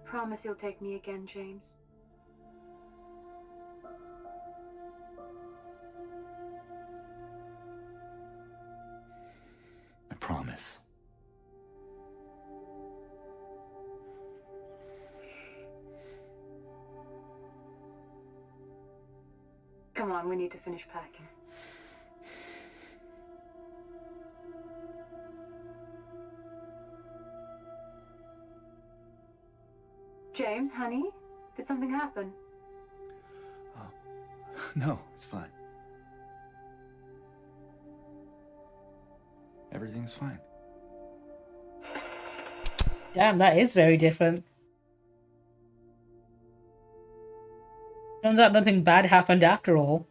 Promise you'll take me again, James. I promise. Come on, we need to finish packing. James, honey, did something happen? No, it's fine. Everything's fine. Damn, that is very different. Turns out nothing bad happened after all.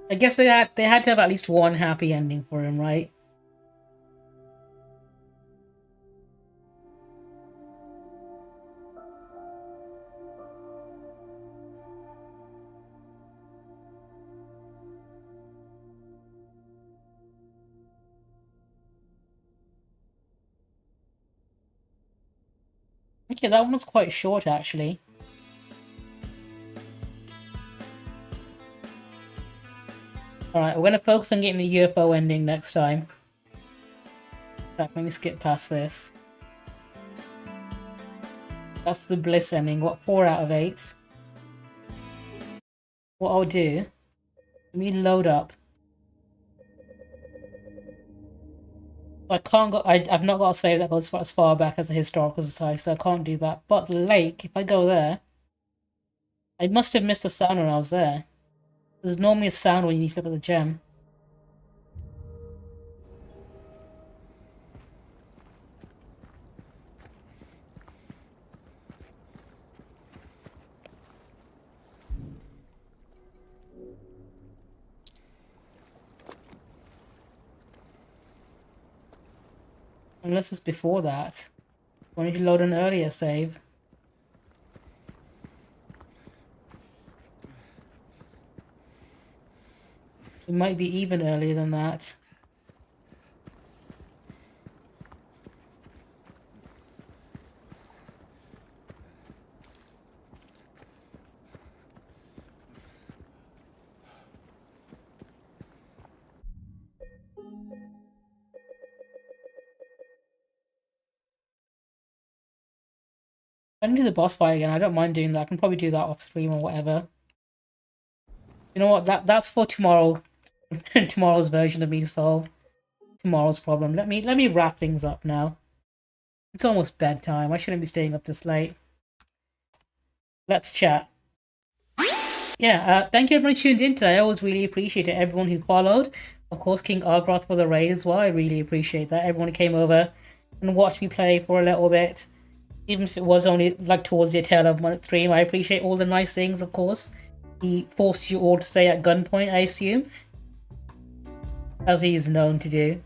I guess they had to have at least one happy ending for him, right? Okay, that one was quite short actually. Alright, we're gonna focus on getting the UFO ending next time. In fact, let me skip past this. That's the Bliss ending. What, 4 out of 8? What I'll do, let me load up. I can't go. I've not got a save that goes as far back as the historical society, so I can't do that. But the lake, if I go there, I must have missed a sound when I was there. There's normally a sound when you need to look at the gem. Unless it's before that. Why don't you load an earlier save? It might be even earlier than that. I can do the boss fight again. I don't mind doing that. I can probably do that off stream or whatever. You know what? That's for tomorrow. Tomorrow's version of me to solve tomorrow's problem. Let me wrap things up now. It's almost bedtime. I shouldn't be staying up this late. Let's chat. Yeah, thank you everyone who tuned in today. I always really appreciate it. Everyone who followed. Of course, King Argroth for the raid as well. I really appreciate that. Everyone who came over and watched me play for a little bit. Even if it was only like towards the tail of my stream, I appreciate all the nice things, of course. He forced you all to stay at gunpoint, I assume. As he is known to do.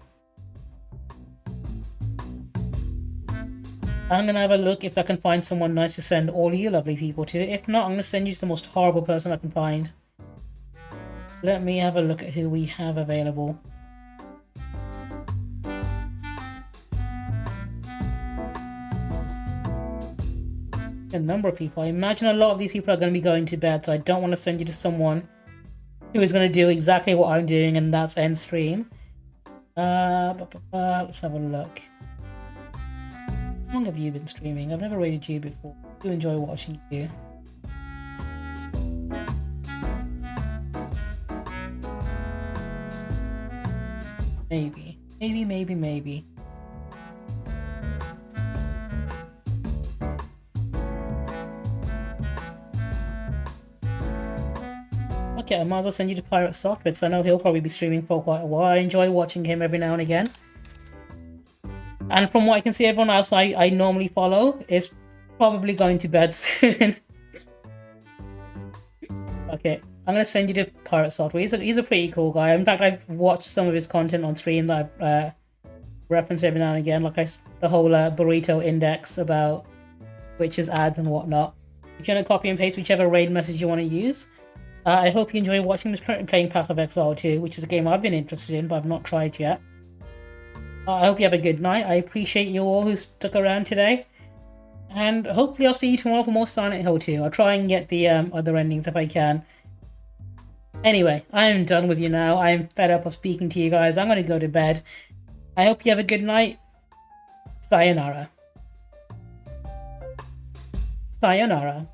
I'm gonna have a look if I can find someone nice to send all you lovely people to. If not, I'm gonna send you to the most horrible person I can find. Let me have a look at who we have available. A number of people. I imagine a lot of these people are going to be going to bed, so I don't want to send you to someone who is going to do exactly what I'm doing, and that's end stream. Let's have a look. How long have you been streaming? I've never rated you before. I do enjoy watching you. Maybe. Okay, I might as well send you to Pirate Soft because I know he'll probably be streaming for quite a while. I enjoy watching him every now and again. And from what I can see, everyone else I normally follow is probably going to bed soon. Okay, I'm going to send you to Pirate Software. He's a pretty cool guy. In fact, I've watched some of his content on stream that I've referenced every now and again, like the whole burrito index about witches ads and whatnot. If you want to copy and paste whichever raid message you want to use. I hope you enjoy watching me currently playing Path of Exile 2, which is a game I've been interested in, but I've not tried yet. I hope you have a good night. I appreciate you all who stuck around today. And hopefully I'll see you tomorrow for more Silent Hill 2. I'll try and get the other endings if I can. Anyway, I am done with you now. I am fed up of speaking to you guys. I'm going to go to bed. I hope you have a good night. Sayonara. Sayonara.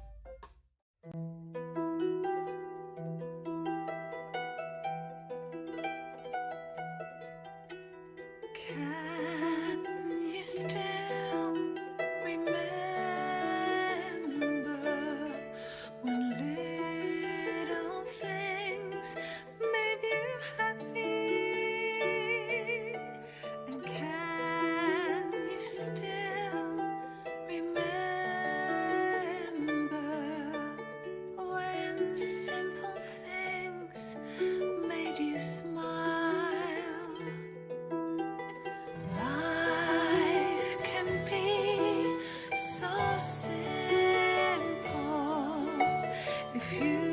Remember If you